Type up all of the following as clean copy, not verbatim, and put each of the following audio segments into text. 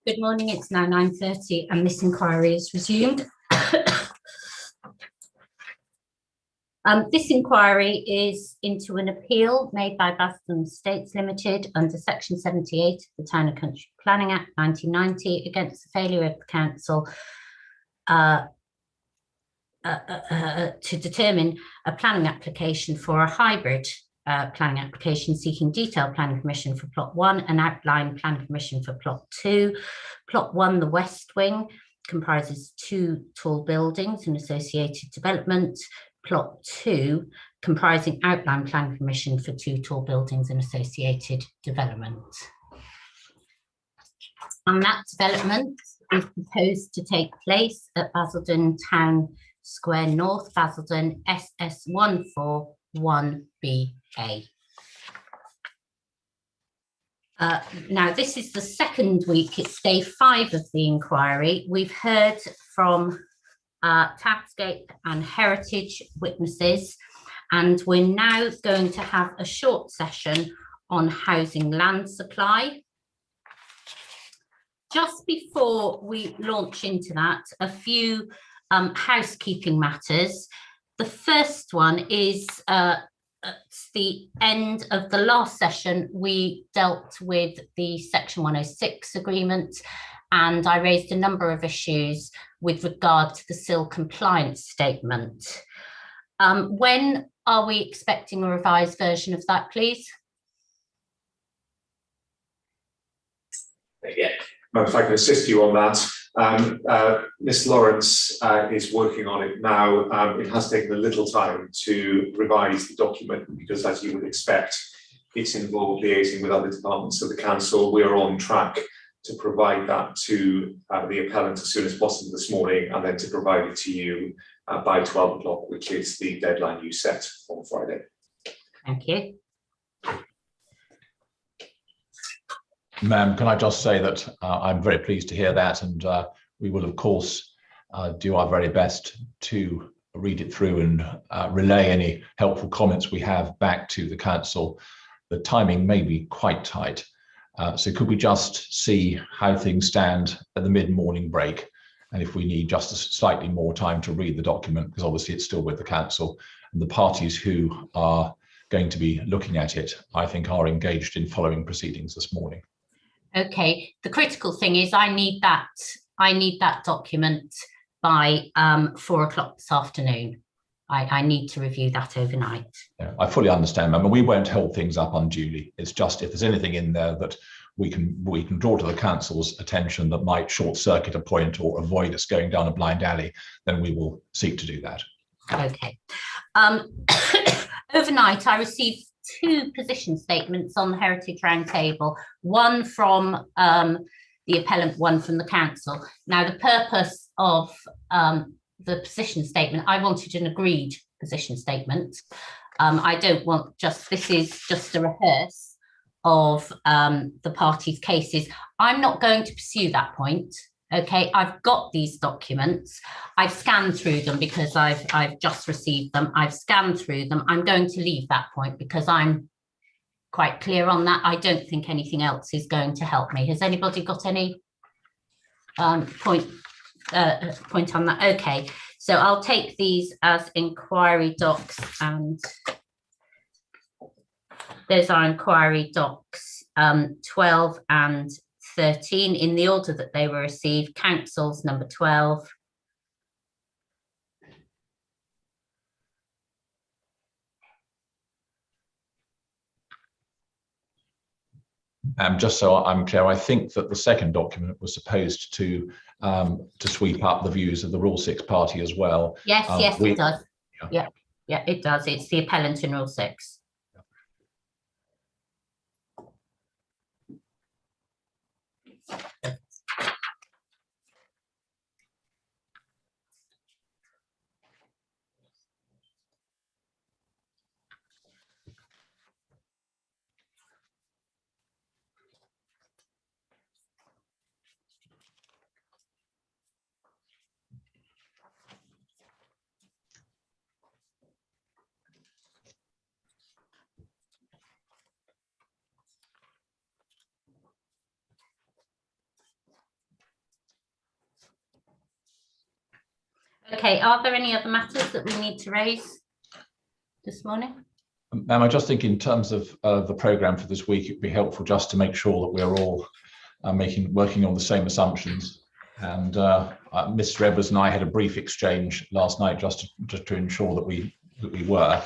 Good morning, it's now 9:30 and this inquiry is resumed. This inquiry is into an appeal made by Basildon Estates Limited under Section 78 of the Town and Country Planning Act 1990 against the failure of the council to determine a planning application for a hybrid planning application seeking detailed planning permission for plot 1 and outline planning permission for plot 2. Plot 1, the west wing, comprises 2 tall buildings and associated development. Plot 2, comprising outline planning permission for 2 tall buildings and associated development. And that development is proposed to take place at Basildon Town Square North, Basildon, SS141BA. Now, this is the second week, it's day 5 of the inquiry. We've heard from taxscape and heritage witnesses, and we're now going to have a short session on housing land supply. Just before we launch into that, a few housekeeping matters. The first one is at the end of the last session, we dealt with the Section 106 agreement, and I raised a number of issues with regard to the SIL compliance statement. When are we expecting a revised version of that, please? Yeah, if I can assist you on that. Ms. Lawrence is working on it now. It has taken a little time to revise the document because, as you would expect, it's involved liaising with other departments of the council. We are on track to provide that to the appellant as soon as possible this morning, and then to provide it to you by 12 o'clock, which is the deadline you set on Friday. Thank you. Ma'am, can I just say that I'm very pleased to hear that, and we will, of course, do our very best to read it through and relay any helpful comments we have back to the council. The timing may be quite tight, so could we just see how things stand at the mid-morning break, and if we need just slightly more time to read the document, because obviously it's still with the council, and the parties who are going to be looking at it, I think, are engaged in following proceedings this morning. Okay, the critical thing is I need that document by 4 o'clock this afternoon. I need to review that overnight. Yeah, I fully understand, ma'am, and we won't hold things up unduly. It's just if there's anything in there that we can draw to the council's attention that might short circuit a point or avoid us going down a blind alley, then we will seek to do that. Okay. Overnight, I received 2 position statements on the Heritage Roundtable, one from the appellant, one from the council. Now, the purpose of the position statement, I wanted an agreed position statement. I don't want this is just a rehearse of the parties' cases. I'm not going to pursue that point. Okay, I've got these documents. I've scanned through them because I've just received them. I've scanned through them. I'm going to leave that point because I'm quite clear on that. I don't think anything else is going to help me. Has anybody got any point on that? Okay, so I'll take these as inquiry docs, and those are inquiry docs 12 and 13 in the order that they were received. Council's number 12. Just so I'm clear, I think that the second document was supposed to sweep up the views of the Rule 6 party as well. Yes, yes, it does. Yeah, it does. It's the appellant in Rule 6. Okay, are there any other matters that we need to raise this morning? Ma'am, I just think in terms of the programme for this week, it'd be helpful just to make sure that we're all working on the same assumptions. And Mr. Edwards and I had a brief exchange last night just to ensure that we were.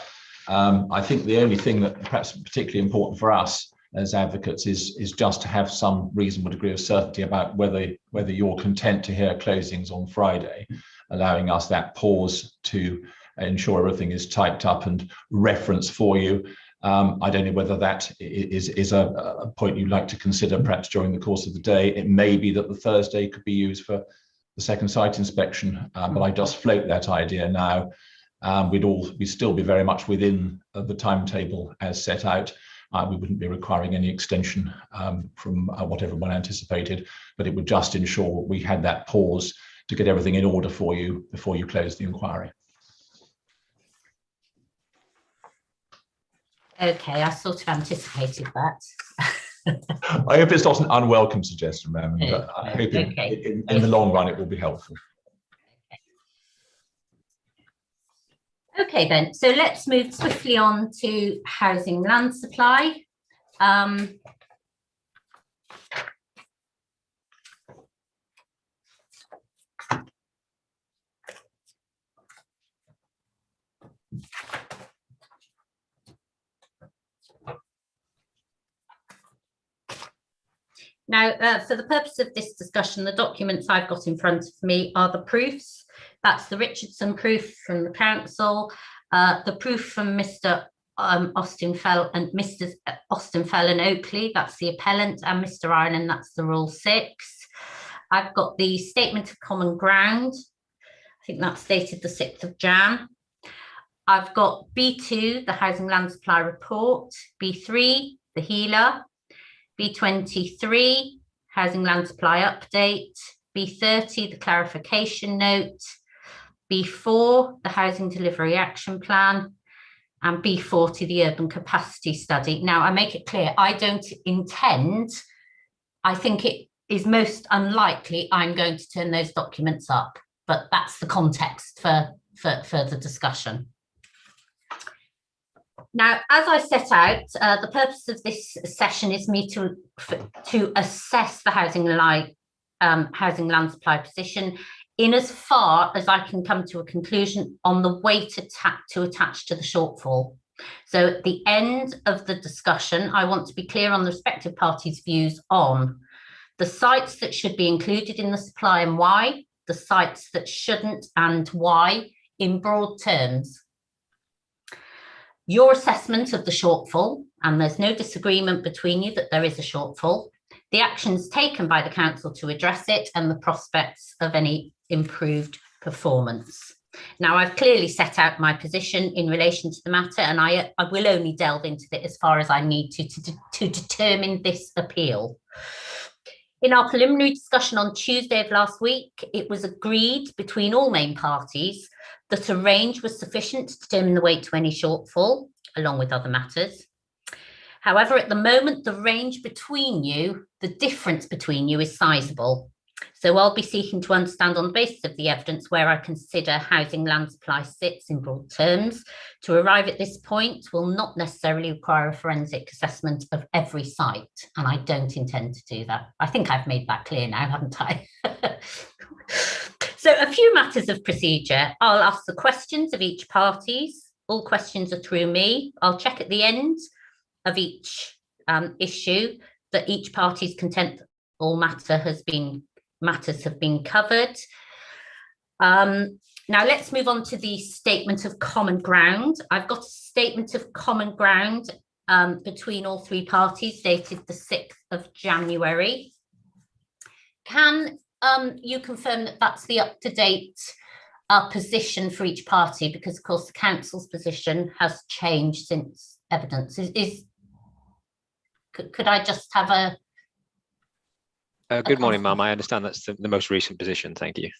I think the only thing that perhaps particularly important for us as advocates is just to have some reasonable degree of certainty about whether you're content to hear closings on Friday, allowing us that pause to ensure everything is typed up and referenced for you. I don't know whether that is a point you'd like to consider perhaps during the course of the day. It may be that the Thursday could be used for the second site inspection, but I just float that idea now. We'd still be very much within the timetable as set out. We wouldn't be requiring any extension from what everyone anticipated, but it would just ensure we had that pause to get everything in order for you before you close the inquiry. Okay, I sort of anticipated that. I hope it's not an unwelcome suggestion, ma'am. I hope in the long run it will be helpful. Okay then, so let's move swiftly on to housing land supply. Now, for the purpose of this discussion, the documents I've got in front of me are the proofs. That's the Richardson proof from the council, the proof from Mr. Austenfeld and Mr. Austenfeld and Oakley, that's the appellant, and Mr. Ireland, that's the Rule 6. I've got the Statement of Common Ground. I think that's dated the 6th of Jan. I've got B2, the Housing Land Supply Report, B3, the HELA, B23, Housing Land Supply Update, B30, the Clarification Note, B4, the Housing Delivery Action Plan, and B40, the Urban Capacity Study. Now, I make it clear, I don't intend, I think it is most unlikely I'm going to turn those documents up, but that's the context for further discussion. Now, as I set out, the purpose of this session is me to assess the housing land supply position in as far as I can come to a conclusion on the weight to attach to the shortfall. So at the end of the discussion, I want to be clear on the respective parties' views on the sites that should be included in the supply and why, the sites that shouldn't and why, in broad terms. Your assessment of the shortfall, and there's no disagreement between you that there is a shortfall, the actions taken by the council to address it, and the prospects of any improved performance. Now, I've clearly set out my position in relation to the matter, and I will only delve into it as far as I need to determine this appeal. In our preliminary discussion on Tuesday of last week, it was agreed between all main parties that a range was sufficient to determine the weight to any shortfall, along with other matters. However, at the moment, the range between you, the difference between you is sizable. So I'll be seeking to understand on the basis of the evidence where I consider housing land supply sits in broad terms. To arrive at this point will not necessarily require a forensic assessment of every site, and I don't intend to do that. I think I've made that clear now, haven't I? So a few matters of procedure. I'll ask the questions of each parties. All questions are through me. I'll check at the end of each issue that each party's content that all matters have been covered. Now let's move on to the Statement of Common Ground. I've got a Statement of Common Ground between all three parties dated the 6th of January. Can you confirm that that's the up-to-date position for each party? Because of course the council's position has changed since evidence. Could I just have a good morning, ma'am. I understand that's the most recent position. Thank you.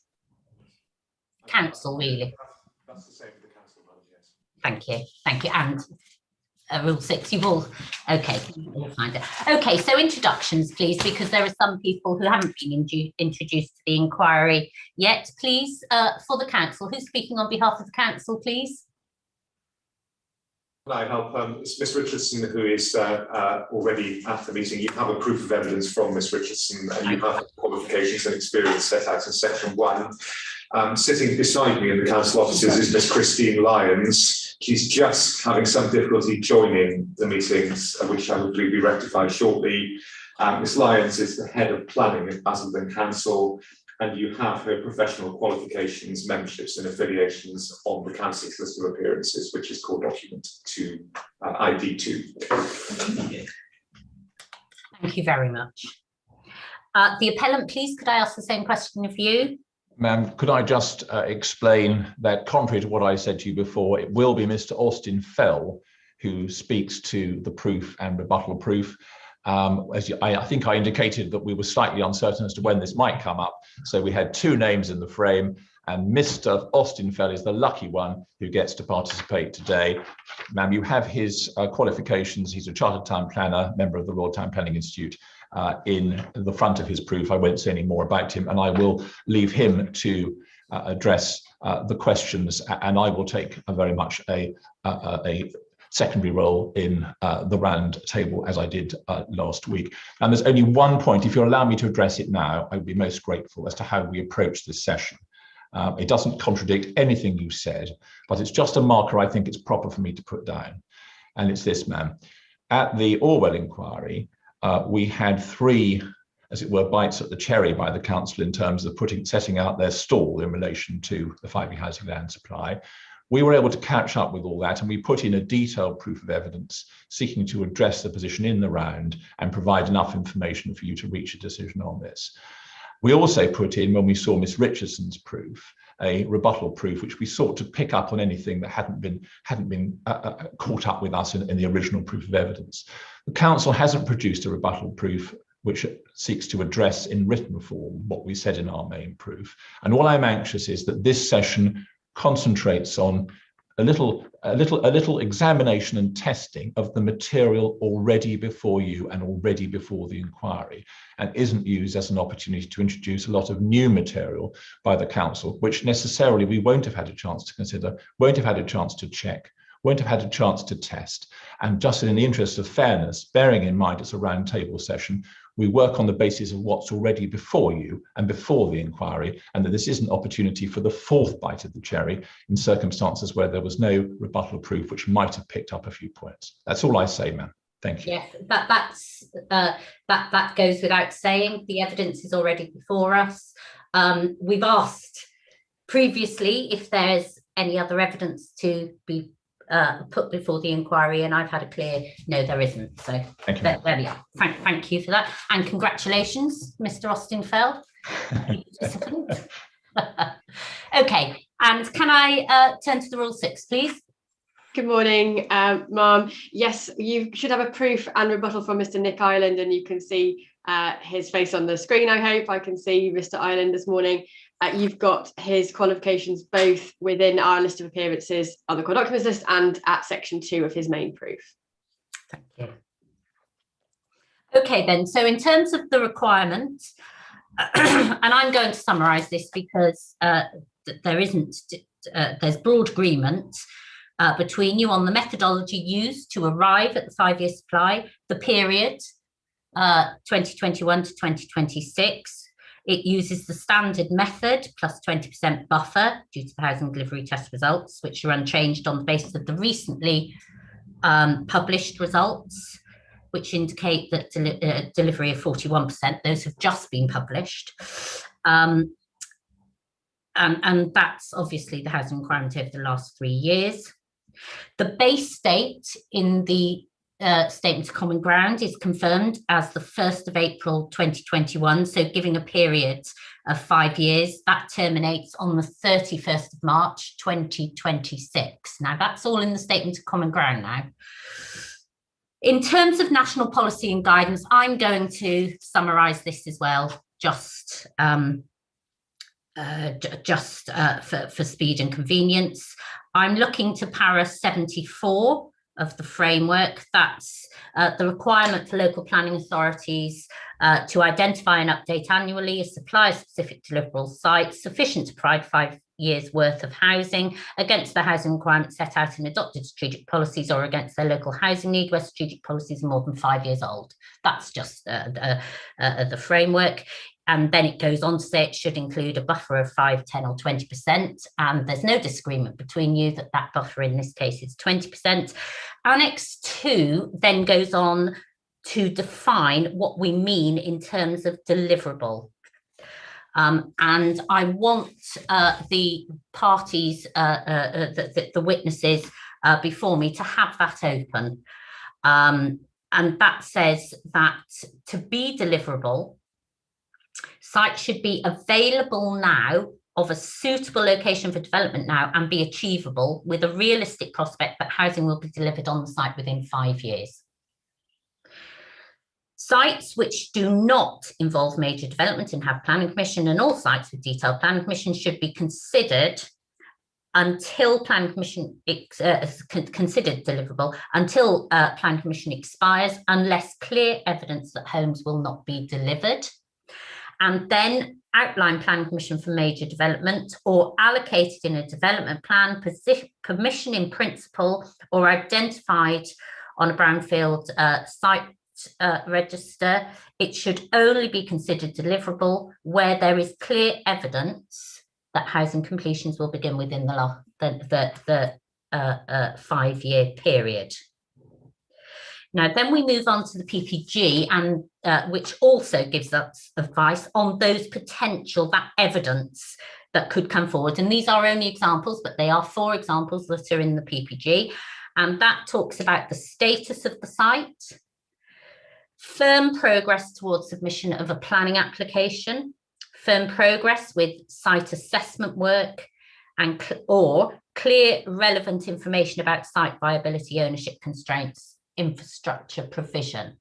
Council, really. That's the same for the council, yes. Thank you. Thank you. And Rule 6, you've all, okay, you've all signed it. Okay, so introductions, please, because there are some people who haven't been introduced to the inquiry yet. Please, for the council, who's speaking on behalf of the council, please? Can I help? It's Miss Richardson, who is already at the meeting. You have a proof of evidence from Miss Richardson, and you have qualifications and experience set out in section 1. Sitting beside me in the council offices is Miss Christine Lyons. She's just having some difficulty joining the meetings, which I will be rectified shortly. Miss Lyons is the head of planning at Basildon Council, and you have her professional qualifications, memberships and affiliations on the council's list of appearances, which is called document 2, ID 2. Thank you very much. The appellant, please, could I ask the same question of you? Ma'am, could I just explain that contrary to what I said to you before, it will be Mr. Austin Fell who speaks to the proof and rebuttal proof. I think I indicated that we were slightly uncertain as to when this might come up. So we had 2 names in the frame, and Mr. Austin Fell is the lucky one who gets to participate today. Ma'am, you have his qualifications. He's a chartered town planner, member of the Royal Town Planning Institute, in the front of his proof. I won't say any more about him, and I will leave him to address the questions, and I will take very much a secondary role in the round table, as I did last week. And there's only one point, if you'll allow me to address it now, I would be most grateful, as to how we approach this session. It doesn't contradict anything you said, but it's just a marker I think it's proper for me to put down. And it's this, ma'am. At the Orwell inquiry, we had 3, as it were, bites at the cherry by the council in terms of setting out their stall in relation to the 5-year housing land supply. We were able to catch up with all that, and we put in a detailed proof of evidence seeking to address the position in the round and provide enough information for you to reach a decision on this. We also put in, when we saw Miss Richardson's proof, a rebuttal proof, which we sought to pick up on anything that hadn't been caught up with us in the original proof of evidence. The council hasn't produced a rebuttal proof which seeks to address in written form what we said in our main proof. And all I'm anxious is that this session concentrates on a little examination and testing of the material already before you and already before the inquiry, and isn't used as an opportunity to introduce a lot of new material by the council, which necessarily we won't have had a chance to consider, won't have had a chance to check, won't have had a chance to test. And just in the interest of fairness, bearing in mind it's a round table session, we work on the basis of what's already before you and before the inquiry, and that this is an opportunity for the 4th bite of the cherry in circumstances where there was no rebuttal proof which might have picked up a few points. That's all I say, ma'am. Thank you. Yes, that goes without saying. The evidence is already before us. We've asked previously if there's any other evidence to be put before the inquiry, and I've had a clear no, there isn't. So there we are. Thank you for that, and congratulations, Mr. Austin Fell. Okay, and can I turn to the Rule 6, please? Good morning, Ma'am. Yes, you should have a proof and rebuttal from Mr. Nick Ireland, and you can see his face on the screen. I hope I can see Mr. Ireland this morning. You've got his qualifications both within our list of appearances on the core documents list and at section 2 of his main proof. Thank you. Okay, then, so in terms of the requirement, and I'm going to summarise this because there's broad agreement between you on the methodology used to arrive at the 5-year supply, the period 2021 to 2026. It uses the standard method plus 20% buffer due to the housing delivery test results, which are unchanged on the basis of the recently published results, which indicate that delivery of 41%. Those have just been published. And that's obviously the housing requirement over the last 3 years. The base date in the Statement of Common Ground is confirmed as the 1st of April 2021, so giving a period of 5 years. That terminates on the 31st of March 2026. Now, that's all in the Statement of Common Ground now. In terms of national policy and guidance, I'm going to summarise this as well, just for speed and convenience. I'm looking to para 74 of the framework. That's the requirement for local planning authorities to identify and update annually a supply of specific deliverable sites sufficient to provide 5 years worth of housing against the housing requirements set out in adopted strategic policies or against their local housing need where strategic policies are more than 5 years old. That's just the framework. And then it goes on to say it should include a buffer of 5, 10 or 20%. And there's no disagreement between you that that buffer in this case is 20%. Annex 2 then goes on to define what we mean in terms of deliverable. And I want the parties, the witnesses before me to have that open. And that says that to be deliverable, sites should be available now, of a suitable location for development now, and be achievable with a realistic prospect that housing will be delivered on the site within 5 years. Sites which do not involve major development and have planning permission, and all sites with detailed planning permission, should be considered until planning permission considered deliverable until planning permission expires, unless clear evidence that homes will not be delivered. And then outline planning permission for major development or allocated in a development plan, permission in principle, or identified on a brownfield site register. It should only be considered deliverable where there is clear evidence that housing completions will begin within the 5-year period. Now, then we move on to the PPG, and which also gives us advice on those potential, that evidence that could come forward. And these are only examples, but they are 4 examples that are in the PPG. And that talks about the status of the site, firm progress towards submission of a planning application, firm progress with site assessment work, and or clear relevant information about site viability, ownership constraints, infrastructure provision.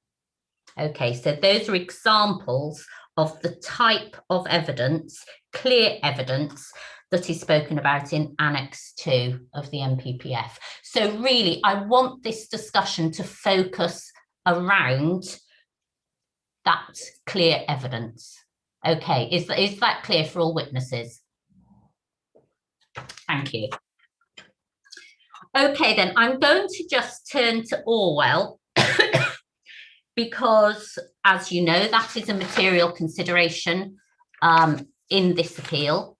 Okay, so those are examples of the type of evidence, clear evidence, that is spoken about in Annex 2 of the NPPF. So really, I want this discussion to focus around that clear evidence. Okay, is that clear for all witnesses? Thank you. Okay, then I'm going to just turn to Orwell because, as you know, that is a material consideration in this appeal.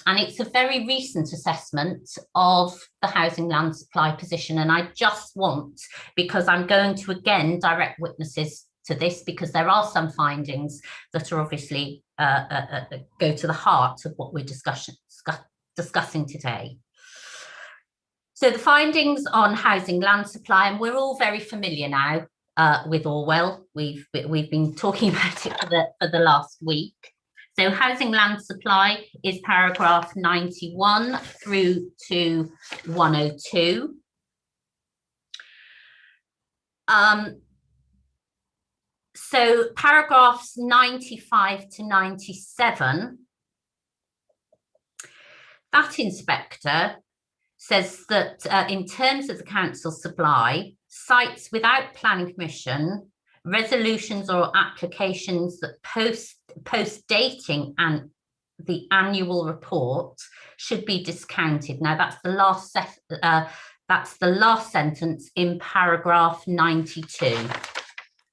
And it's a very recent assessment of the housing land supply position. And I just want, because I'm going to again direct witnesses to this, because there are some findings that are obviously go to the heart of what we're discussing today. So the findings on housing land supply, and we're all very familiar now with Orwell. We've been talking about it for the last week. So housing land supply is paragraph 91 through to 102. So paragraphs 95 to 97, that inspector says that in terms of the council supply, sites without planning permission, resolutions or applications that post dating and the annual report should be discounted. Now that's the last sentence in paragraph 92.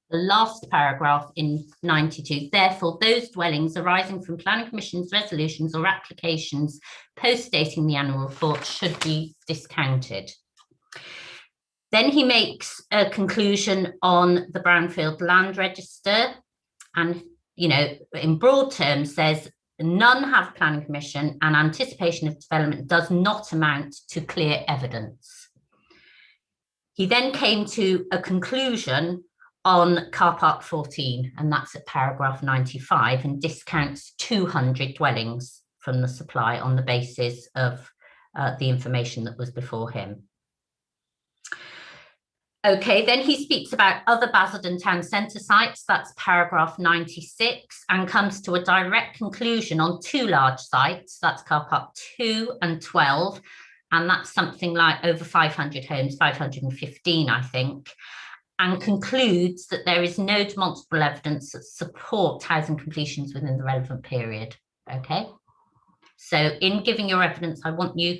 The last paragraph in 92. Therefore, those dwellings arising from planning permissions, resolutions or applications post-dating the annual report should be discounted. Then he makes a conclusion on the brownfield land register and, you know, in broad terms says none have planning permission and anticipation of development does not amount to clear evidence. He then came to a conclusion on car park 14, and that's at paragraph 95, and discounts 200 dwellings from the supply on the basis of the information that was before him. Okay, then he speaks about other Basildon town centre sites, that's paragraph 96, and comes to a direct conclusion on 2 large sites, that's car park 2 and 12, and that's something like over 500 homes, 515, I think, and concludes that there is no demonstrable evidence that support housing completions within the relevant period. Okay, so in giving your evidence, I want you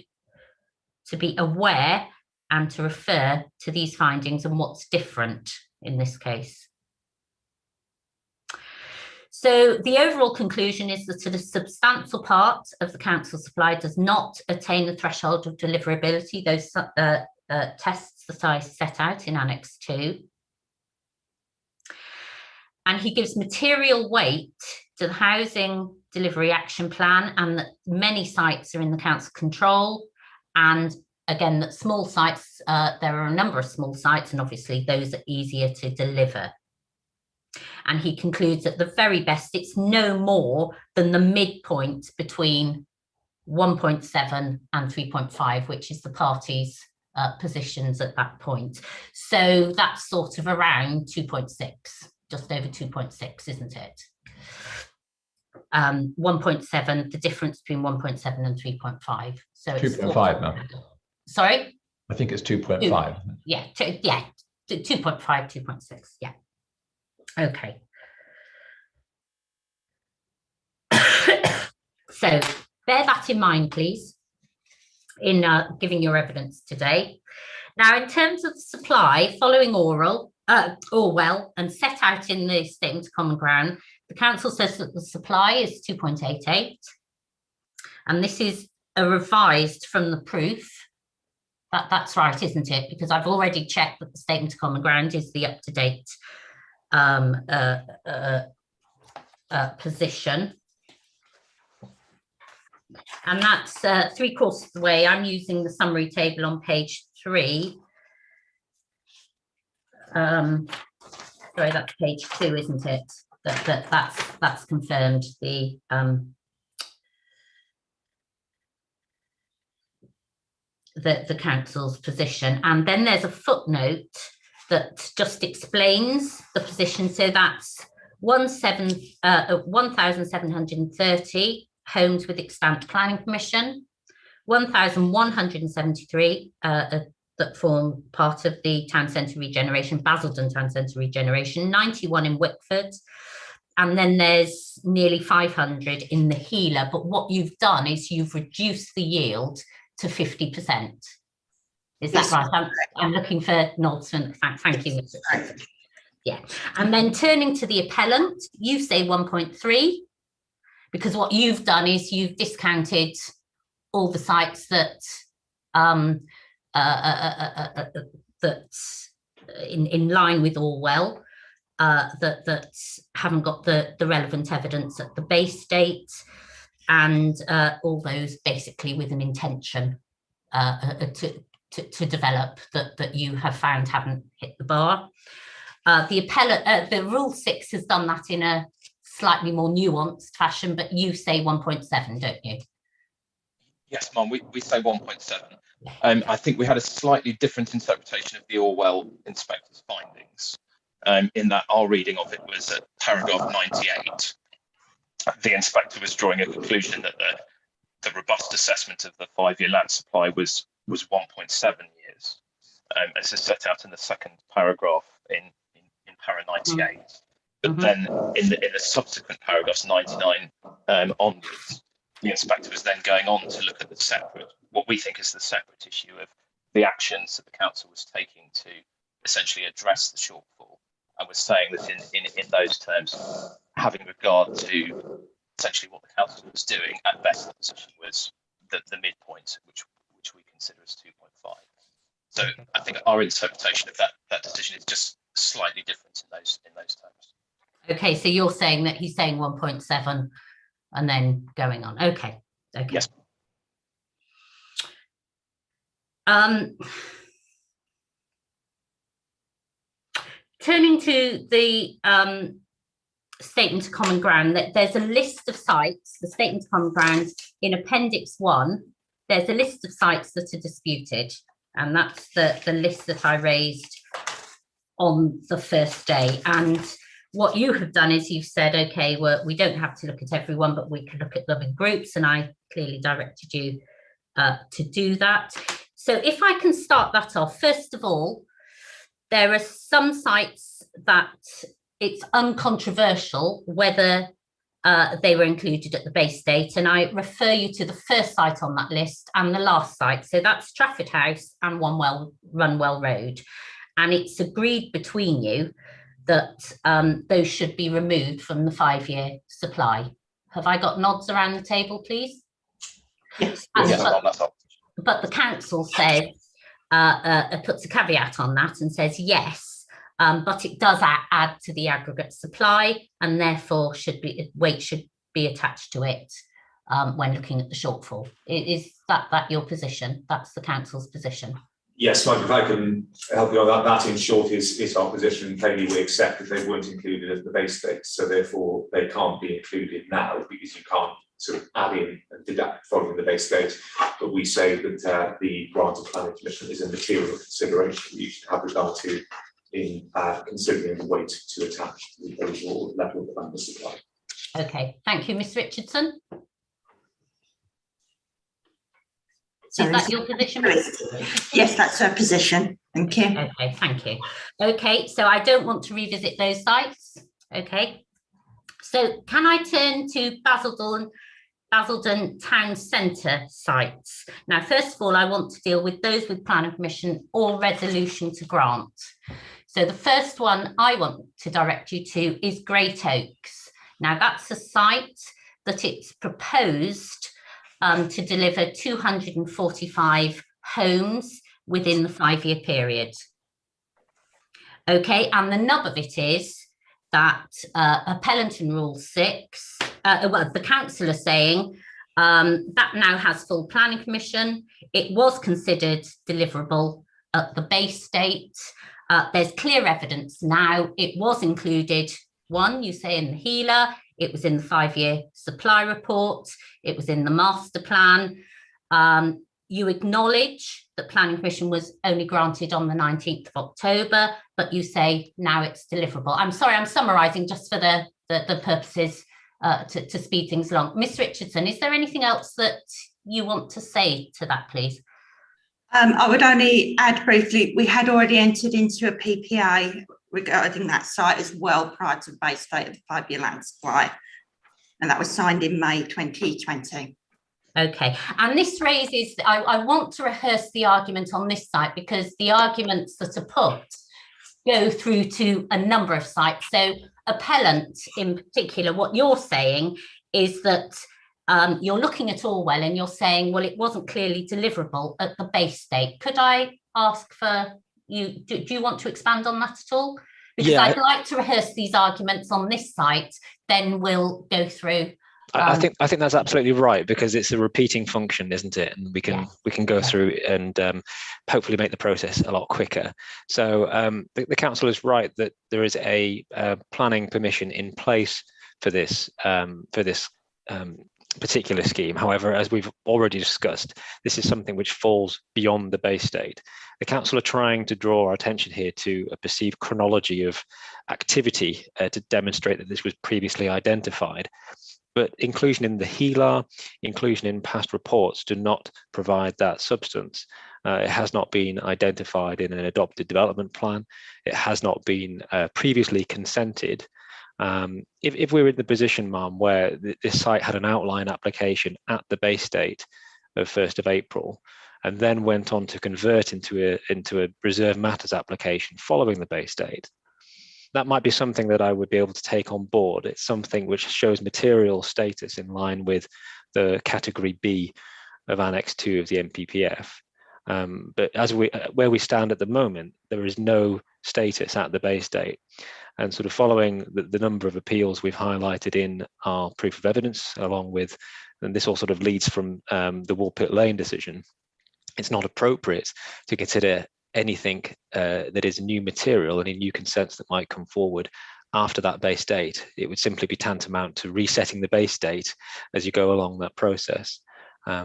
to be aware and to refer to these findings and what's different in this case. So the overall conclusion is that a substantial part of the council supply does not attain the threshold of deliverability, those tests that I set out in Annex 2. And he gives material weight to the housing delivery action plan, and that many sites are in the council control. And again, that small sites, there are a number of small sites, and obviously those are easier to deliver. And he concludes at the very best, it's no more than the midpoint between 1.7 and 3.5, which is the parties' positions at that point. So that's sort of around 2.6, just over 2.6, isn't it? 1.7, the difference between 1.7 and 3.5. So it's 2.5 now. Sorry? I think it's 2.5. Yeah, 2.5, 2.6, yeah. Okay. So bear that in mind, please, in giving your evidence today. Now, in terms of the supply, following Orwell and set out in the Statement of Common Ground, the council says that the supply is 2.88, and this is a revised from the proof. That's right, isn't it? Because I've already checked that the Statement of Common Ground is the up-to-date position. And that's 3/4 of the way. I'm using the summary table on page 3. Sorry, that's page 2, isn't it? That's confirmed the council's position. And then there's a footnote that just explains the position. So that's 1,730 homes with extant planning permission, 1,173 that form part of the town centre regeneration, Basildon town centre regeneration, 91 in Wickford, and then there's nearly 500 in the Healer. But what you've done is you've reduced the yield to 50%. Is that right? I'm looking for nods. Thank you, Mr. President. Yeah. And then turning to the appellant, you say 1.3, because what you've done is you've discounted all the sites that in line with Orwell, that haven't got the relevant evidence at the base date, and all those basically with an intention to develop that you have found haven't hit the bar. The Rule 6 has done that in a slightly more nuanced fashion, but you say 1.7, don't you? Yes, Mum, we say 1.7. I think we had a slightly different interpretation of the Orwell inspector's findings, in that our reading of it was at paragraph 98. The inspector was drawing a conclusion that the robust assessment of the 5-year land supply was 1.7 years, as is set out in the second paragraph in para 98. But then in the subsequent paragraphs 99 onwards, the inspector was then going on to look at what we think is the separate issue of the actions that the council was taking to essentially address the shortfall, and was saying that in those terms, having regard to essentially what the council was doing, at best the position was the midpoint, which we consider as 2.5. So I think our interpretation of that decision is just slightly different in those terms. Okay, so you're saying that he's saying 1.7 and then going on. Okay. Yes. Turning to the Statement of Common Ground, that there's a list of sites, the Statement of Common Ground in Appendix 1, there's a list of sites that are disputed, and that's the list that I raised on the first day. And what you have done is you've said, okay, well, we don't have to look at everyone, but we can look at them in groups, and I clearly directed you to do that. So if I can start that off, first of all, there are some sites that it's uncontroversial whether they were included at the base date, and I refer you to the first site on that list and the last site. So that's Trafford House and Runwell Road, and it's agreed between you that those should be removed from the 5-year supply. Have I got nods around the table, please? Yes. But the council says, puts a caveat on that and says yes, but it does add to the aggregate supply, and therefore weight should be attached to it when looking at the shortfall. Is that your position? That's the council's position. Yes, Mike, if I can help you on that, that in short is our position. Plainly, we accept that they weren't included at the base date, so therefore they can't be included now because you can't sort of add in and deduct following the base date. But we say that the grant of planning permission is a material consideration that you should have regard to in considering the weight to attach to the overall level of the land supply. Okay, thank you, Ms. Richardson. Sorry, is that your position? Yes, that's her position. Thank you. Okay, thank you. Okay, so I don't want to revisit those sites. Okay, so can I turn to Basildon Town Centre sites? Now, first of all, I want to deal with those with planning permission or resolution to grant. So the first one I want to direct you to is Great Oaks. Now, that's a site that it's proposed to deliver 245 homes within the 5-year period. Okay, and the nub of it is that appellant in Rule 6, well, the council are saying that now has full planning permission. It was considered deliverable at the base date. There's clear evidence now. It was included, one, you say in the HELA, it was in the 5-year supply report, it was in the master plan. You acknowledge that planning permission was only granted on the 19th of October, but you say now it's deliverable. I'm sorry, I'm summarising just for the purposes to speed things along. Miss Richardson, is there anything else that you want to say to that, please? I would only add briefly, we had already entered into a PPA regarding that site as well prior to the base date of the 5-year land supply, and that was signed in May 2020. Okay, and this raises, I want to rehearse the argument on this site because the arguments that are put go through to a number of sites. So appellant in particular, what you're saying is that you're looking at Orwell and you're saying, well, it wasn't clearly deliverable at the base date. Could I ask for you, do you want to expand on that at all? Because yeah, I'd like to rehearse these arguments on this site, then we'll go through. I think that's absolutely right, because it's a repeating function, isn't it? And we can go through and hopefully make the process a lot quicker. So the council is right that there is a planning permission in place for this particular scheme. However, as we've already discussed, this is something which falls beyond the base date. The council are trying to draw our attention here to a perceived chronology of activity to demonstrate that this was previously identified. But inclusion in the HELA, inclusion in past reports do not provide that substance. It has not been identified in an adopted development plan. It has not been previously consented. If we're in the position, ma'am, where this site had an outline application at the base date of 1st of April, and then went on to convert into a reserve matters application following the base date, that might be something that I would be able to take on board. It's something which shows material status in line with the category B of Annex 2 of the NPPF. But where we stand at the moment, there is no status at the base date. And sort of following the number of appeals we've highlighted in our proof of evidence, along with, and this all sort of leads from the Woolpit Lane decision, it's not appropriate to consider anything that is new material, any new consents that might come forward after that base date. It would simply be tantamount to resetting the base date as you go along that process.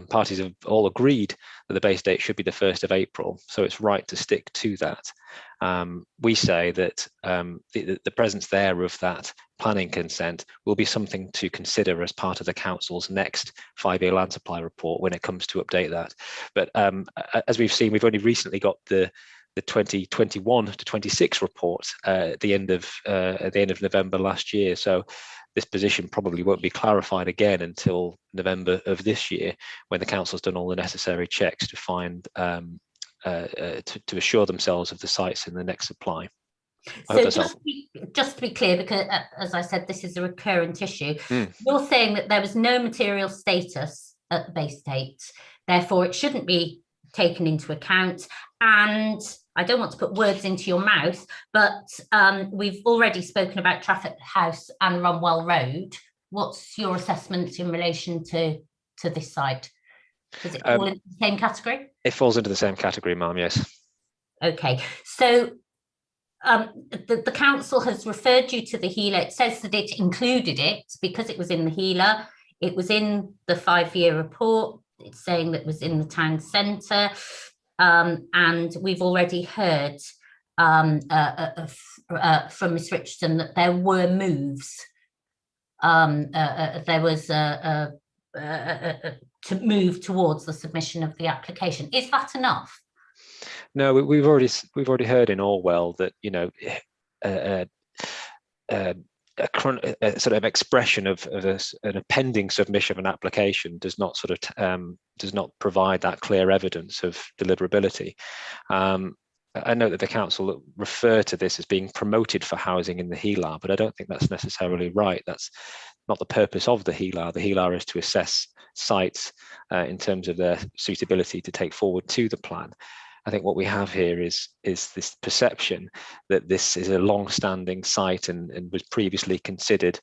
Parties have all agreed that the base date should be the 1st of April, so it's right to stick to that. We say that the presence there of that planning consent will be something to consider as part of the council's next 5-year land supply report when it comes to update that. But as we've seen, we've only recently got the 2021 to 26 report at the end of November last year. So this position probably won't be clarified again until November of this year, when the council's done all the necessary checks to find to assure themselves of the sites in the next supply. I hope So that's just to be clear, because as I said, this is a recurrent issue. You're saying that there was no material status at the base date, therefore it shouldn't be taken into account. And I don't want to put words into your mouth, but we've already spoken about Trafford House and Runwell Road. What's your assessment in relation to this site? Does it fall into the same category? It falls into the same category, ma'am, yes. Okay, so the council has referred you to the HELA. It says that it included it because it was in the HELA. It was in the 5-year report. It's saying that it was in the town centre. And we've already heard from Ms. Richardson that there were moves. There was to move towards the submission of the application. Is that enough? No, we've already heard in Orwell that, you know, a sort of expression of an pending submission of an application does not does not provide that clear evidence of deliverability. I know that the council refer to this as being promoted for housing in the HELA, but I don't think that's necessarily right. That's not the purpose of the HELA. The HELA is to assess sites in terms of their suitability to take forward to the plan. I think what we have here is this perception that this is a long-standing site and was previously considered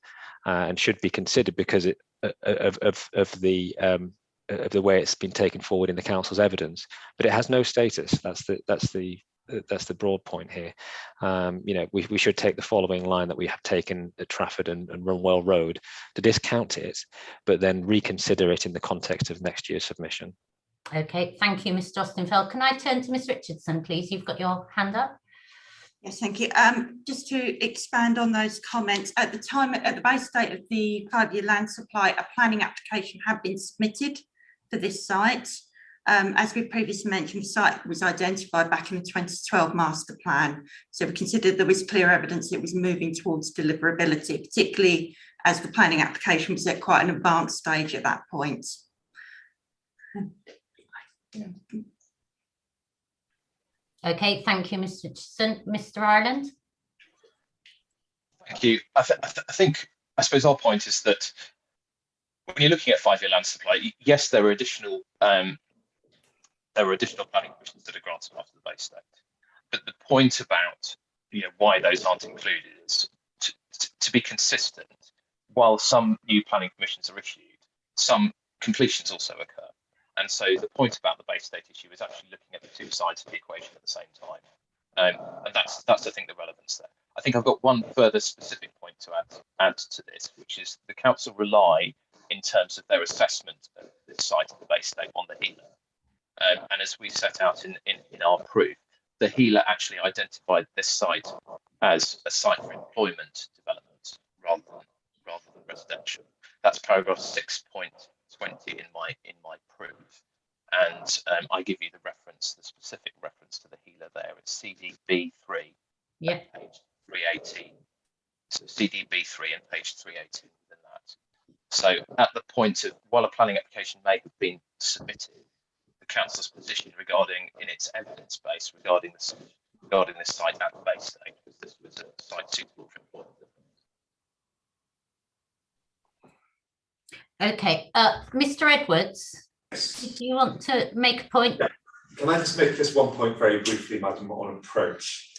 and should be considered because of the way it's been taken forward in the council's evidence, but it has no status. That's the broad point here. You know, we should take the following line that we have taken at Trafford and Runwell Road to discount it, but then reconsider it in the context of next year's submission. Okay, thank you, Ms. Dostinfeld. Can I turn to Ms. Richardson, please? You've got your hand up. Yes, thank you. Just to expand on those comments, at the time, at the base date of the 5-year land supply, a planning application had been submitted for this site. As we previously mentioned, the site was identified back in the 2012 master plan. So we considered there was clear evidence it was moving towards deliverability, particularly as the planning application was at quite an advanced stage at that point. Okay, thank you, Mr. Richardson. Mr. Ireland? Thank you. I suppose our point is that when you're looking at 5-year land supply, yes, there are additional planning permissions that are granted after the base date. But the point about, you know, why those aren't included is to be consistent. While some new planning permissions are issued, some completions also occur. And so the point about the base date issue is actually looking at the two sides of the equation at the same time. And that's I think the relevance there. I think I've got one further specific point to add to this, which is the council rely in terms of their assessment of the site of the base date on the HELA. And as we set out in our proof, the HELA actually identified this site as a site for employment development rather than residential. That's paragraph 6.20 in my proof, and I give you the specific reference to the HELA there. It's CDB3, yeah, page 318. So CDB3 and page 318 within that. So at the point of, while a planning application may have been submitted, the council's position regarding in its evidence base regarding this site at the base date was this was a site suitable for employment. Okay, Mr. Edwards, do you want to make a point? Can I just make this one point very briefly, Madam, on approach?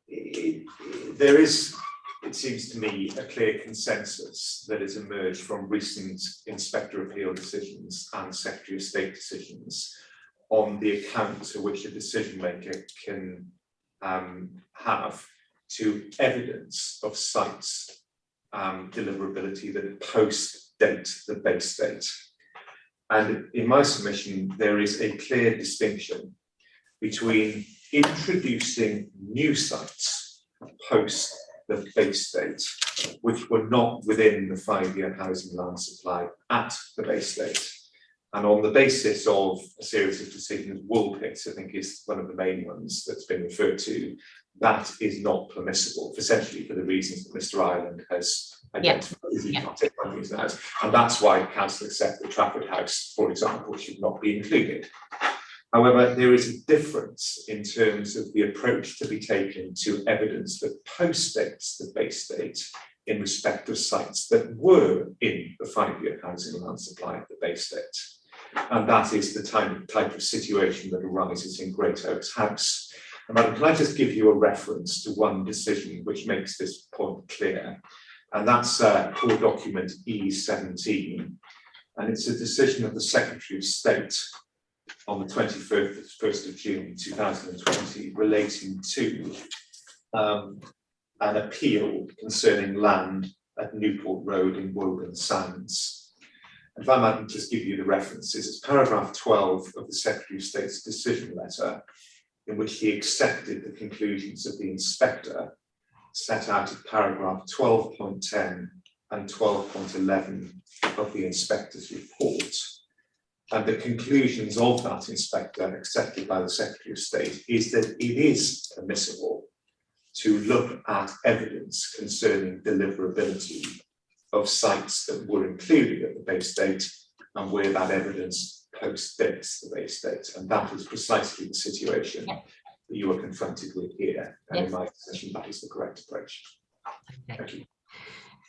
There is, it seems to me, a clear consensus that has emerged from recent Inspector Appeal decisions and Secretary of State decisions on the account to which a decision maker can have to evidence of sites deliverability that post-date the base date. And in my submission, there is a clear distinction between introducing new sites post the base date, which were not within the 5-year housing land supply at the base date. And on the basis of a series of decisions, Woolpit, I think, is one of the main ones that's been referred to, that is not permissible, essentially for the reasons that Mr. Ireland has identified. And that's why council accept the Trafford House, for example, should not be included. However, there is a difference in terms of the approach to be taken to evidence that postdates the base date in respect of sites that were in the 5-year housing land supply at the base date. And that is the type of situation that arises in Great Oaks House. And Madam, can I just give you a reference to one decision which makes this point clear? And that's core document E17. And it's a decision of the Secretary of State on the 21st of June 2020 relating to an appeal concerning land at Newport Road in Woburn Sands. And if I might just give you the references, it's paragraph 12 of the Secretary of State's decision letter, in which he accepted the conclusions of the inspector set out in paragraph 12.10 and 12.11 of the inspector's report. And the conclusions of that inspector, accepted by the Secretary of State, is that it is permissible to look at evidence concerning deliverability of sites that were included at the base date and where that evidence post-dates the base date. And that is precisely the situation that you are confronted with here. And in my position, that is the correct approach. Thank you.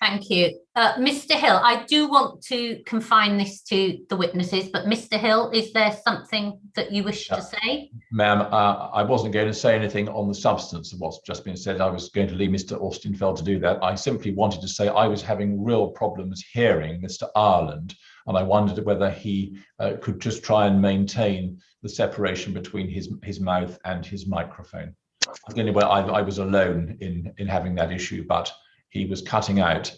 Thank you. Mr. Hill, I do want to confine this to the witnesses, but Mr. Hill, is there something that you wish to say? Ma'am, I wasn't going to say anything on the substance of what's just been said. I was going to leave Mr. Austenfeld to do that. I simply wanted to say I was having real problems hearing Mr. Ireland, and I wondered whether he could just try and maintain the separation between his mouth and his microphone. Anyway, I was alone in having that issue, but he was cutting out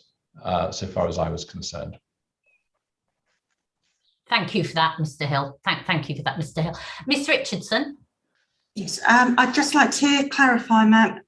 so far as I was concerned. Thank you for that, Mr. Hill. Thank you for that, Mr. Hill. Ms. Richardson. Yes, I'd just like to clarify, ma'am,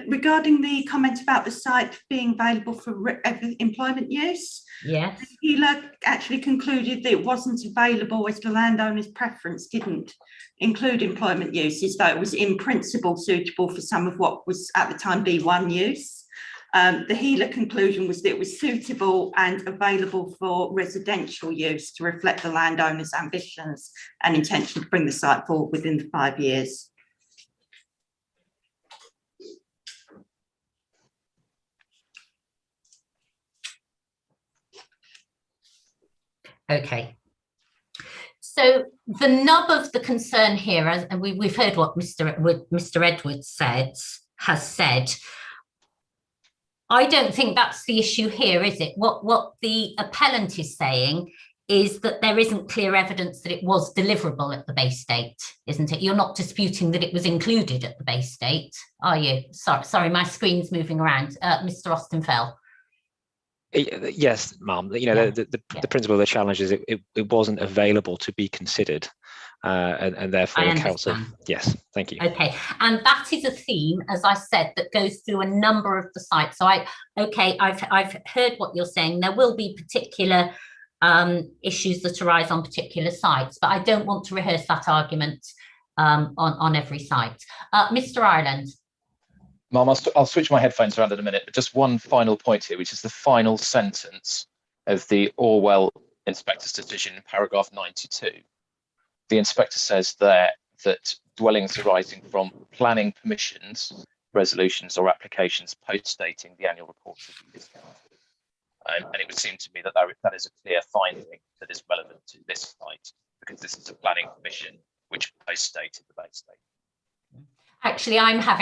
regarding the comment about the site being available for employment use. Yes. The HELA actually concluded that it wasn't available as the landowner's preference didn't include employment uses, though it was in principle suitable for some of what was at the time B1 use. The HELA conclusion was that it was suitable and available for residential use to reflect the landowner's ambitions and intention to bring the site forward within the 5 years. Okay. So the nub of the concern here, and we've heard what Mr. Edwards has said. I don't think that's the issue here, is it? What the appellant is saying is that there isn't clear evidence that it was deliverable at the base date, isn't it? You're not disputing that it was included at the base date, are you? Sorry, my screen's moving around. Mr. Austenfeld. Yes, ma'am. You know, the principle of the challenge is it wasn't available to be considered, and therefore the council. Yes, thank you. Okay, and that is a theme, as I said, that goes through a number of the sites. So I've heard what you're saying. There will be particular issues that arise on particular sites, but I don't want to rehearse that argument on every site. Mr. Ireland. Ma'am, I'll switch my headphones around in a minute, but just one final point here, which is the final sentence of the Orwell inspector's decision in paragraph 92. The inspector says there that dwellings arising from planning permissions, resolutions or applications post-dating the annual report should be discounted. And it would seem to me that that is a clear finding that is relevant to this site, because this is a planning permission which post-dated the base date. Actually, I'm just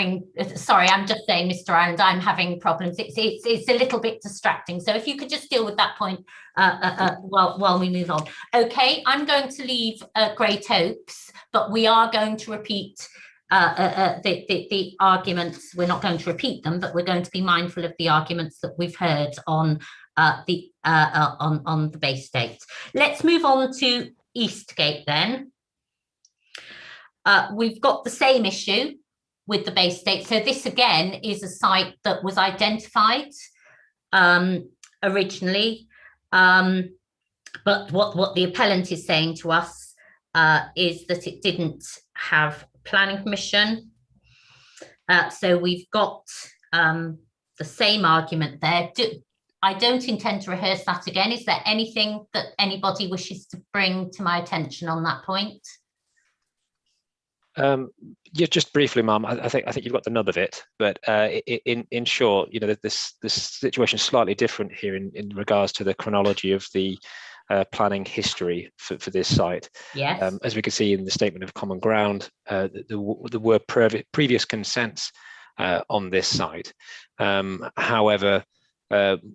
saying, Mr. Ireland, I'm having problems. It's a little bit distracting. So if you could just deal with that point while we move on. Okay, I'm going to leave Great Oaks, but we are going to repeat the arguments. We're not going to repeat them, but we're going to be mindful of the arguments that we've heard on the base date. Let's move on to Eastgate then, we've got the same issue with the Bay State. So this again is a site that was identified originally, but what the appellant is saying to us is that it didn't have planning permission. So we've got the same argument there. I don't intend to rehearse that again. Is there anything that anybody wishes to bring to my attention on that point? Yeah, just briefly, Mum. I think you've got the nub of it, but in short, you know, this situation is slightly different here in regards to the chronology of the planning history for this site. Yes. As we can see in the statement of common ground, there were previous consents on this site. However,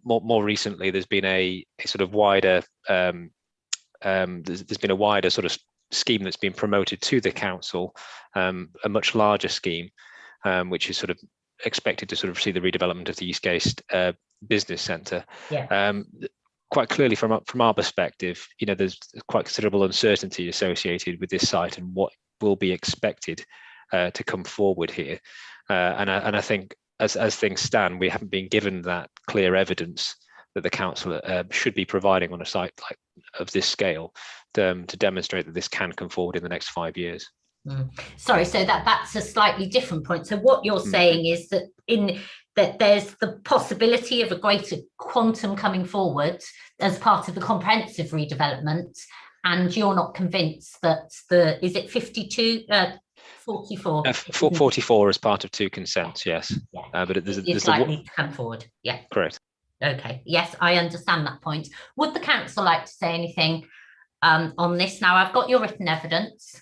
more recently, there's been a sort of wider there's been a wider sort of scheme that's been promoted to the council, a much larger scheme, which is sort of expected to sort of see the redevelopment of the Eastgate business centre. Yeah. Quite clearly, from our perspective, you know, there's quite considerable uncertainty associated with this site and what will be expected to come forward here. And I think as things stand, we haven't been given that clear evidence that the council should be providing on a site like of this scale to demonstrate that this can come forward in the next 5 years. Sorry, so that's a slightly different point. So what you're saying is that that there's the possibility of a greater quantum coming forward as part of the comprehensive redevelopment, and you're not convinced that is it 52, 44? 44 as part of 2 consents, yes. Yeah. But it's likely to come forward. Yeah. Correct. Okay. Yes, I understand that point. Would the council like to say anything on this? Now, I've got your written evidence.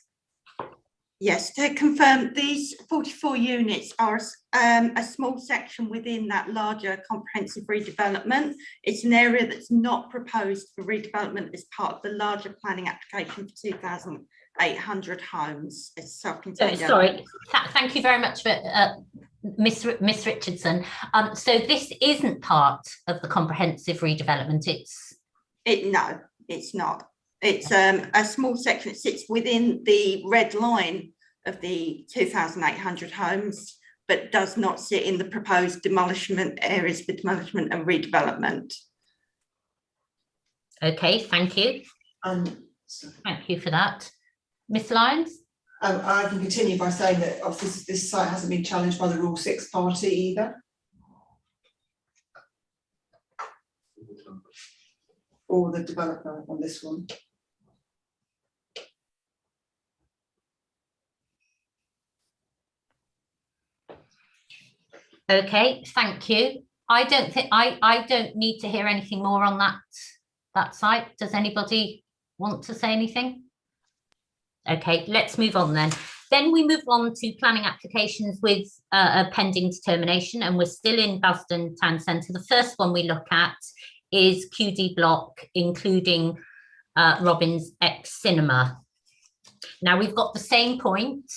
Yes, to confirm, these 44 units are a small section within that larger comprehensive redevelopment. It's an area that's not proposed for redevelopment as part of the larger planning application for 2,800 homes. It's self-contained. Sorry, thank you very much for Miss Richardson. So this isn't part of the comprehensive redevelopment. No, it's not. It's a small section. It sits within the red line of the 2,800 homes, but does not sit in the proposed demolishment areas for demolishment and redevelopment. Okay, thank you. Thank you for that. Miss Lyons? I can continue by saying that obviously this site hasn't been challenged by the Rule 6 party either. Or the developer on this one. Okay, thank you. I don't need to hear anything more on that site. Does anybody want to say anything? Okay, let's move on then. Then we move on to planning applications with a pending determination, and we're still in Basden Town Centre. The first one we look at is QD Block, including Robbins X Cinema. Now, we've got the same point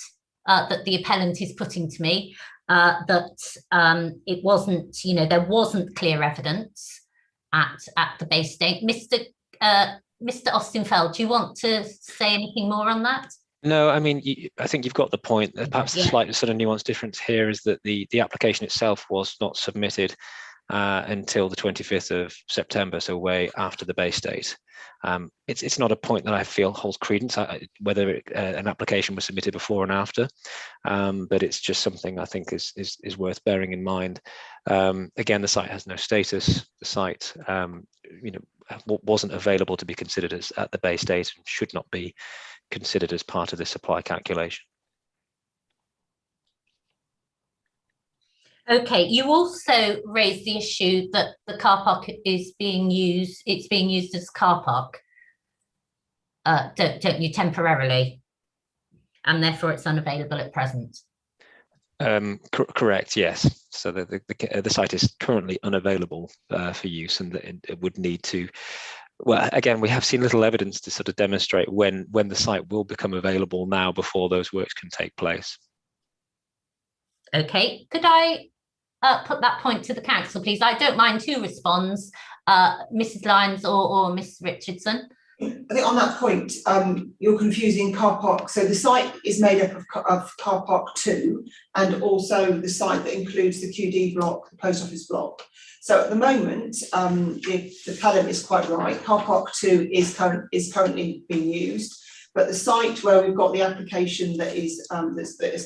that the appellant is putting to me, that it wasn't, you know, there wasn't clear evidence at the Bay State. Mr. Austin-Feld, do you want to say anything more on that? No, I mean, I think you've got the point. Perhaps the slight sort of nuanced difference here is that the application itself was not submitted until the 25th of September, so way after the Bay State. It's not a point that I feel holds credence, whether an application was submitted before and after, but it's just something I think is worth bearing in mind. Again, the site has no status. The site, wasn't available to be considered as at the Bay State and should not be considered as part of the supply calculation. Okay, you also raised the issue that the car park is being used, it's being used as a car park, don't you, temporarily, and therefore it's unavailable at present? Correct, yes. So the site is currently unavailable for use, and it would need to, well, again, we have seen little evidence to sort of demonstrate when the site will become available now before those works can take place. Okay, could I put that point to the council, please? I don't mind who responds, Mrs. Lyons or Miss Richardson. I think on that point, you're confusing car park. So the site is made up of car park 2 and also the site that includes the QD block, the post office block. So at the moment, the pattern is quite right. Car park 2 is currently being used, but the site where we've got the application that is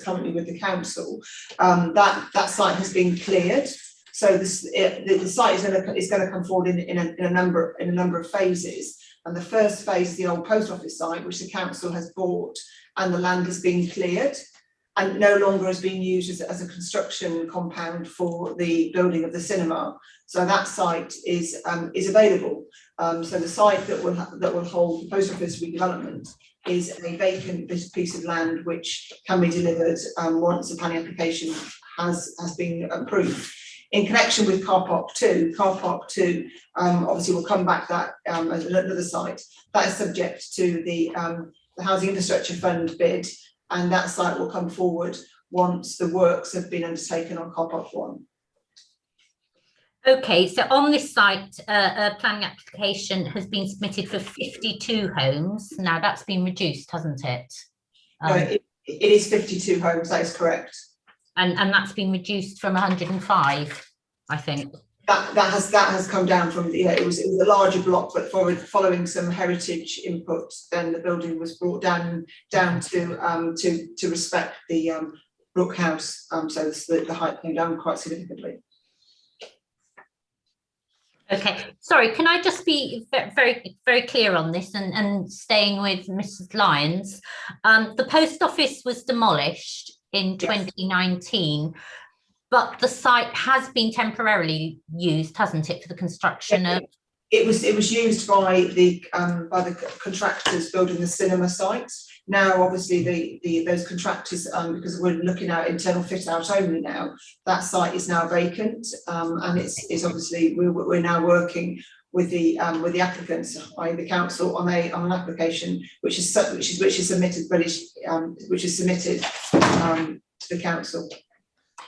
currently with the council, that site has been cleared. So the site is going to come forward in a number of phases. And the first phase is the old post office site, which the council has bought, and the land has been cleared and no longer is being used as a construction compound for the building of the cinema. So that site is available. So the site that will hold the post office redevelopment is a vacant piece of land which can be delivered once the planning application has been approved. In connection with car park 2 obviously will come back that as another site that is subject to the Housing Infrastructure Fund bid, and that site will come forward once the works have been undertaken on car park 1. Okay, so on this site, a planning application has been submitted for 52 homes. Now that's been reduced, hasn't it? No, it is 52 homes, that is correct. And that's been reduced from 105, I think. That has come down from, it was a larger block, but following some heritage input, then the building was brought down to respect the Brook House. So the height came down quite significantly. Okay, sorry, can I just be very, very clear on this and staying with Mrs. Lyons? The post office was demolished in 2019, but the site has been temporarily used, hasn't it, for the construction of? It was used by the contractors building the cinema site. Now, obviously, those contractors, because we're looking at internal fit out only now, that site is now vacant, and it's obviously we're now working with the applicants, i.e. the council, on an application which is submitted to the council.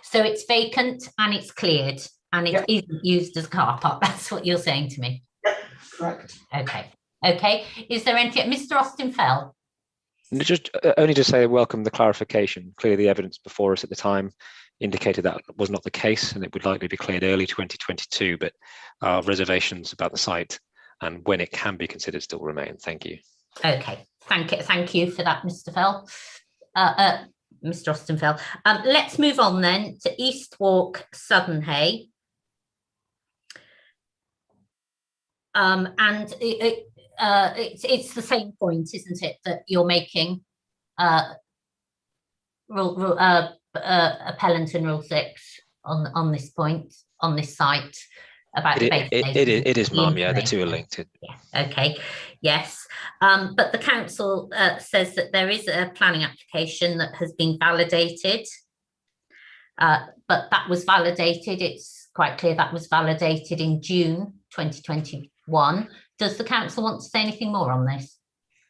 So it's vacant and it's cleared and it isn't used as a car park. That's what you're saying to me. Yep, correct. Okay. Is there anything, Mr. Austin Fell? Just only to say, welcome the clarification. Clearly, the evidence before us at the time indicated that was not the case, and it would likely be cleared early 2022. But our reservations about the site and when it can be considered still remain. Thank you. Okay, thank you for that, Mr. Fell. Mr. Austin Fell. Let's move on then to East Walk, Southernhay. And it's the same point, isn't it, that you're making, appellant and rule 6 on this point, on this site about it is, ma'am. Yeah, the two are linked. Yeah. Okay. Yes. But the council says that there is a planning application that has been validated, but that was validated. It's quite clear that was validated in June 2021. Does the council want to say anything more on this?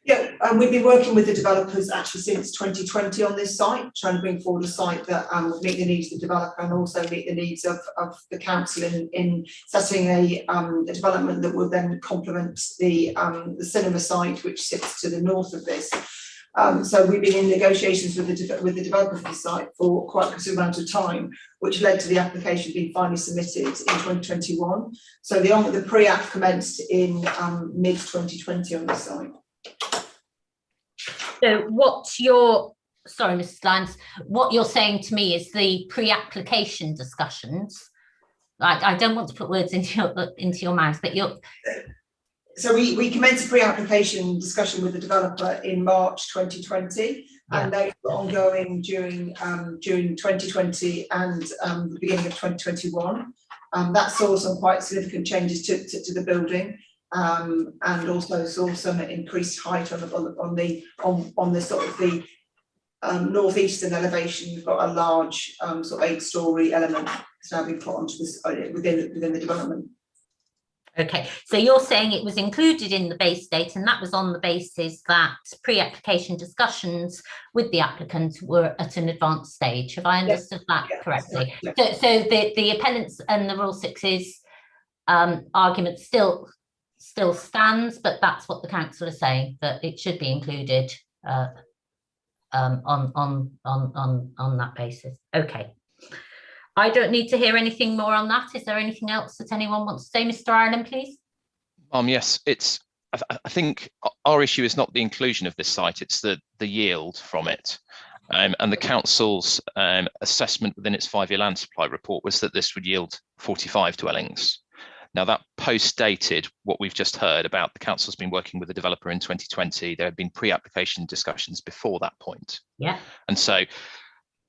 Yeah, we've been working with the developers actually since 2020 on this site, trying to bring forward a site that would meet the needs of the developer and also meet the needs of the council in setting a development that will then complement the cinema site, which sits to the north of this. So we've been in negotiations with the developer of the site for quite a considerable amount of time, which led to the application being finally submitted in 2021. So the pre-app commenced in mid-2020 on this site. So sorry, Mrs. Lyons, what you're saying to me is the pre-application discussions. I don't want to put words into your mouth, but So we commenced a pre-application discussion with the developer in March 2020, and they were ongoing during 2020 and the beginning of 2021. That saw some quite significant changes to the building. And also saw some increased height on the sort of the northeastern elevation. You've got a large sort of 8-storey element that's now been put onto this within the development. Okay, so you're saying it was included in the base date, and that was on the basis that pre-application discussions with the applicant were at an advanced stage. Have I understood that correctly? Yes. So the appellants and the Rule 6's argument still still stands, but that's what the council is saying, that it should be included on that basis. Okay. I don't need to hear anything more on that. Is there anything else that anyone wants to say? Mr. Ireland, please. Yes, I think our issue is not the inclusion of this site, it's the yield from it. And the council's assessment within its 5-year land supply report was that this would yield 45 dwellings. Now that post-dated what we've just heard about. The council's been working with the developer in 2020. There had been pre-application discussions before that point. Yeah. And so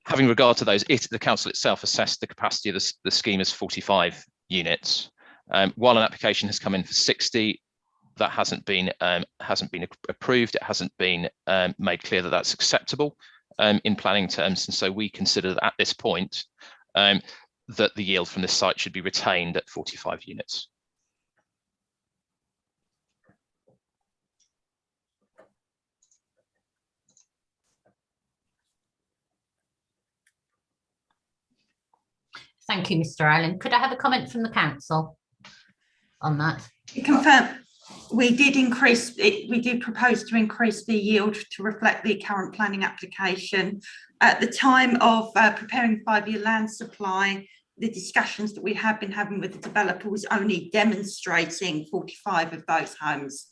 having regard to those, the council itself assessed the capacity of the scheme as 45 units. While an application has come in for 60, that hasn't been approved. It hasn't been made clear that that's acceptable in planning terms. And so we consider that at this point that the yield from this site should be retained at 45 units. Thank you, Mr. Ireland. Could I have a comment from the council on that? Confirm, we did propose to increase the yield to reflect the current planning application. At the time of preparing 5-year land supply, the discussions that we have been having with the developer was only demonstrating 45 of those homes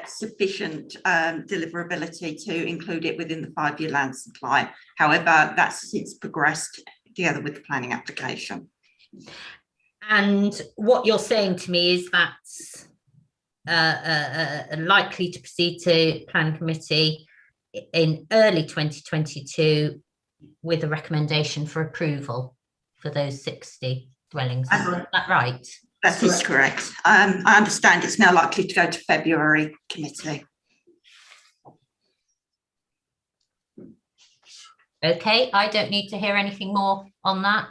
sufficient deliverability to include it within the 5-year land supply. However, that's since progressed together with the planning application. And what you're saying to me is that's likely to proceed to planning committee in early 2022 with a recommendation for approval for those 60 dwellings. Is that right? That is correct. I understand it's now likely to go to February committee. Okay, I don't need to hear anything more on that.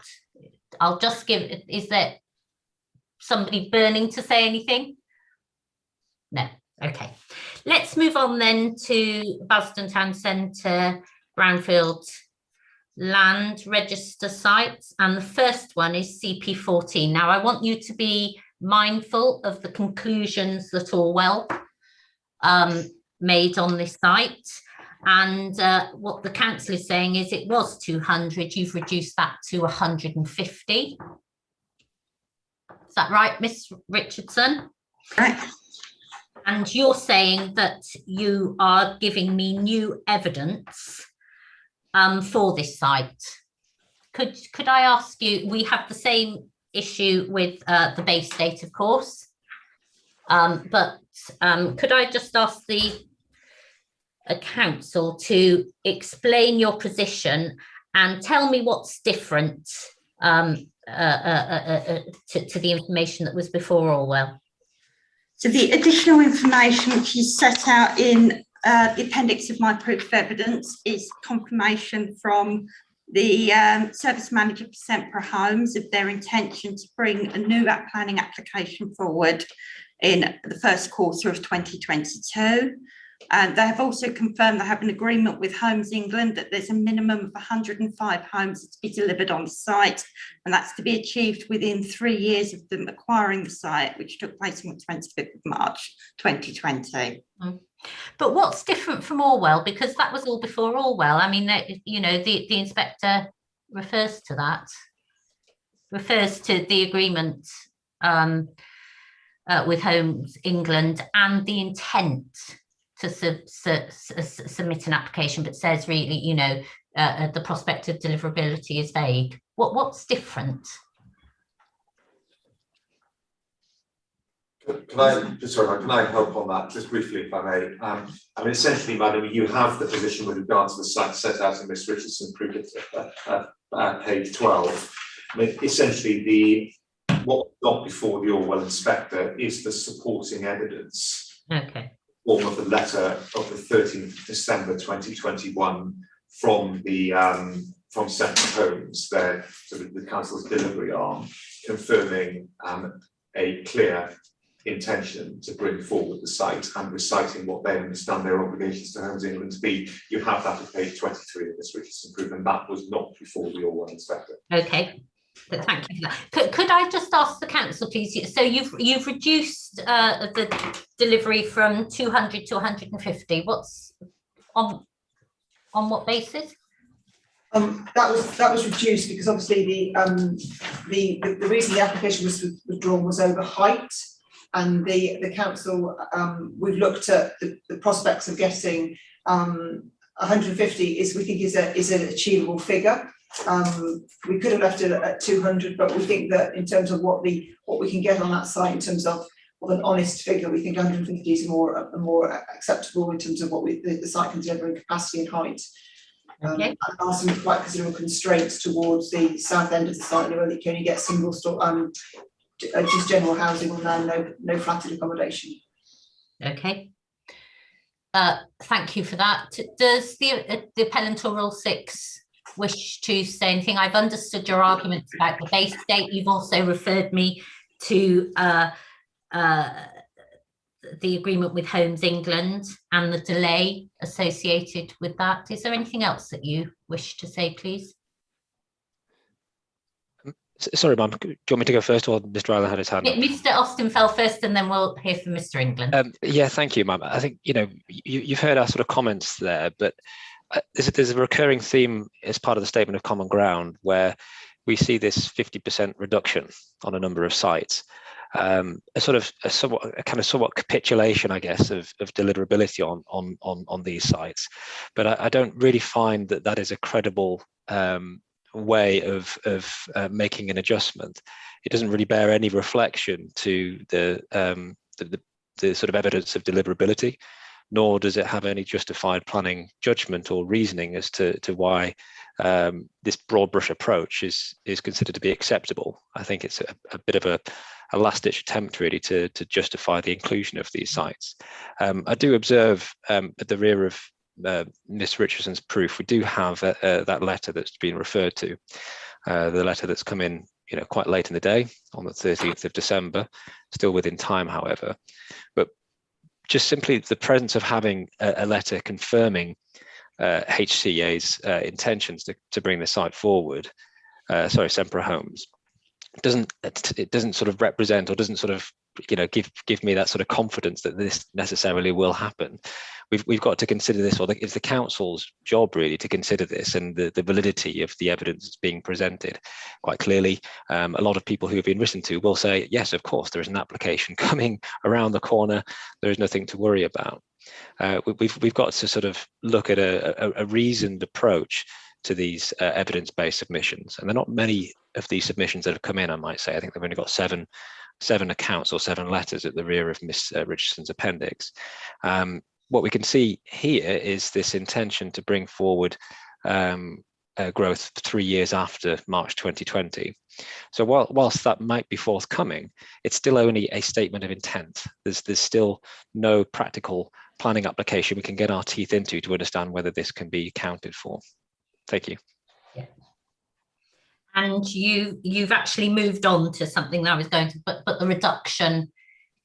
I'll just give, is there somebody burning to say anything? No, okay. Let's move on then to Basildon Town Centre, Brownfield land register sites, and the first one is CP14. Now I want you to be mindful of the conclusions that Orwell made on this site, and what the council is saying is it was 200, you've reduced that to 150. Is that right, Miss Richardson? Right. And you're saying that you are giving me new evidence for this site. Could I ask you, we have the same issue with the Bay State, of course, but could I just ask the council to explain your position and tell me what's different to the information that was before Orwell? So the additional information which is set out in the appendix of my proof of evidence is confirmation from the service manager for Sempre Homes of their intention to bring a new planning application forward in the first quarter of 2022. And they have also confirmed they have an agreement with Homes England that there's a minimum of 105 homes to be delivered on the site, and that's to be achieved within 3 years of them acquiring the site, which took place on the 25th of March 2020. But what's different from Orwell? Because that was all before Orwell. I mean, you know, the inspector refers to that, refers to the agreement with Homes England and the intent to submit an application, but says really, you know, the prospect of deliverability is vague. What's different? Can I help on that just briefly, if I may? I mean, essentially, madam, you have the position with regard to the site set out in Miss Richardson proof at page 12. I mean, essentially, what got before the Orwell inspector is the supporting evidence. Okay. Form of the letter of the 13th of December 2021 from the from Sempre Homes, their sort of the council's delivery arm, confirming a clear intention to bring forward the site and reciting what they understand their obligations to Homes England to be. You have that at page 23 of this Richardson proof, and that was not before the Orwell inspector. Okay. But thank you for that. Could I just ask the council, please? So you've reduced the delivery from 200 to 150. What's on what basis? That was reduced because obviously the reason the application was withdrawn was over height, and the council we've looked at the prospects of getting 150 we think is an achievable figure. We could have left it at 200, but we think that in terms of what we can get on that site in terms of an honest figure, we think 150 is more acceptable in terms of what the site can deliver in capacity and height. Okay. And there are some quite considerable constraints towards the south end of the site, where you can only get single store, just general housing on there, no flatted accommodation. Okay. Thank you for that. Does the appellant or Rule 6 wish to say anything? I've understood your arguments about the base date. You've also referred me to the agreement with Homes England and the delay associated with that. Is there anything else that you wish to say, please? Sorry, ma'am, do you want me to go first, or Mr. Island had his hand up? Mr. Austin fell first, and then we'll hear from Mr. England. Yeah, thank you, ma'am. I think, you've heard our sort of comments there, but there's a recurring theme as part of the statement of common ground where we see this 50% reduction on a number of sites. A somewhat capitulation, I guess, of deliverability on these sites, but I don't really find that is a credible way of making an adjustment. It doesn't really bear any reflection to the sort of evidence of deliverability, nor does it have any justified planning judgment or reasoning as to why this broad brush approach is considered to be acceptable. I think it's a bit of a last-ditch attempt really to justify the inclusion of these sites. I do observe at the rear of Ms. Richardson's proof, we do have that letter that's been referred to, the letter that's come in quite late in the day on the 13th of December, still within time, however. But just simply the presence of having a letter confirming HCA's intentions to bring the site forward, Sempre Homes, it doesn't sort of represent, or doesn't sort of give me that sort of confidence that this necessarily will happen. We've got to consider this, or it's the council's job really to consider this and the validity of the evidence that's being presented. Quite clearly, a lot of people who have been listened to will say, yes, of course, there is an application coming around the corner. There is nothing to worry about. We've got to sort of look at a reasoned approach to these evidence-based submissions, and there are not many of these submissions that have come in. I might say, I think they've only got seven accounts or 7 letters at the rear of Miss Richardson's appendix. What we can see here is this intention to bring forward growth 3 years after March 2020. So whilst that might be forthcoming, it's still only a statement of intent. There's still no practical planning application we can get our teeth into to understand whether this can be accounted for. Thank you. Yeah. And you've actually moved on to something that I was going to, but the reduction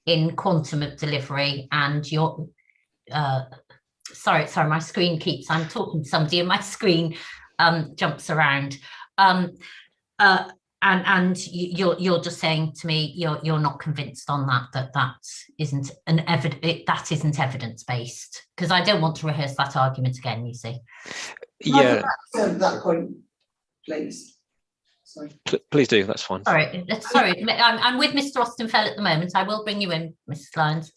in quantum of delivery and your sorry, my screen I'm talking to somebody and my screen jumps around. And you're just saying to me you're not convinced on that isn't evidence based, because I don't want to rehearse that argument again, you see. Yeah. That point, please. Sorry. Please do. That's fine. Sorry. I'm with Mr. Austenfeld at the moment. I will bring you in, Mrs. Lyons.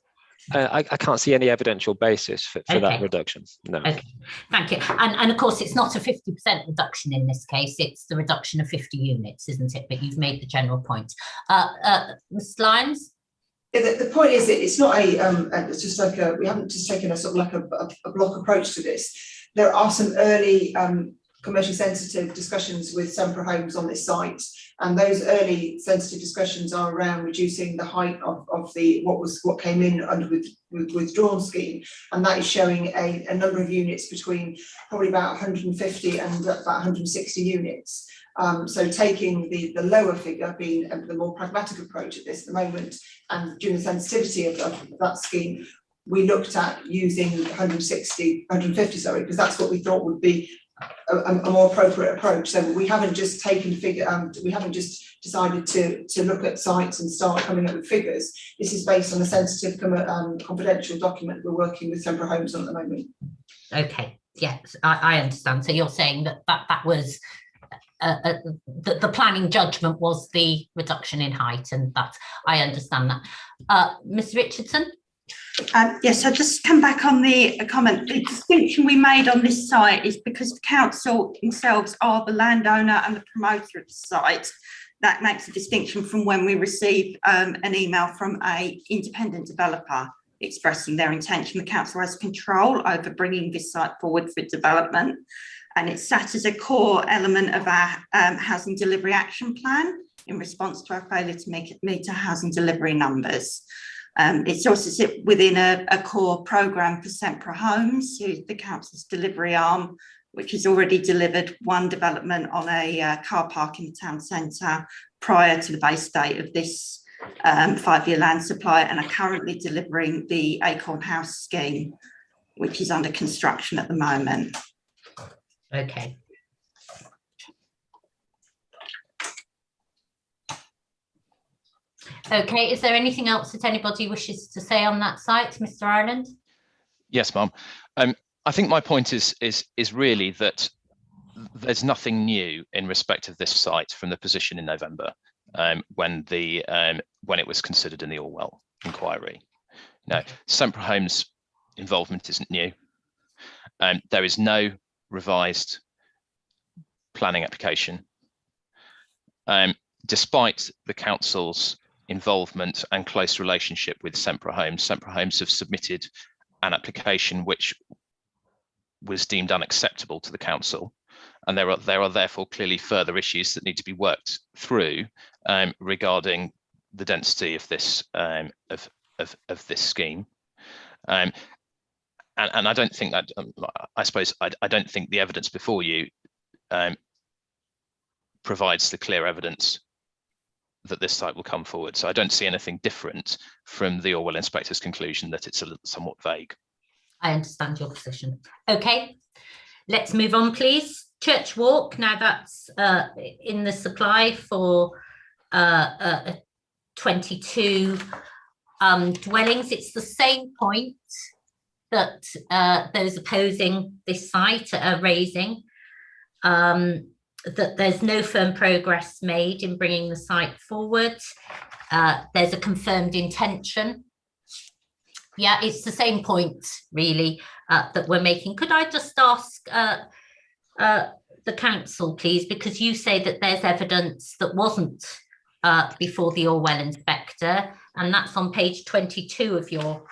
I can't see any evidential basis for that reduction. No. Okay, thank you. And of course, it's not a 50% reduction in this case. It's the reduction of 50 units, isn't it? But you've made the general point. Mrs. Lyons? Yeah, the point is that it's not it's just like we haven't just taken a sort of like a block approach to this. There are some early commercially sensitive discussions with Sempre Homes on this site, and those early sensitive discussions are around reducing the height of what came in under with withdrawn scheme, and that is showing a number of units between probably about 150 and about 160 units. So taking the lower figure being the more pragmatic approach at this at the moment, and during the sensitivity of that scheme, we looked at using 150, because that's what we thought would be a more appropriate approach. So we haven't just we haven't just decided to look at sites and start coming up with figures. This is based on a sensitive confidential document we're working with Sempra Homes on at the moment. Okay, yes, I understand. So you're saying that was the planning judgment was the reduction in height, and I understand that. Ms. Richardson? Yes, I'll just come back on the comment. The distinction we made on this site is because the council themselves are the landowner and the promoter of the site. That makes a distinction from when we receive an email from an independent developer expressing their intention. The council has control over bringing this site forward for development, and it's sat as a core element of our housing delivery action plan in response to our failure to meet our housing delivery numbers. It's also sit within a core programme for Sempra Homes, the council's delivery arm, which has already delivered one development on a car park in the town centre prior to the base date of this 5-year land supply, and are currently delivering the Acorn House scheme, which is under construction at the moment. Okay. Okay, is there anything else that anybody wishes to say on that site, Mr. Ireland? Yes, Mum. I think my point is really that there's nothing new in respect of this site from the position in November when it was considered in the Orwell inquiry. No, Sempra Homes' involvement isn't new. There is no revised planning application. Despite the council's involvement and close relationship with Sempra Homes have submitted an application which was deemed unacceptable to the council, and there are therefore clearly further issues that need to be worked through regarding the density of this of this scheme. And I don't think that I don't think the evidence before you provides the clear evidence that this site will come forward. So I don't see anything different from the Orwell inspector's conclusion that it's somewhat vague. I understand your position. Okay, let's move on, please. Church Walk, now that's in the supply for 22 dwellings. It's the same point that those opposing this site are raising, that there's no firm progress made in bringing the site forward. There's a confirmed intention. Yeah, it's the same point, really, that we're making. Could I just ask the council, please, because you say that there's evidence that wasn't before the Orwell inspector, and that's on page 22 of your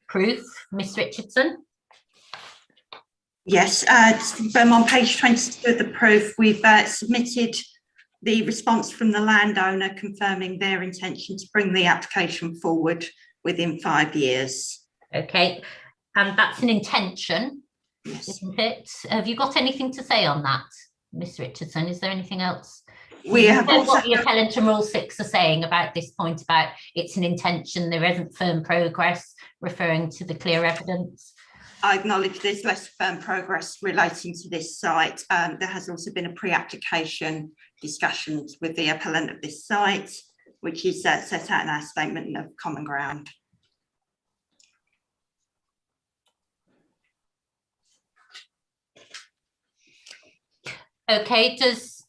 proof, Miss Richardson? Yes, on page 22 of the proof, we've submitted the response from the landowner confirming their intention to bring the application forward within 5 years. Okay, and that's an intention, yes, isn't it? Have you got anything to say on that, Miss Richardson? Is there anything else? We have also what the appellant and Rule 6 are saying about this point about it's an intention, there isn't firm progress, referring to the clear evidence. I acknowledge there's less firm progress relating to this site. There has also been a pre-application discussions with the appellant of this site, which is set out in our statement of common ground. Okay, does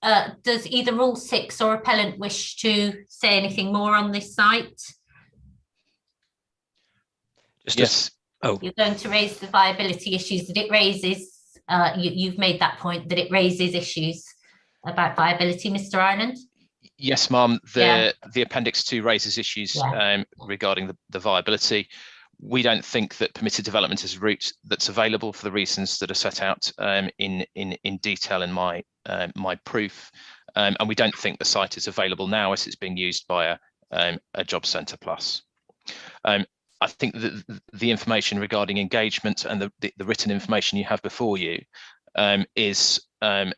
either Rule 6 or appellant wish to say anything more on this site? Yes. Oh, You're going to raise the viability issues that it raises. You've made that point, that it raises issues about viability, Mr. Ireland? Yes, Ma'am. The Appendix 2 raises issues regarding the viability. We don't think that permitted development is a route that's available for the reasons that are set out in detail in my proof, and we don't think the site is available now as it's being used by a job centre plus. I think that the information regarding engagement and the written information you have before you is very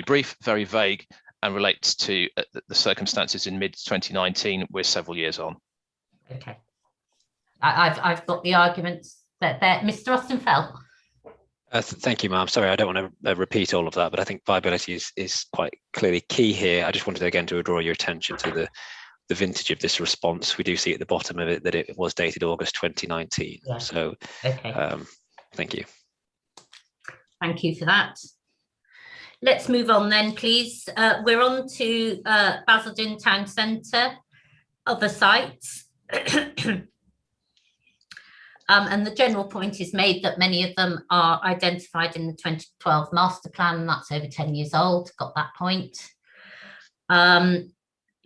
brief, very vague, and relates to the circumstances in mid-2019. We're several years on. Okay, I've got the arguments that there. Mr. Ostenfeld. Thank you, ma'am. Sorry, I don't want to repeat all of that, but I think viability is quite clearly key here. I just wanted again to draw your attention to the vintage of this response. We do see at the bottom of it that it was dated August 2019. Yeah. So, okay. Thank you. Thank you for that. Let's move on then, please. We're on to Basildon Town Centre, other sites. And the general point is made that many of them are identified in the 2012 master plan, and that's over 10 years old, got that point.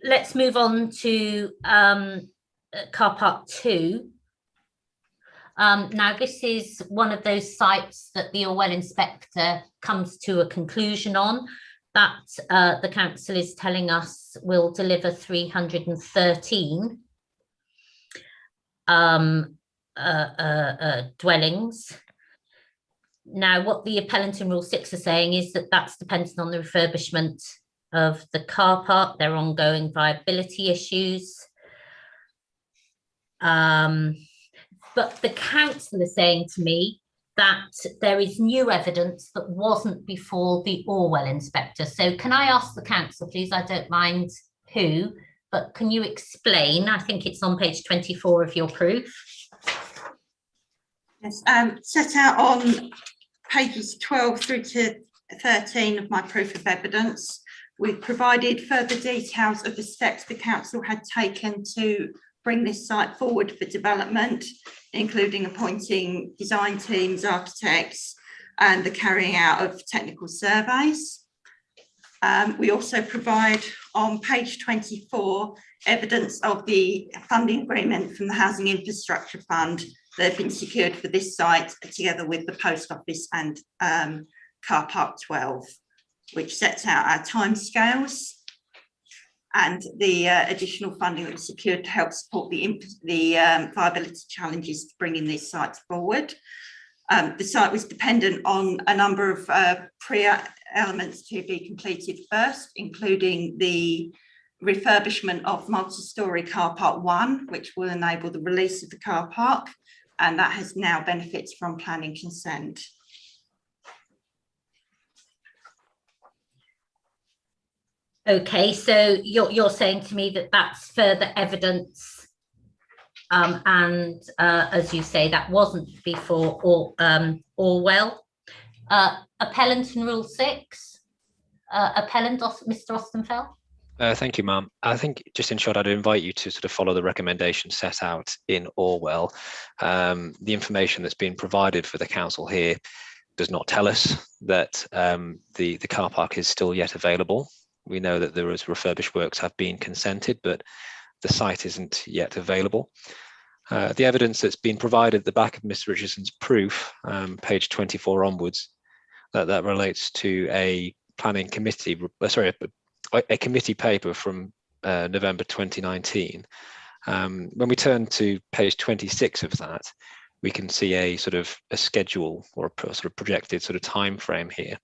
Let's move on to car park 2. Now, this is one of those sites that the Orwell inspector comes to a conclusion on, that the council is telling us will deliver 313 dwellings. Now, what the appellant in Rule 6 are saying is that that's dependent on the refurbishment of the car park, their ongoing viability issues. But the council is saying to me that there is new evidence that wasn't before the Orwell inspector. So can I ask the council, please? I don't mind who, but can you explain? I think it's on page 24 of your proof. Yes, set out on pages 12 through to 13 of my proof of evidence. We've provided further details of the steps the council had taken to bring this site forward for development, including appointing design teams, architects, and the carrying out of technical surveys. We also provide on page 24 evidence of the funding agreement from the Housing Infrastructure Fund that have been secured for this site, together with the post office and car park 12, which sets out our timescales and the additional funding that was secured to help support the viability challenges to bringing these sites forward. The site was dependent on a number of pre-elements to be completed first, including the refurbishment of multi-storey car park 1, which will enable the release of the car park, and that has now benefits from planning consent. Okay, so you're saying to me that that's further evidence, and as you say, that wasn't before Orwell. Appellant in Rule 6, appellant Mr. Ostenfeld. Thank you, ma'am. I think just in short, I'd invite you to sort of follow the recommendation set out in Orwell. The information that's been provided for the council here does not tell us that the car park is still yet available. We know that there is refurbished works have been consented, but the site isn't yet available. The evidence that's been provided at the back of Mr. Richardson's proof, page 24 onwards, that relates to a planning committee, a committee paper from November 2019. When we turn to page 26 of that, we can see a sort of a schedule or a sort of projected sort of time frame here.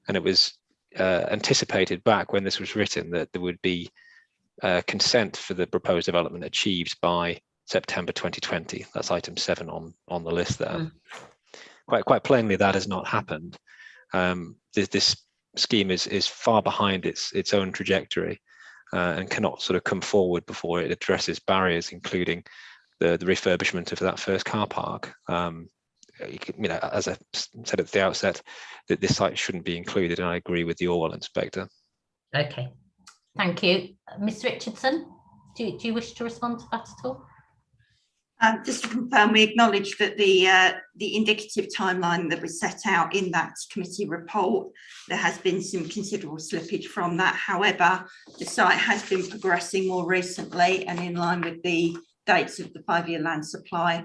And it was anticipated back when this was written that there would be consent for the proposed development achieved by September 2020. That's item 7 on the list there. Quite plainly, that has not happened. This scheme is far behind its own trajectory and cannot sort of come forward before it addresses barriers, including the refurbishment of that first car park. You know, as I said at the outset, that this site shouldn't be included, and I agree with the Orwell inspector. Okay, thank you. Ms. Richardson, do you wish to respond to that at all? Just to confirm, we acknowledge that the indicative timeline that was set out in that committee report, there has been some considerable slippage from that. However, the site has been progressing more recently and in line with the dates of the 5-year land supply,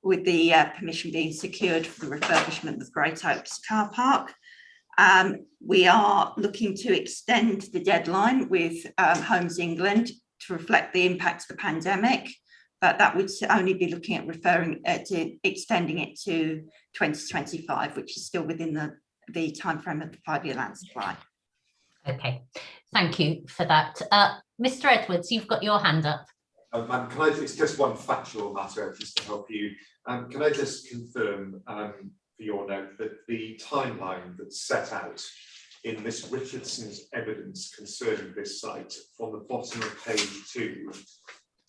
with the permission being secured for the refurbishment of Great Oaks car park. We are looking to extend the deadline with Homes England to reflect the impact of the pandemic, but that would only be looking at extending it to 2025, which is still within the timeframe of the 5-year land supply. Okay, thank you for that. Mr. Edwards, you've got your hand up. Ma'am, it's just one factual matter, just to help you. Can I just confirm for your note that the timeline that's set out in Miss Richardson's evidence concerning this site, from the bottom of page 2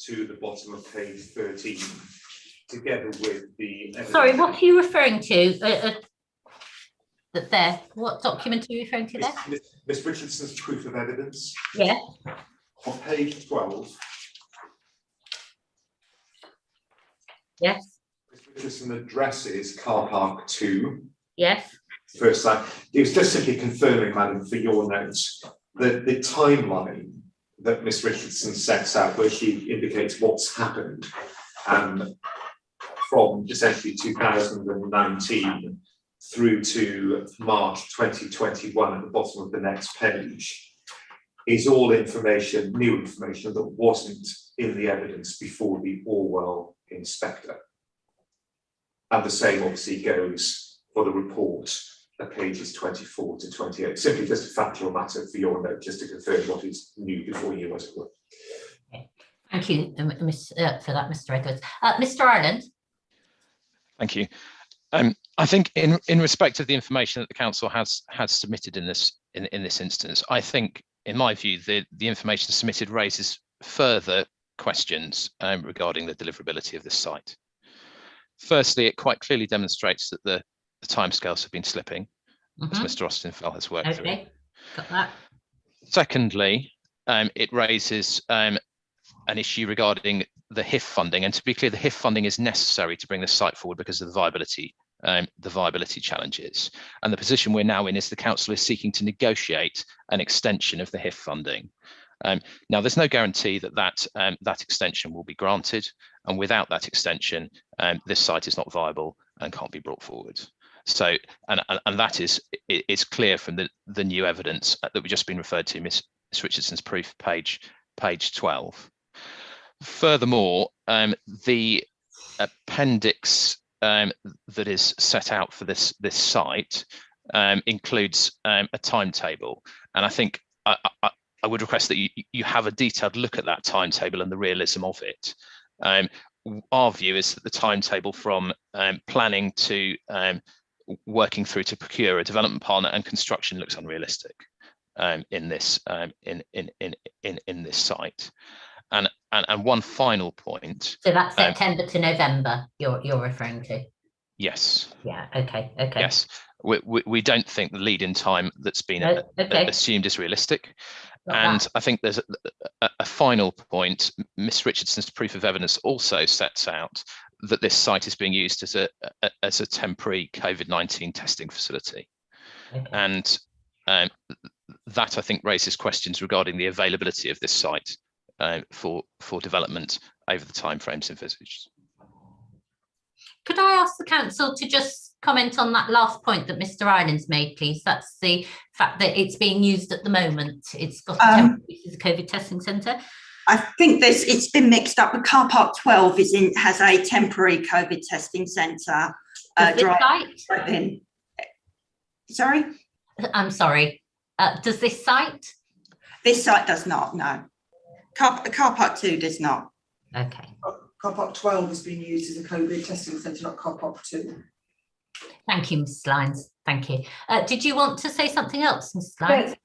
to the bottom of page 13, together with the evidence. Sorry, what are you referring to? There, what document are you referring to there? Miss Richardson's proof of evidence. Yeah. On page 12. Yes. Miss Richardson addresses car park 2. Yes. First slide. It was just simply confirming, madam, for your notes, that the timeline that Miss Richardson sets out, where she indicates what's happened from essentially 2019 through to March 2021 at the bottom of the next page, is all information, new information that wasn't in the evidence before the Orwell inspector. And the same obviously goes for the report at pages 24 to 28. Simply just a factual matter for your note, just to confirm what is new before you, as it were. Okay. Thank you for that, Mr. Edwards. Mr. Ireland. Thank you. I think in respect of the information that the council has submitted in this instance, I think, in my view, the information submitted raises further questions regarding the deliverability of this site. Firstly, it quite clearly demonstrates that the timescales have been slipping, as Mr. Austinfeld has worked through. Got that. Secondly, it raises an issue regarding the HIF funding, and to be clear, the HIF funding is necessary to bring the site forward because of the viability challenges. And the position we're now in is the council is seeking to negotiate an extension of the HIF funding. Now, there's no guarantee that extension will be granted, and without that extension, this site is not viable and can't be brought forward. So, and that is clear from the new evidence that we've just been referred to, Miss Richardson's proof, page 12. Furthermore, the appendix that is set out for this site includes a timetable, and I think I would request that you have a detailed look at that timetable and the realism of it. Our view is that the timetable from planning to working through to procure a development partner and construction looks unrealistic in this site. And one final point. So that's September to November you're referring to? Yes. Yeah, okay. Yes, we don't think the lead-in time that's been assumed is realistic. And I think there's a final point. Miss Richardson's proof of evidence also sets out that this site is being used as a temporary COVID-19 testing facility. Okay. And that, I think, raises questions regarding the availability of this site for development over the timeframes envisaged. Could I ask the council to just comment on that last point that Mr. Ireland's made, please? That's the fact that it's being used at the moment. It's got a COVID testing centre. I think it's been mixed up. The car park 12 has a temporary COVID testing centre. Sorry? I'm sorry. Does this site? This site does not, no. Car park 2 does not. Okay. Car park 12 has been used as a COVID testing centre, not car park 2. Thank you, Mrs. Lyons. Thank you. Did you want to say something else, Mrs. Lyons?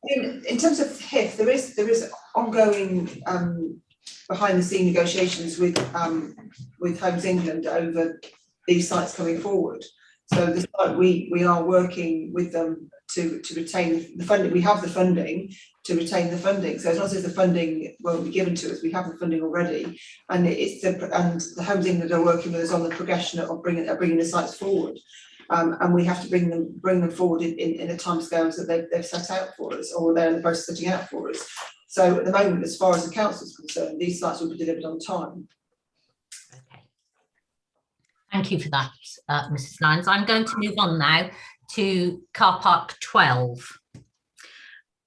In terms of HIF, there is ongoing behind the scene negotiations with Homes England over these sites coming forward. So this site, we are working with them to retain the funding. We have the funding to retain the funding. So it's not as if the funding won't be given to us. We have the funding already, and the Homes England are working with us on the progression of bringing the sites forward. And we have to bring them forward in the timescales that they've set out for us, or they're in the process of setting out for us. So at the moment, as far as the council is concerned, these sites will be delivered on time. Okay. Thank you for that, Mrs. Lyons. I'm going to move on now to car park 12.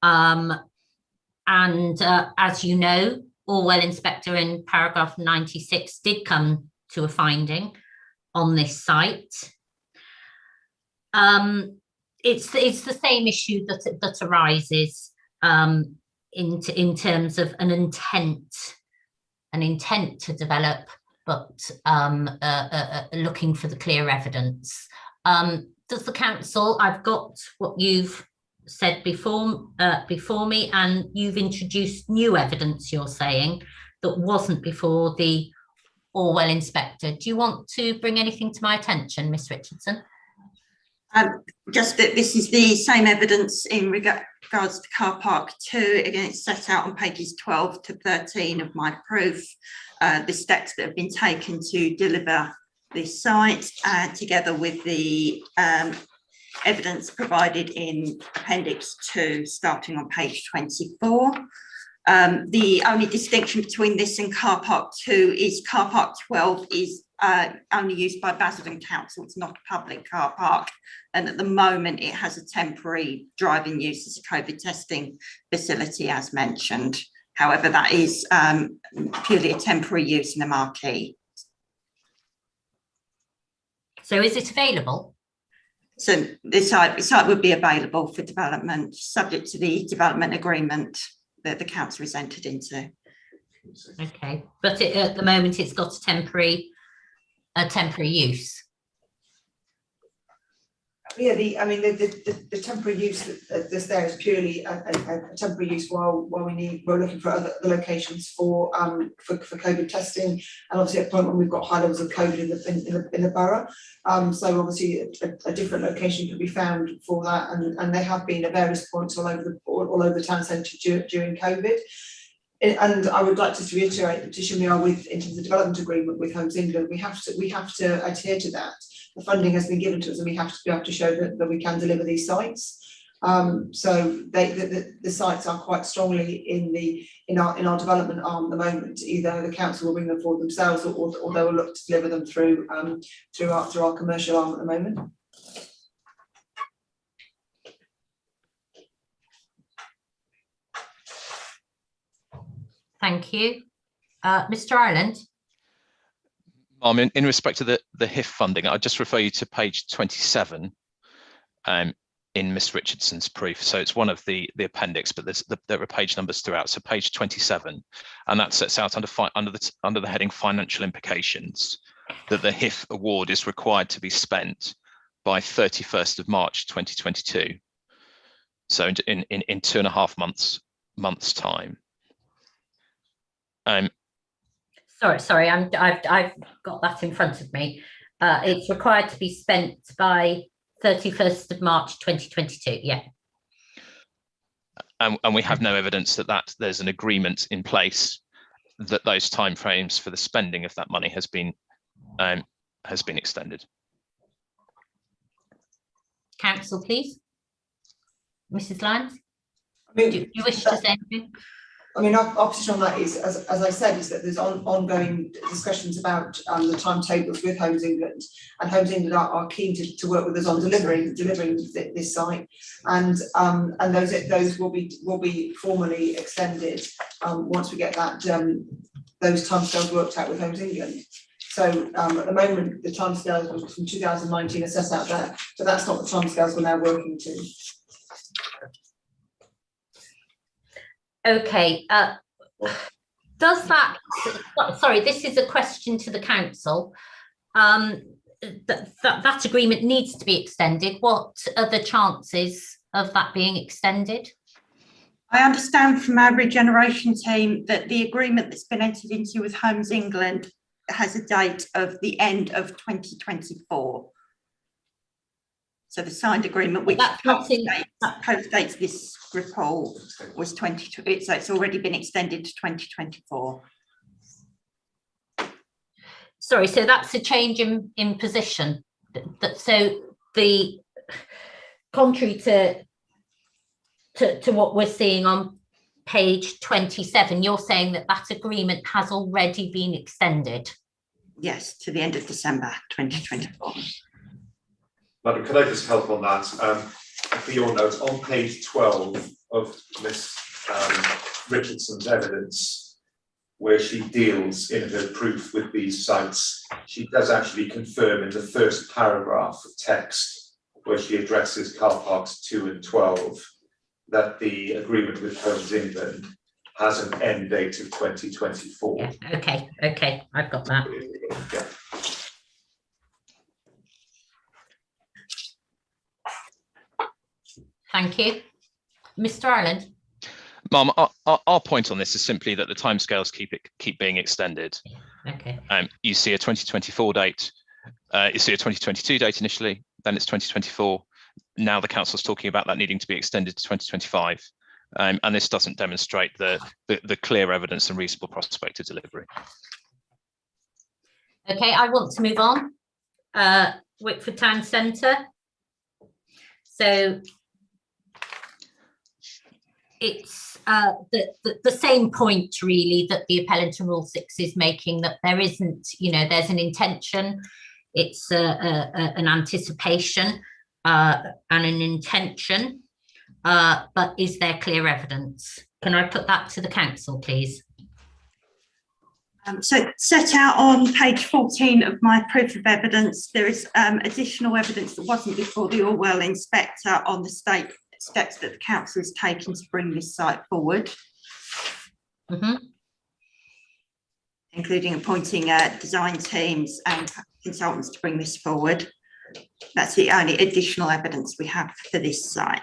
And as you know, Orwell inspector in paragraph 96 did come to a finding on this site. It's the same issue that arises in terms of an intent an intent to develop, but looking for the clear evidence. Does the council, I've got what you've said before me, and you've introduced new evidence, you're saying, that wasn't before the Orwell inspector. Do you want to bring anything to my attention, Miss Richardson? Just that this is the same evidence in regards to car park 2. Again, it's set out on pages 12 to 13 of my proof. The steps that have been taken to deliver this site, together with the evidence provided in Appendix 2, starting on page 24. The only distinction between this and car park 2 is car park 12 is only used by Basildon Council. It's not a public car park, and at the moment it has a temporary driving use as a COVID testing facility, as mentioned. However, that is purely a temporary use in a marquee. So is it available? So this site would be available for development, subject to the development agreement that the council has entered into. Okay, but at the moment it's got a temporary use. Yeah, the temporary use that's there is purely a temporary use while we're looking for other locations for COVID testing, and obviously at the point when we've got high levels of COVID in the borough. So obviously a different location could be found for that, and they have been at various points all over the town centre during COVID. And I would like to reiterate the petition we are with in terms of the development agreement with Homes England. We have to adhere to that. The funding has been given to us, and we have to be able to show that we can deliver these sites. So the sites are quite strongly in our development arm at the moment. Either the council will bring them forward themselves, or they will look to deliver them through our commercial arm at the moment. Thank you. Mr. Ireland? In respect to the HIF funding, I'll just refer you to page 27 in Miss Richardson's proof. So it's one of the appendix, but there are page numbers throughout. So page 27, and that sets out under the heading financial implications that the HIF award is required to be spent by 31st of March 2022. So in 2.5 months time. Sorry, I've got that in front of me. It's required to be spent by 31st of March 2022. Yeah. And we have no evidence that there's an agreement in place that those timeframes for the spending of that money has been extended. Council, please. Mrs. Lyons, I mean, do you wish to say anything? I mean, our position on that is, as I said, is that there's ongoing discussions about the timetables with Homes England, and Homes England are keen to work with us on delivering this site, and those will be formally extended once we get that those timescales worked out with Homes England. So at the moment, the timescales from 2019 are set out there, so that's not the timescales we're now working to. Okay, does that, sorry, this is a question to the council. That agreement needs to be extended. What are the chances of that being extended? I understand from our regeneration team that the agreement that's been entered into with Homes England has a date of the end of 2024. So the signed agreement, which postdates this report, was 2020. So it's already been extended to 2024. Sorry, so that's a change in position. So the contrary to what we're seeing on page 27, you're saying that agreement has already been extended? Yes, to the end of December 2024. Madam, could I just help on that? For your notes, on page 12 of Miss Richardson's evidence, where she deals in her proof with these sites, she does actually confirm in the first paragraph of text, where she addresses car parks 2 and 12, that the agreement with Homes England has an end date of 2024. Yeah, okay, I've got that. Yeah. Thank you. Mr. Ireland? Ma'am, our point on this is simply that the timescales keep being extended. Okay. You see a 2024 date, you see a 2022 date initially, then it's 2024. Now the council's talking about that needing to be extended to 2025. And this doesn't demonstrate the clear evidence and reasonable prospect of delivery. Okay, I want to move on. Wickford Town Centre. So it's the same point really that the appellant in Rule 6 is making, that there isn't, there's an intention, it's an anticipation and an intention, but is there clear evidence? Can I put that to the council, please? So set out on page 14 of my proof of evidence, there is additional evidence that wasn't before the Orwell inspector on the steps that the council has taken to bring this site forward. Including appointing design teams and consultants to bring this forward. That's the only additional evidence we have for this site.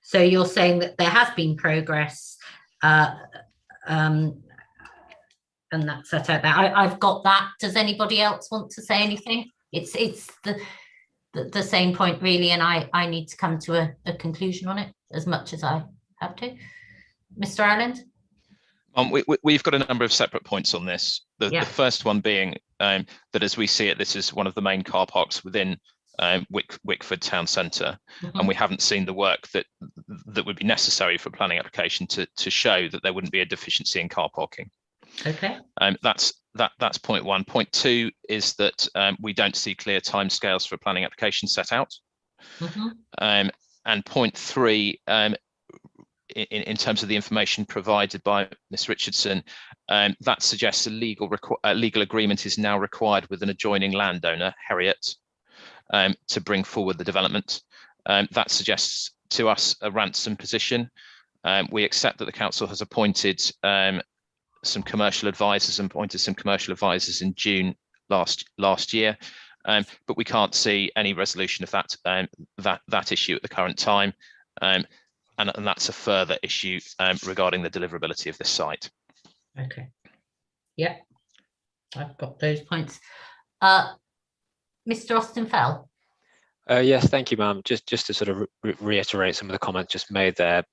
So you're saying that there has been progress, and that's set out there. I've got that. Does anybody else want to say anything? It's the same point really, and I need to come to a conclusion on it as much as I have to. Mr. Ireland? We've got a number of separate points on this. The first one being that as we see it, this is one of the main car parks within Wickford Town Centre, and we haven't seen the work that would be necessary for a planning application to show that there wouldn't be a deficiency in car parking. Okay. That's point one. Point two is that we don't see clear timescales for a planning application set out. And point three, in terms of the information provided by Ms. Richardson, that suggests a legal agreement is now required with an adjoining landowner, Harriet, to bring forward the development. That suggests to us a ransom position. We accept that the council has appointed some commercial advisors in June last year, but we can't see any resolution of that issue at the current time. And that's a further issue regarding the deliverability of this site. Okay. Yeah, I've got those points. Mr. Austin Fell. Yes, thank you, ma'am. Just to sort of reiterate some of the comments just made there.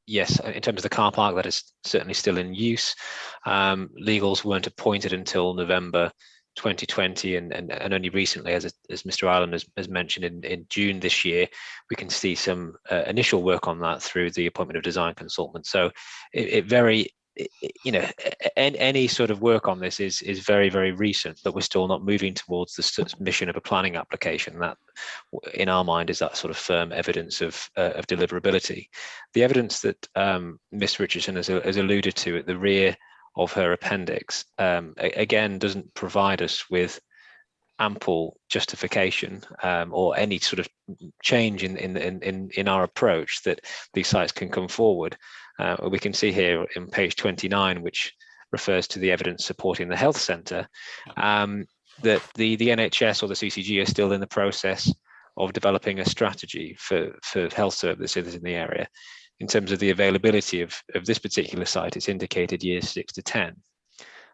Yes, in terms of the car park, that is certainly still in use. Legals weren't appointed until November 2020, and only recently, as Mr. Ireland has mentioned, in June this year, we can see some initial work on that through the appointment of design consultants. So any sort of work on this is very, very recent, but we're still not moving towards the submission of a planning application. That, in our mind, is that sort of firm evidence of deliverability. The evidence that Ms. Richardson has alluded to at the rear of her appendix, again, doesn't provide us with ample justification or any sort of change in our approach that these sites can come forward. We can see here in page 29, which refers to the evidence supporting the health centre, that the NHS or the CCG are still in the process of developing a strategy for health services in the area. In terms of the availability of this particular site, it's indicated years 6 to 10.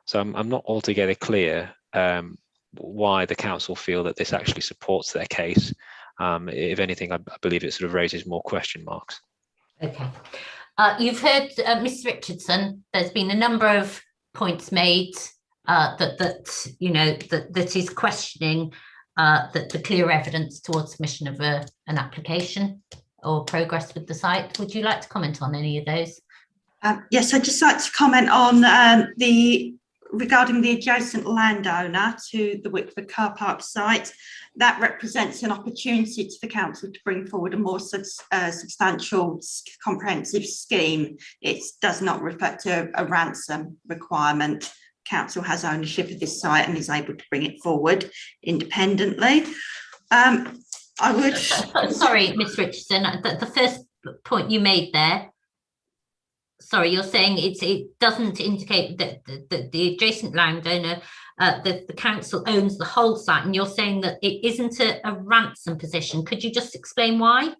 So I'm not altogether clear why the council feel that this actually supports their case. If anything, I believe it sort of raises more question marks. Okay. You've heard Ms. Richardson. There's been a number of points made that is questioning the clear evidence towards submission of an application or progress with the site. Would you like to comment on any of those? Yes, I'd just like to comment on regarding the adjacent landowner to the Wickford car park site. That represents an opportunity to the council to bring forward a more substantial, comprehensive scheme. It does not refer to a ransom requirement. Council has ownership of this site and is able to bring it forward independently. I would... Sorry, Ms. Richardson, the first point you made there, sorry, you're saying it doesn't indicate that the adjacent landowner, the council owns the whole site, and you're saying that it isn't a ransom position. Could you just explain why?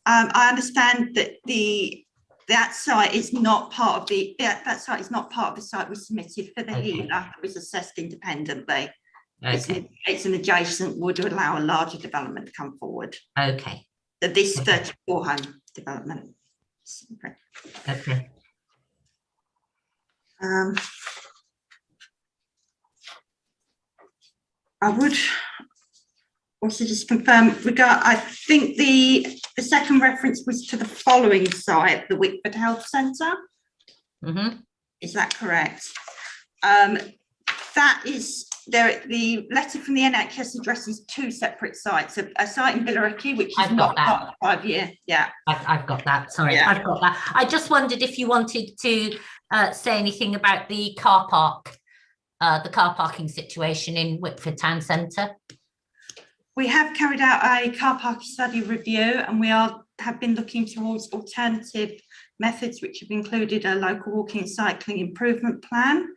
I understand that that site is not part of the site we submitted for the healer. It was assessed independently. Okay. It's an adjacent, would allow a larger development to come forward. Okay. So this 34 home development. Okay. I would also just confirm I think the second reference was to the following site, the Wickford Health Centre. Mm-hmm. Is that correct? That is there. The letter from the NHS addresses two separate sites: a site in Billericay, which is not part of the 5 year. Yeah, I've got that. Sorry, yeah. I've got that. I just wondered if you wanted to say anything about the car park, the car parking situation in Wickford Town Centre. We have carried out a car park study review, and we have been looking towards alternative methods, which have included a local walking and cycling improvement plan,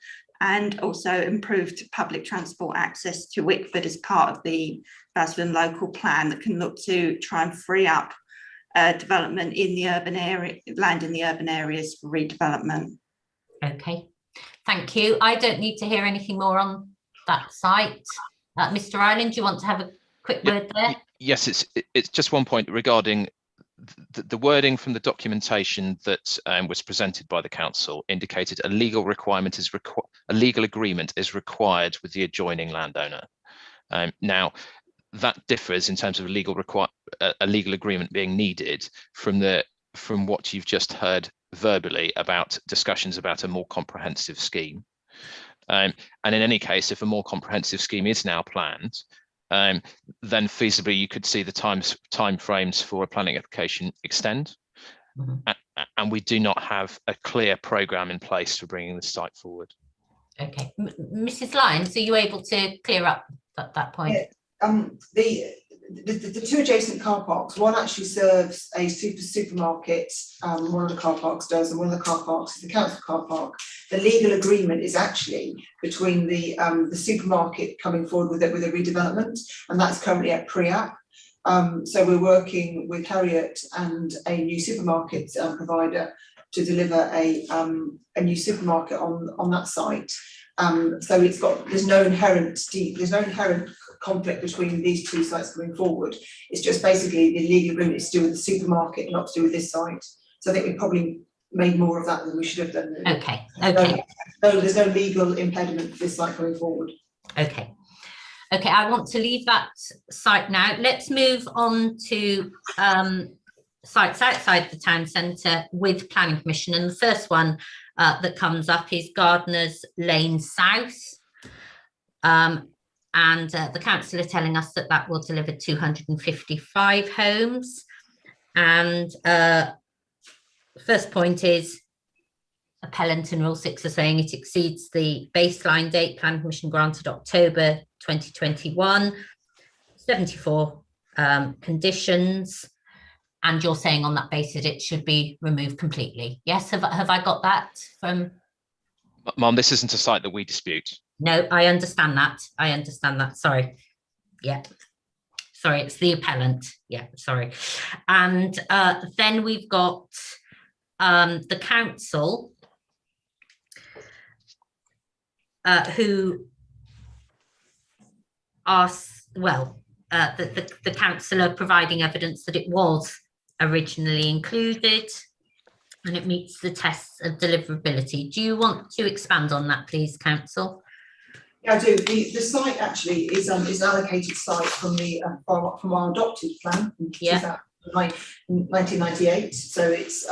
and also improved public transport access to Wickford as part of the Basildon local plan that can look to try and free up development in the urban area, land in the urban areas for redevelopment. Okay, thank you. I don't need to hear anything more on that site. Mr. Ireland, do you want to have a quick word there? Yes, it's just one point regarding the wording from the documentation that was presented by the council indicated a legal requirement is a legal agreement is required with the adjoining landowner. Now that differs in terms of a legal agreement being needed from what you've just heard verbally about discussions about a more comprehensive scheme. And in any case, if a more comprehensive scheme is now planned, then feasibly you could see the time frames for a planning application extend. Mm-hmm. And we do not have a clear programme in place for bringing the site forward. Okay, Mrs. Lyons, are you able to clear up that point? Yeah. The two adjacent car parks, one actually serves a supermarket, one of the car parks does, and one of the car parks is the council car park. The legal agreement is actually between the supermarket coming forward with a redevelopment, and that's currently at pre-app. So we're working with Harriet and a new supermarket provider to deliver a new supermarket on that site. So there's no inherent conflict between these two sites going forward. It's just basically the legal agreement is to do with the supermarket, not to do with this site. So I think we probably made more of that than we should have done. Okay. No, there's no legal impediment for this site going forward. Okay, I want to leave that site now. Let's move on to sites outside the town centre with planning permission, and the first one that comes up is Gardeners Lane South. And the council are telling us that will deliver 255 homes. And first point is appellant and Rule 6 are saying it exceeds the baseline date, planning permission granted October 2021, 74 conditions. And you're saying on that basis it should be removed completely. Yes, have I got that from? Ma'am, this isn't a site that we dispute. No, I understand that. Sorry. Yeah. Sorry, it's the appellant. Yeah, sorry. And then we've got the council who asked, well, the council are providing evidence that it was originally included and it meets the tests of deliverability. Do you want to expand on that, please, council? Yeah, I do. The site actually is an allocated site from from our adopted plan, which is at 1998. So it's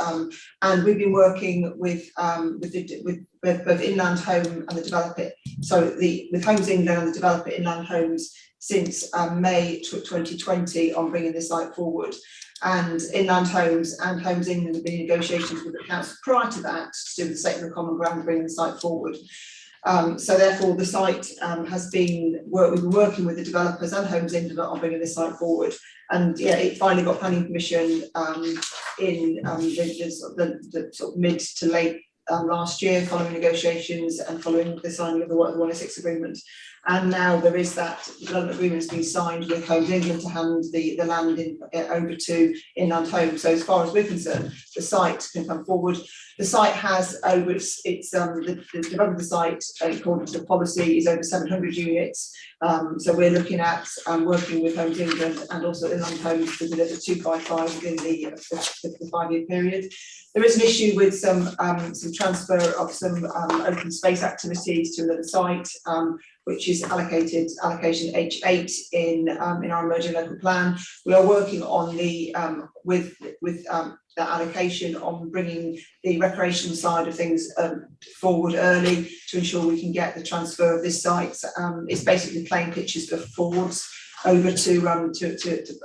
and we've been working with both Inland Home and the developer. So with Homes England and the developer Inland Homes since May 2020 on bringing the site forward. And Inland Homes and Homes England have been in negotiations with the council prior to that to do with the statement of common ground, bringing the site forward. So therefore the site we've been working with the developers and Homes England on bringing this site forward. And yeah, it finally got planning permission in the sort of mid to late last year, following negotiations and following the signing of the 106 agreement. And now there is that development agreement has been signed with Homes England to hand the land over to Inland Homes. So as far as we're concerned, the site can come forward. The site has over the development of the site, according to the policy, is over 700 units. So we're looking at working with Homes England and also Inland Homes to deliver 255 within the 5-year period. There is an issue with some transfer of some open space activities to another site, which is allocation H8 in our emerging local plan. We are working on the with that allocation on bringing the recreation side of things forward early to ensure we can get the transfer of this site. It's basically playing pitches for forwards over to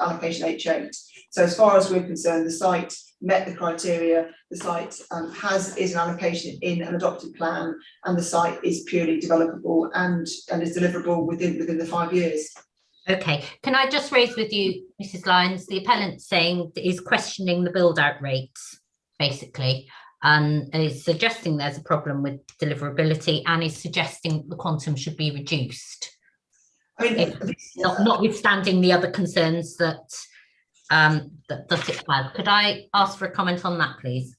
allocation H8. So as far as we're concerned, the site met the criteria. The site is an allocation in an adopted plan, and the site is purely developable and is deliverable within the 5 years. Okay, can I just raise with you, Mrs. Lyons, the appellant saying is questioning the build-out rates, basically, and is suggesting there's a problem with deliverability and is suggesting the quantum should be reduced. I mean, Notwithstanding the other concerns that that it has. Could I ask for a comment on that, please?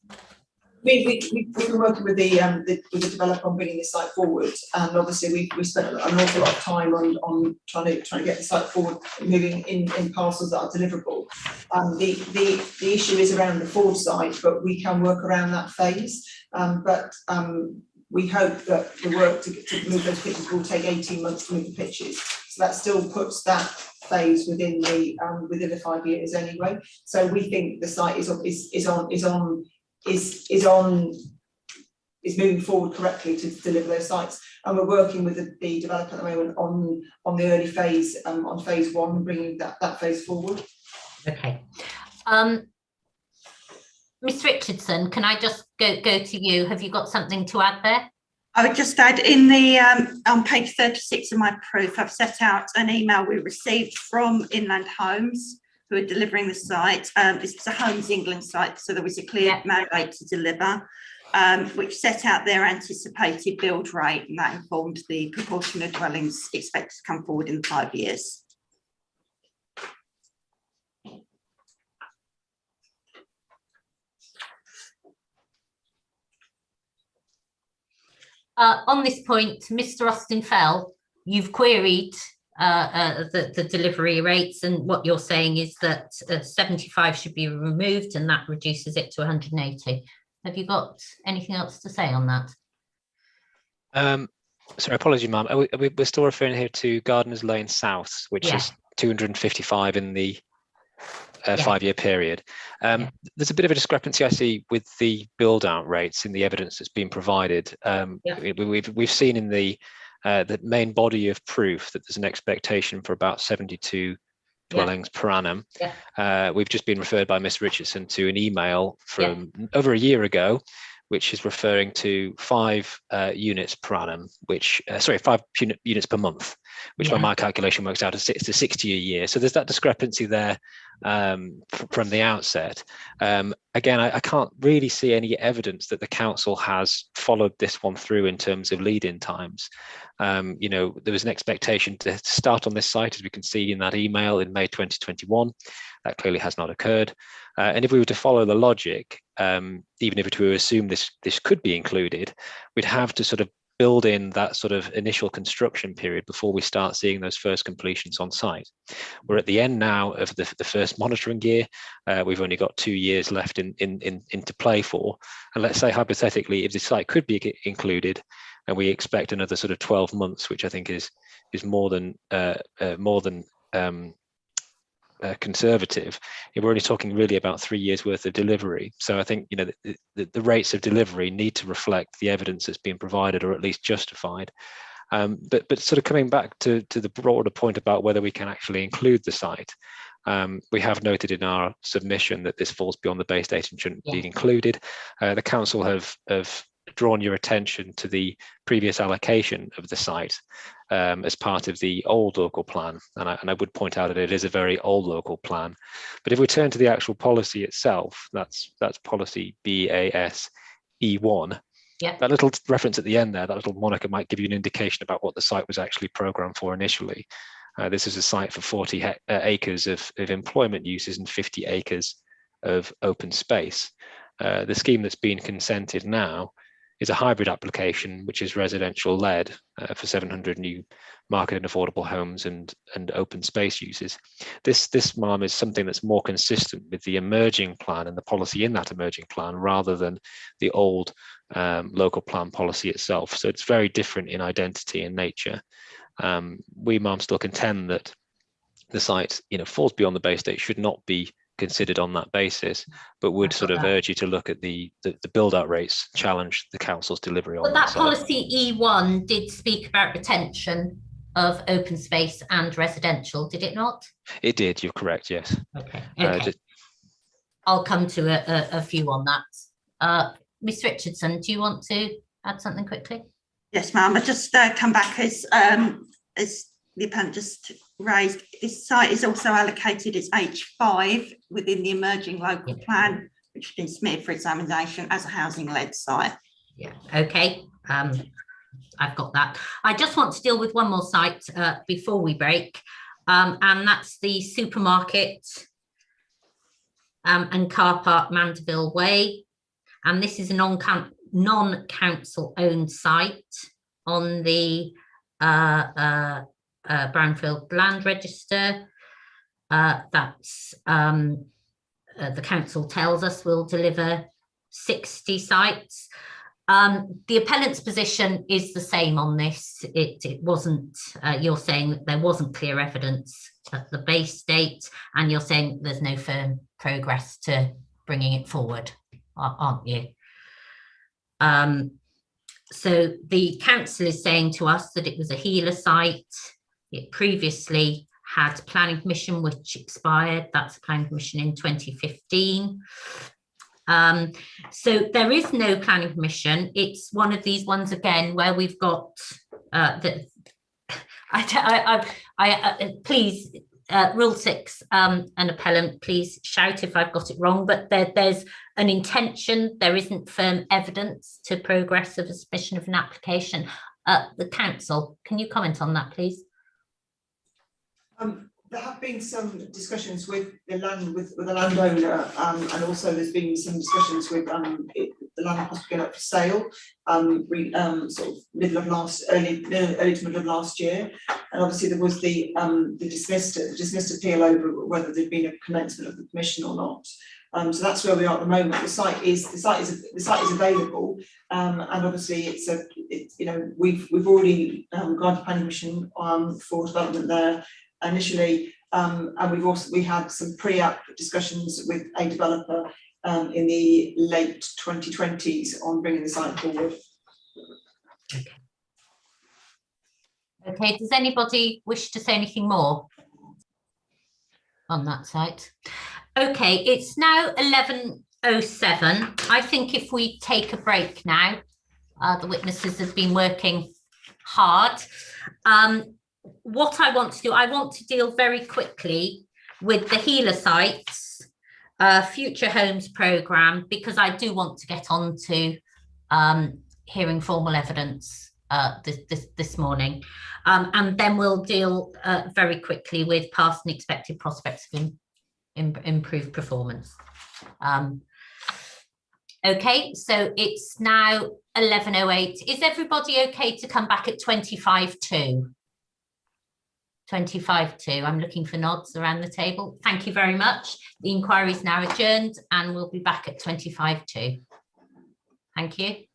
We've been working with the developer on bringing this site forward, and obviously we spent an awful lot of time on trying to get the site forward, moving in parcels that are deliverable. The issue is around the forward site, but we can work around that phase. We hope that the work to move those pitches will take 18 months to move the pitches. So that still puts that phase within the 5 years anyway. So we think the site is moving forward correctly to deliver those sites, and we're working with the developer at the moment on the early phase, on phase 1, bringing that phase forward. Okay, Miss Richardson, can I just go to you? Have you got something to add there? I would just add in the on page 36 of my proof, I've set out an email we received from Inland Homes, who are delivering the site. This was a Homes England site, so there was a clear mandate to deliver, which set out their anticipated build rate, and that informed the proportion of dwellings expected to come forward in the 5 years. On this point, Mr. Austin Fell, you've queried the delivery rates, and what you're saying is that 75 should be removed, and that reduces it to 180. Have you got anything else to say on that? Sorry, apologies, ma'am. We're still referring here to Gardeners Lane South, which is 255 in the 5-year period. There's a bit of a discrepancy I see with the build out rates in the evidence that's been provided. We've seen in the main body of proof that there's an expectation for about 72 dwellings per annum. We've just been referred by Miss Richardson to an email from over a year ago, which is referring to 5 units per annum, which 5 units per month, which by my calculation works out to 60 a year. So there's that discrepancy there from the outset. Again, I can't really see any evidence that the council has followed this one through in terms of lead-in times. You know, there was an expectation to start on this site, as we can see in that email, in May 2021. That clearly has not occurred. And if we were to follow the logic, even if we were to assume this could be included, we'd have to sort of build in that sort of initial construction period before we start seeing those first completions on site. We're at the end now of the first monitoring year. We've only got 2 years left into play for. And let's say hypothetically, if the site could be included, and we expect another sort of 12 months, which I think is more than conservative, we're only talking really about 3 years worth of delivery. So I think, you know, the rates of delivery need to reflect the evidence that's been provided, or at least justified. But sort of coming back to the broader point about whether we can actually include the site, we have noted in our submission that this falls beyond the base date and shouldn't be included. The council have drawn your attention to the previous allocation of the site as part of the old local plan. And I would point out that it is a very old local plan. But if we turn to the actual policy itself, that's policy BAS E1. Yeah. That little reference at the end there, that little moniker might give you an indication about what the site was actually programmed for initially. This is a site for 40 acres of employment uses and 50 acres of open space. The scheme that's been consented now is a hybrid application, which is residential led for 700 new market and affordable homes and open space uses. This MARM is something that's more consistent with the emerging plan and the policy in that emerging plan rather than the old local plan policy itself. So it's very different in identity and nature. We MARM still contend that the site, falls beyond the base state, should not be considered on that basis, but would sort of urge you to look at the build out rates, challenge the council's delivery on But that side. policy E1 did speak about retention of open space and residential, did it not? It did, you're correct, yes. Okay. I'll come to a view on that. Miss Richardson, do you want to add something quickly? Yes, ma'am. I just come back as the appellant just raised. This site is also allocated as H5 within the emerging local plan, which has been submitted for examination as a housing-led site. Yeah. Okay. I've got that. I just want to deal with one more site before we break, and that's the supermarket and car park Mandeville Way, and this is a non-council owned site on the Brownfield Land Register. That's the council tells us will deliver 60 sites. The appellant's position is the same on this. It wasn't, you're saying that there wasn't clear evidence at the base date, and you're saying there's no firm progress to bringing it forward, aren't you? So the council is saying to us that it was a healer site. It previously had planning permission, which expired. That's planning permission in 2015. So there is no planning permission. It's one of these ones again where we've got please, rule 6, an appellant, please shout if I've got it wrong, but there's an intention, there isn't firm evidence to progress of a submission of an application. The council, can you comment on that, please? There have been some discussions with the landowner, and also there's been some discussions with the land possibly going up for sale, sort of early to middle of last year, and obviously there was the dismissed appeal over whether there'd been a commencement of the permission or not. So that's where we are at the moment. The site is available, and obviously we've already granted planning permission for development there initially, and we had some pre-app discussions with a developer in the late 2020s on bringing the site forward. Okay, does anybody wish to say anything more on that site? Okay, it's now 11:07. I think if we take a break now, the witnesses have been working hard. What I want to do, I want to deal very quickly with the healer sites, future homes programme, because I do want to get on to hearing formal evidence this morning, and then we'll deal very quickly with past and expected prospects of improved performance. Okay, so it's now 11:08. Is everybody okay to come back at 25:02? 25:02. I'm looking for nods around the table. Thank you very much. The inquiry is now adjourned and we'll be back at 25:02. Thank you.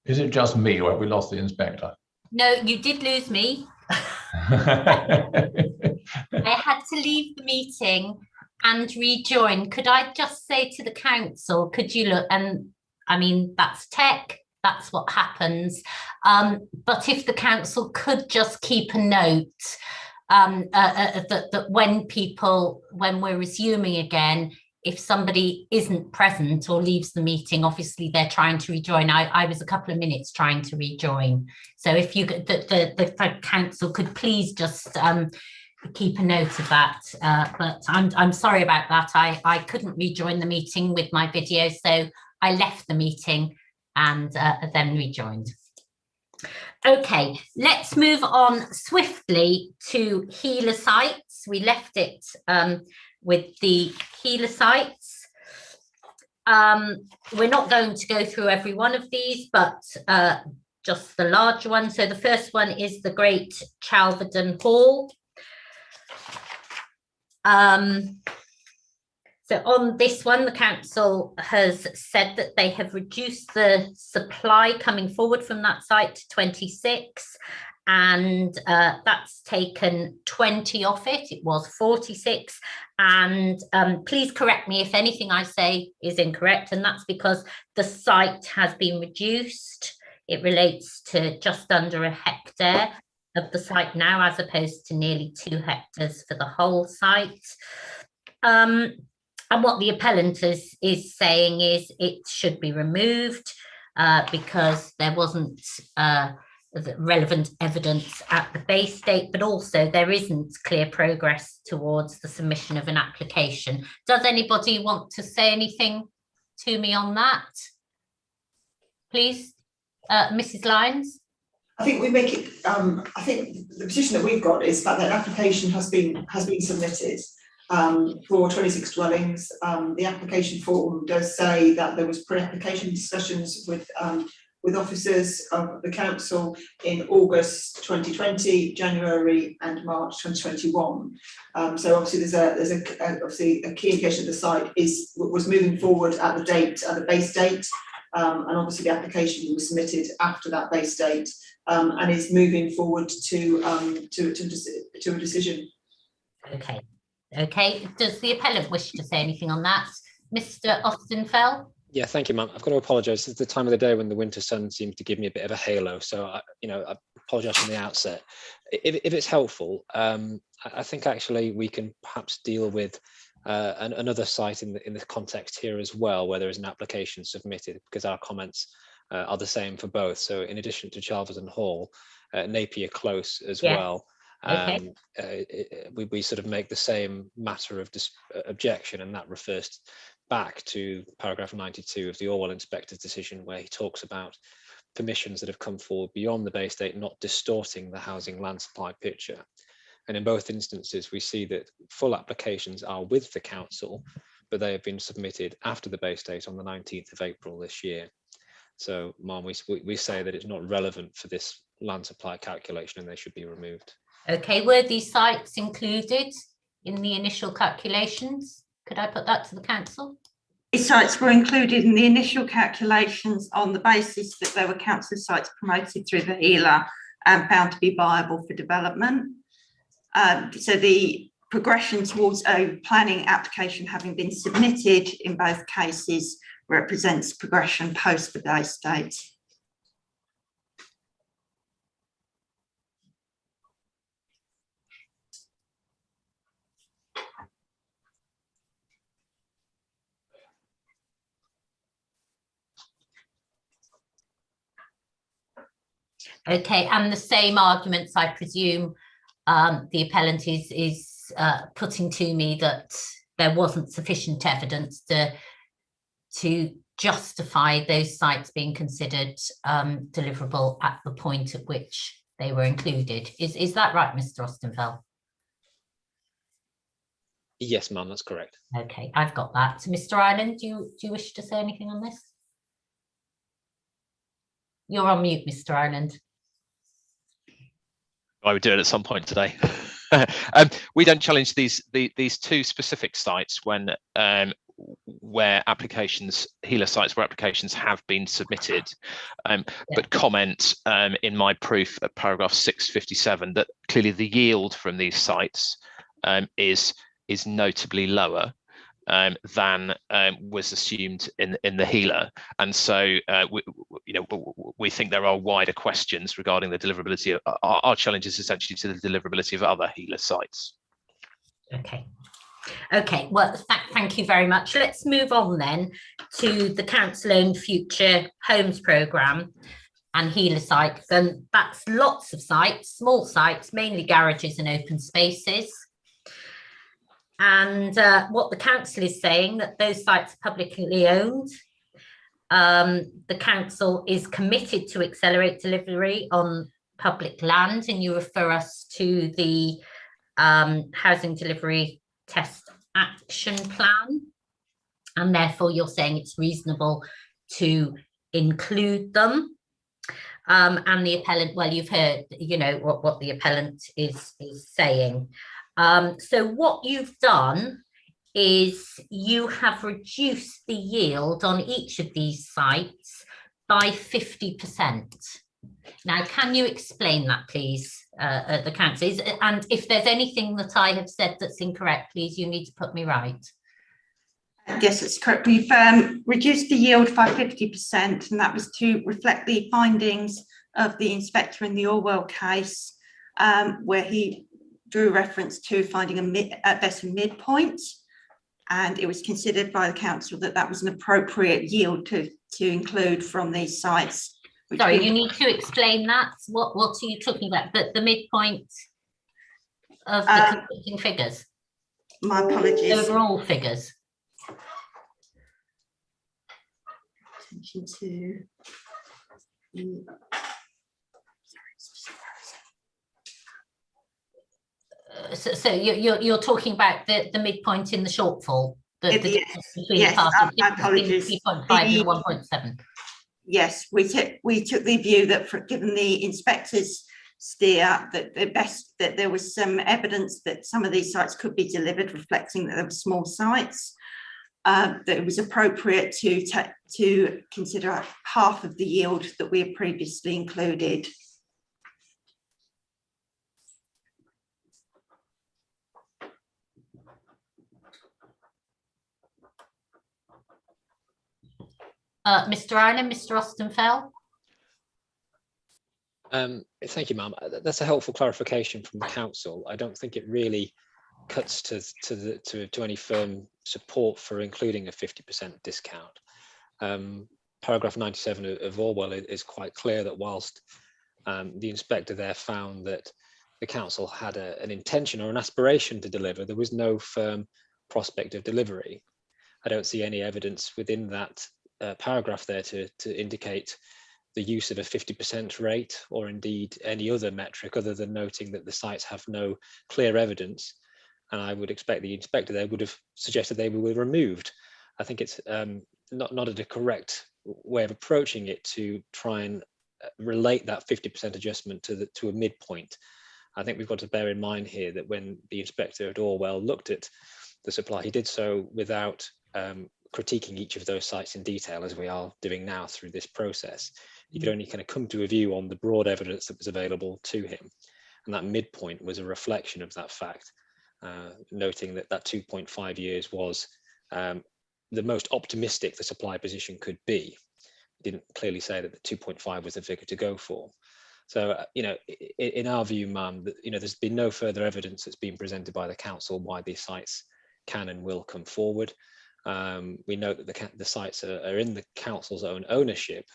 Is it just me, or have we lost the inspector? No, you did lose me. I had to leave the meeting and rejoin. Could I just say to the council, could you look, and I mean, that's tech, that's what happens. But if the council could just keep a note that when we're resuming again, if somebody isn't present or leaves the meeting, obviously they're trying to rejoin. I was a couple of minutes trying to rejoin. So if you the council could please just keep a note of that. But I'm sorry about that. I couldn't rejoin the meeting with my video, so I left the meeting and then rejoined. Okay, let's move on swiftly to healer sites. We left it with the healer sites. We're not going to go through every one of these, but just the large one. So the first one is the Great Chalverdon Hall. So on this one, the council has said that they have reduced the supply coming forward from that site to 26, and that's taken 20 off it. It was 46, and please correct me if anything I say is incorrect, and that's because the site has been reduced. It relates to just under a hectare of the site now, as opposed to nearly 2 hectares for the whole site. And what the appellant is saying is it should be removed because there wasn't relevant evidence at the base date, but also there isn't clear progress towards the submission of an application. Does anybody want to say anything to me on that? Please, Mrs. Lyons. I think we make it, I think the position that we've got is that an application has been submitted for 26 dwellings. The application form does say that there was pre-application discussions with officers of the council in August 2020, January and March 2021. So obviously there's obviously a key indication that the site was moving forward at the base date, and obviously the application was submitted after that base date, and is moving forward to a decision. Okay. Okay, does the appellant wish to say anything on that? Mr. Austenfeld? Yeah, thank you, ma'am. I've got to apologise. It's the time of the day when the winter sun seems to give me a bit of a halo. So, I apologise from the outset. If it's helpful, I think actually we can perhaps deal with another site in the context here as well, where there is an application submitted, because our comments are the same for both. So in addition to Chalverdon Hall, Napier Close as well. Okay. We sort of make the same matter of objection, and that refers back to paragraph 92 of the Orwell inspector's decision, where he talks about permissions that have come forward beyond the base date not distorting the housing land supply picture. And in both instances, we see that full applications are with the council, but they have been submitted after the base date on the 19th of April this year. So, Ma'am, we say that it's not relevant for this land supply calculation and they should be removed. Okay, were these sites included in the initial calculations? Could I put that to the council? These sites were included in the initial calculations on the basis that they were council sites promoted through the HELA and found to be viable for development. So the progression towards a planning application having been submitted in both cases represents progression post the base date. Okay, and the same arguments, I presume, the appellant is putting to me, that there wasn't sufficient evidence to justify those sites being considered deliverable at the point at which they were included. Is that right, Mr. Austenfeld? Yes, ma'am, that's correct. Okay, I've got that. So, Mr. Ireland, do you wish to say anything on this? You're on mute, Mr. Ireland. I would do it at some point today. We don't challenge these two specific sites when where applications, HELA sites where applications have been submitted, but comment in my proof at paragraph 657 that clearly the yield from these sites is notably lower than was assumed in the HELA, and so we think there are wider questions regarding the deliverability of our challenges, essentially to the deliverability of other HELA sites. Okay, well, thank you very much. Let's move on then to the Council Owned Future Homes Programme and HELA sites, and that's lots of sites, small sites, mainly garages and open spaces. And what the council is saying, that those sites are publicly owned. The council is committed to accelerate delivery on public land, and you refer us to the housing delivery test action plan, and therefore you're saying it's reasonable to include them. And the appellant, well, you've heard, what the appellant is saying. So what you've done is you have reduced the yield on each of these sites by 50%. Now, can you explain that, please, at the council? And if there's anything that I have said that's incorrect, please, you need to put me right. Yes, it's correct. We've reduced the yield by 50%, and that was to reflect the findings of the inspector in the Orwell case, where he drew reference to finding at best a midpoint, and it was considered by the council that that was an appropriate yield to include from these sites. Sorry, you need to explain that. What are you talking about? The midpoint of the conflicting figures? My apologies. Overall figures. Attention to so you're talking about the midpoint in the shortfall. Yes, my apologies. 3.5 and 1.7. Yes, we took the view that given the inspector's steer, that there was some evidence that some of these sites could be delivered, reflecting that they were small sites, that it was appropriate to consider half of the yield that we had previously included. Mr. Ireland, Mr. Ostenfeld. Thank you, ma'am. That's a helpful clarification from the council. I don't think it really cuts to any firm support for including a 50% discount. Paragraph 97 of Orwell is quite clear that whilst the inspector there found that the council had an intention or an aspiration to deliver, there was no firm prospect of delivery. I don't see any evidence within that paragraph there to indicate the use of a 50% rate, or indeed any other metric other than noting that the sites have no clear evidence. And I would expect the inspector there would have suggested they were removed. I think it's not a correct way of approaching it to try and relate that 50% adjustment to a midpoint. I think we've got to bear in mind here that when the inspector at Orwell looked at the supply, he did so without critiquing each of those sites in detail, as we are doing now through this process. He could only kind of come to a view on the broad evidence that was available to him. And that midpoint was a reflection of that fact, noting that 2.5 years was the most optimistic the supply position could be. He didn't clearly say that the 2.5 was the figure to go for. So, in our view, ma'am, there's been no further evidence that's been presented by the council why these sites can and will come forward. We know that the sites are in the council's own ownership,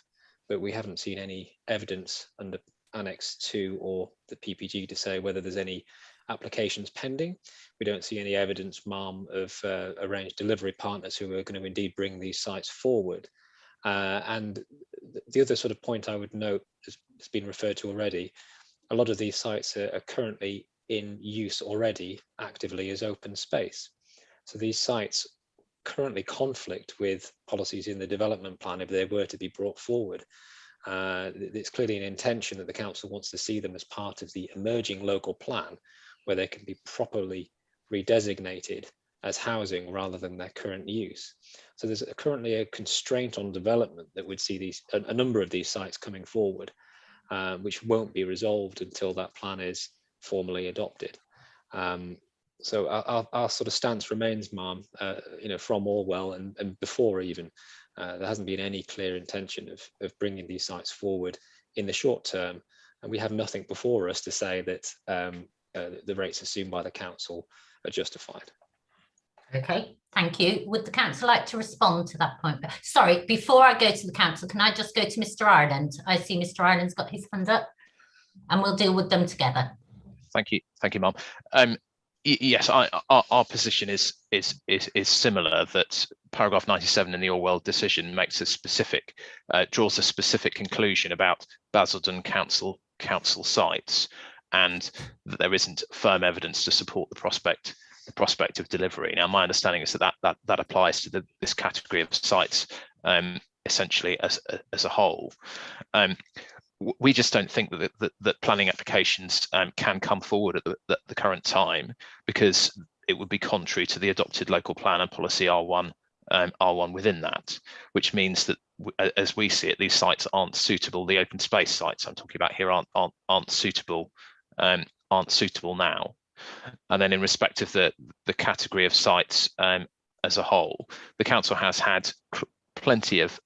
but we haven't seen any evidence under Annex 2 or the PPG to say whether there's any applications pending. We don't see any evidence, ma'am, of arranged delivery partners who are going to indeed bring these sites forward. And the other sort of point I would note has been referred to already. A lot of these sites are currently in use already actively as open space. So these sites currently conflict with policies in the development plan if they were to be brought forward. It's clearly an intention that the council wants to see them as part of the emerging local plan, where they can be properly redesignated as housing rather than their current use. So there's currently a constraint on development that would see a number of these sites coming forward, which won't be resolved until that plan is formally adopted. So our sort of stance remains, Ma'am, from Orwell and before even, there hasn't been any clear intention of bringing these sites forward in the short term, and we have nothing before us to say that the rates assumed by the council are justified. Okay, thank you. Would the council like to respond to that point? Sorry, before I go to the council, can I just go to Mr. Ireland? I see Mr. Ireland's got his hand up, and we'll deal with them together. Thank you, Mum. Yes, our position is similar, that paragraph 97 in the Orwell decision makes a specific, draws a specific conclusion about Basildon council sites, and that there isn't firm evidence to support the prospect of delivery. Now, my understanding is that applies to this category of sites essentially as a whole. We just don't think that planning applications can come forward at the current time, because it would be contrary to the adopted local plan and policy R1 within that, which means that, as we see it, these sites aren't suitable. The open space sites I'm talking about here aren't suitable now. And then in respect of the category of sites as a whole, the council has had plenty of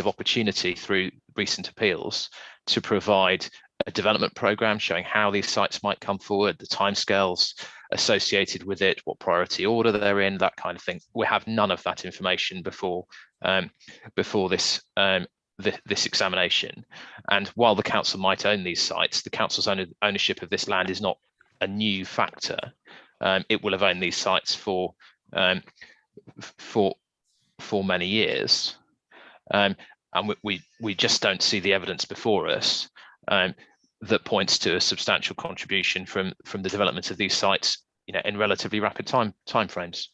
opportunity through recent appeals to provide a development programme showing how these sites might come forward, the timescales associated with it, what priority order they're in, that kind of thing. We have none of that information before this examination. And while the council might own these sites, the council's ownership of this land is not a new factor. It will have owned these sites for many years. And we just don't see the evidence before us that points to a substantial contribution from the development of these sites, in relatively rapid time frames.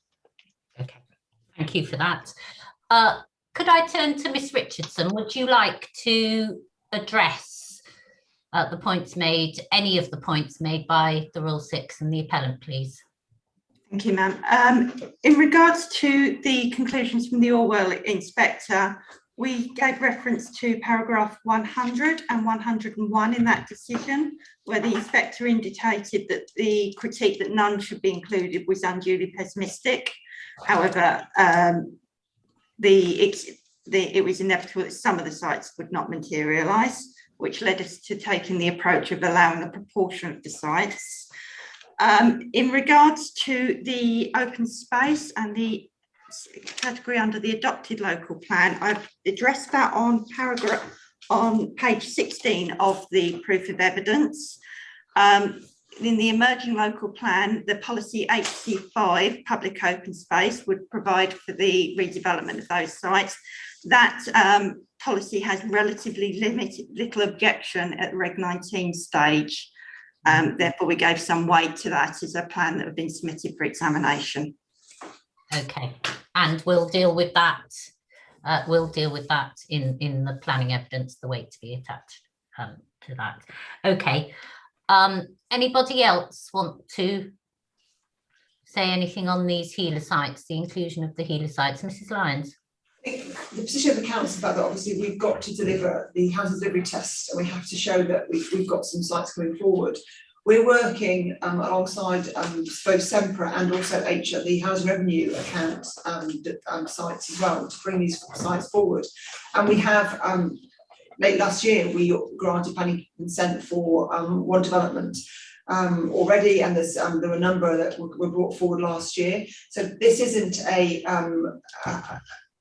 Okay, thank you for that. Could I turn to Miss Richardson? Would you like to address the points made, any of the points made by the Rule 6 and the appellant, please? Thank you, ma'am. In regards to the conclusions from the Orwell inspector, we gave reference to paragraph 100 and 101 in that decision, where the inspector indicated that the critique that none should be included was unduly pessimistic. However, it was inevitable that some of the sites would not materialise, which led us to taking the approach of allowing a proportion of the sites. In regards to the open space and the category under the adopted local plan, I've addressed that on page 16 of the proof of evidence. In the emerging local plan, the policy HC5, public open space, would provide for the redevelopment of those sites. That policy has relatively little objection at the Reg 19 stage. Therefore, we gave some weight to that as a plan that had been submitted for examination. Okay, and we'll deal with that. In the planning evidence, the weight to be attached to that. Okay. Anybody else want to say anything on these healer sites, the inclusion of the healer sites? Mrs. Lyons. The position of the council is that obviously we've got to deliver the housing delivery test, and we have to show that we've got some sites coming forward. We're working alongside both SEMPRA and also the housing revenue account sites as well to bring these sites forward. And we have, late last year, we granted planning consent for one development already, and there were a number that were brought forward last year. So this isn't a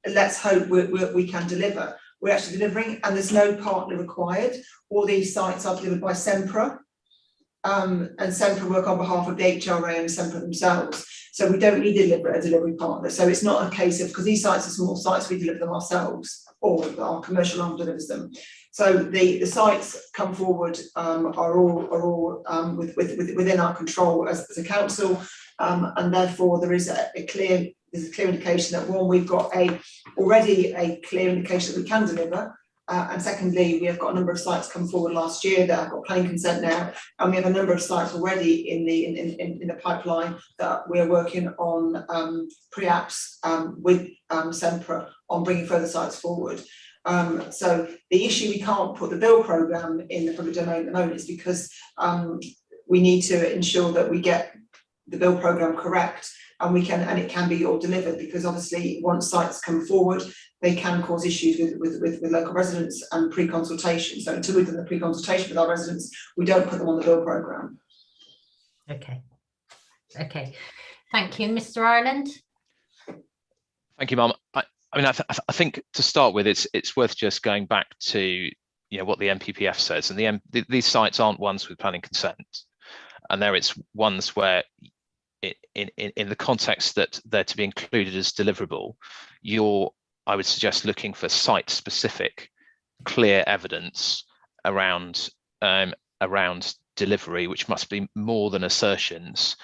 let's hope we can deliver. We're actually delivering, and there's no partner required. All these sites are delivered by SEMPRA, and SEMPRA work on behalf of the HRA and SEMPRA themselves. So we don't need a delivery partner. So it's not a case of, because these sites are small sites, we deliver them ourselves, or our commercial arm delivers them. So the sites come forward are all within our control as a council, and therefore there is a clear indication that, one, we've got already a clear indication that we can deliver, And secondly, we have got a number of sites come forward last year that have got planning consent now, and we have a number of sites already in the pipeline that we're working on pre-apps with SEMPRA on bringing further sites forward. So the issue we can't put the bill programme in the public domain at the moment is because we need to ensure that we get the bill programme correct, and it can be all delivered, because obviously once sites come forward, they can cause issues with local residents and pre-consultation. So until we've done the pre-consultation with our residents, we don't put them on the bill programme. Okay. Thank you, Mr. Ireland. Thank you, Mum. I mean, I think to start with, it's worth just going back to what the NPPF says, and these sites aren't ones with planning consent, and it's ones where, in the context that they're to be included as deliverable, I would suggest looking for site-specific, clear evidence around delivery, which must be more than assertions.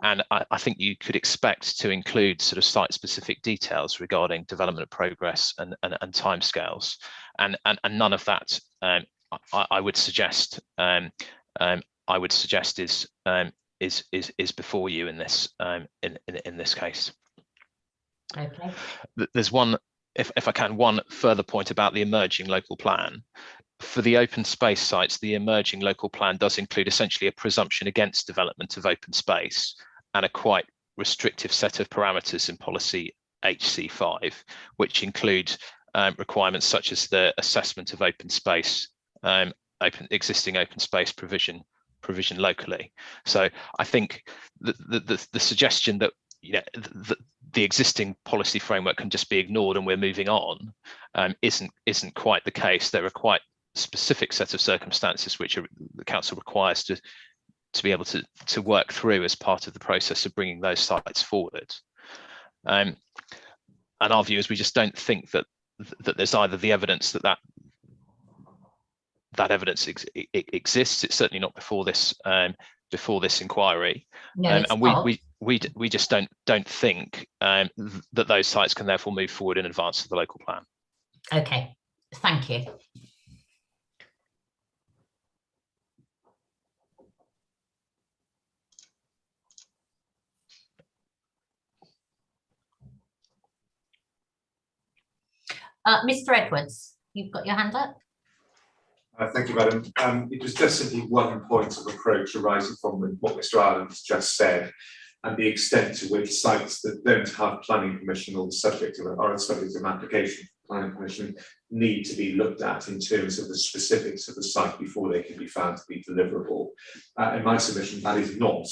And I think you could expect to include sort of site-specific details regarding development progress and timescales, and none of that I would suggest is before you in this case. Okay. There's one, if I can, one further point about the emerging local plan. For the open space sites, the emerging local plan does include essentially a presumption against development of open space and a quite restrictive set of parameters in policy HC5, which include requirements such as the assessment of open space, existing open space provision locally. So I think the suggestion that the existing policy framework can just be ignored and we're moving on isn't quite the case. There are quite specific set of circumstances which the council requires to be able to work through as part of the process of bringing those sites forward. And our view is we just don't think that there's either the evidence that evidence exists. It's certainly not before this inquiry, No, and we just don't think that those sites can therefore move forward in advance of the local plan. Okay, thank you. Mr. Edwards, you've got your hand up. Thank you, Madam. It was just simply one point of approach arising from what Mr. Ireland has just said, and the extent to which sites that don't have planning permission or subject to an application for planning permission need to be looked at in terms of the specifics of the site before they can be found to be deliverable. In my submission, that is not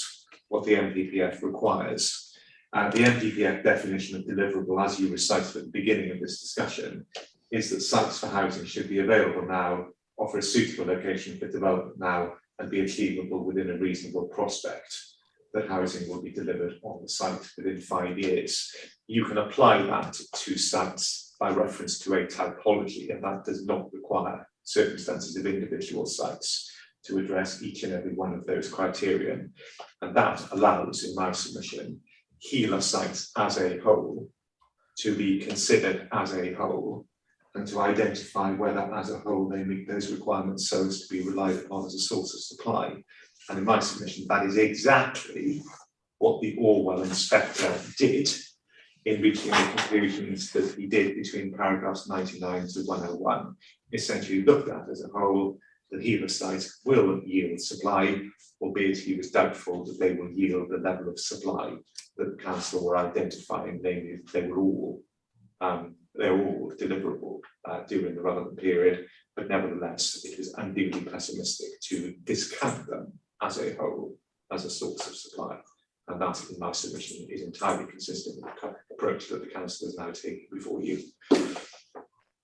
what the NPPF requires. The NPPF definition of deliverable, as you recited at the beginning of this discussion, is that sites for housing should be available now, offer a suitable location for development now, and be achievable within a reasonable prospect that housing will be delivered on the site within 5 years. You can apply that to sites by reference to a typology, and that does not require circumstances of individual sites to address each and every one of those criteria. And that allows, in my submission, HELA sites as a whole to be considered as a whole, and to identify whether as a whole they meet those requirements so as to be relied upon as a source of supply. And in my submission, that is exactly what the Orwell inspector did in reaching the conclusions that he did between paragraphs 99 to 101. Essentially looked at as a whole, the HELA sites will yield supply, albeit he was doubtful that they will yield the level of supply that the council were identifying, namely they were all deliverable during the relevant period, but nevertheless it is unduly pessimistic to discount them as a whole as a source of supply. And that, in my submission, is entirely consistent with the approach that the council is now taking before you.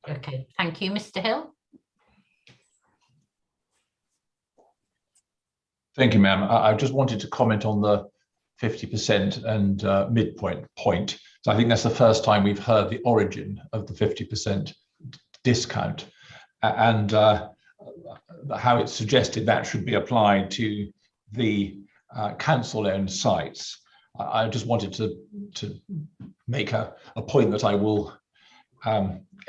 Okay, thank you, Mr. Hill. Thank you, ma'am. I just wanted to comment on the 50% and midpoint point. So I think that's the first time we've heard the origin of the 50% discount and how it's suggested that should be applied to the council-owned sites. I just wanted to make a point that I will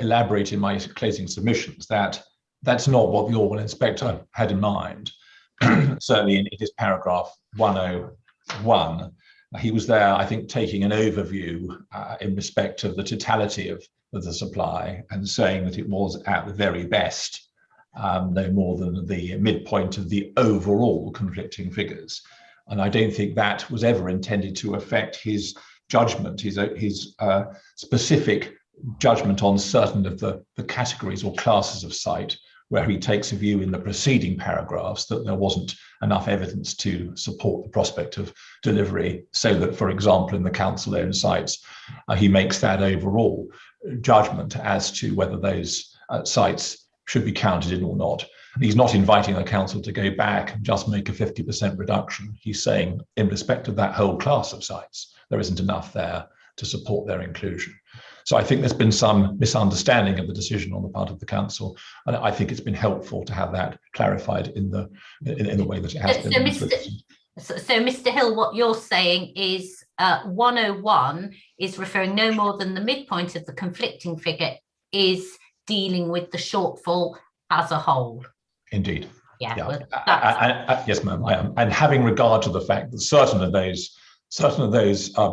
elaborate in my closing submissions that that's not what the Orwell inspector had in mind. Certainly in his paragraph 101, he was there, I think, taking an overview in respect of the totality of the supply and saying that it was at the very best no more than the midpoint of the overall conflicting figures. And I don't think that was ever intended to affect his judgment, his specific judgment on certain of the categories or classes of site, where he takes a view in the preceding paragraphs that there wasn't enough evidence to support the prospect of delivery, so that, for example, in the council-owned sites, he makes that overall judgment as to whether those sites should be counted in or not. He's not inviting the council to go back and just make a 50% reduction. He's saying, in respect of that whole class of sites, there isn't enough there to support their inclusion. So I think there's been some misunderstanding of the decision on the part of the council, and I think it's been helpful to have that clarified in the way that it has been. So Mr. Hill, what you're saying is 101 is referring no more than the midpoint of the conflicting figure is dealing with the shortfall as a whole. Indeed. Yeah. Yeah. Well, yes, ma'am, I am. And having regard to the fact that certain of those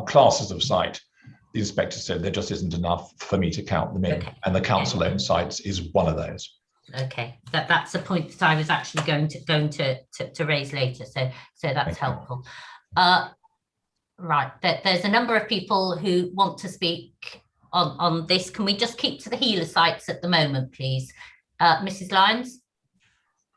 classes of site, the inspector said there just isn't enough for me to count them in, and the council-owned sites is one of those. Okay, that's a point that I was actually going to raise later. So that's helpful. Right, there's a number of people who want to speak on this. Can we just keep to the healer sites at the moment, please, Mrs. Lyons?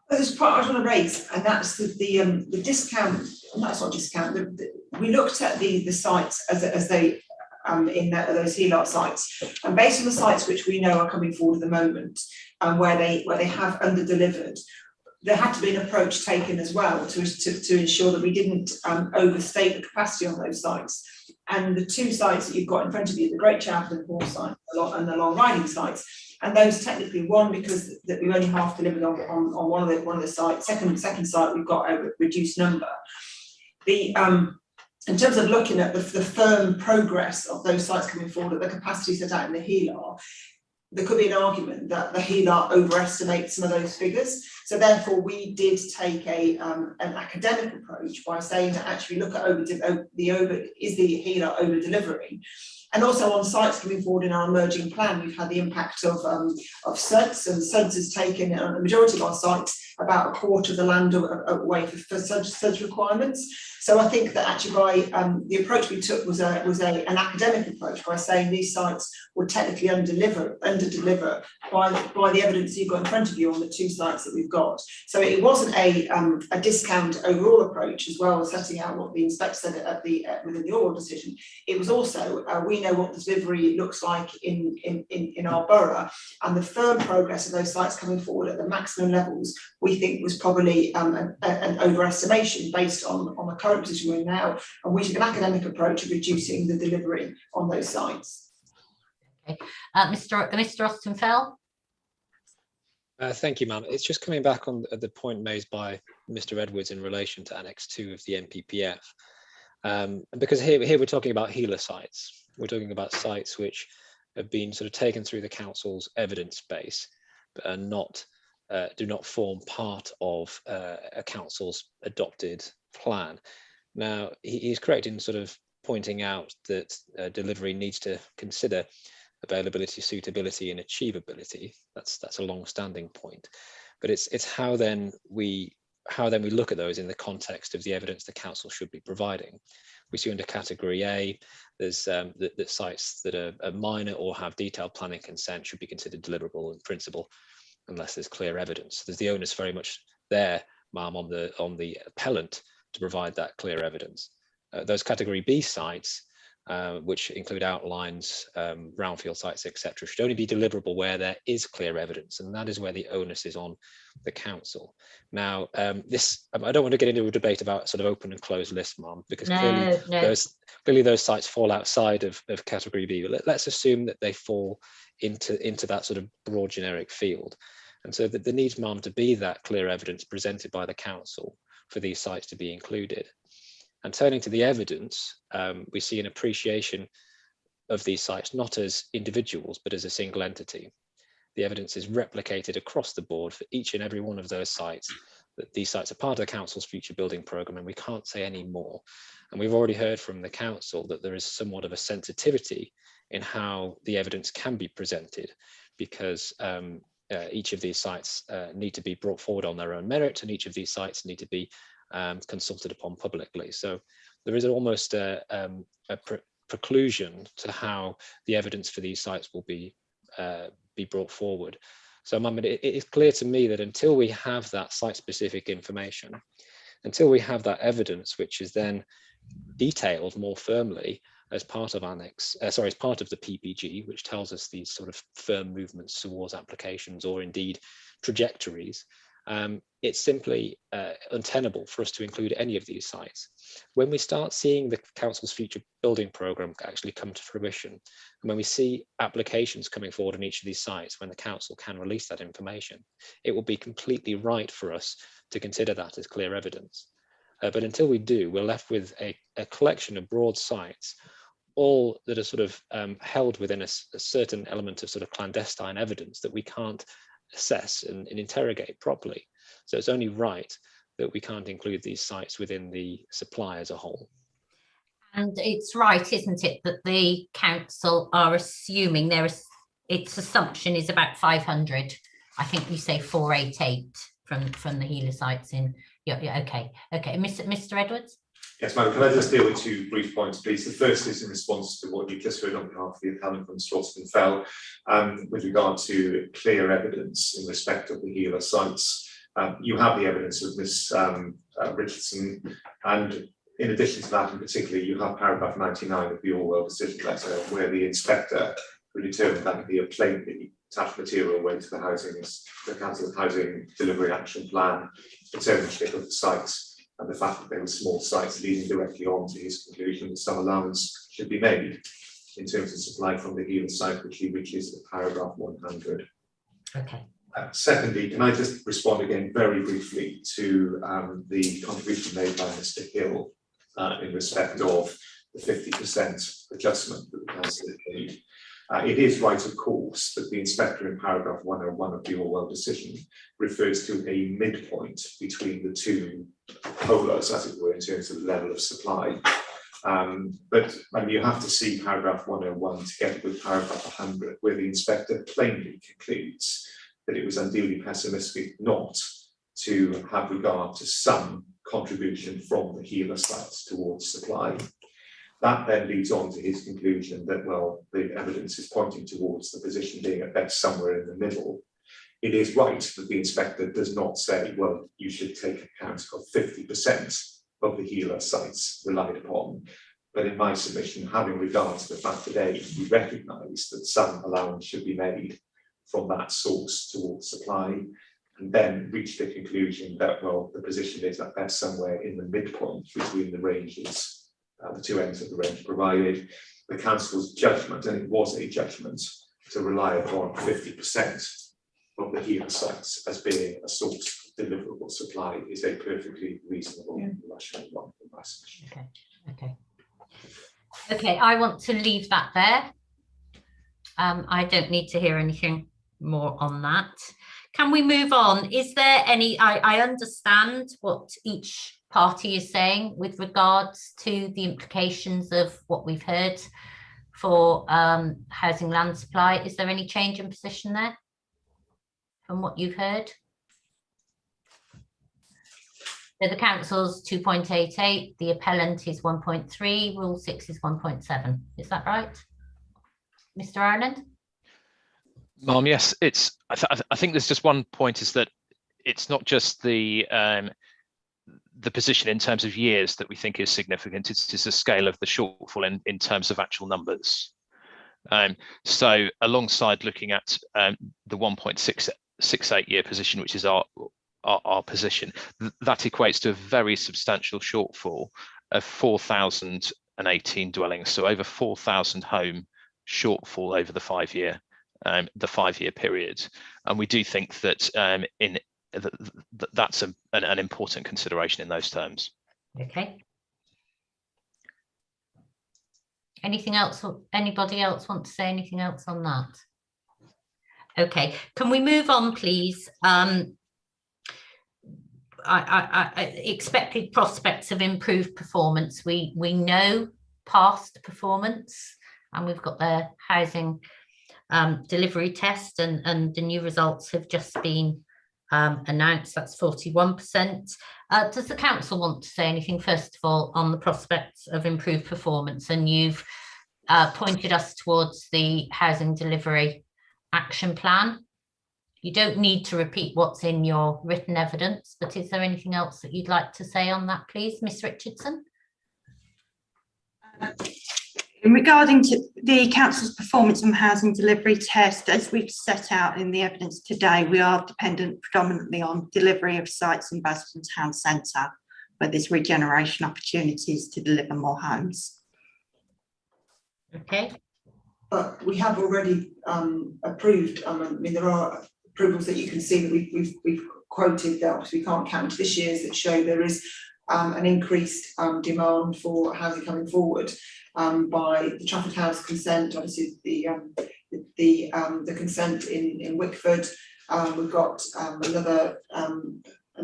There's a point I was going to raise, and that's the discount. That's not discount. We looked at the sites as they. In those HELAR sites, and based on the sites which we know are coming forward at the moment, and where they have under-delivered, there had to be an approach taken as well to ensure that we didn't overstate the capacity on those sites. And the two sites that you've got in front of you, the Great Chapel and Hall site, and the long riding sites, and those technically, one, because that we've only half delivered on one of the sites. Second site we've got a reduced number. In terms of looking at the firm progress of those sites coming forward at the capacity set out in the HELAR, there could be an argument that the HELAR overestimates some of those figures. So therefore, we did take an academic approach by saying that actually look at is the HELAR over delivering. And also on sites coming forward in our emerging plan, we've had the impact of SUDS, and SUDS has taken on the majority of our sites about a quarter of the land away for SUDS requirements. So I think that actually by the approach we took was an academic approach by saying these sites would technically under-deliver by the evidence you've got in front of you on the two sites that we've got. So it wasn't a discount overall approach as well as setting out what the inspector said within the oral decision. It was also we know what the delivery looks like in our borough, and the firm progress of those sites coming forward at the maximum levels we think was probably an overestimation based on the current position we're in now, and we took an academic approach of reducing the delivery on those sites. Okay, Mr. Austin-Fell. Thank you, ma'am. It's just coming back on the point made by Mr. Edwards in relation to Annex 2 of the NPPF. Because here we're talking about HELAR sites. We're talking about sites which have been sort of taken through the council's evidence base, but are do not form part of a council's adopted plan. Now, he's correct in sort of pointing out that delivery needs to consider availability, suitability, and achievability. That's a long-standing point, but it's how then we look at those in the context of the evidence the council should be providing. We see under category A, there's the sites that are minor or have detailed planning consent should be considered deliverable in principle, unless there's clear evidence. There's the onus very much there, ma'am, on the appellant to provide that clear evidence. Those category B sites, which include outlines, brownfield sites, etc., should only be deliverable where there is clear evidence, and that is where the onus is on the council. Now, I don't want to get into a debate about sort of open and closed lists, ma'am, because clearly those sites fall outside of category B. But let's assume that they fall into that sort of broad generic field, and so that there needs, ma'am, to be that clear evidence presented by the council for these sites to be included. And turning to the evidence, we see an appreciation of these sites, not as individuals, but as a single entity. The evidence is replicated across the board for each and every one of those sites, that these sites are part of the council's future building programme, and we can't say any more. And we've already heard from the council that there is somewhat of a sensitivity in how the evidence can be presented, because each of these sites need to be brought forward on their own merit, and each of these sites need to be consulted upon publicly. So there is almost a preclusion to how the evidence for these sites will be brought forward. So Mohammed, it is clear to me that until we have that site-specific information, until we have that evidence, which is then detailed more firmly as part of as part of the PPG, which tells us these sort of firm movements towards applications or indeed trajectories, it's simply untenable for us to include any of these sites. When we start seeing the council's future building programme actually come to fruition, and when we see applications coming forward on each of these sites, when the council can release that information, it will be completely right for us to consider that as clear evidence. But until we do, we're left with a collection of broad sites, all that are sort of held within a certain element of sort of clandestine evidence that we can't assess and interrogate properly. So it's only right that we can't include these sites within the supply as a whole. And it's right, isn't it, that the council are assuming its assumption is about 500. I think you say 488 from the Healer sites in. Yeah, okay. Mr. Edwards? Yes, Madam, can I just deal with two brief points, please? The first is in response to what you just heard on behalf of the appellant from Strawson Fell, with regard to clear evidence in respect of the Healer sites. You have the evidence of Ms. Richardson, and in addition to that, in particular, you have paragraph 99 of the Orwell decision letter, where the inspector who determined that the plainly attached material went to the council's housing delivery action plan, its ownership of the sites, and the fact that they were small sites, leading directly on to his conclusion that some allowance should be made in terms of supply from the Healer site, which he reaches at paragraph 100. Okay. Secondly, can I just respond again very briefly to the contribution made by Mr. Hill in respect of the 50% adjustment that the council has made. It is right, of course, that the inspector in paragraph 101 of the Orwell decision refers to a midpoint between the two polars, as it were, in terms of the level of supply. But you have to see paragraph 101 together with paragraph 100, where the inspector plainly concludes that it was unduly pessimistic not to have regard to some contribution from the Healer sites towards supply. That then leads on to his conclusion that, well, the evidence is pointing towards the position being at best somewhere in the middle. It is right that the inspector does not say, well, you should take account of 50% of the Healer sites relied upon. But in my submission, having regard to the fact that we recognise that some allowance should be made from that source towards supply, and then reach the conclusion that, well, the position is at best somewhere in the midpoint between the ranges, the two ends of the range provided. The council's judgment, and it was a judgment, to rely upon 50% of the Healer sites as being a source of deliverable supply is a perfectly reasonable and rational one in my submission. Okay, I want to leave that there. I don't need to hear anything more on that. Can we move on? Is there any, I understand what each party is saying with regards to the implications of what we've heard for housing land supply. Is there any change in position there from what you've heard? So the council's 2.88, the appellant is 1.3, rule 6 is 1.7. Is that right, Mr. Ireland? Ma'am, yes, it's. I think there's just one point, is that it's not just the position in terms of years that we think is significant. It's just the scale of the shortfall in terms of actual numbers. So alongside looking at the 1.68 year position, which is our position, that equates to a very substantial shortfall of 4,018 dwellings. So over 4,000 home shortfall over the 5 year. The 5 year period, and we do think that that's an important consideration in those terms. Okay. Anything else? Anybody else want to say anything else on that? Okay, can we move on, please? Expected prospects of improved performance. We know past performance, and we've got the housing delivery test, and the new results have just been announced. That's 41%. Does the council want to say anything, first of all, on the prospects of improved performance? And you've pointed us towards the housing delivery action plan. You don't need to repeat what's in your written evidence, but is there anything else that you'd like to say on that, please, Miss Richardson? In regarding to the council's performance on housing delivery test, as we've set out in the evidence today, we are dependent predominantly on delivery of sites in Basildon Town Centre, where there's regeneration opportunities to deliver more homes. Okay. But we have already approved. I mean, there are approvals that you can see that we've quoted that obviously we can't count this year's, that show there is an increased demand for housing coming forward by the Trafford House consent, obviously the consent in Wickford. We've got another a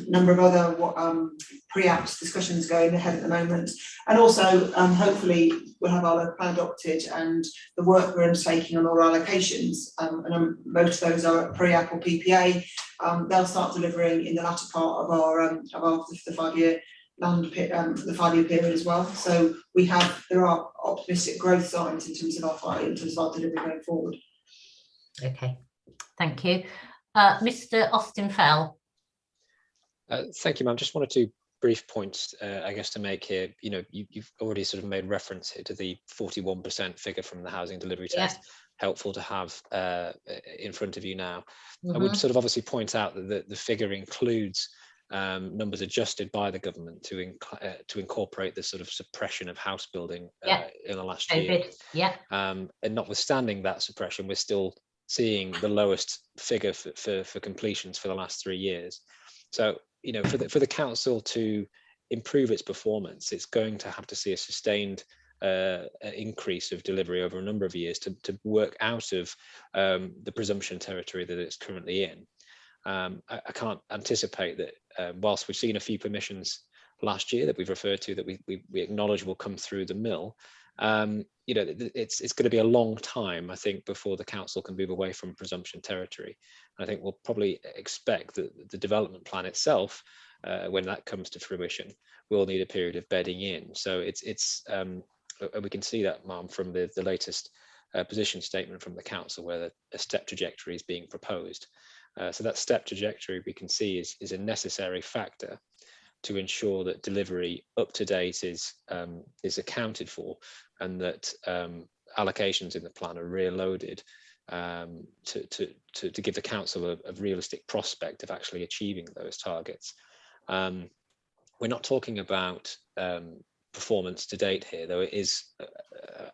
number of other pre-act discussions going ahead at the moment, and also hopefully we'll have our plan adopted, and the work we're undertaking on our allocations, and most of those are pre-app or PPA. They'll start delivering in the latter part of our the 5-year land the 5-year period as well. So there are optimistic growth signs in terms of our delivery going forward. Okay, thank you, Mr. Austin Fell. Thank you, ma'am. Just wanted two brief points, I guess, to make here. You know, you've already sort of made reference here to the 41% figure from the housing delivery test. Yeah. Helpful to have in front of you now. I would sort of obviously point out that the figure includes numbers adjusted by the government to incorporate the sort of suppression of house building in the last year. Yeah. And notwithstanding that suppression, we're still seeing the lowest figure for completions for the last 3 years. So, you know, for the council to improve its performance, it's going to have to see a sustained increase of delivery over a number of years to work out of the presumption territory that it's currently in. I can't anticipate that whilst we've seen a few permissions last year that we've referred to that we acknowledge will come through the mill, you know, it's going to be a long time, I think, before the council can move away from presumption territory. I think we'll probably expect that the development plan itself, when that comes to fruition, will need a period of bedding in. So we can see that, ma'am, from the latest position statement from the council, where a step trajectory is being proposed. So that step trajectory we can see is a necessary factor to ensure that delivery up to date is accounted for, and that allocations in the plan are reloaded to give the council a realistic prospect of actually achieving those targets. We're not talking about performance to date here, though it is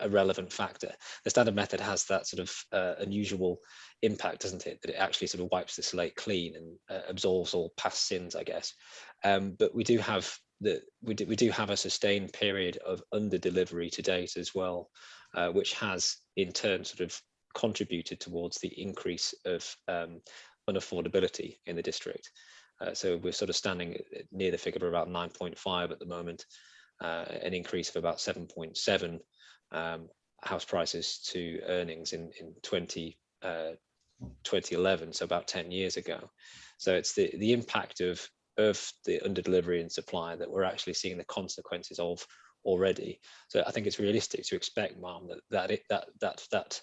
a relevant factor. The standard method has that sort of unusual impact, doesn't it, that it actually sort of wipes the slate clean and absolves all past sins, I guess. But we do have a sustained period of under delivery to date as well, which has in turn sort of contributed towards the increase of unaffordability in the district. So we're sort of standing near the figure of about 9.5 at the moment, an increase of about 7.7 house prices to earnings in 2011, so about 10 years ago. So it's the impact of the under delivery and supply that we're actually seeing the consequences of already. So I think it's realistic to expect, ma'am, that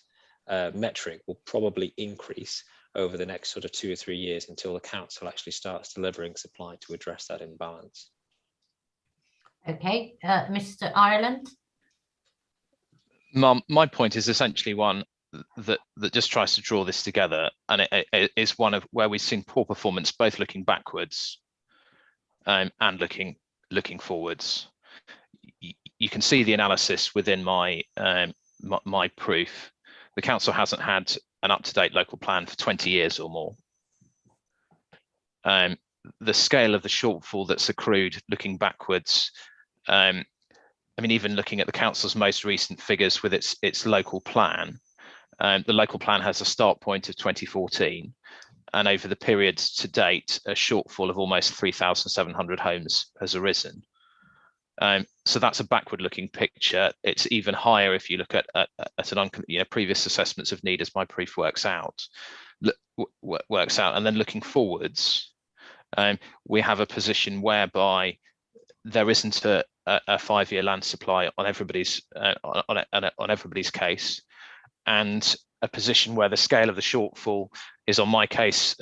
metric will probably increase over the next sort of 2 or 3 years until the council actually starts delivering supply to address that imbalance. Okay, Mr. Ireland. Ma'am, my point is essentially one that just tries to draw this together, and it is one of where we've seen poor performance both looking backwards and looking forwards. You can see the analysis within my my proof. The council hasn't had an up-to-date local plan for 20 years or more. The scale of the shortfall that's accrued looking backwards I mean, even looking at the council's most recent figures with its local plan, the local plan has a start point of 2014, and over the period to date, a shortfall of almost 3,700 homes has arisen. So that's a backward-looking picture. It's even higher if you look at previous assessments of need, as my brief works out, and then looking forwards, we have a position whereby there isn't a 5-year land supply on everybody's on everybody's case, and a position where the scale of the shortfall is, on my case,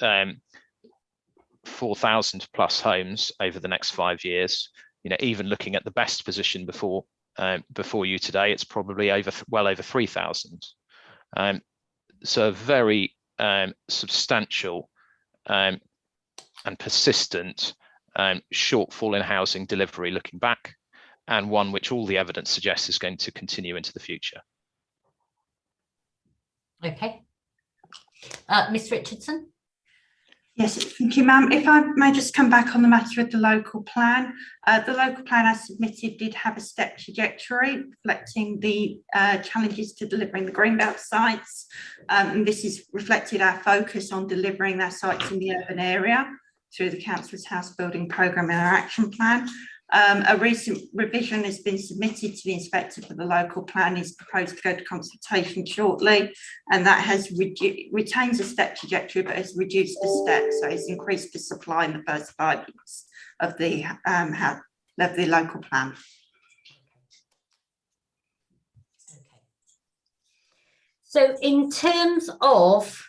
4,000 plus homes over the next 5 years. You know, even looking at the best position before you today, it's probably well over 3,000. So a very substantial and persistent shortfall in housing delivery looking back, and one which all the evidence suggests is going to continue into the future. Okay. Ms Richardson? Yes, thank you, ma'am. If I may just come back on the matter of the local plan. The local plan I submitted did have a step trajectory reflecting the challenges to delivering the greenbelt sites. And this has reflected our focus on delivering their sites in the urban area through the council's house building programme and our action plan. A recent revision has been submitted to the inspector for the local plan, is proposed to go to consultation shortly, and that has retains a step trajectory but has reduced the step, so it's increased the supply in the first 5 years of the local plan. Okay. So in terms of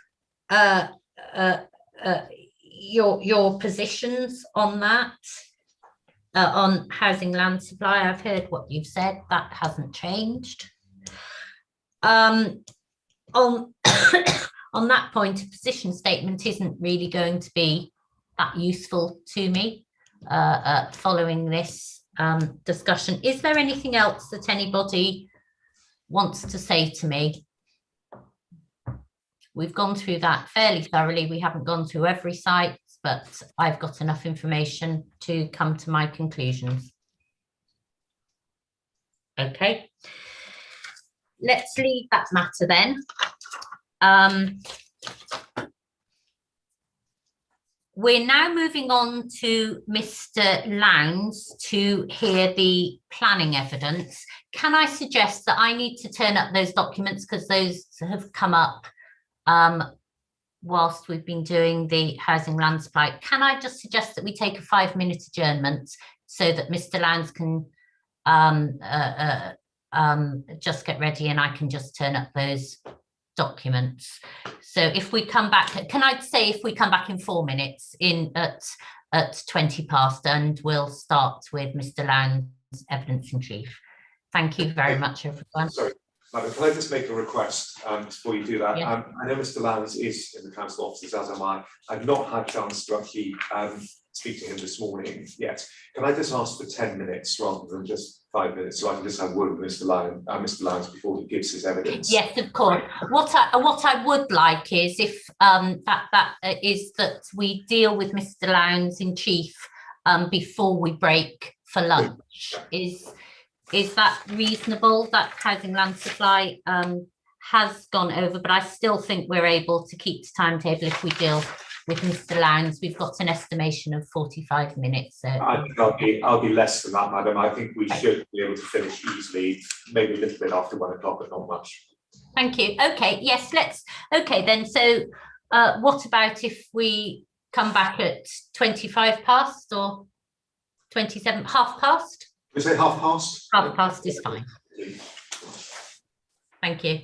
your positions on that, on housing land supply, I've heard what you've said, that hasn't changed. On on that point, a position statement isn't really going to be that useful to me following this discussion. Is there anything else that anybody wants to say to me? We've gone through that fairly thoroughly. We haven't gone through every site, but I've got enough information to come to my conclusions. Okay, let's leave that matter then. We're now moving on to Mr. Lyons to hear the planning evidence. Can I suggest that I need to turn up those documents because those have come up whilst we've been doing the housing land supply? Can I just suggest that we take a 5-minute adjournment so that Mr. Lyons can just get ready and I can just turn up those documents? So if we come back, can I say if we come back in 4 minutes at 20 past, and we'll start with Mr. Lyons' evidence in chief. Thank you very much, everyone. Sorry, Madam, can I just make a request before you do that? Yeah. I know Mr. Lyons is in the council offices, as am I. I've not had a chance to actually speak to him this morning yet. Can I just ask for 10 minutes rather than just 5 minutes, so I can just have a word with Mr. Lyons before he gives his evidence? Yes, of course. What I would like is if that we deal with Mr. Lyons in chief before we break for lunch. Is that reasonable? That housing land supply has gone over, but I still think we're able to keep the timetable if we deal with Mr. Lyons. We've got an estimation of 45 minutes. So I think I'll be less than that, madam. I think we should be able to finish easily, maybe a little bit after 1 o'clock, but not much. Thank you. Okay, yes, okay then. So what about if we come back at 25 past or 27, half past? We say half past? Half past is fine. Thank you.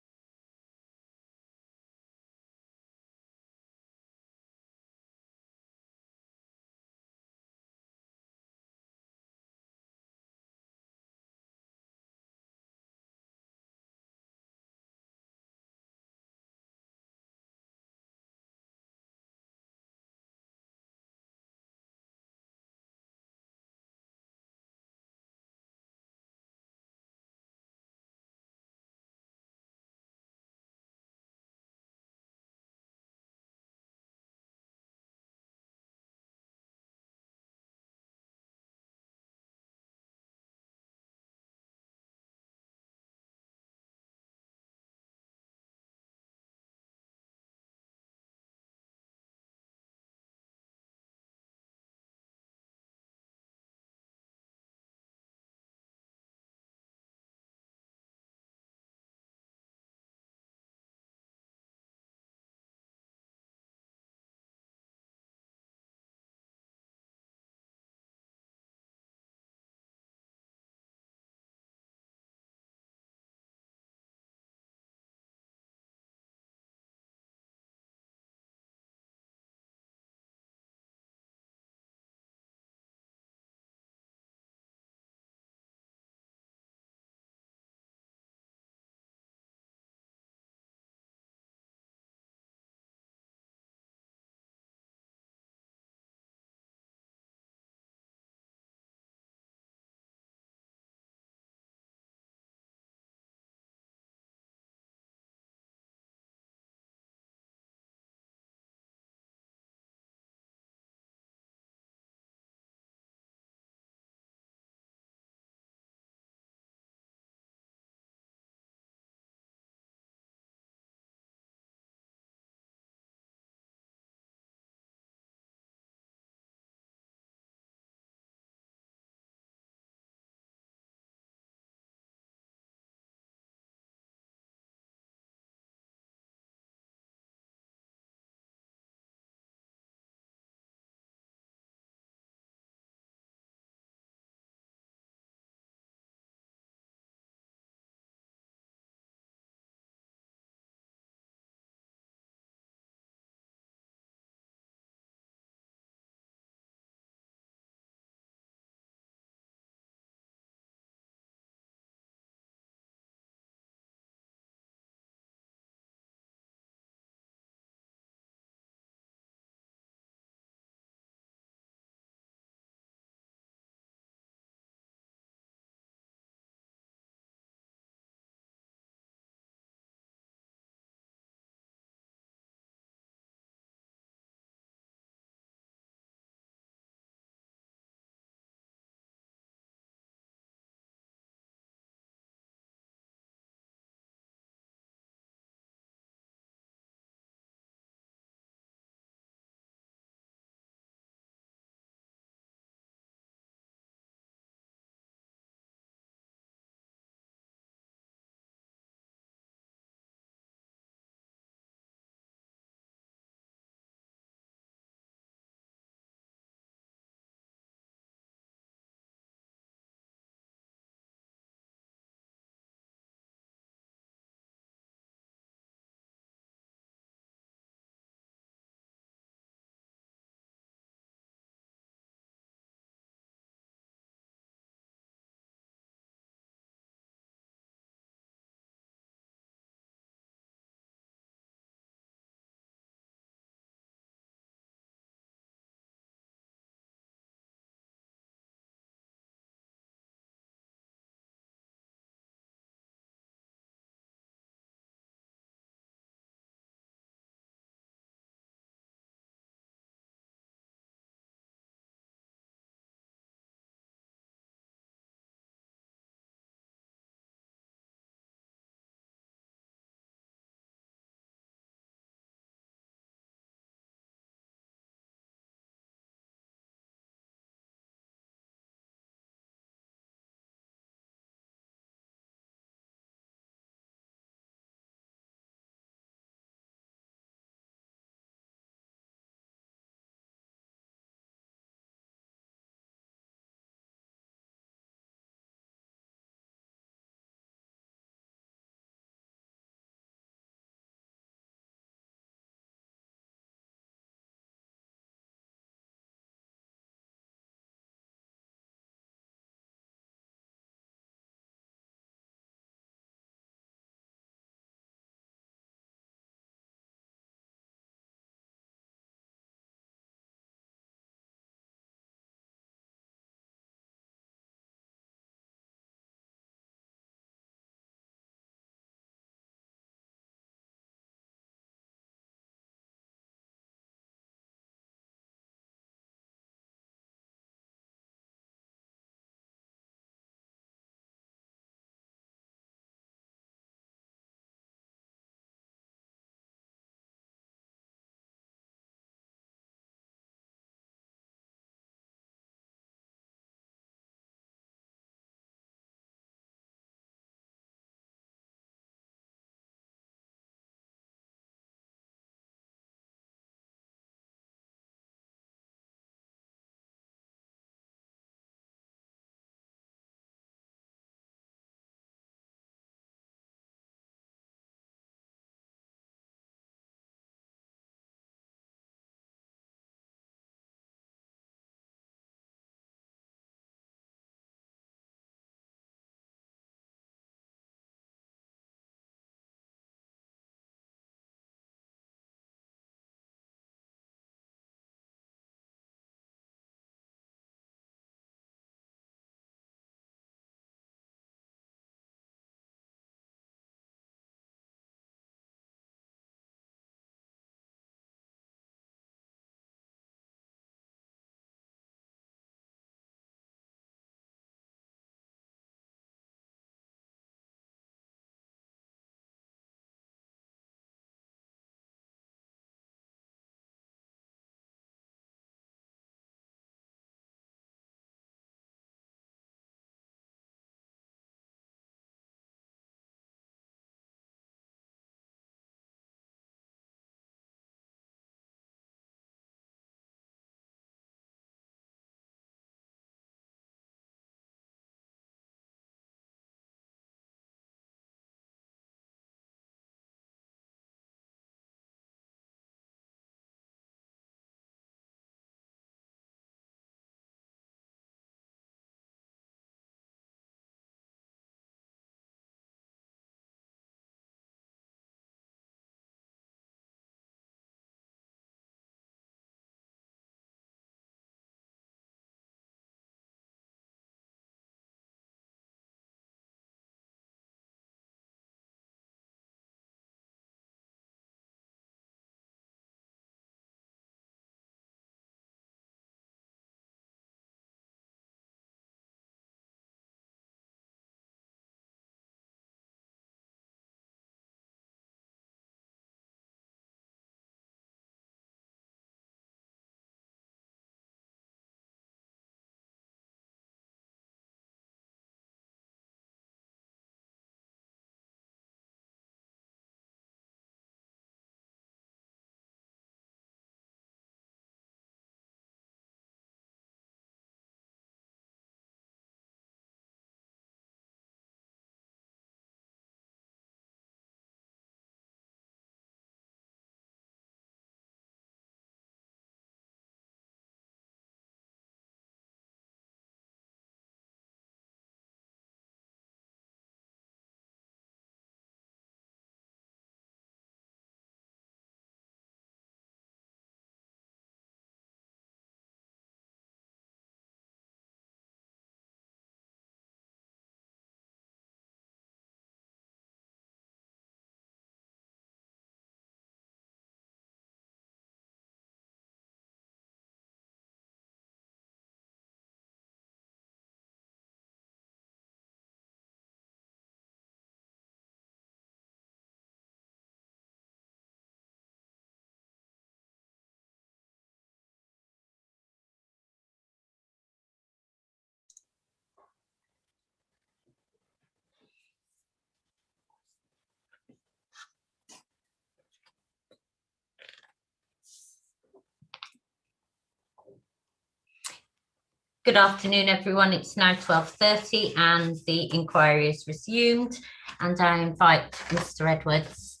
Good afternoon, everyone. It's now 12:30 and the inquiry is resumed. And I invite Mr. Edwards.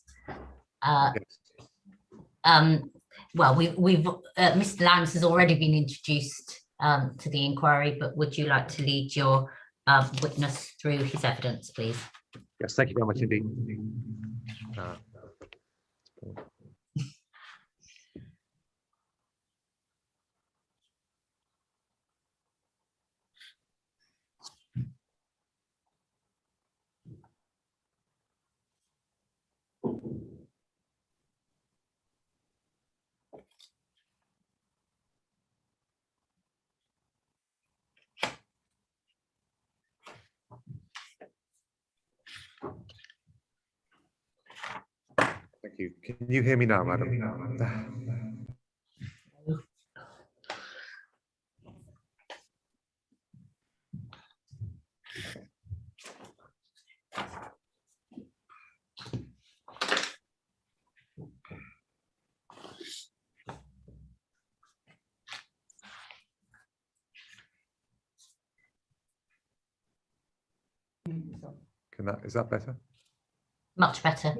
Mr. Lyons has already been introduced to the inquiry, but would you like to lead your witness through his evidence, please? Yes, thank you very much indeed. Thank you. Can you hear me now, madam? Is that better? Much better.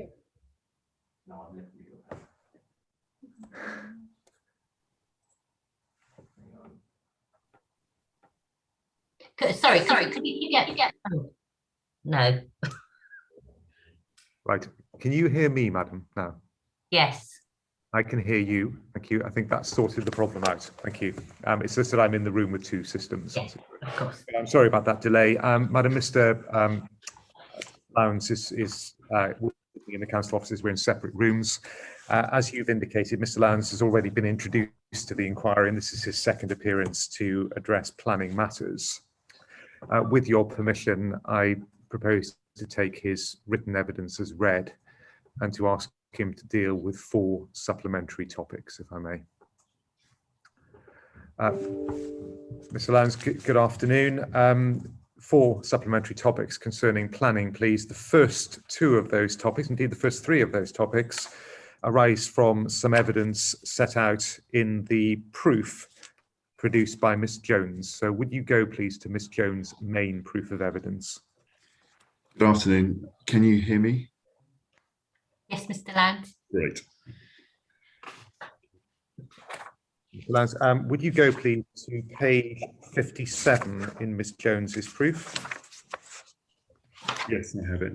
Sorry, could you get no. Right. Can you hear me, madam, now? Yes. I can hear you. Thank you. I think that sorted the problem out. Thank you. It's just that I'm in the room with two systems. Yes, of course. I'm sorry about that delay. Madam, Mr. Lyons is working in the council offices. We're in separate rooms. As you've indicated, Mr. Lyons has already been introduced to the inquiry, and this is his second appearance to address planning matters. With your permission, I propose to take his written evidence as read and to ask him to deal with 4 supplementary topics, if I may. Mr. Lyons, good afternoon. 4 supplementary topics concerning planning, please. The first 2 of those topics, indeed the first 3 of those topics, arise from some evidence set out in the proof produced by Miss Jones. So would you go, please, to Miss Jones' main proof of evidence? Good afternoon. Can you hear me? Yes, Mr. Lyons. Great. Mr. Lyons, would you go, please, to page 57 in Miss Jones's proof? Yes, I have it.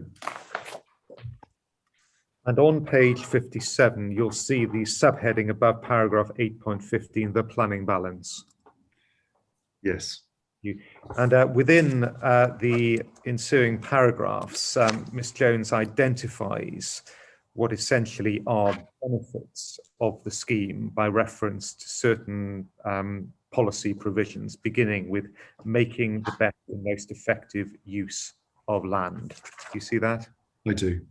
And on page 57, you'll see the subheading above paragraph 8.15, the planning balance. Yes. And within the ensuing paragraphs, Ms. Jones identifies what essentially are benefits of the scheme by reference to certain policy provisions, beginning with making the best and most effective use of land. Do you see that? I do.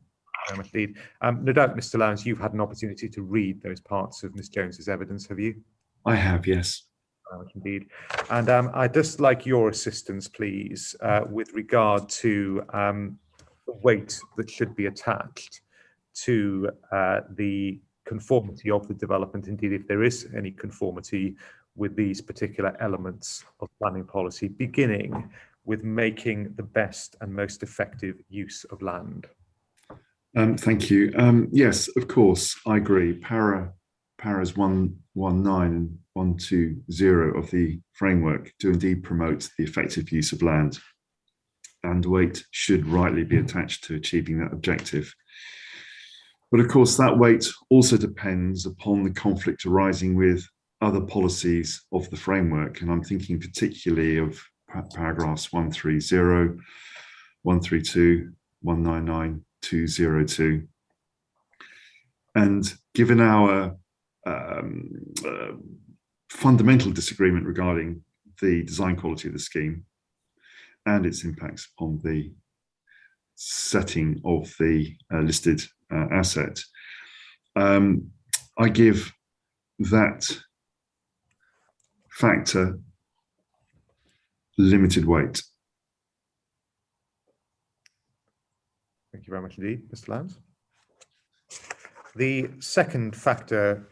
Very much indeed. No doubt, Mr. Lyons, you've had an opportunity to read those parts of Ms. Jones's evidence, have you? I have, yes. Indeed. And I'd just like your assistance, please, with regard to the weight that should be attached to the conformity of the development, indeed, if there is any conformity with these particular elements of planning policy, beginning with making the best and most effective use of land. Thank you. Yes, of course, I agree. Paras 119 and 120 of the framework do indeed promote the effective use of land, and weight should rightly be attached to achieving that objective. But of course, that weight also depends upon the conflict arising with other policies of the framework, and I'm thinking particularly of paragraphs 130, 132, 199, 202. And given our fundamental disagreement regarding the design quality of the scheme and its impacts upon the setting of the listed asset, I give that factor limited weight. Thank you very much indeed, Mr. Lyons. The second factor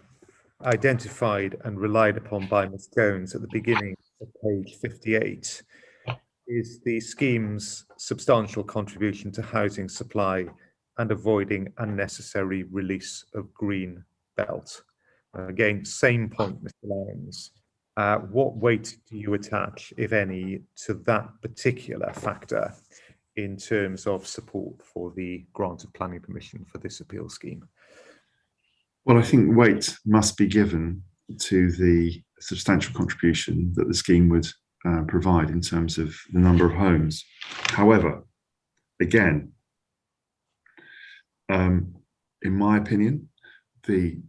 identified and relied upon by Ms. Jones at the beginning at page 58 is the scheme's substantial contribution to housing supply and avoiding unnecessary release of green belt. Again, same point, Mr. Lyons. What weight do you attach, if any, to that particular factor in terms of support for the grant of planning permission for this appeal scheme? Well, I think weight must be given to the substantial contribution that the scheme would provide in terms of the number of homes. However, again, in my opinion, the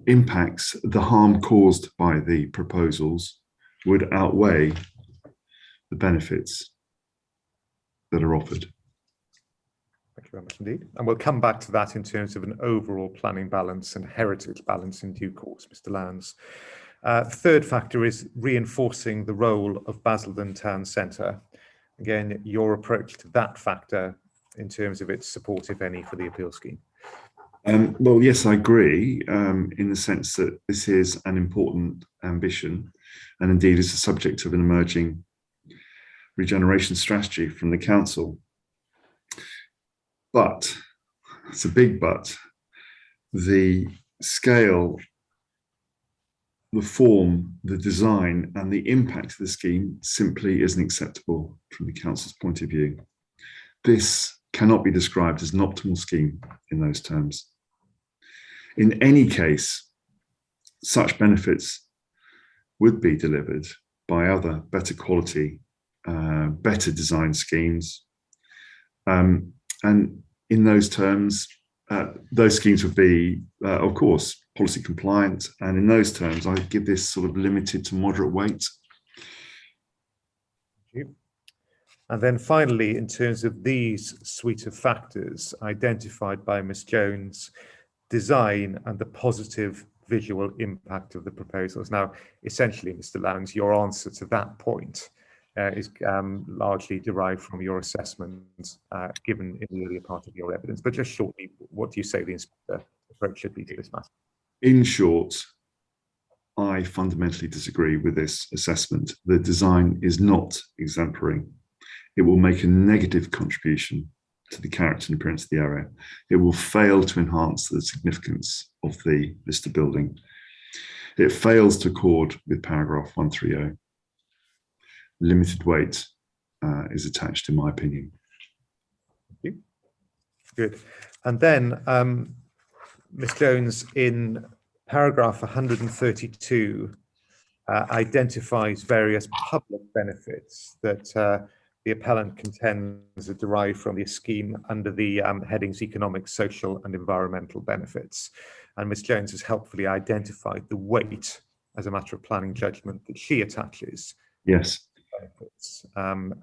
impacts, the harm caused by the proposals would outweigh the benefits that are offered. Thank you very much indeed. And we'll come back to that in terms of an overall planning balance and heritage balance in due course, Mr. Lyons. The third factor is reinforcing the role of Basildon Town Centre. Again, your approach to that factor in terms of its support, if any, for the appeal scheme. Well, yes, I agree in the sense that this is an important ambition and indeed is the subject of an emerging regeneration strategy from the council. But, it's a big but, the scale, the form, the design and the impact of the scheme simply isn't acceptable from the council's point of view. This cannot be described as an optimal scheme in those terms. In any case, such benefits would be delivered by other better quality, better design schemes. And in those terms, those schemes would be, of course, policy compliant. And in those terms, I give this sort of limited to moderate weight. Thank you. And then finally, in terms of these suite of factors identified by Ms. Jones, design and the positive visual impact of the proposals. Now, essentially, Mr. Lyons, your answer to that point is largely derived from your assessment given in the earlier part of your evidence. But just shortly, what do you say the inspector approach should be to this matter? In short, I fundamentally disagree with this assessment. The design is not exemplary. It will make a negative contribution to the character and appearance of the area. It will fail to enhance the significance of the listed building. It fails to accord with paragraph 130. Limited weight is attached, in my opinion. Thank you. Good. And then, Ms. Jones, in paragraph 132, identifies various public benefits that the appellant contends are derived from the scheme under the headings economic, social and environmental benefits. And Ms. Jones has helpfully identified the weight as a matter of planning judgment that she attaches. Yes. Benefits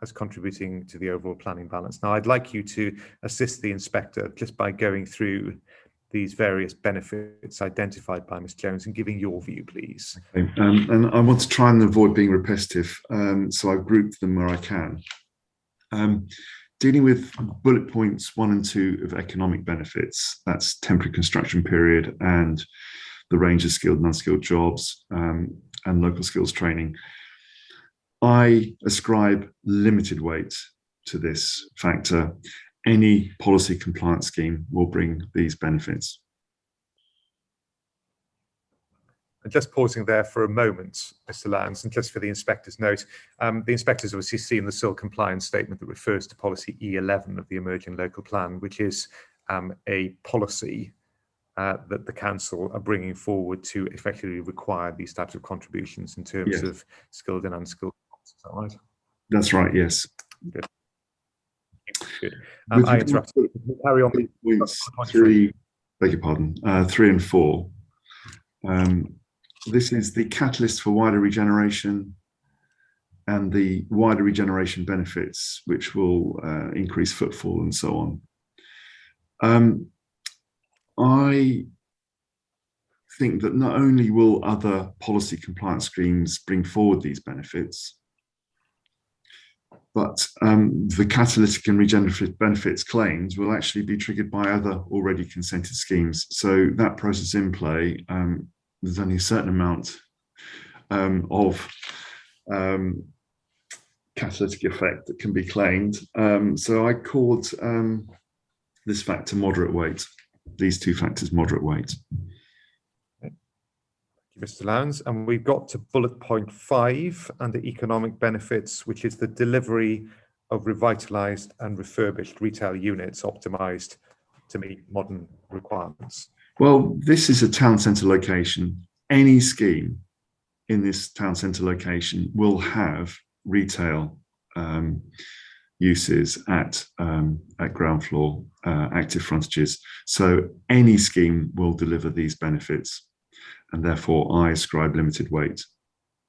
as contributing to the overall planning balance. Now, I'd like you to assist the inspector just by going through these various benefits identified by Ms. Jones and giving your view, please. Okay. And I want to try and avoid being repetitive, so I've grouped them where I can. Dealing with bullet points 1 and 2 of economic benefits, that's temporary construction period and the range of skilled and unskilled jobs and local skills training. I ascribe limited weight to this factor. Any policy compliance scheme will bring these benefits. And just pausing there for a moment, Mr. Lyons, and just for the inspector's note, the inspector's obviously seen the sole compliance statement that refers to policy E11 of the emerging local plan, which is a policy that the council are bringing forward to effectively require these types of contributions in terms of skilled and unskilled. Is that right? That's right, yes. Good. Good. I interrupted. Carry on. Points 3, beg your pardon, 3 and 4. This is the catalyst for wider regeneration and the wider regeneration benefits, which will increase footfall and so on. I think that not only will other policy compliance schemes bring forward these benefits, but the catalytic and regenerative benefits claims will actually be triggered by other already consented schemes. So that process in play, there's only a certain amount of catalytic effect that can be claimed. So I called this factor moderate weight, these two factors moderate weight. Thank you, Mr. Lyons. And we've got to bullet point 5 under economic benefits, which is the delivery of revitalised and refurbished retail units optimised to meet modern requirements. Well, this is a town centre location. Any scheme in this town centre location will have retail uses at ground floor active frontages. So any scheme will deliver these benefits, and therefore I ascribe limited weight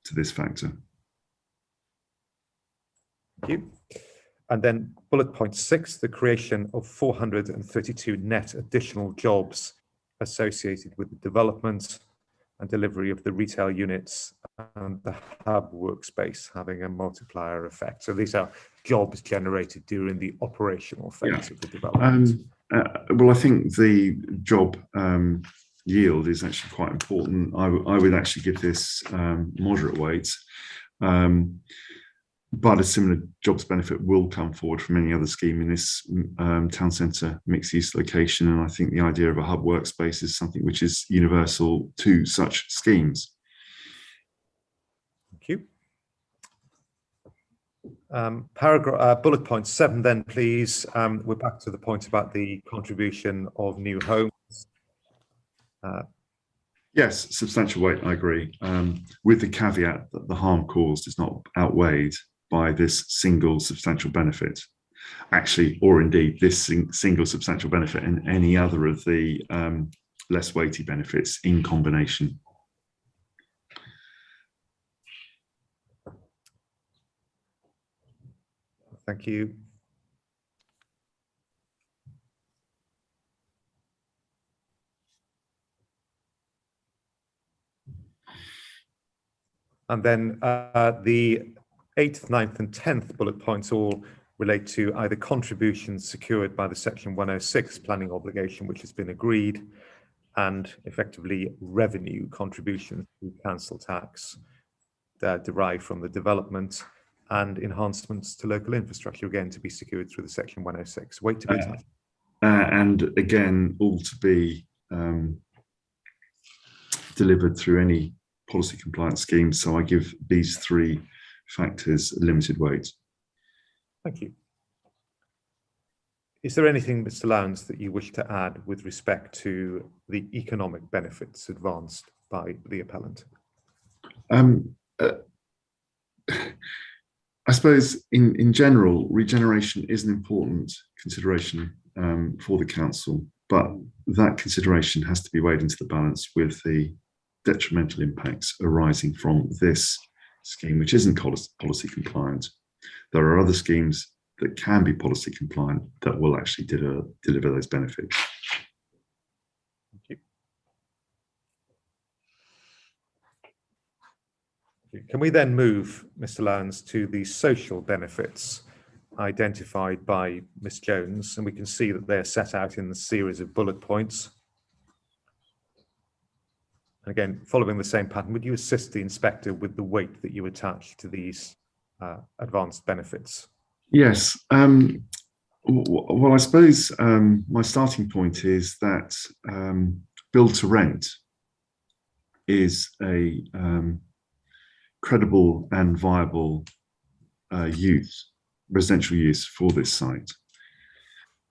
to this factor. Thank you. And then bullet point 6, the creation of 432 net additional jobs associated with the development and delivery of the retail units and the hub workspace having a multiplier effect. So these are jobs generated during the operational phase of the development. Well, I think the job yield is actually quite important. I would actually give this moderate weight. But a similar jobs benefit will come forward from any other scheme in this town centre mixed use location. And I think the idea of a hub workspace is something which is universal to such schemes. Thank you. Bullet point 7 then, please. We're back to the point about the contribution of new homes. Yes, substantial weight, I agree, with the caveat that the harm caused is not outweighed by this single substantial benefit, actually, or indeed this single substantial benefit and any other of the less weighty benefits in combination. Thank you. And then the 8th, 9th and 10th bullet points all relate to either contributions secured by the Section 106 planning obligation, which has been agreed, and effectively revenue contributions to council tax derived from the development and enhancements to local infrastructure, again, to be secured through the Section 106. Wait to be attached. And again, all to be delivered through any policy compliance scheme. So I give these three factors a limited weight. Thank you. Is there anything, Mr. Lyons, that you wish to add with respect to the economic benefits advanced by the appellant? I suppose in general, regeneration is an important consideration for the council, but that consideration has to be weighed into the balance with the detrimental impacts arising from this scheme, which isn't policy compliant. There are other schemes that can be policy compliant that will actually deliver those benefits. Thank you. Can we then move, Mr. Lyons, to the social benefits identified by Ms. Jones? And we can see that they're set out in the series of bullet points. And again, following the same pattern, would you assist the inspector with the weight that you attach to these advanced benefits? Yes. Well, I suppose my starting point is that build to rent is a credible and viable residential use for this site.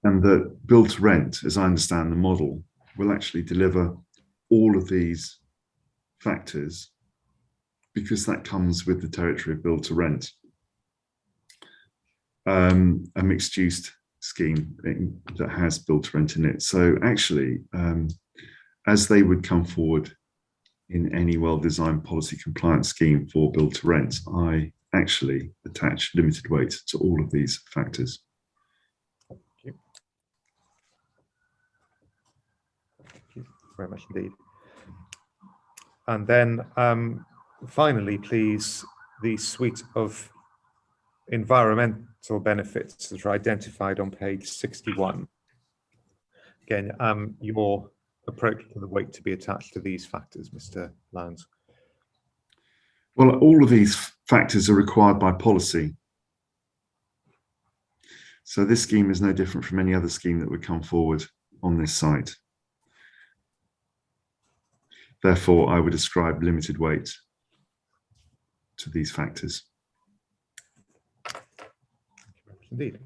And that build to rent, as I understand the model, will actually deliver all of these factors because that comes with the territory of build to rent. A mixed use scheme that has build to rent in it. So actually, as they would come forward in any well-designed policy compliance scheme for build to rent, I actually attach limited weight to all of these factors. Thank you. Thank you very much indeed. And then finally, please, the suite of environmental benefits that are identified on page 61. Again, your approach to the weight to be attached to these factors, Mr. Lyons. Well, all of these factors are required by policy. So this scheme is no different from any other scheme that would come forward on this site. Therefore, I would ascribe limited weight to these factors. Indeed.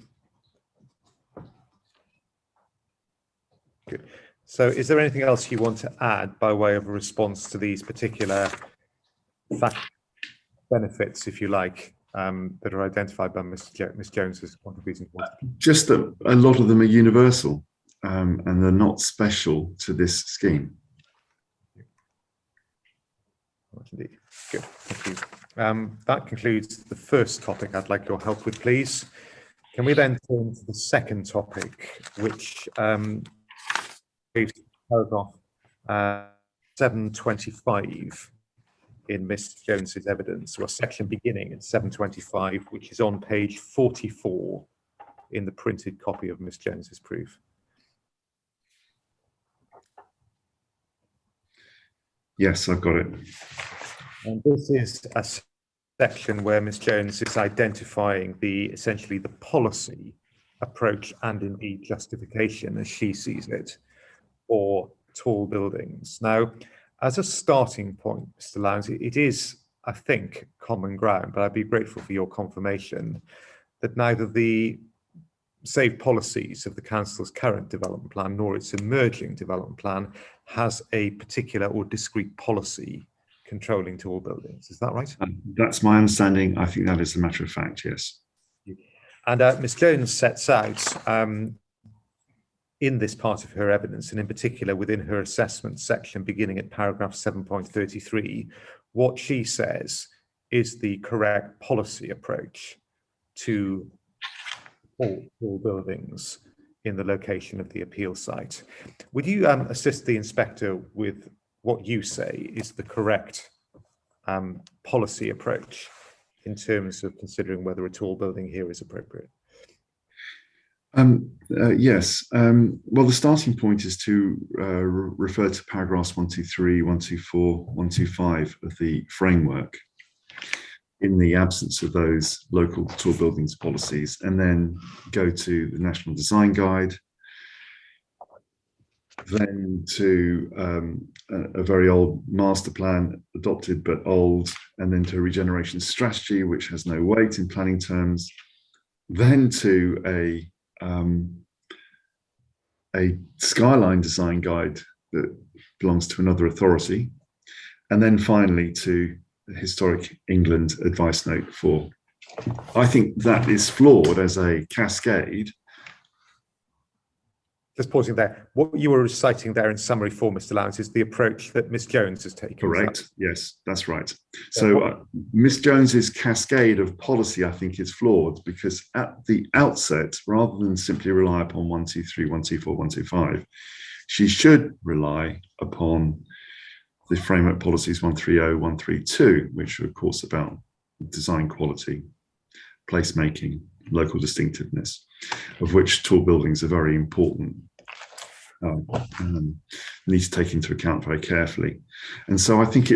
Good. So is there anything else you want to add by way of a response to these particular benefits, if you like, that are identified by Ms. Jones's contribution? Just that a lot of them are universal and they're not special to this scheme. Indeed. Good. Thank you. That concludes the first topic I'd like your help with, please. Can we then turn to the second topic, which is paragraph 725 in Ms. Jones's evidence, or a section beginning at 725, which is on page 44 in the printed copy of Ms. Jones's proof. Yes, I've got it. And this is a section where Ms. Jones is identifying essentially the policy approach and indeed justification, as she sees it, for tall buildings. Now, as a starting point, Mr. Lyons, it is, I think, common ground, but I'd be grateful for your confirmation that neither the SAVE policies of the Council's current development plan nor its emerging development plan has a particular or discrete policy controlling tall buildings. Is that right? That's my understanding. I think that is a matter of fact, yes. And Ms. Jones sets out in this part of her evidence, and in particular within her assessment section beginning at paragraph 7.33, what she says is the correct policy approach to all buildings in the location of the appeal site. Would you assist the inspector with what you say is the correct policy approach in terms of considering whether a tall building here is appropriate? Yes. Well, the starting point is to refer to paragraphs 123, 124, 125 of the framework in the absence of those local tall buildings policies, and then go to the National Design Guide, then to a very old master plan, adopted but old, and then to a regeneration strategy, which has no weight in planning terms, then to a skyline design guide that belongs to another authority, and then finally to the Historic England advice note 4. I think that is flawed as a cascade. Just pausing there. What you were reciting there in summary for Mr. Lyons is the approach that Ms. Jones has taken. Correct. Yes, that's right. So Ms. Jones's cascade of policy, I think, is flawed because at the outset, rather than simply rely upon 123, 124, 125, she should rely upon the framework policies 130, 132, which are of course about design quality, placemaking, local distinctiveness, of which tall buildings are very important. Need to take into account very carefully, and so I think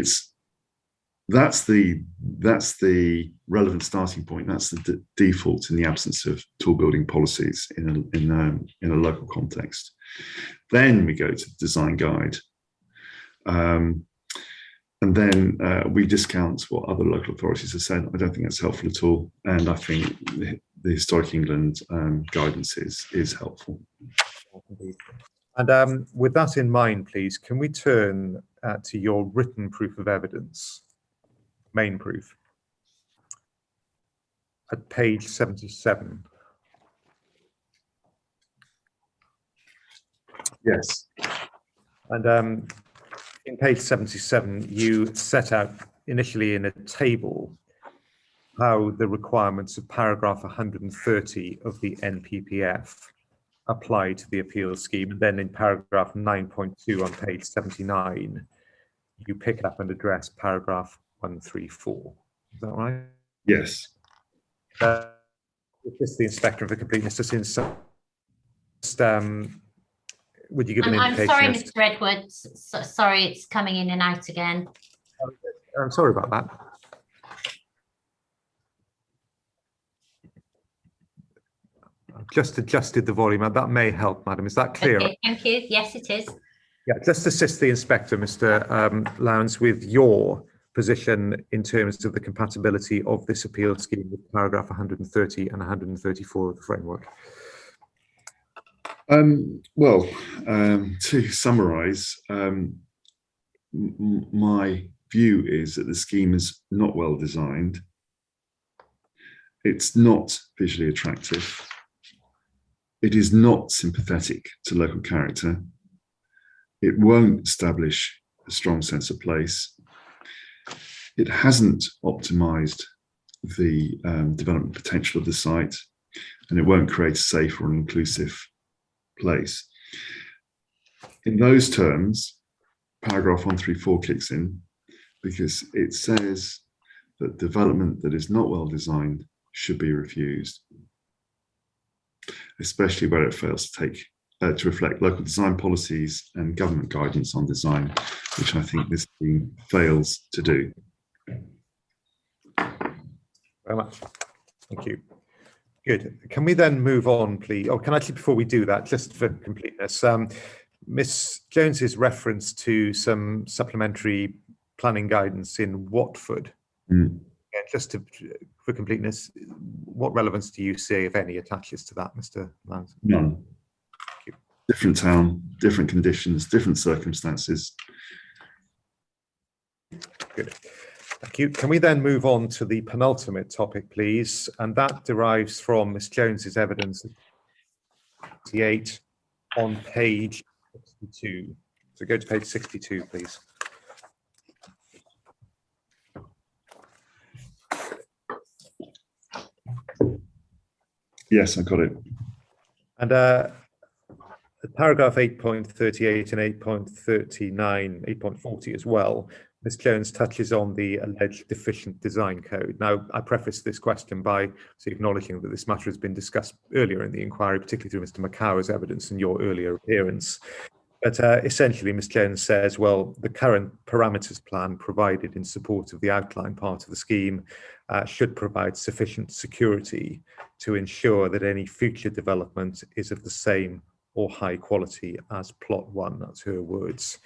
that's the relevant starting point. That's the default in the absence of tall building policies in a local context. Then we go to the design guide, and then we discount what other local authorities have said. I don't think that's helpful at all, and I think the Historic England guidance is helpful. And with that in mind, please, can we turn to your written proof of evidence, main proof, at page 77. Yes. And in page 77, you set out initially in a table how the requirements of paragraph 130 of the NPPF apply to the appeals scheme. And then in paragraph 9.2 on page 79, you pick up and address paragraph 134. Is that right? Yes. Is this the inspector of the completeness? Just would you give an indication? I'm sorry, Mr. Edwards. Sorry, it's coming in and out again. I'm sorry about that. I've just adjusted the volume. That may help, madam. Is that clear? Okay, thank you. Yes, it is. Yeah, just assist the inspector, Mr. Lyons, with your position in terms of the compatibility of this appeal scheme with paragraph 130 and 134 of the framework. Well, to summarise, my view is that the scheme is not well designed. It's not visually attractive. It is not sympathetic to local character. It won't establish a strong sense of place. It hasn't optimised the development potential of the site, and it won't create a safe or an inclusive place. In those terms, paragraph 134 kicks in, because it says that development that is not well designed should be refused, especially where it fails to take to reflect local design policies and government guidance on design, which I think this scheme fails to do. Very much. Thank you. Good. Can we then move on, please? Oh, can I actually, before we do that, just for completeness, Ms. Jones's reference to some supplementary planning guidance in Watford. Yeah, just to, for completeness, what relevance do you see, if any, attaches to that, Mr. Lyons? None. Different town, different conditions, different circumstances. Good. Thank you. Can we then move on to the penultimate topic, please? And that derives from Ms. Jones's evidence 68 on page 62. So go to page 62, please. Yes, I got it. And paragraph 8.38 and 8.39, 8.40 as well, Ms. Jones touches on the alleged deficient design code. Now, I preface this question by acknowledging that this matter has been discussed earlier in the inquiry, particularly through Mr. Macao's evidence and your earlier appearance. But essentially, Ms. Jones says, well, the current parameters plan provided in support of the outline part of the scheme should provide sufficient security to ensure that any future development is of the same or high quality as plot one. That's her words.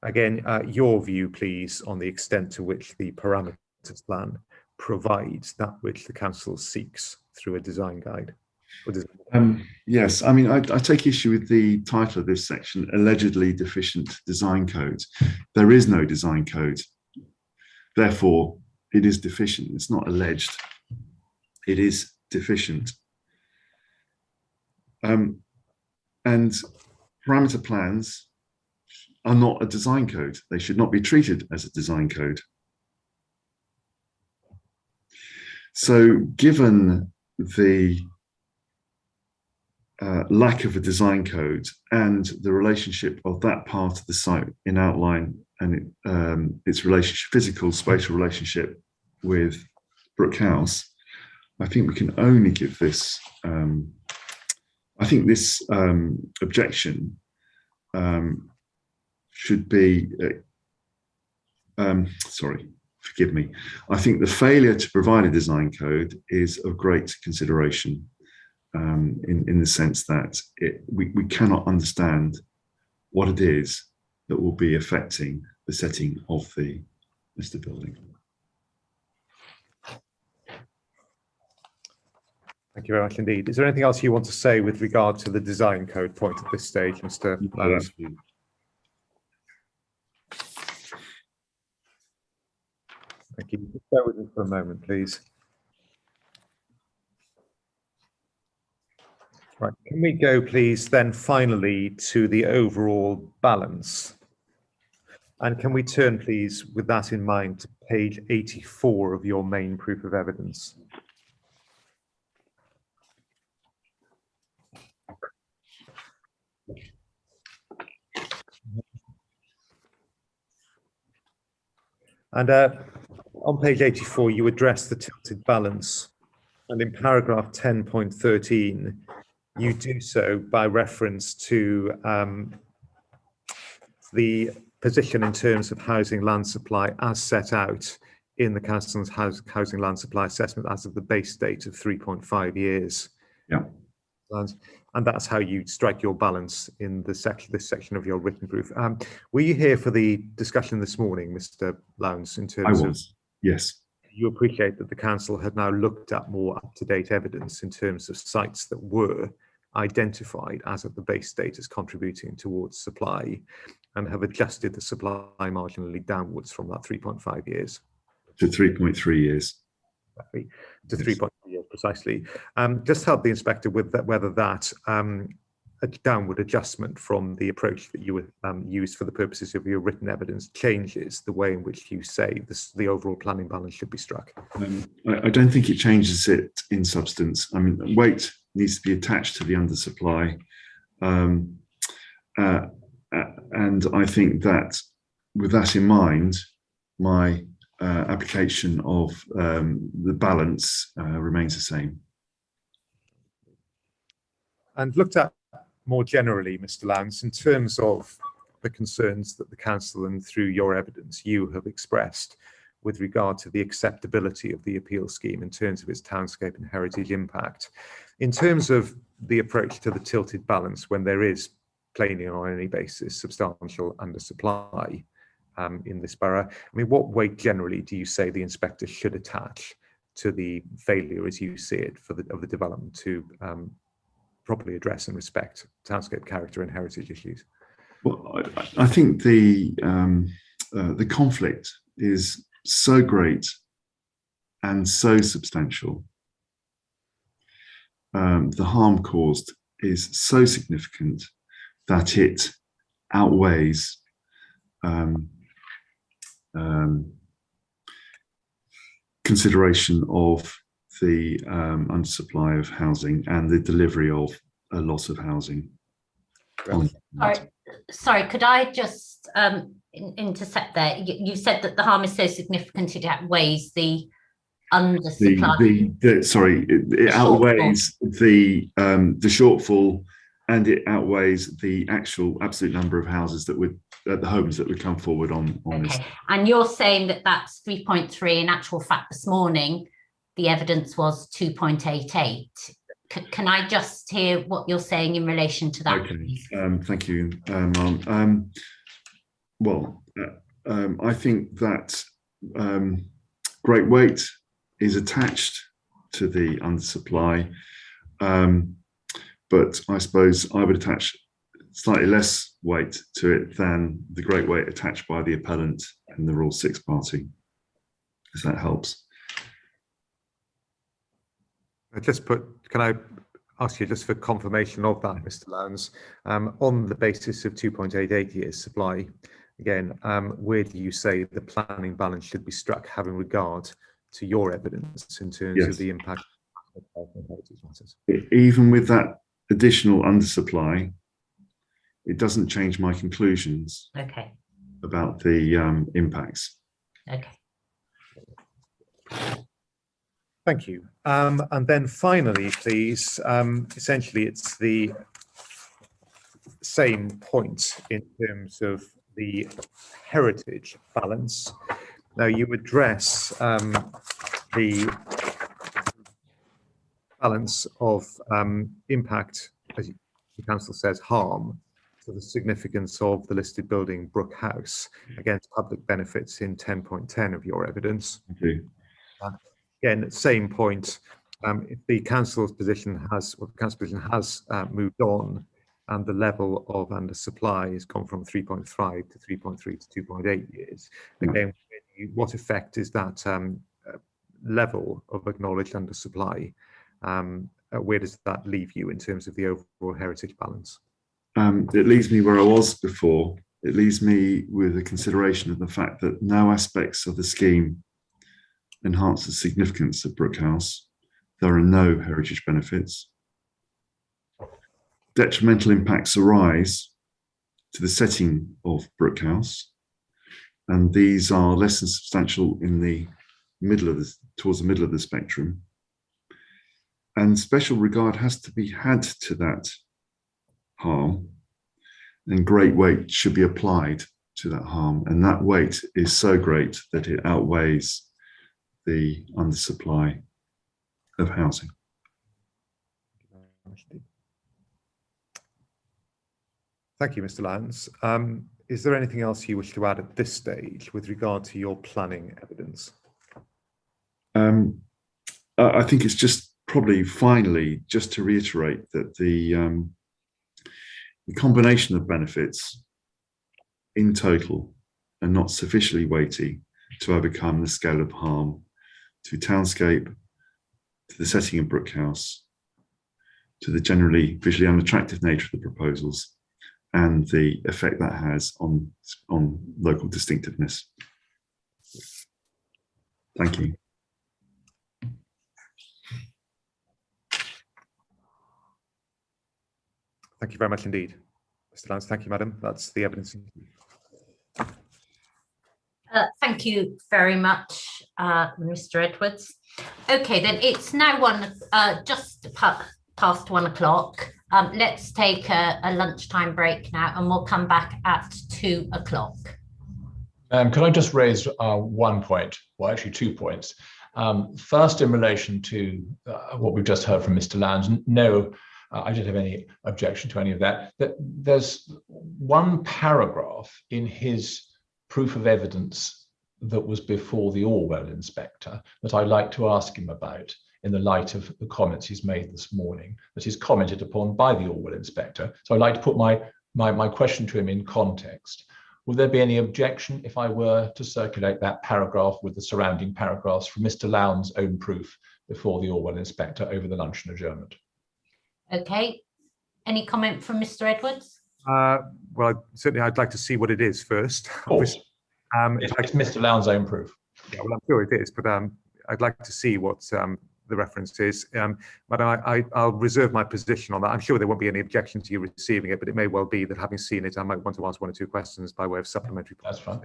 Again, your view, please, on the extent to which the parameters plan provides that which the council seeks through a design guide. Yes, I mean, I take issue with the title of this section, allegedly deficient design code. There is no design code. Therefore, it is deficient. It's not alleged. It is deficient. And parameter plans are not a design code. They should not be treated as a design code. So given the lack of a design code and the relationship of that part of the site in outline and its relationship, physical spatial relationship with Brook House, I think we can only give this, I think this objection should be, sorry, forgive me. I think the failure to provide a design code is of great consideration in the sense that we cannot understand what it is that will be affecting the setting of the listed building. Thank you very much indeed. Is there anything else you want to say with regard to the design code point at this stage, Mr. Lyons? Thank you. Just bear with me for a moment, please. Right, can we go, please, then finally to the overall balance? And can we turn, please, with that in mind, to page 84 of your main proof of evidence? And on page 84, you address the tilted balance. And in paragraph 10.13, you do so by reference to the position in terms of housing land supply as set out in the council's housing land supply assessment as of the base date of 3.5 years. Yeah. And that's how you strike your balance in this section of your written proof. Were you here for the discussion this morning, Mr. Lyons, in terms of? Yes. You appreciate that the council had now looked at more up-to-date evidence in terms of sites that were identified as at the base date as contributing towards supply, and have adjusted the supply marginally downwards from that 3.5 years to 3.3 years. To 3.3 years precisely. Just help the inspector with that, whether that a downward adjustment from the approach that you would use for the purposes of your written evidence changes the way in which you say the overall planning balance should be struck. I don't think it changes it in substance. I mean, weight needs to be attached to the undersupply. And I think that with that in mind, my application of the balance remains the same. And looked at more generally, Mr. Lyons, in terms of the concerns that the council and through your evidence you have expressed with regard to the acceptability of the appeal scheme in terms of its townscape and heritage impact, in terms of the approach to the tilted balance when there is plainly on any basis substantial undersupply in this borough, I mean, what weight generally do you say the inspector should attach to the failure, as you see it, of the development to properly address and respect townscape character and heritage issues? Well, I think the conflict is so great and so substantial. The harm caused is so significant that it outweighs consideration of the undersupply of housing and the delivery of a lot of housing. Sorry, could I just intercept there? You said that the harm is so significant it outweighs the undersupply. It outweighs the shortfall, and it outweighs the actual absolute number of houses that would the homes that would come forward on this. And you're saying that that's 3.3. In actual fact, this morning the evidence was 2.88. Can I just hear what you're saying in relation to that? Okay, thank you, Ma'am. I think that great weight is attached to the undersupply, but I suppose I would attach slightly less weight to it than the great weight attached by the appellant and the Rule 6 party, if that helps. Can I ask you just for confirmation of that, Mr. Lyons, on the basis of 2.88 years supply, again, where do you say the planning balance should be struck, having regard to your evidence in terms of the impact of heritage matters? Even with that additional undersupply, it doesn't change my conclusions about the impacts. Thank you. And then finally, please, essentially it's the same point in terms of the heritage balance. Now you address the balance of impact, as the council says, harm to the significance of the listed building Brook House against public benefits in 10.10 of your evidence. Again, same point. If the council's position has, moved on, and the level of undersupply has gone from 3.5 to 3.3 to 2.8 years. Again, what effect is that level of acknowledged undersupply? Where does that leave you in terms of the overall heritage balance? It leaves me where I was before. It leaves me with a consideration of the fact that no aspects of the scheme enhance the significance of Brook House. There are no heritage benefits. Detrimental impacts arise to the setting of Brook House, and these are less than substantial in the middle of towards the middle of the spectrum. And special regard has to be had to that harm, and great weight should be applied to that harm, and that weight is so great that it outweighs the undersupply of housing. Thank you, Mr. Lyons. Is there anything else you wish to add at this stage with regard to your planning evidence? I think it's just probably finally just to reiterate that the combination of benefits in total are not sufficiently weighty to overcome the scale of harm to townscape, to the setting of Brook House, to the generally visually unattractive nature of the proposals, and the effect that has on local distinctiveness. Thank you. Thank you very much indeed, Mr. Lyons. Thank you, madam. That's the evidence. Thank you very much, Mr. Edwards. Okay, then it's now just past 1 o'clock. Let's take a lunchtime break now, and we'll come back at 2 o'clock. Could I just raise one point, well, actually 2 points. First, in relation to what we've just heard from Mr. Lyons, no, I don't have any objection to any of that. There's one paragraph in his proof of evidence that was before the Orwell inspector that I'd like to ask him about in the light of the comments he's made this morning, that is commented upon by the Orwell inspector. So I'd like to put my question to him in context. Would there be any objection if I were to circulate that paragraph with the surrounding paragraphs from Mr. Lowndes' own proof before the Orwell inspector over the luncheon adjournment? Okay. Any comment from Mr. Edwards? Well, certainly I'd like to see what it is first. Of course. It's Mr. Lowndes' own proof. Yeah, well, I'm sure it is, but I'd like to see what the reference is. But I'll reserve my position on that. I'm sure there won't be any objection to you receiving it, but it may well be that having seen it, I might want to ask 1 or 2 questions by way of supplementary. That's fine.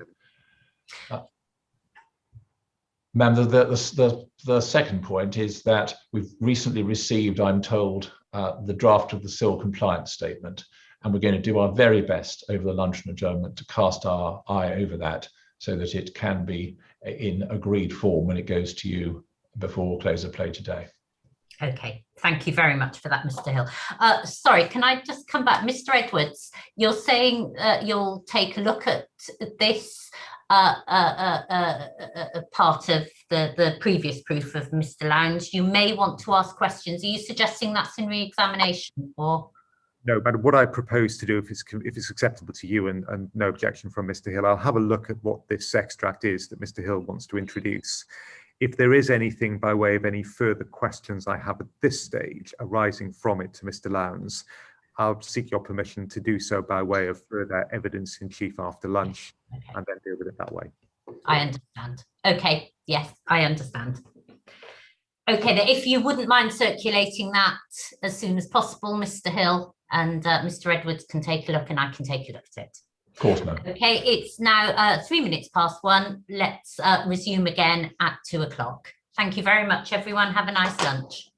Ma'am, the second point is that we've recently received, I'm told, the draft of the SIL compliance statement, and we're going to do our very best over the luncheon adjournment to cast our eye over that so that it can be in agreed form when it goes to you before close of play today. Okay, thank you very much for that, Mr. Hill. Sorry, can I just come back? Mr. Edwards, you're saying you'll take a look at this part of the previous proof of Mr. Lowndes. You may want to ask questions. Are you suggesting that's in re-examination or? No, but what I propose to do, if it's acceptable to you and no objection from Mr. Hill, I'll have a look at what this extract is that Mr. Hill wants to introduce. If there is anything by way of any further questions I have at this stage arising from it to Mr. Lowndes, I'll seek your permission to do so by way of further evidence in chief after lunch, and then deal with it that way. I understand. Okay, yes, I understand. Okay, then if you wouldn't mind circulating that as soon as possible, Mr. Hill, and Mr. Edwards can take a look and I can take a look at it. Of course, ma'am. Okay, it's now 3 minutes past 1. Let's resume again at 2 o'clock. Thank you very much, everyone. Have a nice lunch.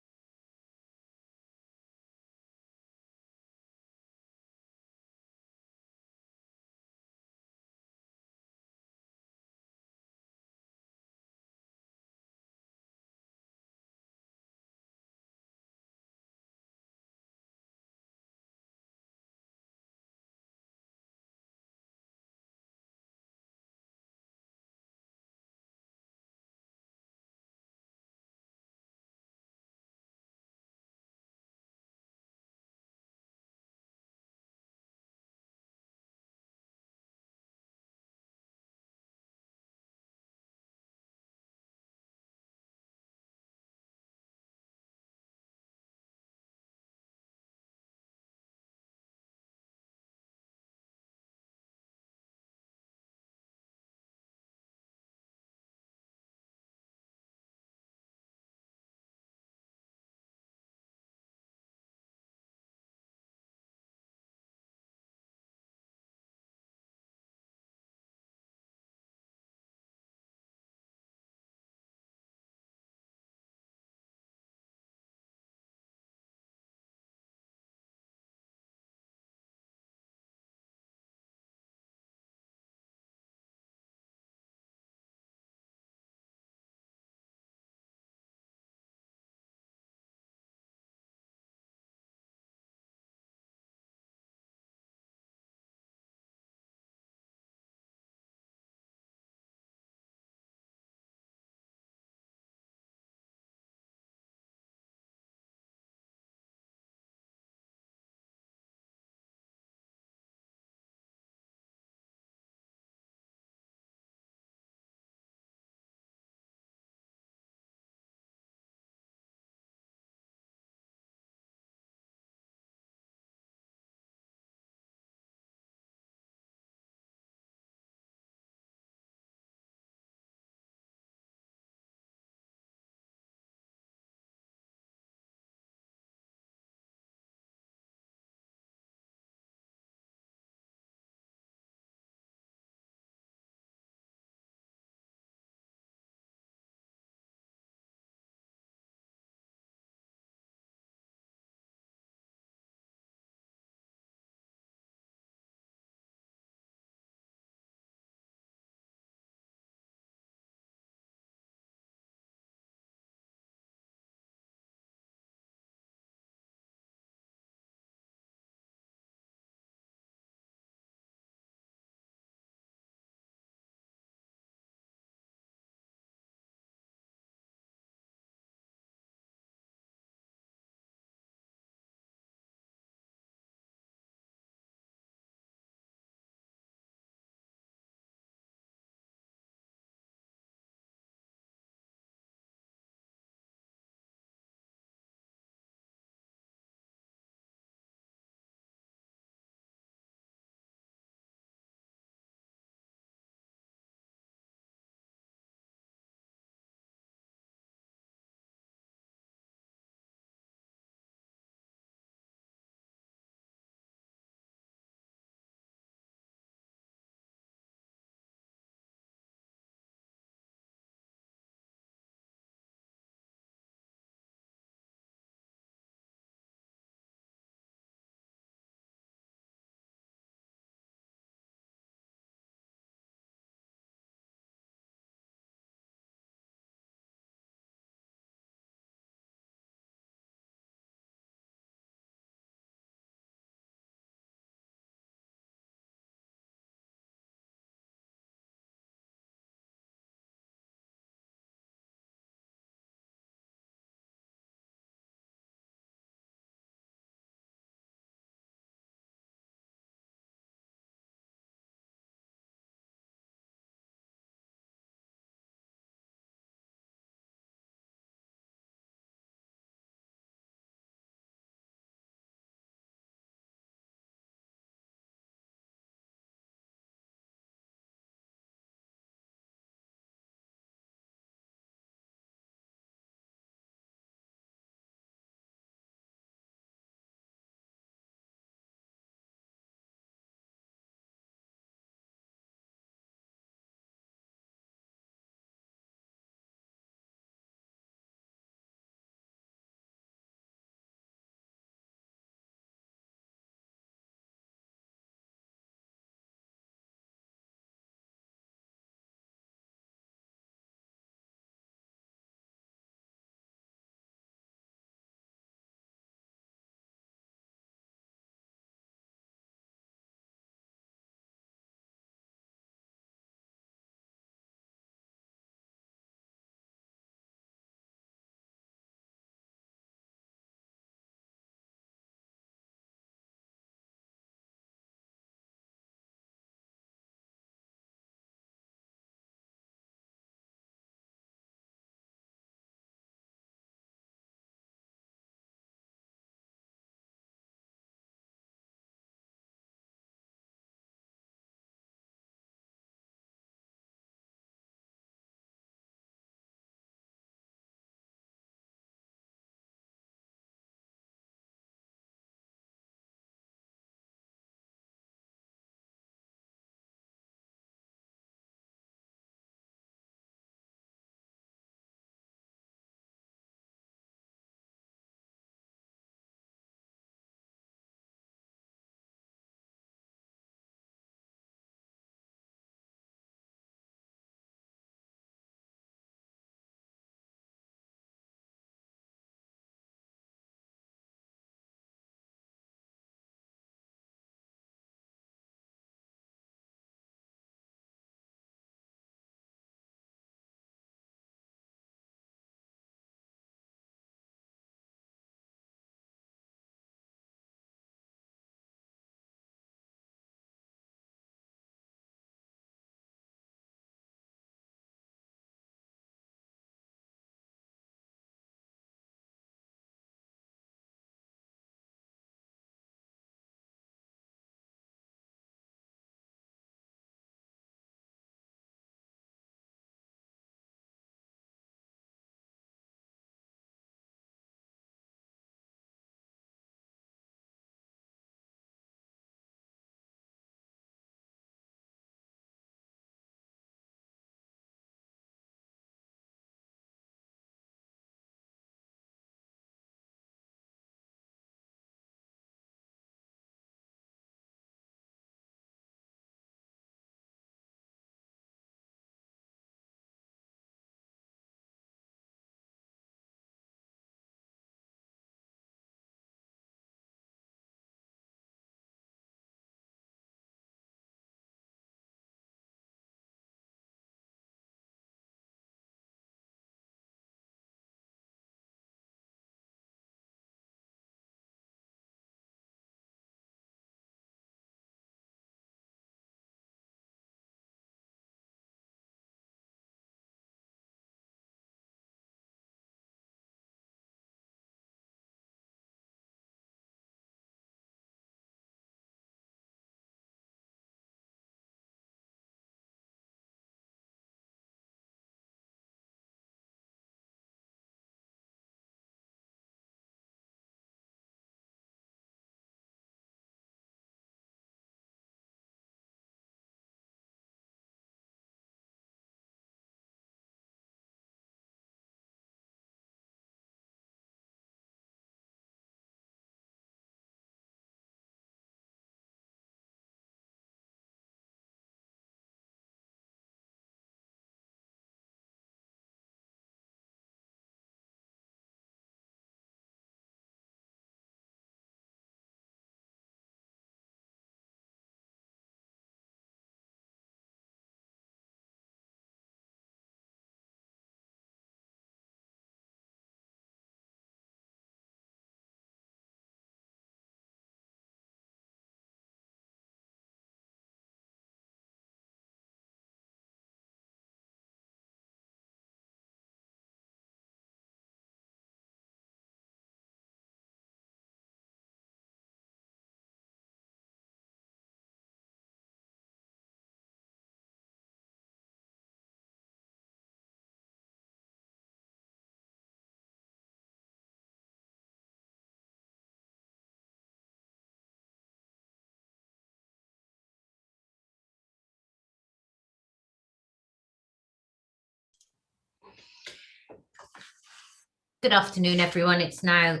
Good afternoon, everyone. It's now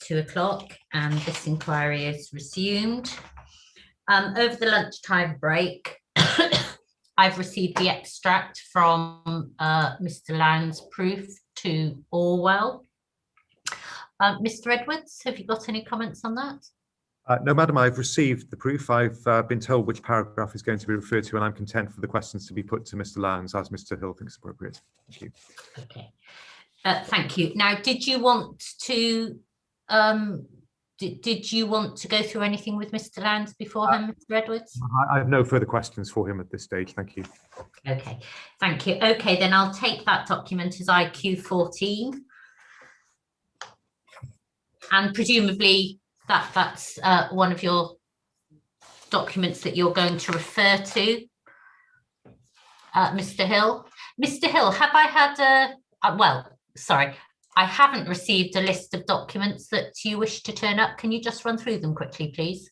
2 o'clock and this inquiry is resumed. Over the lunchtime break, I've received the extract from Mr. Lyons' proof to Orwell. Mr. Edwards, have you got any comments on that? No, Madam, I've received the proof. I've been told which paragraph is going to be referred to, and I'm content for the questions to be put to Mr. Lyons as Mr. Hill thinks appropriate. Thank you. Okay. Thank you. Now, did you want to did you want to go through anything with Mr. Lyons beforehand, Mr. Edwards? I have no further questions for him at this stage. Thank you. Okay, thank you. Okay, then I'll take that document as IQ 14, and presumably that's one of your documents that you're going to refer to, Mr. Hill. Mr. Hill, have I had well, sorry, I haven't received a list of documents that you wish to turn up. Can you just run through them quickly, please?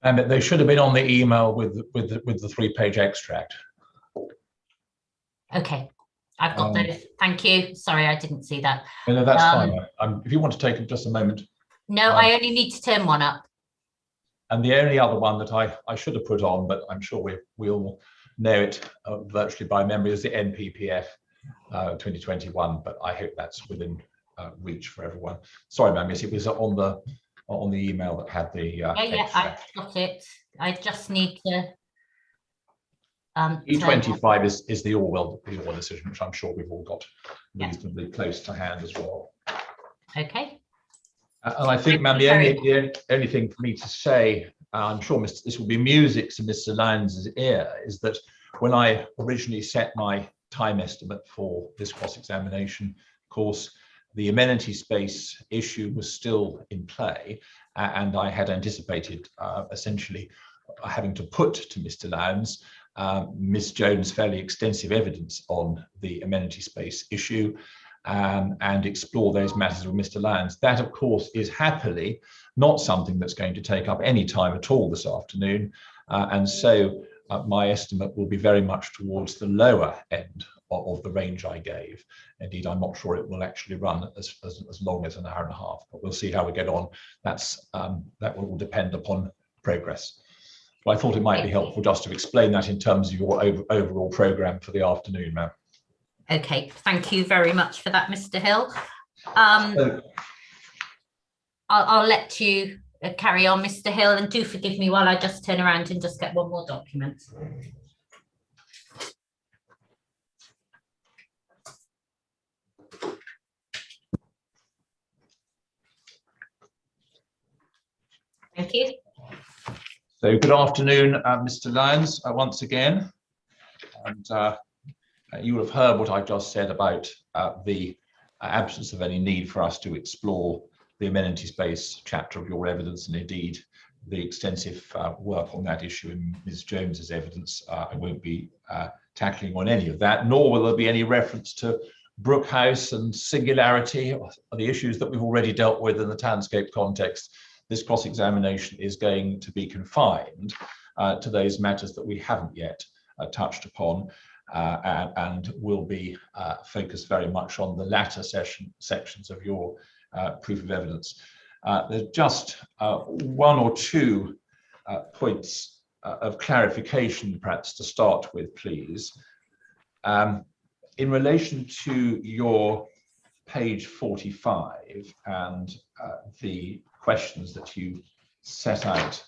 They should have been on the email with the 3-page extract. Okay, I've got those. Thank you. Sorry, I didn't see that. No, that's fine. If you want to take just a moment. No, I only need to turn one up. And the only other one that I should have put on, but I'm sure we'll know it virtually by memory, is the NPPF 2021. But I hope that's within reach for everyone. Sorry, ma'am. Yes, it was on the email that had the. Yeah, I've got it. I just need to. E25 is the Orwell decision, which I'm sure we've all got reasonably close to hand as well. Okay. And I think, ma'am, the only thing for me to say, I'm sure this will be music to Mr. Lyons' ear, is that when I originally set my time estimate for this cross-examination course, the amenity space issue was still in play, and I had anticipated essentially having to put to Mr. Lyons Ms. Jones' fairly extensive evidence on the amenity space issue, and explore those matters with Mr. Lyons. That, of course, is happily not something that's going to take up any time at all this afternoon, and so my estimate will be very much towards the lower end of the range I gave. Indeed, I'm not sure it will actually run as long as an hour and a half, but we'll see how we get on. That will all depend upon progress. But I thought it might be helpful just to explain that in terms of your overall programme for the afternoon, ma'am. Okay, thank you very much for that, Mr. Hill. I'll let you carry on, Mr. Hill, and do forgive me while I just turn around and just get one more document. Thank you. So good afternoon, Mr. Lyons, once again. And you will have heard what I just said about the absence of any need for us to explore the amenity space chapter of your evidence, and indeed the extensive work on that issue in Ms. Jones's evidence. I won't be tackling on any of that, nor will there be any reference to Brookhouse and singularity, or the issues that we've already dealt with in the Townscape context. This cross-examination is going to be confined to those matters that we haven't yet touched upon, and will be focused very much on the latter sections of your proof of evidence. There's just one or two points of clarification, perhaps, to start with, please. In relation to your page 45 and the questions that you set out,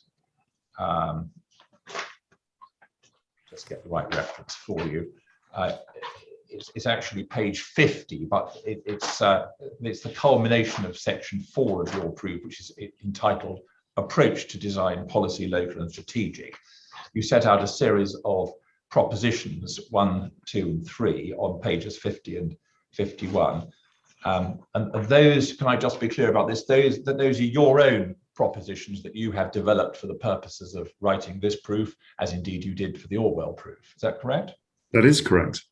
just get the right reference for you. It's actually page 50, but it's the culmination of section 4 of your proof, which is entitled Approach to Design Policy, Local and Strategic. You set out a series of propositions 1, 2, and 3 on pages 50 and 51. And those, can I just be clear about this? Those are your own propositions that you have developed for the purposes of writing this proof, as indeed you did for the Orwell proof. Is that correct? That is correct.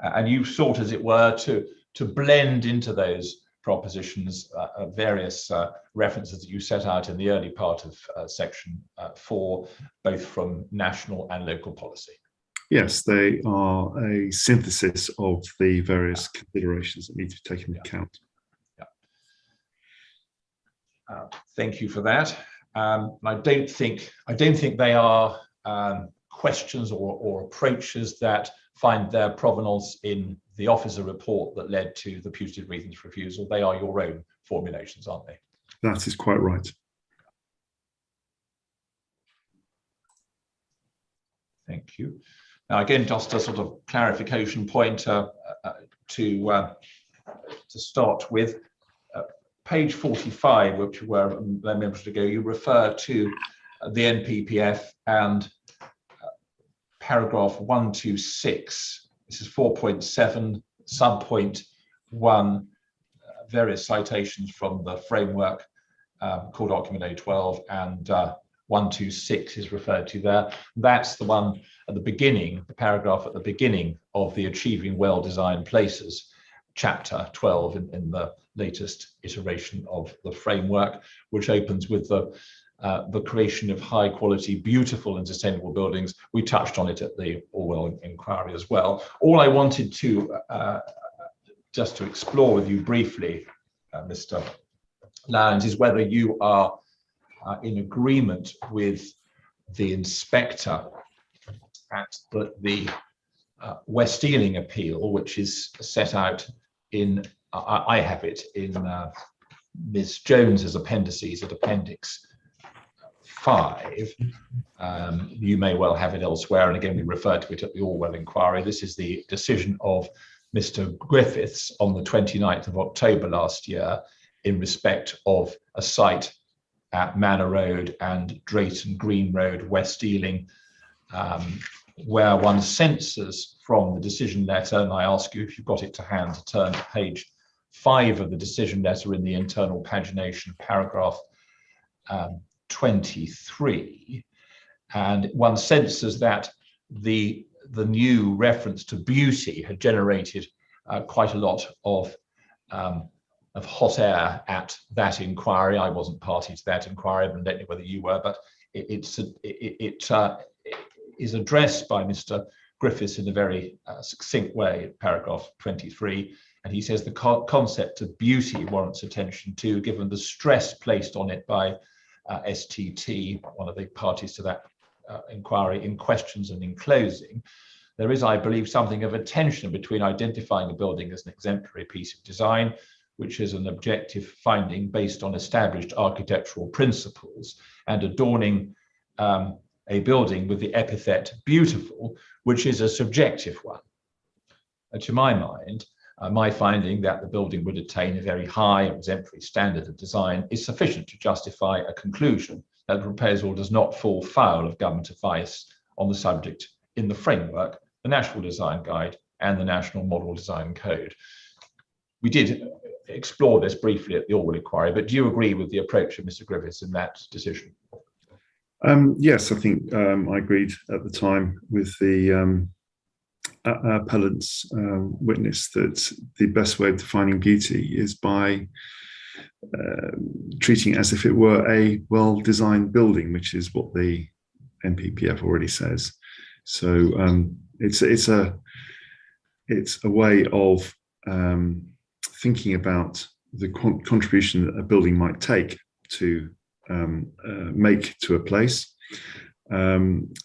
And you sought, as it were, to blend into those propositions various references that you set out in the early part of section 4, both from national and local policy. Yes, they are a synthesis of the various considerations that need to be taken into account. Yeah. Thank you for that. I don't think they are questions or approaches that find their provenance in the officer report that led to the putative reasons for refusal. They are your own formulations, aren't they? That is quite right. Thank you. Now, again, just a sort of clarification point to start with. Page 45, which were members ago, you refer to the NPPF and paragraph 126. This is 4.7, subpoint 1, various citations from the framework, core document A12, and 126 is referred to there. That's the one at the beginning, the paragraph at the beginning of the Achieving Well-Designed Places chapter 12 in the latest iteration of the framework, which opens with the creation of high quality, beautiful and sustainable buildings. We touched on it at the Orwell inquiry as well. All I wanted to just to explore with you briefly, Mr. Lyons, is whether you are in agreement with the inspector at the West Ealing appeal, which is set out in, I have it in Ms. Jones's appendices at Appendix 5. You may well have it elsewhere, and again we refer to it at the Orwell inquiry. This is the decision of Mr. Griffiths on the 29th of October last year in respect of a site at Manor Road and Drayton Green Road, West Ealing, where one senses from the decision letter, and I ask you if you've got it to hand to turn to page 5 of the decision letter in the internal pagination, paragraph 23, and one senses that the new reference to beauty had generated quite a lot of hot air at that inquiry. I wasn't party to that inquiry, but I don't know whether you were, but it is addressed by Mr. Griffiths in a very succinct way, paragraph 23, and he says the concept of beauty warrants attention too, given the stress placed on it by STT, one of the parties to that inquiry, in questions and in closing. There is, I believe, something of a tension between identifying a building as an exemplary piece of design, which is an objective finding based on established architectural principles, and adorning a building with the epithet beautiful, which is a subjective one. To my mind, my finding that the building would attain a very high exemplary standard of design is sufficient to justify a conclusion that the proposal does not fall foul of government advice on the subject in the framework, the National Design Guide and the National Model Design Code. We did explore this briefly at the Orwell inquiry, but do you agree with the approach of Mr. Griffiths in that decision? Yes, I think I agreed at the time with the appellant's witness that the best way of defining beauty is by treating it as if it were a well-designed building, which is what the NPPF already says. So it's a way of thinking about the contribution that a building might take to make to a place, and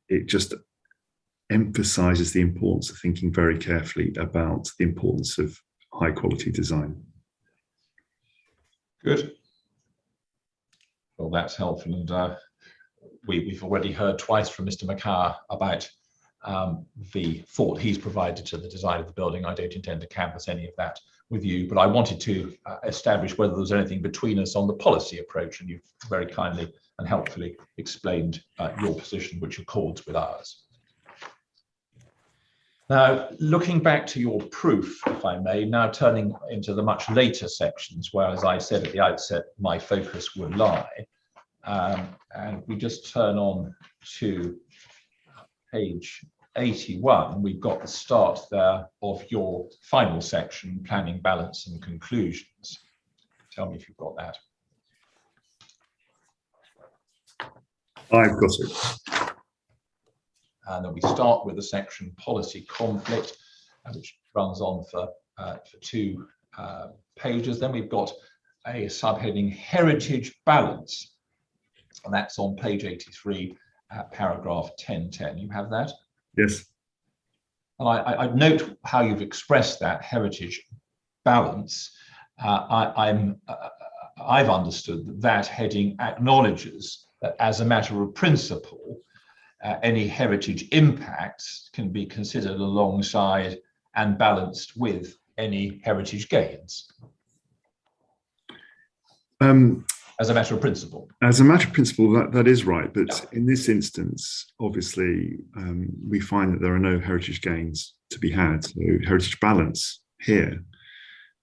it just emphasizes the importance of thinking very carefully about the importance of high quality design. Good. Well, that's helpful, and we've already heard twice from Mr. Macar about the thought he's provided to the design of the building. I don't intend to canvass any of that with you, but I wanted to establish whether there was anything between us on the policy approach, and you've very kindly and helpfully explained your position, which accords with ours. Now, looking back to your proof, if I may, now turning into the much later sections, where, as I said at the outset, my focus would lie, and we just turn on to page 81, we've got the start there of your final section, planning, balance and conclusions. Tell me if you've got that. I've got it. And then we start with the section policy conflict, which runs on for 2 pages. Then we've got a subheading heritage balance, and that's on page 83, paragraph 1010. You have that? Yes. And I note how you've expressed that heritage balance. I've understood that that heading acknowledges that as a matter of principle, any heritage impacts can be considered alongside and balanced with any heritage gains. As a matter of principle. As a matter of principle, that is right. But in this instance, obviously, we find that there are no heritage gains to be had. So heritage balance here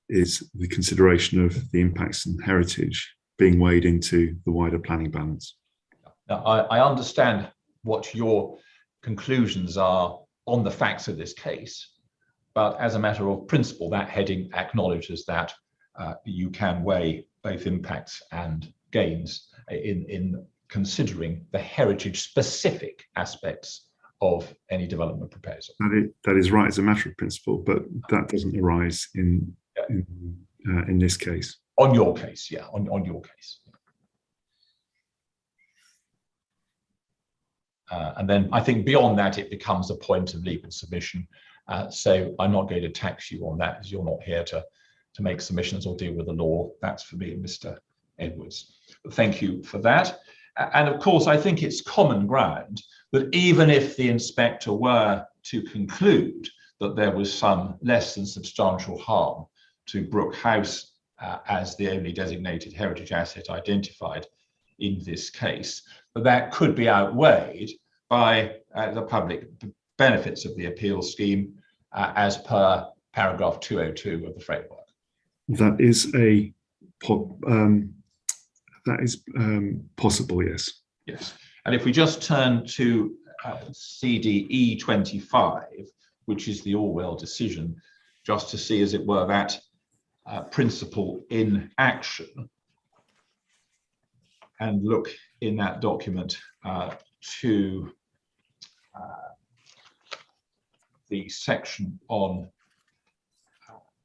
is the consideration of the impacts on heritage being weighed into the wider planning balance. Now, I understand what your conclusions are on the facts of this case, but as a matter of principle, that heading acknowledges that you can weigh both impacts and gains in considering the heritage specific aspects of any development proposal. That is right as a matter of principle, but that doesn't arise in this case. On your case, yeah, on your case. And then I think beyond that, it becomes a point of legal submission. So I'm not going to tax you on that, as you're not here to make submissions or deal with the law. That's for me and Mr. Edwards. But thank you for that. And of course, I think it's common ground that even if the inspector were to conclude that there was some less than substantial harm to Brook House as the only designated heritage asset identified in this case, but that could be outweighed by the public benefits of the appeal scheme as per paragraph 202 of the framework. That is possible, yes. Yes, and if we just turn to CDE 25, which is the Orwell decision, just to see, as it were, that principle in action, and look in that document to the section on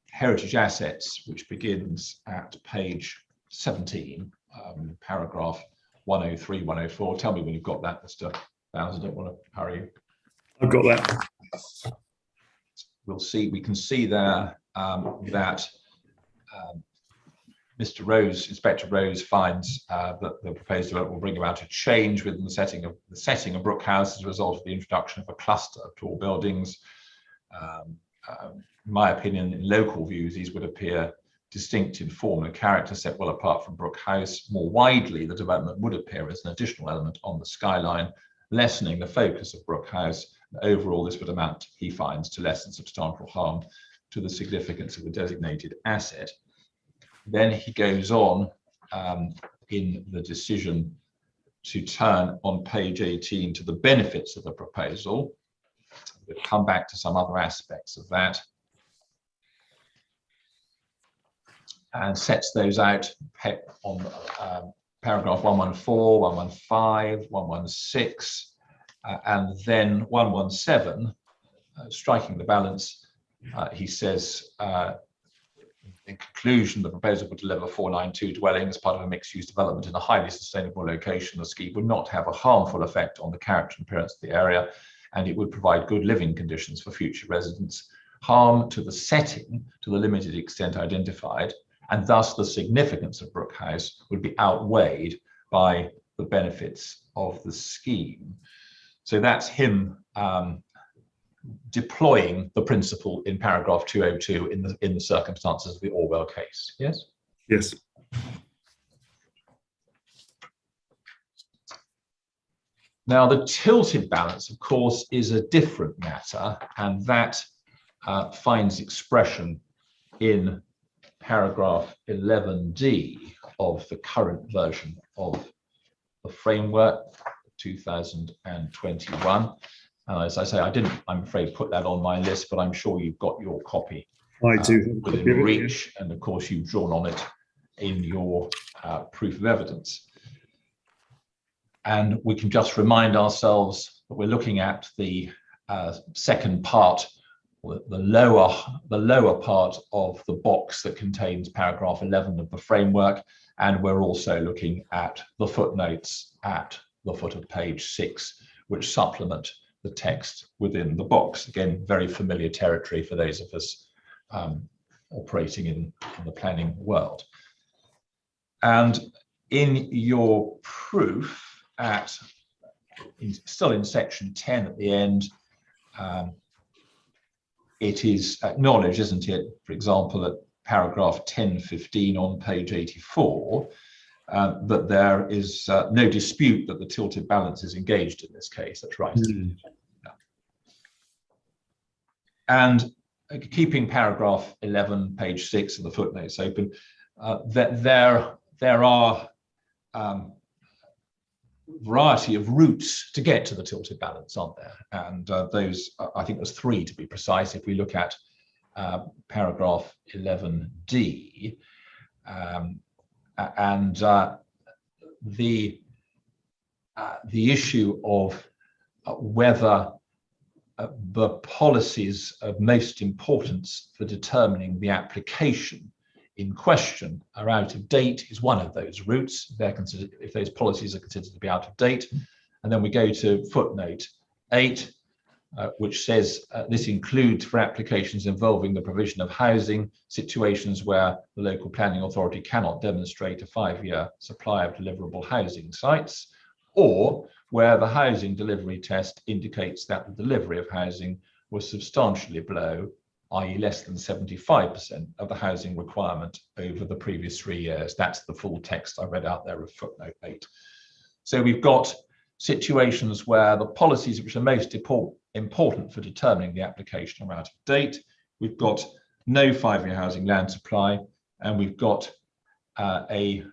heritage assets, which begins at page 17, paragraph 103, 104. Tell me when you've got that, Mr. Lyons. I don't want to hurry you. I've got that. We'll see. We can see there that Mr. Rose, Inspector Rose, finds that the proposed development will bring about a change within the setting of Brook House as a result of the introduction of a cluster of tall buildings. In my opinion, in local views, these would appear distinct in form and character, set well apart from Brook House. More widely, the development would appear as an additional element on the skyline, lessening the focus of Brook House. Overall, this would amount, he finds, to less than substantial harm to the significance of the designated asset. Then he goes on in the decision to turn on page 18 to the benefits of the proposal. We'll come back to some other aspects of that and sets those out on paragraph 114, 115, 116, and then 117, striking the balance. He says, in conclusion, the proposal would deliver 492 dwellings as part of a mixed-use development in a highly sustainable location. The scheme would not have a harmful effect on the character and appearance of the area, and it would provide good living conditions for future residents. Harm to the setting, to the limited extent identified, and thus the significance of Brook House would be outweighed by the benefits of the scheme. So that's him deploying the principle in paragraph 202 in the circumstances of the Orwell case. Yes? Yes. Now, the tilted balance, of course, is a different matter, and that finds expression in paragraph 11D of the current version of the framework, 2021. And as I say, I'm afraid, put that on my list, but I'm sure you've got your copy I do. within reach, and of course you've drawn on it in your proof of evidence. And we can just remind ourselves that we're looking at the second part the lower part of the box that contains paragraph 11 of the framework, and we're also looking at the footnotes at the foot of page 6, which supplement the text within the box. Again, very familiar territory for those of us operating in the planning world. And in your proof, still in section 10 at the end, it is acknowledged, isn't it, for example, at paragraph 1015 on page 84, that there is no dispute that the tilted balance is engaged in this case. That's right. Mm. Yeah. And keeping paragraph 11, page 6 of the footnotes open, that there are variety of routes to get to the tilted balance, aren't there? And those, I think there's 3 to be precise. If we look at paragraph 11D, and the issue of whether the policies of most importance for determining the application in question are out of date is one of those routes. They're considered, if those policies are considered to be out of date. And then we go to footnote 8, which says this includes for applications involving the provision of housing, situations where the local planning authority cannot demonstrate a 5-year supply of deliverable housing sites, or where the housing delivery test indicates that the delivery of housing was substantially below, i.e. less than 75% of the housing requirement over the previous 3 years. That's the full text I read out there of footnote 8. So we've got situations where the policies which are most important for determining the application are out of date. We've got no 5-year housing land supply, and we've got a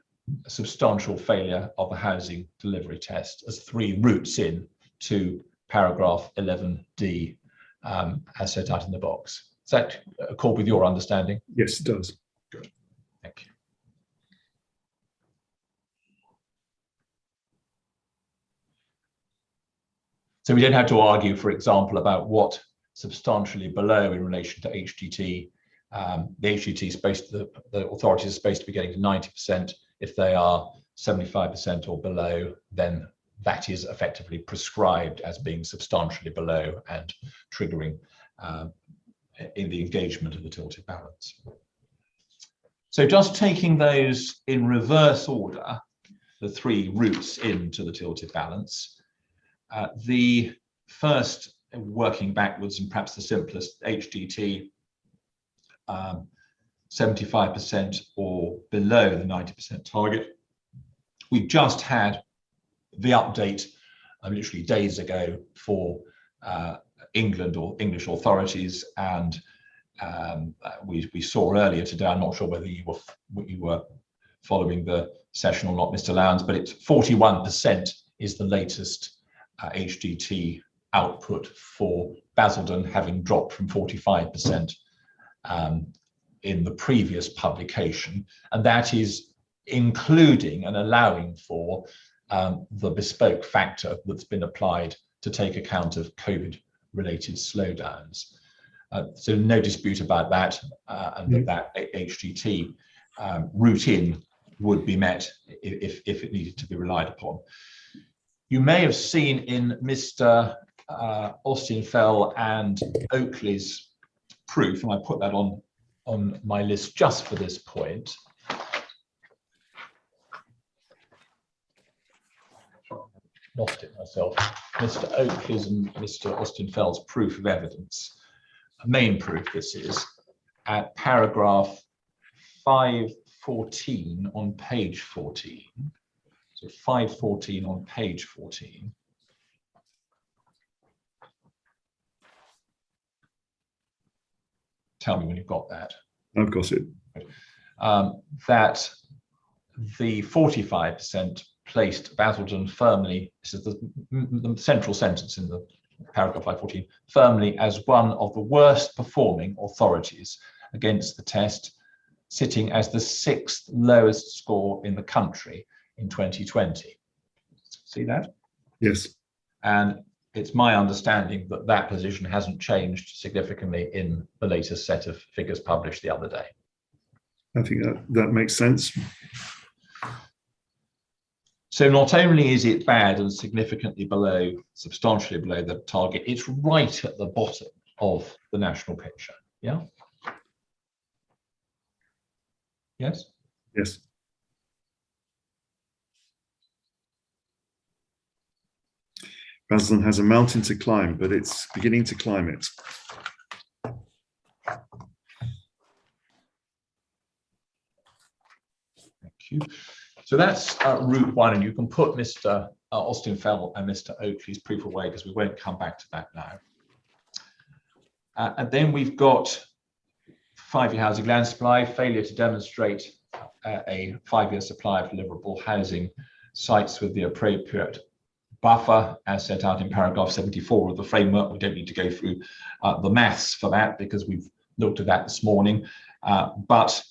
substantial failure of the housing delivery test as 3 routes in to paragraph 11D as set out in the box. Does that accord with your understanding? Yes, it does. Good. Thank you. So we don't have to argue, for example, about what substantially below in relation to HDT. The HDT is supposed to, the authorities are supposed to be getting to 90%. If they are 75% or below, then that is effectively prescribed as being substantially below and triggering in the engagement of the tilted balance. So just taking those in reverse order, the 3 routes into the tilted balance, the first, working backwards and perhaps the simplest, HDT, 75% or below the 90% target. We just had the update literally days ago for England or English authorities, and we saw earlier today, I'm not sure whether you were following the session or not, Mr. Lyons, but it's 41% is the latest HDT output for Basildon, having dropped from 45% in the previous publication, and that is including and allowing for the bespoke factor that's been applied to take account of COVID-related slowdowns. So no dispute about that, and that HDT route in would be met if it needed to be relied upon. You may have seen in Mr. Austin-Fell and Oakley's proof, and I put that on my list just for this point. Lost it myself. Mr. Oakley's and Mr. Austin-Fell's proof of evidence. A main proof this is at paragraph 514 on page 14. So 514 on page 14. Tell me when you've got that. I've got it. That the 45% placed Basildon firmly, this is the central sentence in the paragraph 514, firmly as one of the worst performing authorities against the test, sitting as the 6th lowest score in the country in 2020. See that? Yes. And it's my understanding that that position hasn't changed significantly in the latest set of figures published the other day. I think that makes sense. So not only is it bad and significantly below, substantially below the target, it's right at the bottom of the national picture. Yeah. Yes. Yes. Basildon has a mountain to climb, but it's beginning to climb it. Thank you. So that's route one, and you can put Mr. Austin-Fell and Mr. Oakley's proof away because we won't come back to that now. And then we've got 5-year housing land supply, failure to demonstrate a 5-year supply of deliverable housing sites with the appropriate buffer as set out in paragraph 74 of the framework. We don't need to go through the maths for that because we've looked at that this morning. But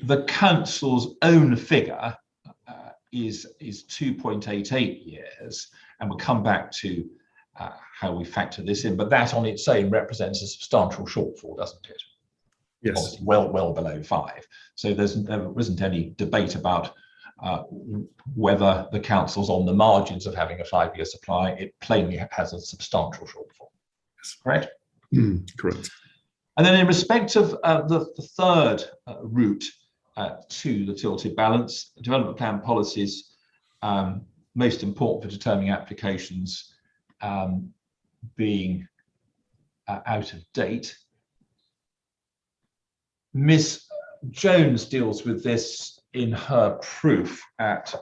the council's own figure is 2.88 years, and we'll come back to how we factor this in. But that on its own represents a substantial shortfall, doesn't it? Yes. Obviously well below 5. So there isn't any debate about whether the council's on the margins of having a 5-year supply. It plainly has a substantial shortfall. Correct? Correct. And then in respect of the third route to the tilted balance, development plan policies, most important for determining applications being out of date. Ms. Jones deals with this in her proof at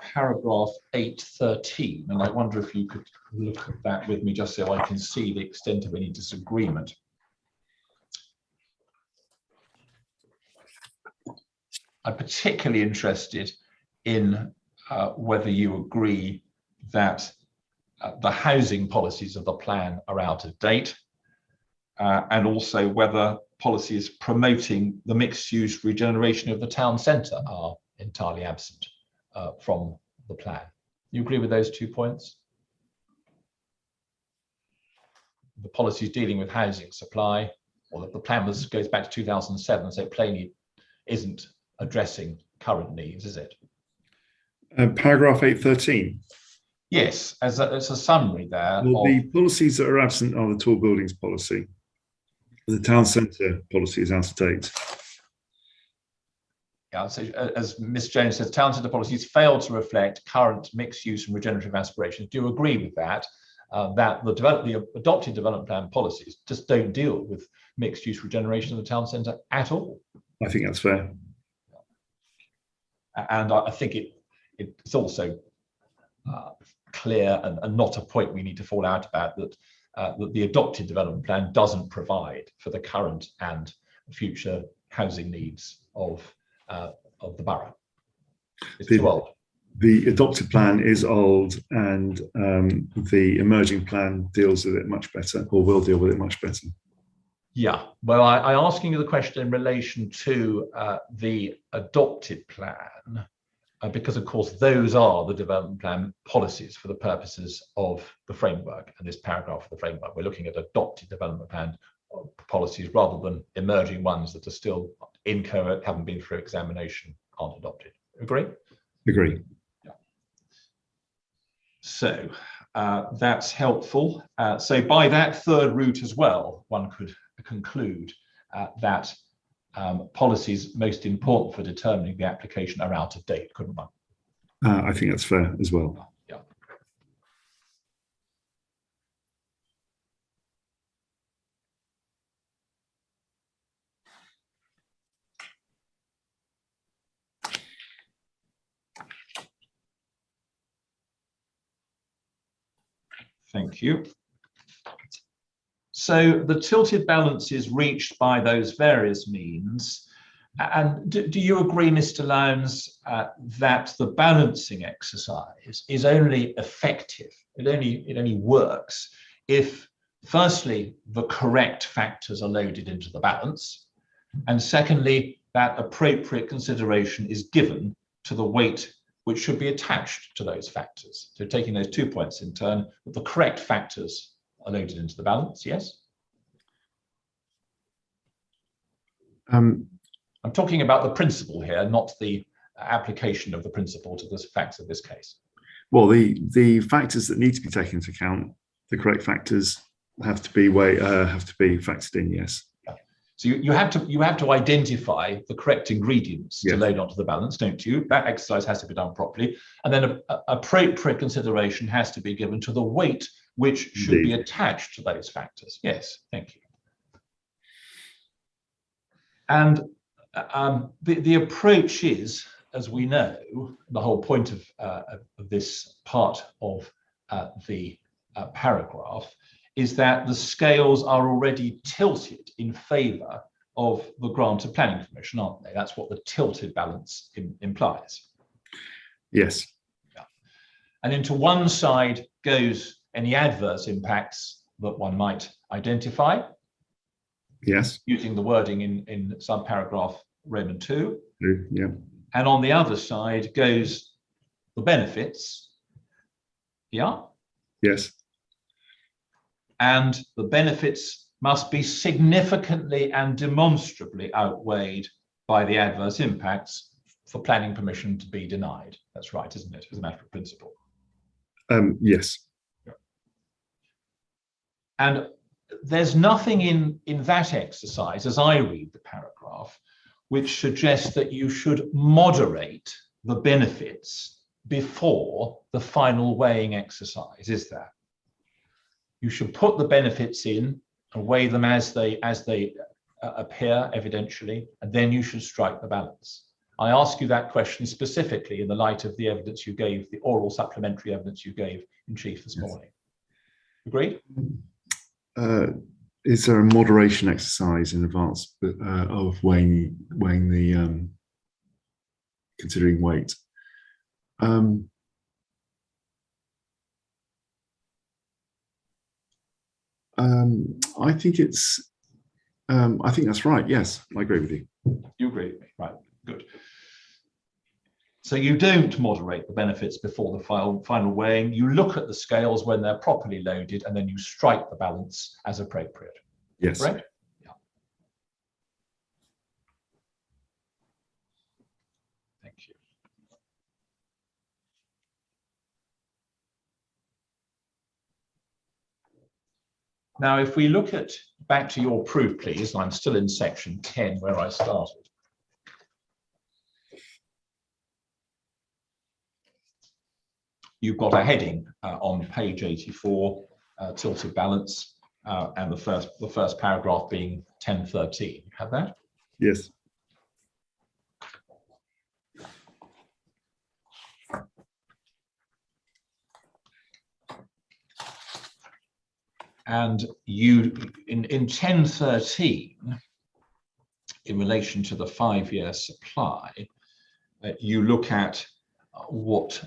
paragraph 813, and I wonder if you could look at that with me just so I can see the extent of any disagreement. I'm particularly interested in whether you agree that the housing policies of the plan are out of date, and also whether policies promoting the mixed-use regeneration of the town centre are entirely absent from the plan. You agree with those 2 points? The policies dealing with housing supply, or that the plan goes back to 2007, so it plainly isn't addressing current needs, is it? Paragraph 813. Yes, as a summary there. Well, the policies that are absent are the tall buildings policy. The town centre policy is out of date. Yeah, so as Ms. Jones says, town centre policies fail to reflect current mixed use and regenerative aspirations. Do you agree with that? That the adopted development plan policies just don't deal with mixed use regeneration of the town centre at all? I think that's fair. And I think it's also clear and not a point we need to fall out about that the adopted development plan doesn't provide for the current and future housing needs of the borough. It's too old. The adopted plan is old, and the emerging plan deals with it much better, or will deal with it much better. Yeah, well, I'm asking you the question in relation to the adopted plan, because of course those are the development plan policies for the purposes of the framework and this paragraph of the framework. We're looking at adopted development plan policies rather than emerging ones that are still inchoate, haven't been through examination, aren't adopted. Agree? Agree. Yeah. So that's helpful. So by that third route as well, one could conclude that policies most important for determining the application are out of date, couldn't one? I think that's fair as well. Yeah. Thank you. So the tilted balance is reached by those various means. And do you agree, Mr. Lyons, that the balancing exercise is only effective, it only works if, firstly, the correct factors are loaded into the balance, and secondly, that appropriate consideration is given to the weight which should be attached to those factors. So taking those 2 points in turn, the correct factors are loaded into the balance, yes? I'm talking about the principle here, not the application of the principle to the facts of this case. Well, the factors that need to be taken into account, the correct factors have to be factored in, yes. So you have to identify the correct ingredients to load onto the balance, don't you? That exercise has to be done properly, and then appropriate consideration has to be given to the weight which should be attached to those factors. Yes, thank you. And the approach is, as we know, the whole point of this part of the paragraph is that the scales are already tilted in favour of the grant of planning permission, aren't they? That's what the tilted balance implies. Yes. Yeah. And into one side goes any adverse impacts that one might identify. Yes. Using the wording in subparagraph Roman 2. Yeah. And on the other side goes the benefits. Yeah. Yes. And the benefits must be significantly and demonstrably outweighed by the adverse impacts for planning permission to be denied. That's right, isn't it, as a matter of principle? Yes. And there's nothing in that exercise, as I read the paragraph, which suggests that you should moderate the benefits before the final weighing exercise, is there? You should put the benefits in and weigh them as they appear evidentially, and then you should strike the balance. I ask you that question specifically in the light of the evidence you gave, the oral supplementary evidence you gave in chief this morning. Agreed? Is there a moderation exercise in advance of weighing the considering weight? I think that's right. Yes, I agree with you. You agree with me, right? Good. So you don't moderate the benefits before the final weighing. You look at the scales when they're properly loaded, and then you strike the balance as appropriate. Yes. Correct? Yeah. Thank you. Now, if we look at back to your proof, please, I'm still in section 10 where I started. You've got a heading on page 84, tilted balance, and the first paragraph being 1013. Have that? Yes. And you, in 1013, in relation to the 5-year supply, you look at what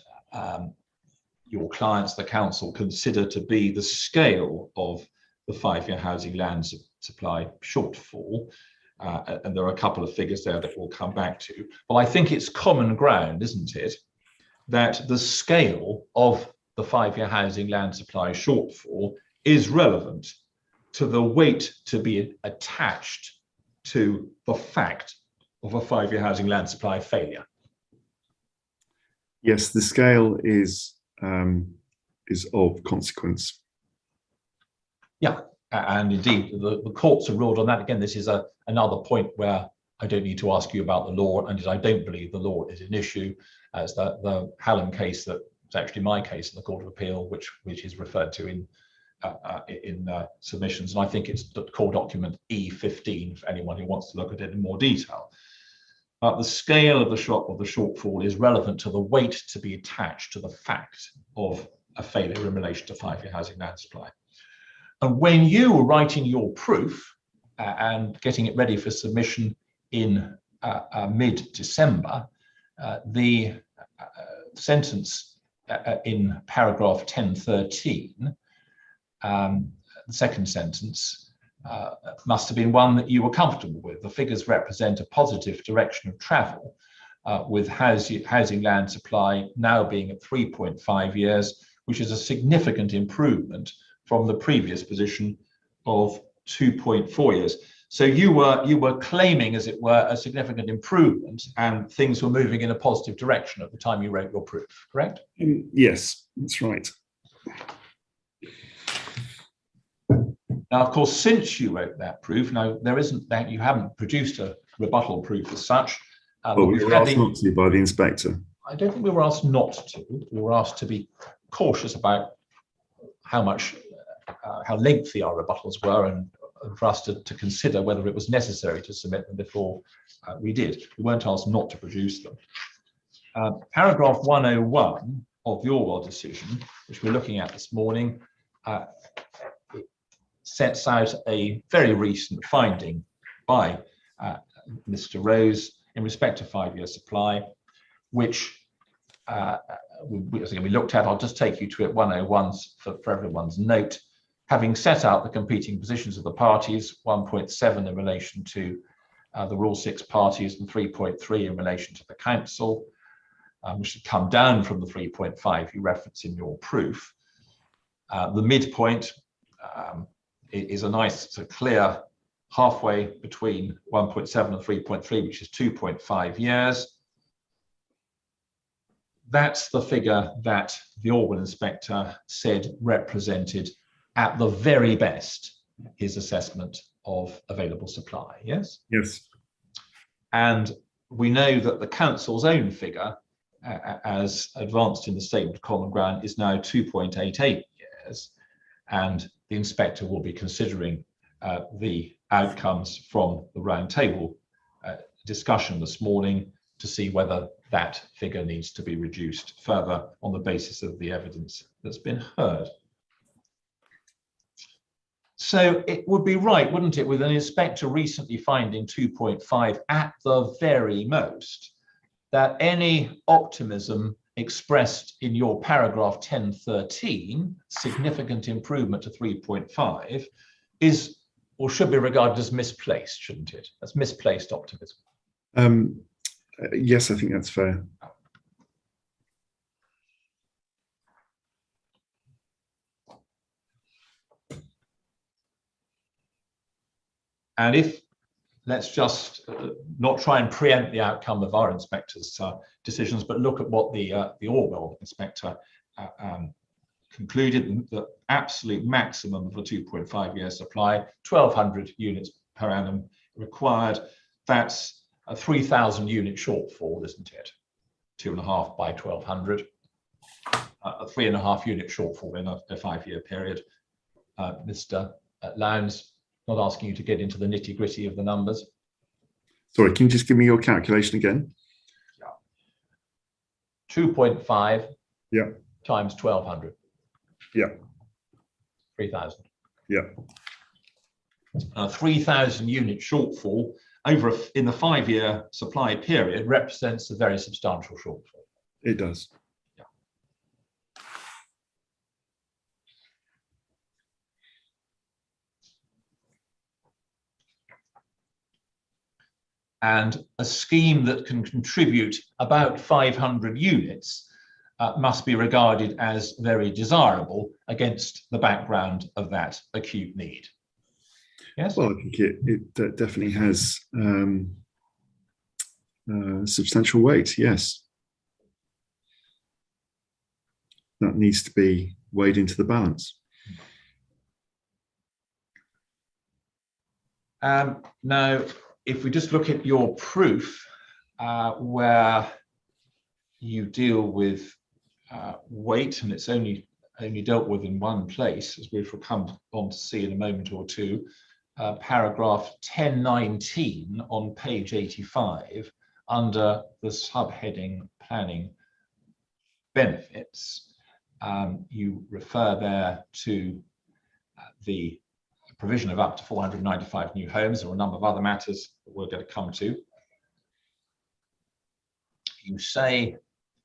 your clients, the council, consider to be the scale of the 5-year housing land supply shortfall. And there are a couple of figures there that we'll come back to. Well, I think it's common ground, isn't it, that the scale of the 5-year housing land supply shortfall is relevant to the weight to be attached to the fact of a 5-year housing land supply failure. Yes, the scale is of consequence. Yeah, and indeed, the courts have ruled on that. Again, this is another point where I don't need to ask you about the law, and I don't believe the law is an issue, as the Hallam case that is actually my case in the Court of Appeal, which is referred to in submissions, and I think it's the core document E15 for anyone who wants to look at it in more detail. The scale of the shortfall is relevant to the weight to be attached to the fact of a failure in relation to 5-year housing land supply. And when you were writing your proof and getting it ready for submission in mid-December, the sentence in paragraph 1013, the second sentence, must have been one that you were comfortable with. The figures represent a positive direction of travel, with housing land supply now being at 3.5 years, which is a significant improvement from the previous position of 2.4 years. So you were claiming, as it were, a significant improvement, and things were moving in a positive direction at the time you wrote your proof, correct? Yes, that's right. Now, of course, since you wrote that proof, now there isn't that you haven't produced a rebuttal proof as such. Well, we were asked not to by the inspector. I don't think we were asked not to. We were asked to be cautious about how lengthy our rebuttals were, and for us to consider whether it was necessary to submit them before we did. We weren't asked not to produce them. Paragraph 101 of the Orwell decision, which we're looking at this morning, sets out a very recent finding by Mr. Rose in respect to 5-year supply, which we looked at. I'll just take you to it 101 for everyone's note. Having set out the competing positions of the parties, 1.7 in relation to the Rule 6 parties and 3.3 in relation to the council, which should come down from the 3.5 you reference in your proof. The midpoint is a nice, clear halfway between 1.7 and 3.3, which is 2.5 years. That's the figure that the Orwell inspector said represented, at the very best, his assessment of available supply, yes? Yes. And we know that the council's own figure, as advanced in the statement of common ground, is now 2.88 years, and the inspector will be considering the outcomes from the round table discussion this morning to see whether that figure needs to be reduced further on the basis of the evidence that's been heard. So it would be right, wouldn't it, with an inspector recently finding 2.5 at the very most, that any optimism expressed in your paragraph 1013, significant improvement to 3.5, is or should be regarded as misplaced, shouldn't it? As misplaced optimism. Yes, I think that's fair. And if, let's just not try and preempt the outcome of our inspector's decisions, but look at what the Orwell inspector concluded, the absolute maximum of a 2.5-year supply, 1,200 units per annum required. That's a 3,000 unit shortfall, isn't it? 2.5 by 1,200, a 3.5 unit shortfall in a 5-year period. Mr. Lyons, not asking you to get into the nitty gritty of the numbers. Sorry, can you just give me your calculation again? Yeah. 2.5 yeah. times 1,200. Yeah. 3,000. Yeah. A 3,000 unit shortfall in the 5-year supply period represents a very substantial shortfall. It does. Yeah. And a scheme that can contribute about 500 units must be regarded as very desirable against the background of that acute need. Yes. Well, I think it definitely has substantial weight. Yes, that needs to be weighed into the balance. Now, if we just look at your proof, where you deal with weight, and it's only dealt with in one place, as we'll come on to see in a moment or two, paragraph 1019 on page 85, under the subheading planning benefits. You refer there to the provision of up to 495 new homes, or a number of other matters that we're going to come to. You say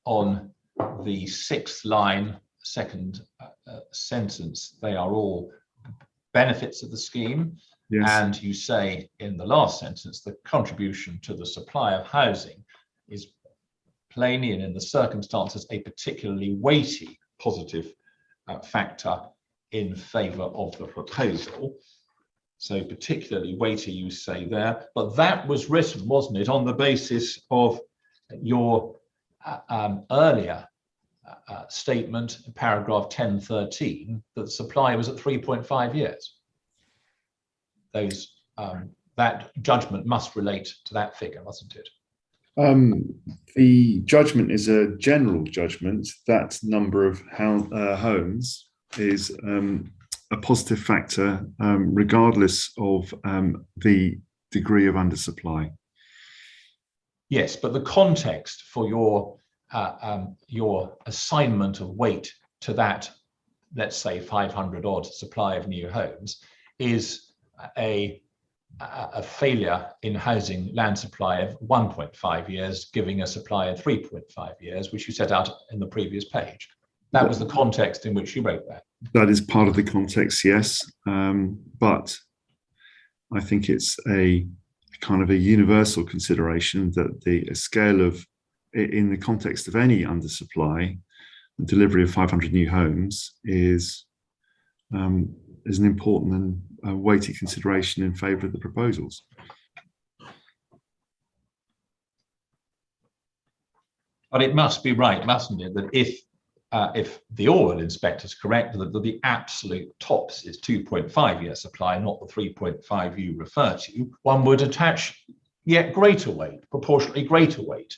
on the 6th line, second sentence, they are all benefits of the scheme. Yes. And you say in the last sentence, the contribution to the supply of housing is plainly and in the circumstances a particularly weighty positive factor in favour of the proposal. So particularly weighty, you say there, but that was written, wasn't it, on the basis of your earlier statement, paragraph 1013, that supply was at 3.5 years. That judgment must relate to that figure, mustn't it? The judgment is a general judgment. That number of homes is a positive factor, regardless of the degree of undersupply. Yes, but the context for your assignment of weight to that, let's say 500 odd supply of new homes, is a failure in housing land supply of 1.5 years, giving a supply of 3.5 years, which you set out in the previous page. That was the context in which you wrote that. That is part of the context, yes. But I think it's a kind of a universal consideration that the scale of, in the context of any undersupply, the delivery of 500 new homes is an important and weighty consideration in favour of the proposals. But it must be right, mustn't it, that if the Orwell inspector is correct, that the absolute tops is 2.5 year supply, not the 3.5 you refer to, one would attach yet greater weight, proportionately greater weight,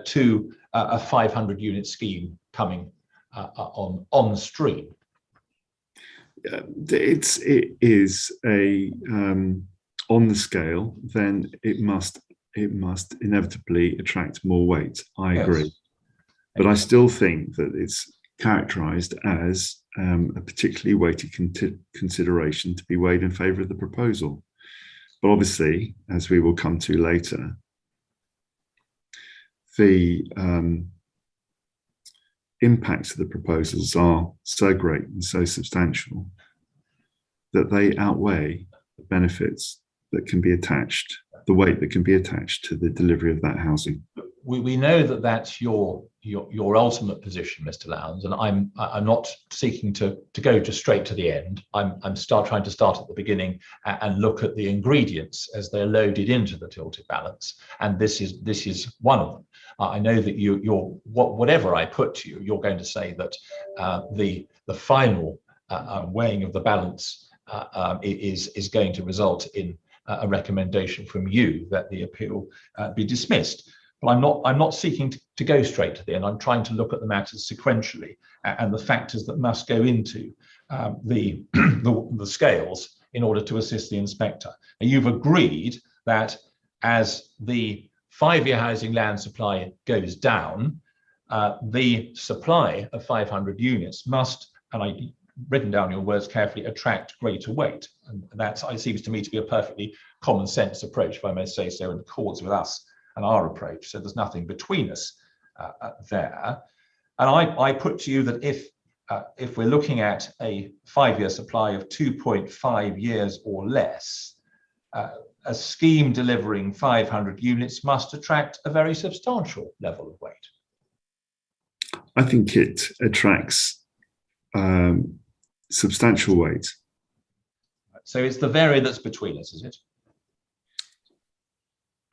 to a 500 unit scheme coming on stream. It is a on the scale, then it must inevitably attract more weight. I agree. Yes. But I still think that it's characterised as a particularly weighty consideration to be weighed in favour of the proposal. But obviously, as we will come to later, the impacts of the proposals are so great and so substantial that they outweigh the benefits that can be attached, the weight that can be attached to the delivery of that housing. We know that that's your ultimate position, Mr. Lyons, and I'm not seeking to go just straight to the end. I'm trying to start at the beginning and look at the ingredients as they're loaded into the tilted balance, and this is one of them. I know that whatever I put to you, you're going to say that the final weighing of the balance is going to result in a recommendation from you that the appeal be dismissed. But I'm not seeking to go straight to the end. I'm trying to look at the matters sequentially and the factors that must go into the scales in order to assist the inspector. And you've agreed that as the 5-year housing land supply goes down, the supply of 500 units must, and I've written down your words carefully, attract greater weight. And that seems to me to be a perfectly common sense approach, if I may say so, and accords with us and our approach. So there's nothing between us there. And I put to you that if we're looking at a 5-year supply of 2.5 years or less, a scheme delivering 500 units must attract a very substantial level of weight. I think it attracts substantial weight. So it's the variance between us, is it?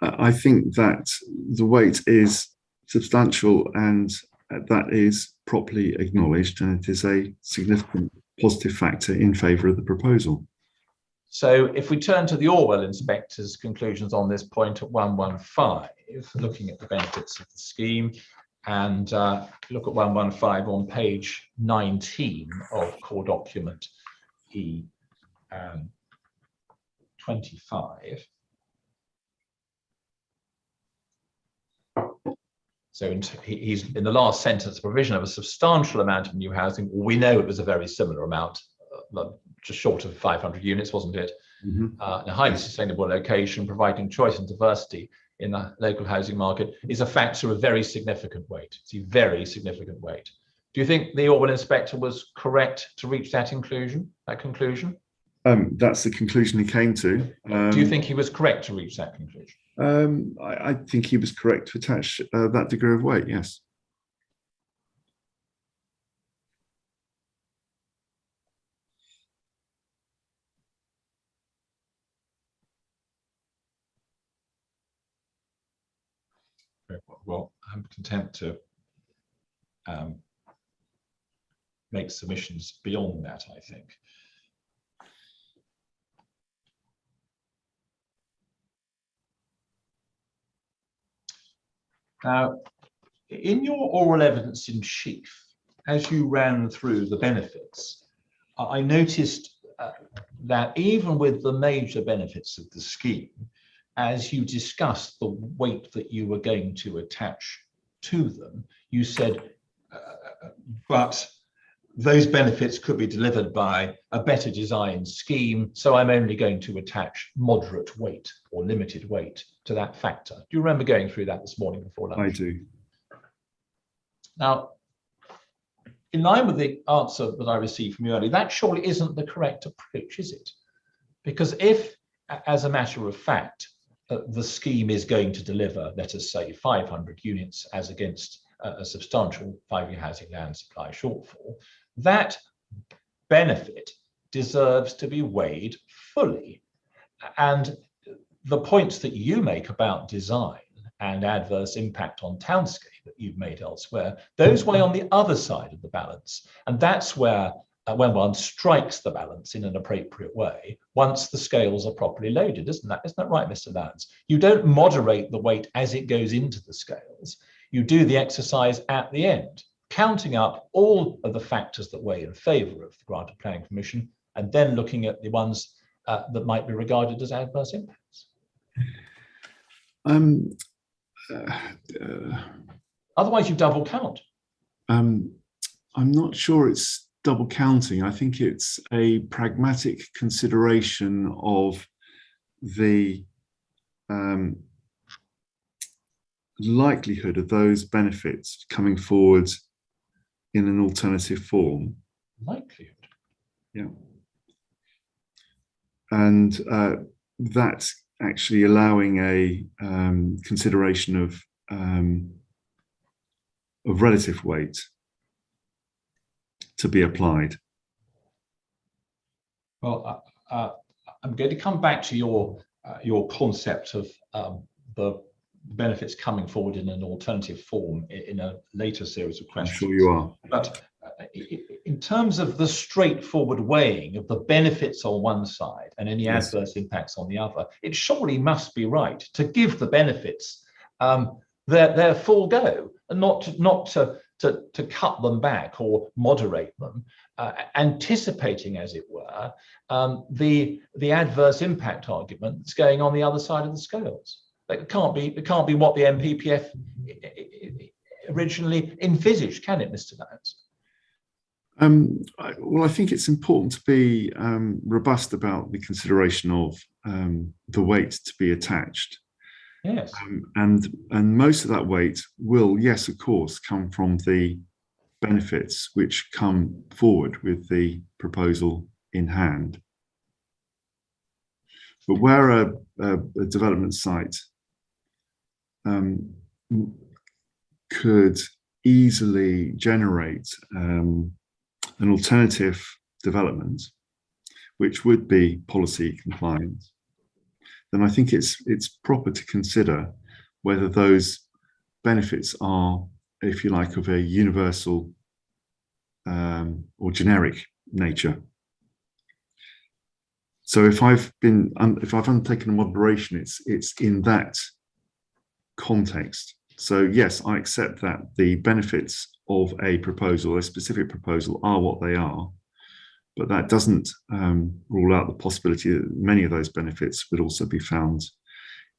I think that the weight is substantial and that is properly acknowledged, and it is a significant positive factor in favour of the proposal. So if we turn to the Orwell inspector's conclusions on this point at 115, looking at the benefits of the scheme, and look at 115 on page 19 of core document E25. So he's in the last sentence, provision of a substantial amount of new housing. We know it was a very similar amount, just short of 500 units, wasn't it? Mm-hmm. In a highly sustainable location, providing choice and diversity in the local housing market is a factor of very significant weight. It's a very significant weight. Do you think the Orwell inspector was correct to reach that conclusion? That's the conclusion he came to. Do you think he was correct to reach that conclusion? I think he was correct to attach that degree of weight, yes. Well, I'm content to make submissions beyond that, I think. Now, in your oral evidence in chief, as you ran through the benefits, I noticed that even with the major benefits of the scheme, as you discussed the weight that you were going to attach to them, you said, but those benefits could be delivered by a better designed scheme, so I'm only going to attach moderate weight or limited weight to that factor. Do you remember going through that this morning before lunch? I do. Now, in line with the answer that I received from you earlier, that surely isn't the correct approach, is it? Because if, as a matter of fact, the scheme is going to deliver, let us say, 500 units as against a substantial 5-year housing land supply shortfall, that benefit deserves to be weighed fully. And the points that you make about design and adverse impact on townscape that you've made elsewhere, those weigh on the other side of the balance. And that's where, when one strikes the balance in an appropriate way, once the scales are properly loaded, isn't that right, Mr. Lyons? You don't moderate the weight as it goes into the scales. You do the exercise at the end, counting up all of the factors that weigh in favour of the grant of planning permission, and then looking at the ones that might be regarded as adverse impacts. Otherwise, you double count. I'm not sure it's double counting. I think it's a pragmatic consideration of the likelihood of those benefits coming forward in an alternative form. Likelihood? Yeah. And that's actually allowing a consideration of relative weight to be applied. Well, I'm going to come back to your concept of the benefits coming forward in an alternative form in a later series of questions. I'm sure you are. But in terms of the straightforward weighing of the benefits on one side and any Yes. adverse impacts on the other, it surely must be right to give the benefits their full go, and not to cut them back or moderate them, anticipating, as it were, the adverse impact argument that's going on the other side of the scales. It can't be what the MPPF originally envisaged, can it, Mr. Lyons? Well, I think it's important to be robust about the consideration of the weight to be attached. Yes. And most of that weight will, yes, of course, come from the benefits which come forward with the proposal in hand. But where a development site could easily generate an alternative development, which would be policy compliant, then I think it's proper to consider whether those benefits are, if you like, of a universal or generic nature. So if I've undertaken a moderation, it's in that context. So yes, I accept that the benefits of a proposal, a specific proposal, are what they are, but that doesn't rule out the possibility that many of those benefits would also be found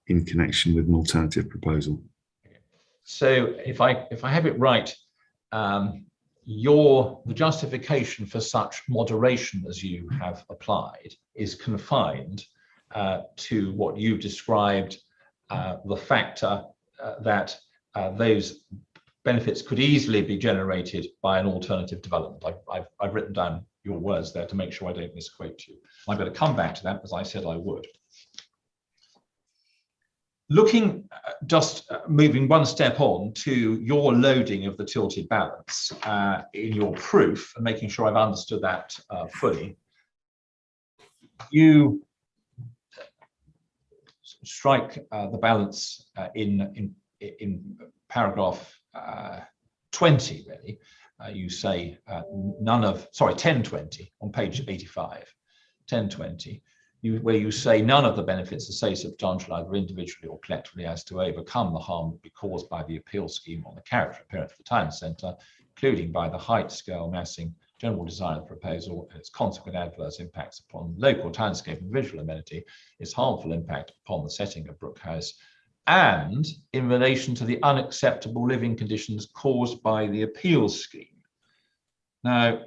in connection with an alternative proposal. So if I have it right, the justification for such moderation as you have applied is confined to what you described, the factor that those benefits could easily be generated by an alternative development. I've written down your words there to make sure I don't misquote you. I'm going to come back to that, as I said I would. Looking, moving one step on to your loading of the tilted balance in your proof, and making sure I've understood that fully, you strike the balance in paragraph 20, really. You say 1020 on page 85, 1020. Where you say none of the benefits are so substantial either individually or collectively as to overcome the harm that be caused by the appeal scheme on the character appearance of the town centre, including by the height, scale, massing, general design of the proposal and its consequent adverse impacts upon local townscape and visual amenity, its harmful impact upon the setting of Brook House, and in relation to the unacceptable living conditions caused by the appeal scheme. Now,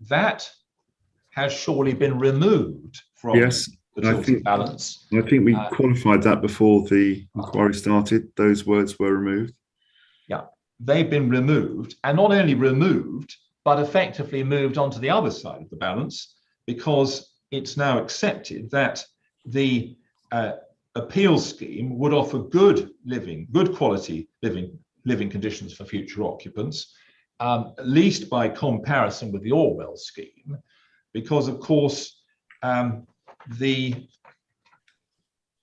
that has surely been removed from Yes, the tilted balance. I think we qualified that before the inquiry started. Those words were removed. Yeah, they've been removed, and not only removed, but effectively moved onto the other side of the balance, because it's now accepted that the appeal scheme would offer good quality living conditions for future occupants, at least by comparison with the Orwell scheme, because of course the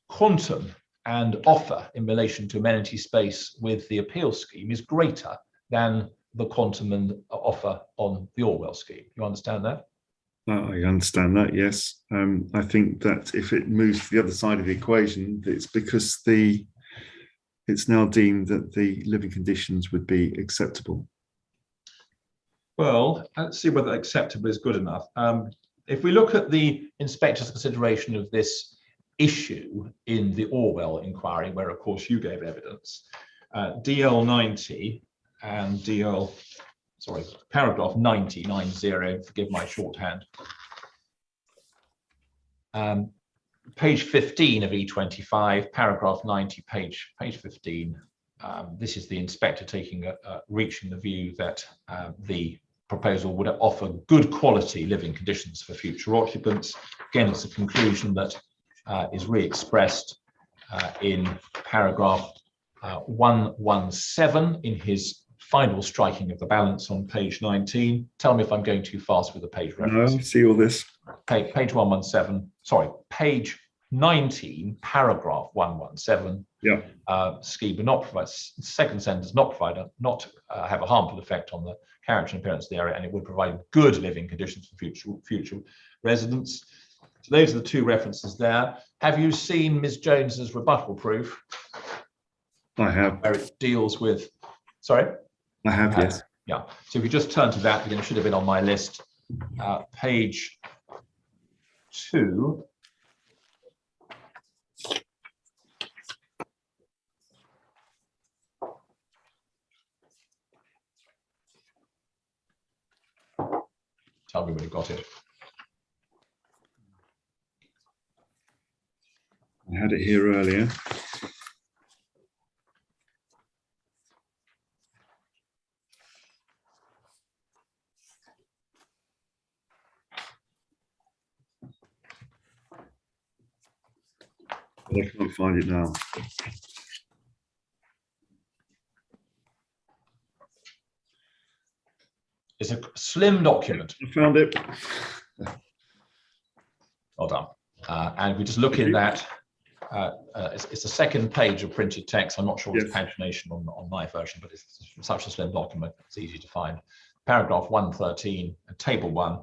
quantum and offer in relation to amenity space with the appeal scheme is greater than the quantum and offer on the Orwell scheme. You understand that? I understand that, yes. I think that if it moves to the other side of the equation, it's because it's now deemed that the living conditions would be acceptable. Well, let's see whether acceptable is good enough. If we look at the inspector's consideration of this issue in the Orwell inquiry, where of course you gave evidence, DL 90 and paragraph 90, forgive my shorthand. Page 15 of E25, paragraph 90, page 15. This is the inspector reaching the view that the proposal would offer good quality living conditions for future occupants. Again, it's a conclusion that is re-expressed in paragraph 117 in his final striking of the balance on page 19. Tell me if I'm going too fast with the page reference. No, see all this. Page 117, sorry, page 19, paragraph 117. Yeah. Scheme would not provide, second sentence, not have a harmful effect on the character and appearance of the area, and it would provide good living conditions for future residents. So those are the two references there. Have you seen Ms. Jones's rebuttal proof? I have. Where it deals with, sorry? I have, yes. Yeah. So if you just turn to that, again, it should have been on my list. Page 2. Tell me when you got it. I had it here earlier. But I can't find it now. It's a slim document. I found it. Well done. And if we just look in that, it's the second page of printed text. I'm not sure what's pagination on my version, but it's such a slim document, it's easy to find. Paragraph 113, table 1,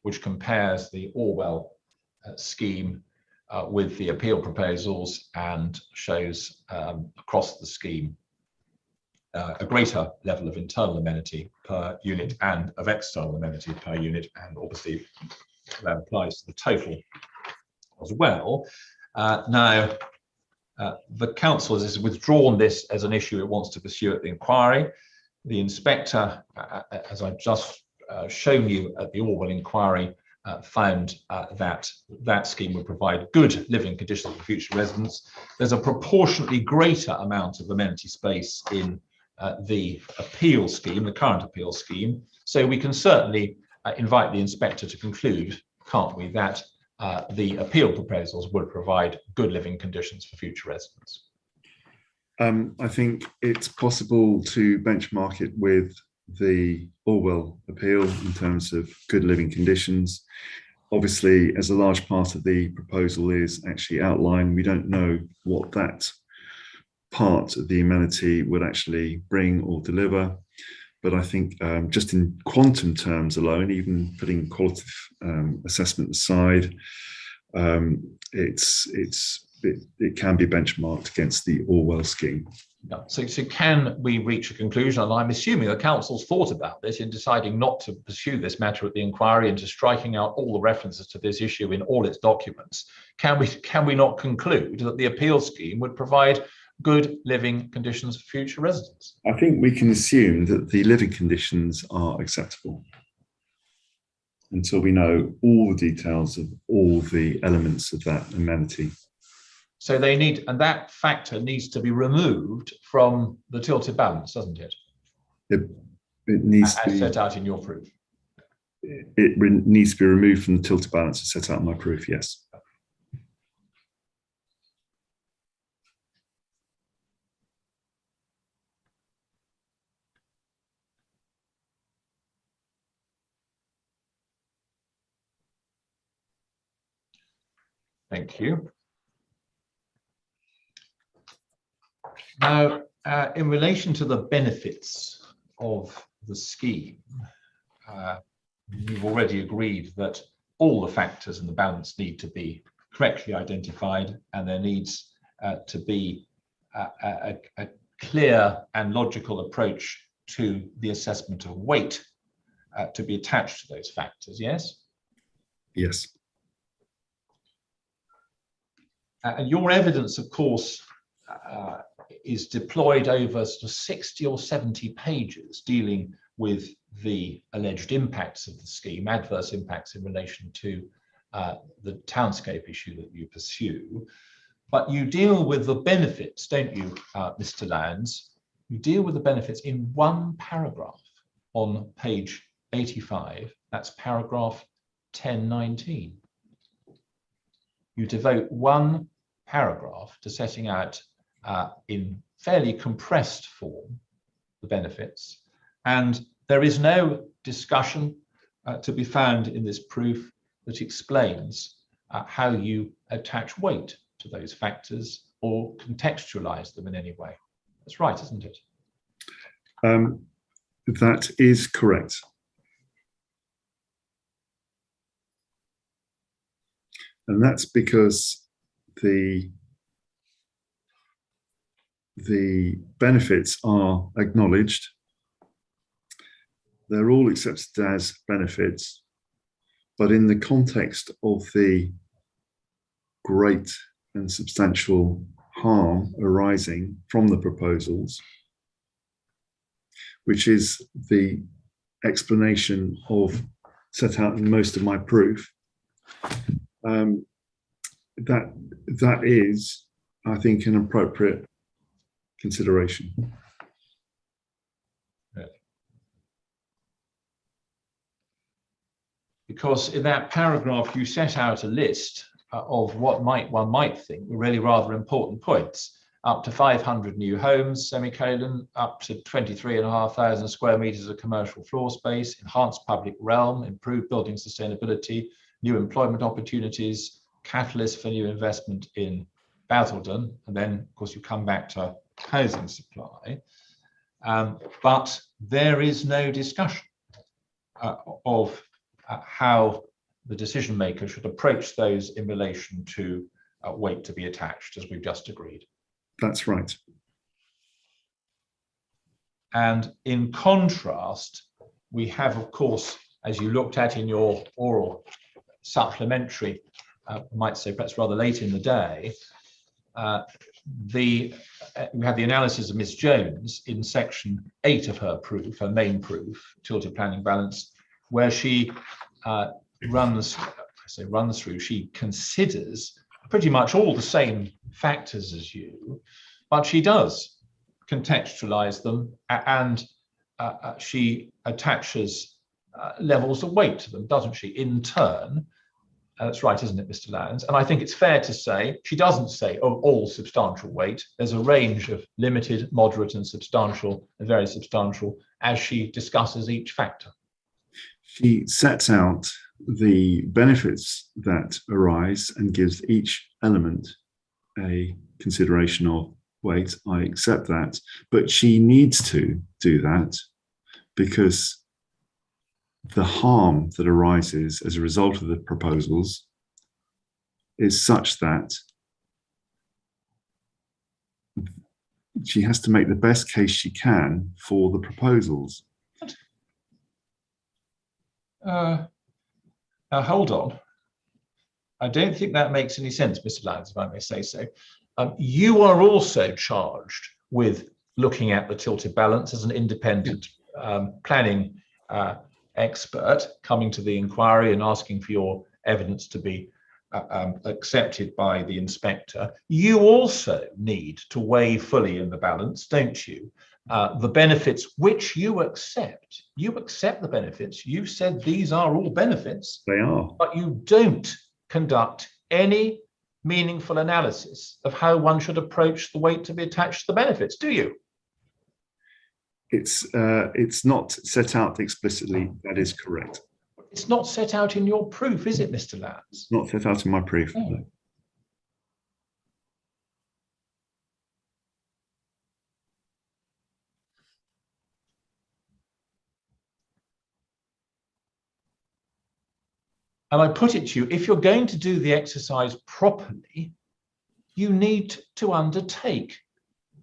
which compares the Orwell scheme with the appeal proposals and shows across the scheme a greater level of internal amenity per unit and of external amenity per unit, and obviously that applies to the total as well. Now, the council has withdrawn this as an issue it wants to pursue at the inquiry. The inspector, as I've just shown you at the Orwell inquiry, found that scheme would provide good living conditions for future residents. There's a proportionately greater amount of amenity space in the appeal scheme, the current appeal scheme. So we can certainly invite the inspector to conclude, can't we, that the appeal proposals would provide good living conditions for future residents. I think it's possible to benchmark it with the Orwell appeal in terms of good living conditions. Obviously, as a large part of the proposal is actually outlined, we don't know what that part of the amenity would actually bring or deliver. But I think just in quantum terms alone, even putting qualitative assessment aside, it can be benchmarked against the Orwell scheme. Yeah. So can we reach a conclusion? And I'm assuming the council's thought about this in deciding not to pursue this matter at the inquiry and to striking out all the references to this issue in all its documents. Can we not conclude that the appeal scheme would provide good living conditions for future residents? I think we can assume that the living conditions are acceptable until we know all the details of all the elements of that amenity. So they need, and that factor needs to be removed from the tilted balance, doesn't it? It needs to be set out in your proof. It needs to be removed from the tilted balance as set out in my proof, yes. Thank you. Now, in relation to the benefits of the scheme, you've already agreed that all the factors in the balance need to be correctly identified, and there needs to be a clear and logical approach to the assessment of weight to be attached to those factors, yes? Yes. And your evidence, of course, is deployed over sort of 60 or 70 pages dealing with the alleged impacts of the scheme, adverse impacts in relation to the townscape issue that you pursue. But you deal with the benefits, don't you, Mr. Lyons? You deal with the benefits in one paragraph on page 85. That's paragraph 1019. You devote one paragraph to setting out in fairly compressed form the benefits, and there is no discussion to be found in this proof that explains how you attach weight to those factors or contextualize them in any way. That's right, isn't it? That is correct. And that's because the benefits are acknowledged. They're all accepted as benefits, but in the context of the great and substantial harm arising from the proposals, which is the explanation of set out in most of my proof, that is, I think, an appropriate consideration. Because in that paragraph you set out a list of what one might think were really rather important points. Up to 500 new homes, semicolon, up to 23,500 square meters of commercial floor space, enhanced public realm, improved building sustainability, new employment opportunities, catalyst for new investment in Basildon, and then of course you come back to housing supply. But there is no discussion of how the decision maker should approach those in relation to weight to be attached, as we've just agreed. That's right. And in contrast, we have, of course, as you looked at in your oral supplementary, I might say perhaps rather late in the day, we have the analysis of Ms. Jones in section 8 of her proof, her main proof, tilted planning balance, where she runs through, she considers pretty much all the same factors as you, but she does contextualize them, and she attaches levels of weight to them, doesn't she, in turn? That's right, isn't it, Mr. Lyons? And I think it's fair to say, she doesn't say of all substantial weight. There's a range of limited, moderate, and substantial, and very substantial, as she discusses each factor. She sets out the benefits that arise and gives each element a consideration of weight. I accept that, but she needs to do that because the harm that arises as a result of the proposals is such that she has to make the best case she can for the proposals. Now, hold on. I don't think that makes any sense, Mr. Lyons, if I may say so. You are also charged with looking at the tilted balance as an independent planning expert, coming to the inquiry and asking for your evidence to be accepted by the inspector. You also need to weigh fully in the balance, don't you? The benefits which you accept. You accept the benefits. You said these are all benefits. They are. But you don't conduct any meaningful analysis of how one should approach the weight to be attached to the benefits, do you? It's not set out explicitly. That is correct. It's not set out in your proof, is it, Mr. Lyons? Not set out in my proof. Oh. No. And I put it to you, if you're going to do the exercise properly, you need to undertake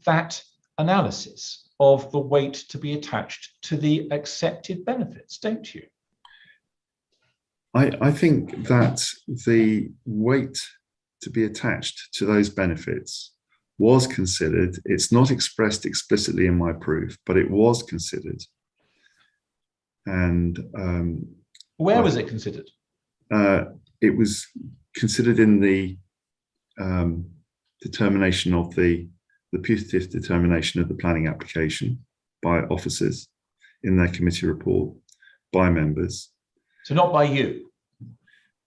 that analysis of the weight to be attached to the accepted benefits, don't you? I think that the weight to be attached to those benefits was considered. It's not expressed explicitly in my proof, but it was considered. And where was it considered? It was considered in the determination of the putative determination of the planning application by officers in their committee report, by members. So not by you?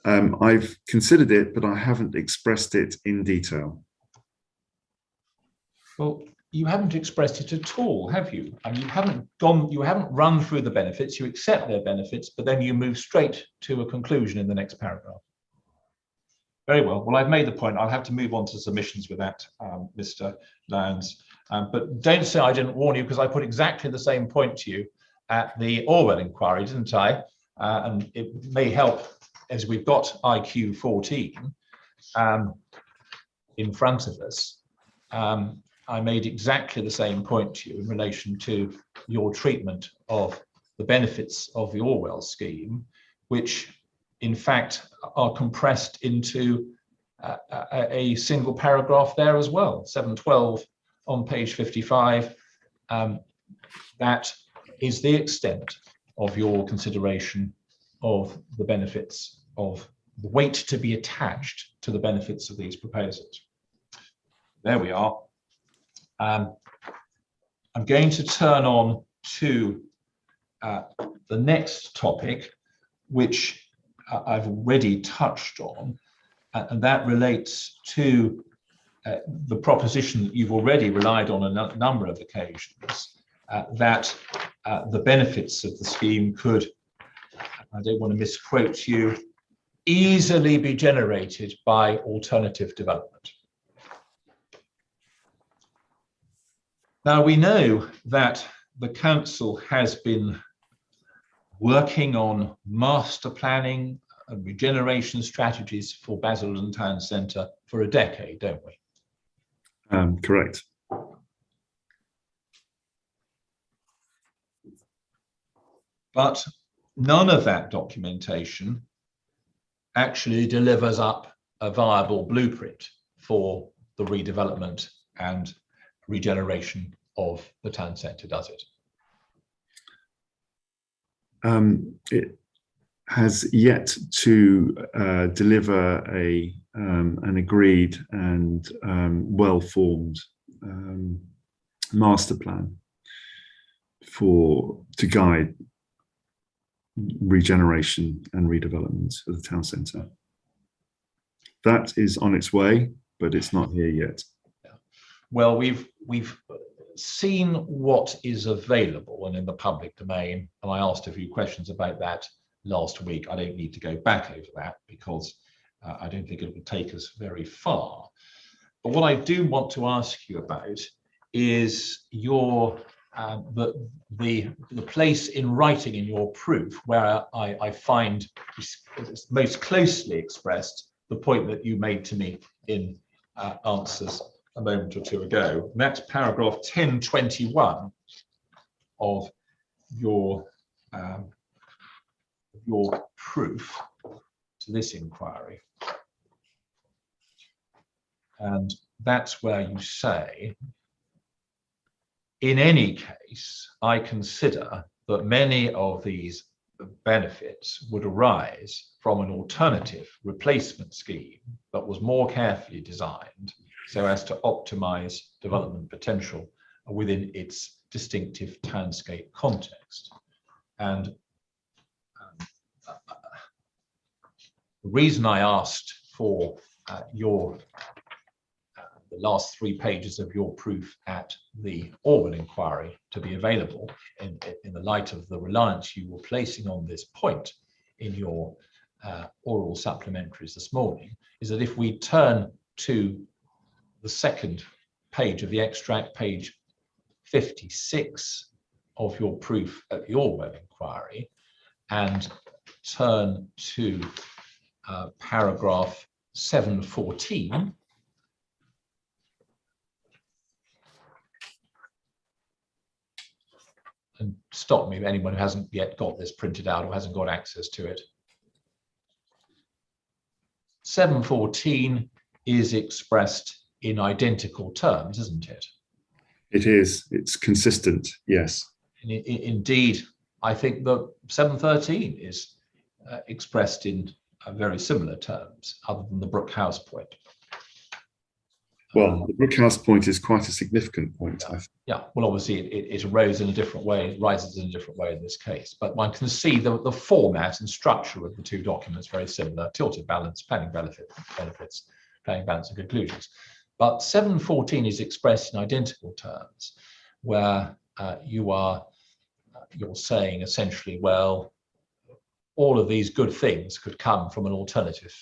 I've considered it, but I haven't expressed it in detail. Well, you haven't expressed it at all, have you? And you haven't run through the benefits, you accept their benefits, but then you move straight to a conclusion in the next paragraph. Very well. Well, I've made the point. I'll have to move on to submissions with that, Mr. Lyons. But don't say I didn't warn you, because I put exactly the same point to you at the Orwell inquiry, didn't I? And it may help as we've got IQ 14 in front of us. I made exactly the same point to you in relation to your treatment of the benefits of the Orwell scheme, which in fact are compressed into a single paragraph there as well, 712 on page 55. That is the extent of your consideration of the benefits of the weight to be attached to the benefits of these proposals. There we are. I'm going to turn on to the next topic, which I've already touched on, and that relates to the proposition that you've already relied on a number of occasions, that the benefits of the scheme could, I don't want to misquote you, easily be generated by alternative development. Now, we know that the council has been working on master planning and regeneration strategies for Basildon Town Centre for a decade, don't we? Correct. But none of that documentation actually delivers up a viable blueprint for the redevelopment and regeneration of the town centre, does it? It has yet to deliver an agreed and well-formed master plan to guide regeneration and redevelopment of the town centre. That is on its way, but it's not here yet. Well, we've seen what is available and in the public domain, and I asked a few questions about that last week. I don't need to go back over that because I don't think it will take us very far. But what I do want to ask you about is your the place in writing in your proof where I find it's most closely expressed the point that you made to me in answers a moment or two ago. And that's paragraph 1021 of your proof to this inquiry. And that's where you say, in any case, I consider that many of these benefits would arise from an alternative replacement scheme that was more carefully designed so as to optimize development potential within its distinctive townscape context. And the reason I asked for the last 3 pages of your proof at the Orwell inquiry to be available in the light of the reliance you were placing on this point in your oral supplementaries this morning is that if we turn to the second page of the extract, page 56 of your proof at the Orwell inquiry, and turn to paragraph 714, and stop me, anyone who hasn't yet got this printed out or hasn't got access to it. 714 is expressed in identical terms, isn't it? It is. It's consistent, yes. Indeed, I think that 713 is expressed in very similar terms, other than the Brook House point. Well, the Brook House point is quite a significant point. Yeah, well, obviously it arose in a different way, it rises in a different way in this case, but one can see the format and structure of the two documents very similar: tilted balance, planning benefits, planning balance and conclusions. But 714 is expressed in identical terms, where you're saying essentially, well, all of these good things could come from an alternative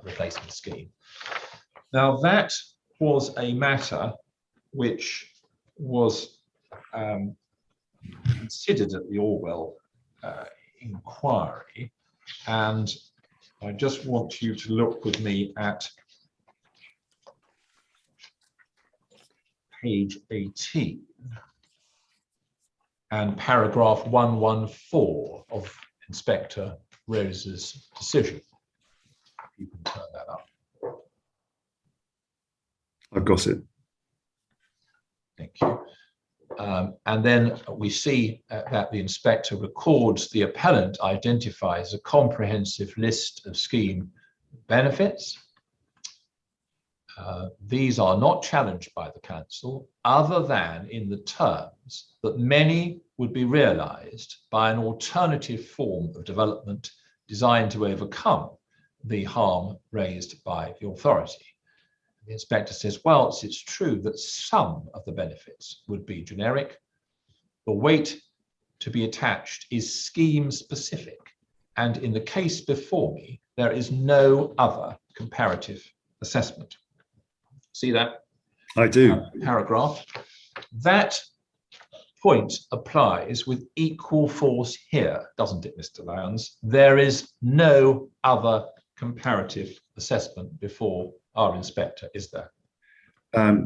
replacement scheme. Now that was a matter which was considered at the Orwell inquiry, and I just want you to look with me at page 18 and paragraph 114 of Inspector Rose's decision. You can turn that up. I've got it. Thank you. And then we see that the inspector records the appellant identifies a comprehensive list of scheme benefits. These are not challenged by the council, other than in the terms that many would be realised by an alternative form of development designed to overcome the harm raised by the authority. The inspector says, well, it's true that some of the benefits would be generic. The weight to be attached is scheme specific. And in the case before me, there is no other comparative assessment. See that? I do. Paragraph. That point applies with equal force here, doesn't it, Mr. Lyons? There is no other comparative assessment before our inspector, is there?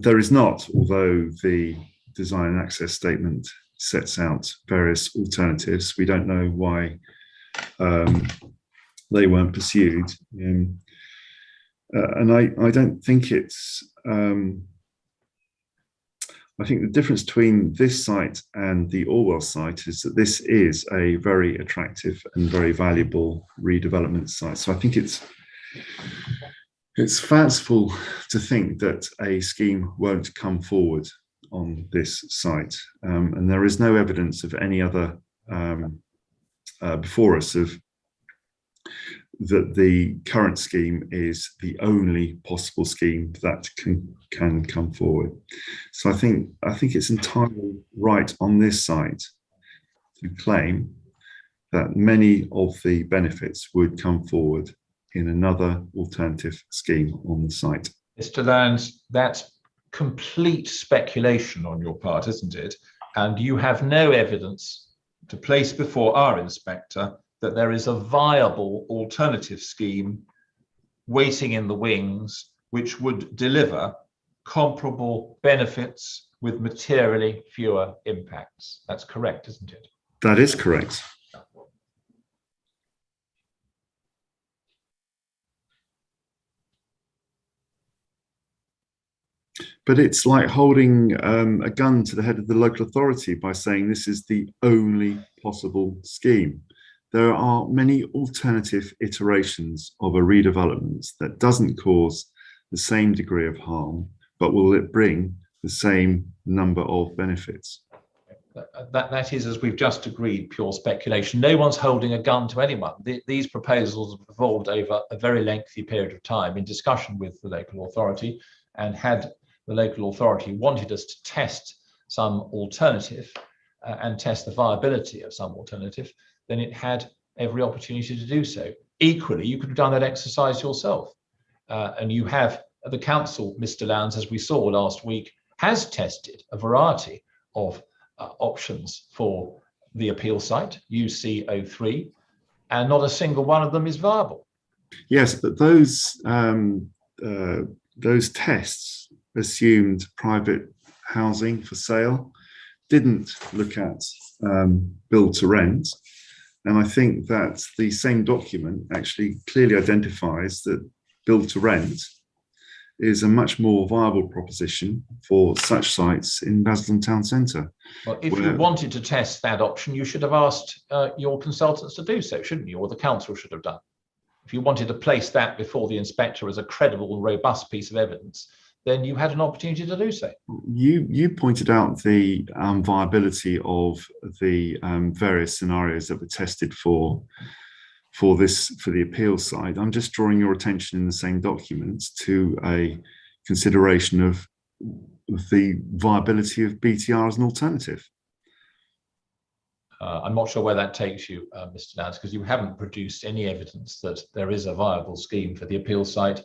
There is not, although the design and access statement sets out various alternatives. We don't know why they weren't pursued. And I don't think it's, I think the difference between this site and the Orwell site is that this is a very attractive and very valuable redevelopment site. So I think it's fanciful to think that a scheme won't come forward on this site, and there is no evidence of any other before us of that the current scheme is the only possible scheme that can come forward. So I think it's entirely right on this site to claim that many of the benefits would come forward in another alternative scheme on the site. Mr. Lyons, that's complete speculation on your part, isn't it? And you have no evidence to place before our inspector that there is a viable alternative scheme waiting in the wings, which would deliver comparable benefits with materially fewer impacts. That's correct, isn't it? That is correct. But it's like holding a gun to the head of the local authority by saying this is the only possible scheme. There are many alternative iterations of a redevelopment that doesn't cause the same degree of harm, but will it bring the same number of benefits? That is, as we've just agreed, pure speculation. No one's holding a gun to anyone. These proposals have evolved over a very lengthy period of time in discussion with the local authority, and had the local authority wanted us to test some alternative and test the viability of some alternative, then it had every opportunity to do so. Equally, you could have done that exercise yourself. And you have, the council, Mr. Lyons, as we saw last week, has tested a variety of options for the appeal site, UC03, and not a single one of them is viable. Yes, but those tests assumed private housing for sale, didn't look at build to rent. And I think that the same document actually clearly identifies that build to rent is a much more viable proposition for such sites in Basildon Town Centre. Well, if you wanted to test that option, you should have asked your consultants to do so, shouldn't you? Or the council should have done. If you wanted to place that before the inspector as a credible and robust piece of evidence, then you had an opportunity to do so. You pointed out the viability of the various scenarios that were tested for the appeal side. I'm just drawing your attention in the same documents to a consideration of the viability of BTR as an alternative. I'm not sure where that takes you, Mr. Lyons, because you haven't produced any evidence that there is a viable scheme for the appeal site,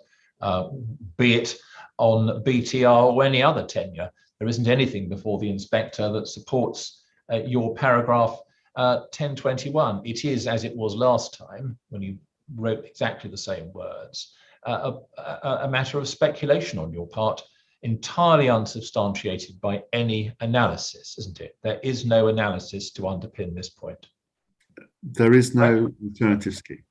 be it on BTR or any other tenure. There isn't anything before the inspector that supports your paragraph 1021. It is, as it was last time, when you wrote exactly the same words, a matter of speculation on your part, entirely unsubstantiated by any analysis, isn't it? There is no analysis to underpin this point. There is no alternative scheme.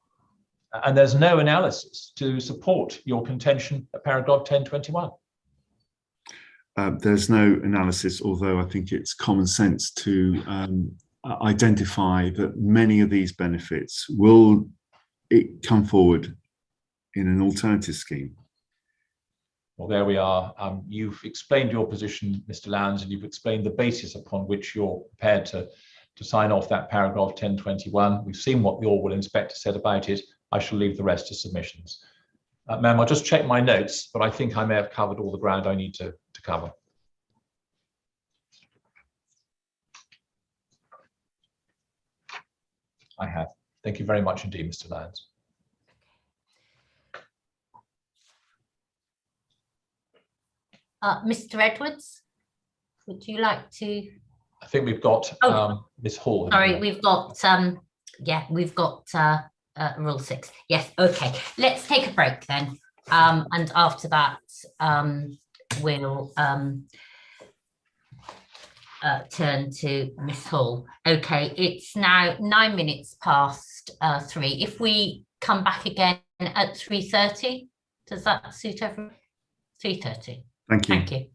And there's no analysis to support your contention at paragraph 1021. There's no analysis, although I think it's common sense to identify that many of these benefits will come forward in an alternative scheme. Well, there we are. You've explained your position, Mr. Lyons, and you've explained the basis upon which you're prepared to sign off that paragraph 1021. We've seen what the Orwell inspector said about it. I shall leave the rest to submissions. Ma'am, I'll just check my notes, but I think I may have covered all the ground I need to cover. I have. Thank you very much indeed, Mr. Lyons. Mr. Edwards, would you like to? I think we've got Ms. Hall. Sorry, we've got Rule 6. Yes, okay. Let's take a break then. And after that, we'll turn to Ms. Hall. Okay, it's now 9 minutes past 3. If we come back again at 3:30, does that suit everyone? 3:30. Thank you. Thank you.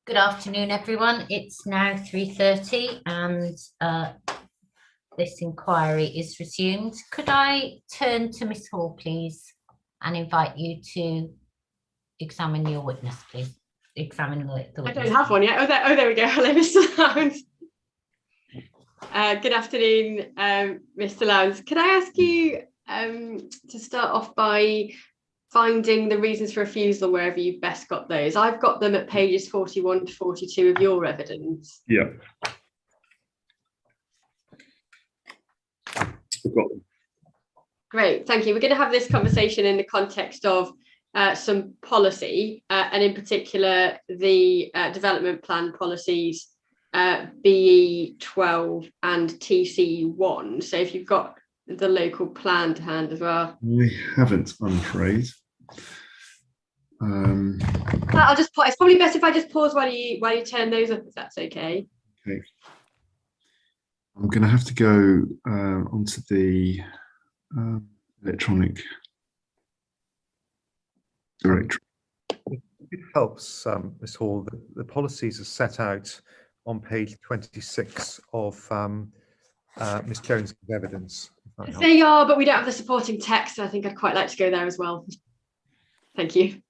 Good afternoon, everyone. It's now 3:30 and this inquiry is resumed. Could I turn to Miss Hall, please, and invite you to examine your witness, please? Examine the I witness. don't have one yet. Oh, there we go. Hello, Mr. Lyons. Good afternoon, Mr. Lyons. Could I ask you to start off by finding the reasons for refusal wherever you've best got those? I've got them at pages 41 to 42 of your evidence. Yeah. I've got them. Great, thank you. We're going to have this conversation in the context of some policy, and in particular the development plan policies BE12 and TC1. So if you've got the local plan to hand as well. I haven't, I'm afraid. I'll just pause. It's probably best if I just pause while you turn those up, if that's okay. Okay. I'm going to have to go onto the electronic directory. It helps, Ms. Hall, the policies are set out on page 26 of Ms. Jones' evidence. They are, but we don't have the supporting text. I think I'd quite like to go there as well. Thank you.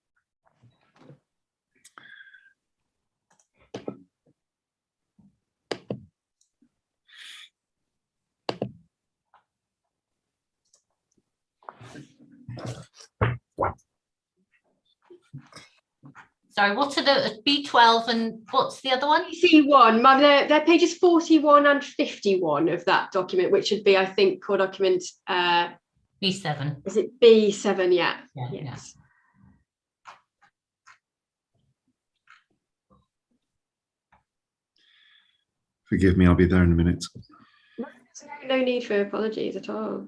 Sorry, what are the B12 and what's the other one? TC1, Mum, they're pages 41 and 51 of that document, which should be, I think, core document B7. Is it B7? Yeah. Yeah, Yes. Forgive me, I'll be there in a minute. No need for apologies at all.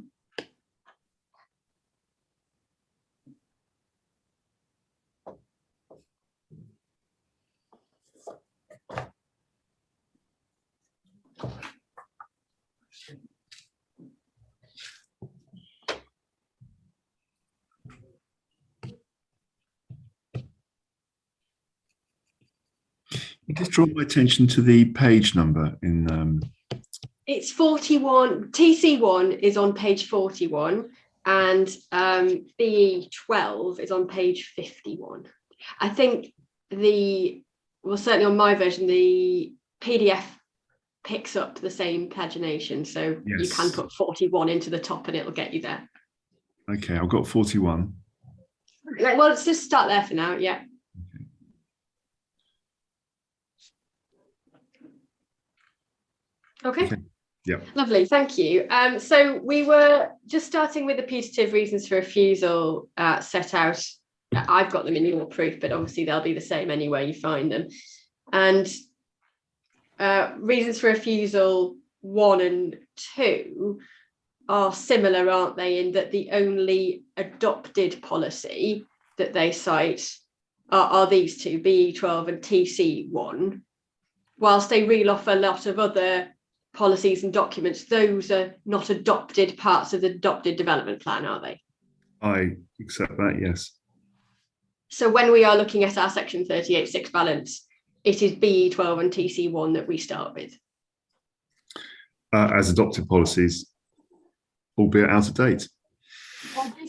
You just draw my attention to the page number in. It's 41. TC1 is on page 41, and BE12 is on page 51. I think certainly on my version, the PDF picks up the same pagination, so Yes. you can put 41 into the top and it'll get you there. Okay, I've got 41. Well, let's just start there for now. Yeah. Okay. Yeah. Lovely, thank you. So we were just starting with the putative reasons for refusal set out. I've got them in your proof, but obviously they'll be the same anywhere you find them. And reasons for refusal 1 and 2 are similar, aren't they, in that the only adopted policy that they cite are these two, BE12 and TC1, whilst they reel off a lot of other policies and documents. Those are not adopted parts of the adopted development plan, are they? I accept that, yes. So when we are looking at our section 38.6 balance, it is BE12 and TC1 that we start with. As adopted policies, albeit out of date.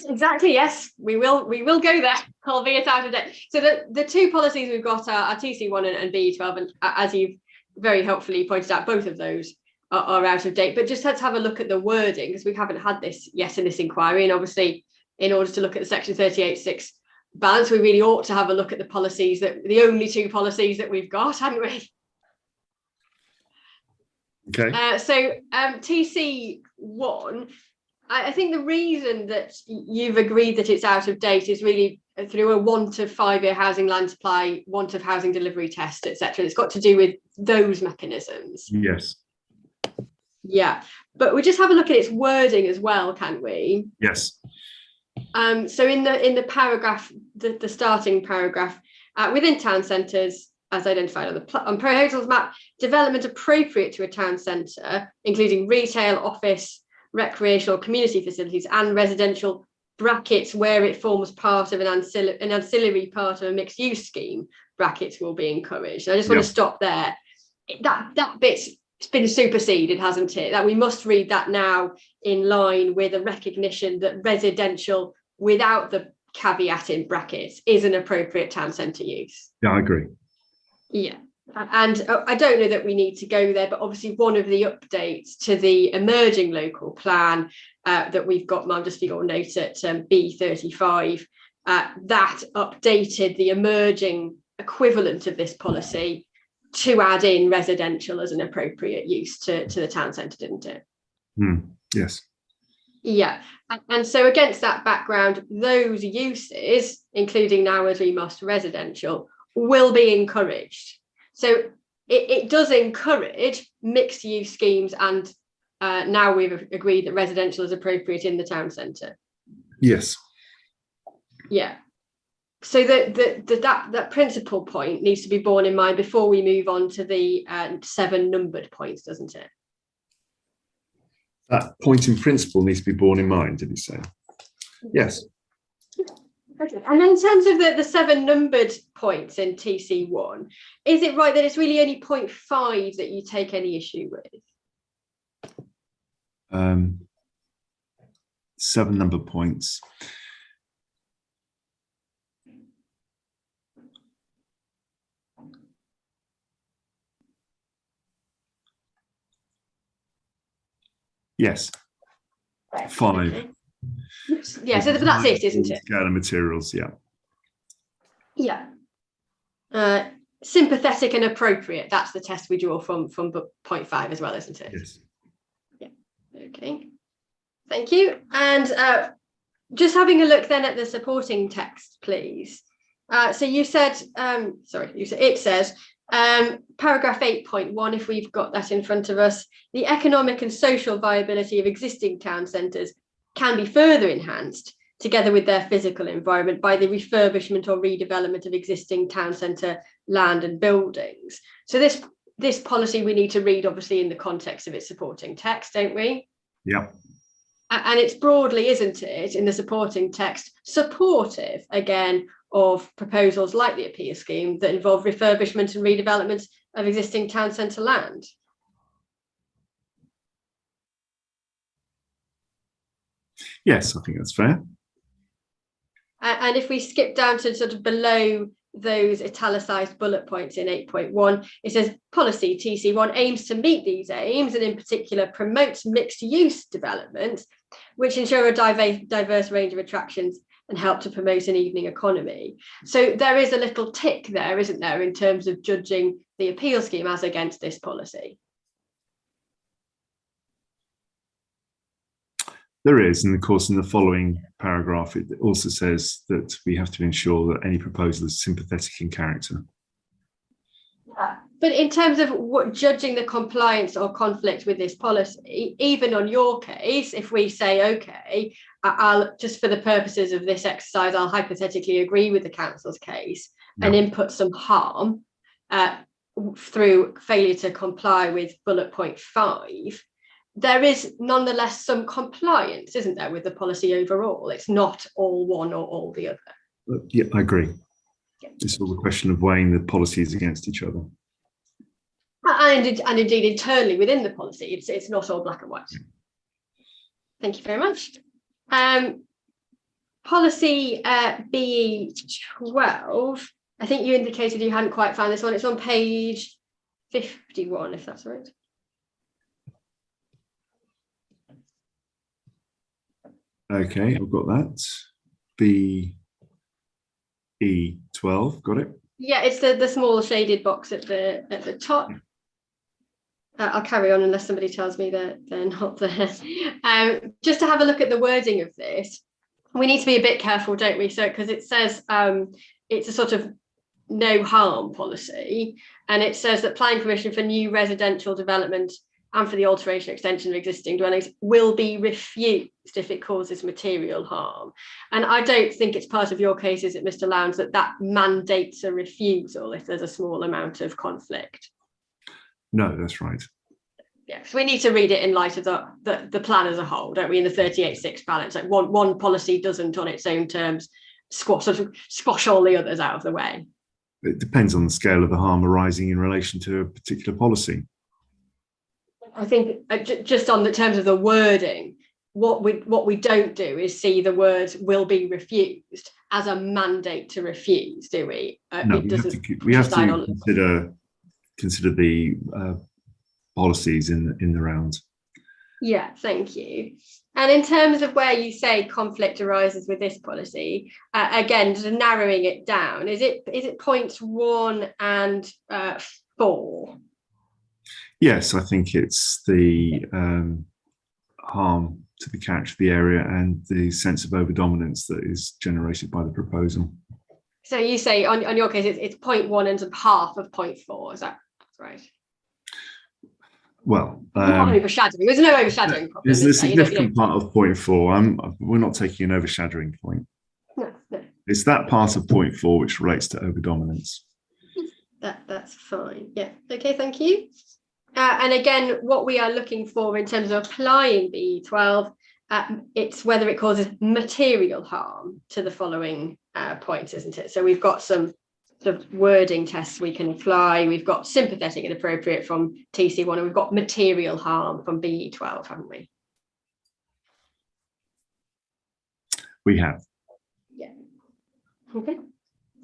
Exactly, yes, we will go there, albeit out of date. So the two policies we've got are TC1 and BE12, and as you've very helpfully pointed out, both of those are out of date. But just let's have a look at the wording, because we haven't had this yet in this inquiry, and obviously in order to look at the section 38.6 balance, we really ought to have a look at the policies, the only two policies that we've got, haven't we? Okay. So TC1, I think the reason that you've agreed that it's out of date is really through a want of 5-year housing land supply, want of housing delivery test, etc. It's got to do with those mechanisms. Yes. Yeah, but we just have a look at its wording as well, can we? Yes. So in the paragraph, the starting paragraph, within town centres, as identified on proposals map, development appropriate to a town centre, including retail, office, recreational, community facilities, and residential brackets where it forms part of an ancillary part of a mixed use scheme, brackets will be encouraged. I just want to stop there. That bit's been superseded, hasn't it? That we must read that now in line with a recognition that residential without the caveat in brackets is an appropriate town centre use. Yeah, I agree. Yeah. And I don't know that we need to go there, but obviously one of the updates to the emerging local plan that we've got, Mum, just for your note at B35, that updated the emerging equivalent of this policy to add in residential as an appropriate use to the town centre, didn't it? Yes. Yeah, and so against that background, those uses, including now as we must residential, will be encouraged. So it does encourage mixed use schemes, and now we've agreed that residential is appropriate in the town centre. Yes. Yeah. So that principal point needs to be borne in mind before we move on to the 7 numbered points, doesn't it? That point in principle needs to be borne in mind, did you say? Yes. Okay. And in terms of the 7 numbered points in TC1, is it right that it's really only 0.5 that you take any issue with? 7 number points. Yes. 5. Yeah, so that's it, isn't it? Scale and materials, yeah. Yeah. Sympathetic and appropriate, that's the test we draw from 0.5 as well, isn't it? Yes. Yeah. Okay. Thank you. And just having a look then at the supporting text, please. So you said, it says, paragraph 8.1, if we've got that in front of us, the economic and social viability of existing town centres can be further enhanced together with their physical environment by the refurbishment or redevelopment of existing town centre land and buildings. So this policy we need to read obviously in the context of its supporting text, don't we? Yeah. And it's broadly, isn't it, in the supporting text, supportive again of proposals like the appeal scheme that involve refurbishment and redevelopment of existing town centre land. Yes, I think that's fair. And if we skip down to sort of below those italicised bullet points in 8.1, it says policy TC1 aims to meet these aims and in particular promotes mixed use development, which ensure a diverse range of attractions and help to promote an evening economy. So there is a little tick there, isn't there, in terms of judging the appeal scheme as against this policy? There is, and of course in the following paragraph it also says that we have to ensure that any proposal is sympathetic in character. But in terms of judging the compliance or conflict with this policy, even on your case, if we say, okay, I'll just for the purposes of this exercise, I'll hypothetically agree with the council's case and input some harm through failure to comply with bullet point 5, there is nonetheless some compliance, isn't there, with the policy overall? It's not all one or all the other. Yeah, I agree. It's all a question of weighing the policies against each other. And indeed internally within the policy, it's not all black and white. Thank you very much. Policy BE12, I think you indicated you hadn't quite found this one. It's on page 51, if that's right. Okay, I've got that. BE12, got it? Yeah, it's the small shaded box at the top. I'll carry on unless somebody tells me that they're not there. Just to have a look at the wording of this, we need to be a bit careful, don't we? So, because it says it's a sort of no harm policy, and it says that planning permission for new residential development and for the alteration or extension of existing dwellings will be refused if it causes material harm. And I don't think it's part of your case, is it, Mr. Lyons, that mandates a refusal if there's a small amount of conflict? No, that's right. Yes, we need to read it in light of the plan as a whole, don't we? In the 38-6 balance, like one policy doesn't on its own terms squash all the others out of the way. it depends on the scale of the harm arising in relation to a particular policy. I think just on the terms of the wording, what we don't do is see the words "will be refused" as a mandate to refuse, do we? No, we have to consider the policies in the round. Yeah, thank you. And in terms of where you say conflict arises with this policy, again, just narrowing it down, is it points 1 and 4? Yes, I think it's the harm to the character of the area and the sense of over-dominance that is generated by the proposal. So you say on your case, it's point 1 and half of point 4, is that right? Well, overshadowing. There's no overshadowing problem. There's a significant part of point 4. We're not taking an overshadowing point. No. It's that part of point 4 which relates to over-dominance. That's fine. Yeah. Okay, thank you. And again, what we are looking for in terms of applying BE12, it's whether it causes material harm to the following points, isn't it? So we've got some sort of wording tests we can apply. We've got sympathetic and appropriate from TC1, and we've got material harm from BE12, haven't we? We have. Yeah. Okay.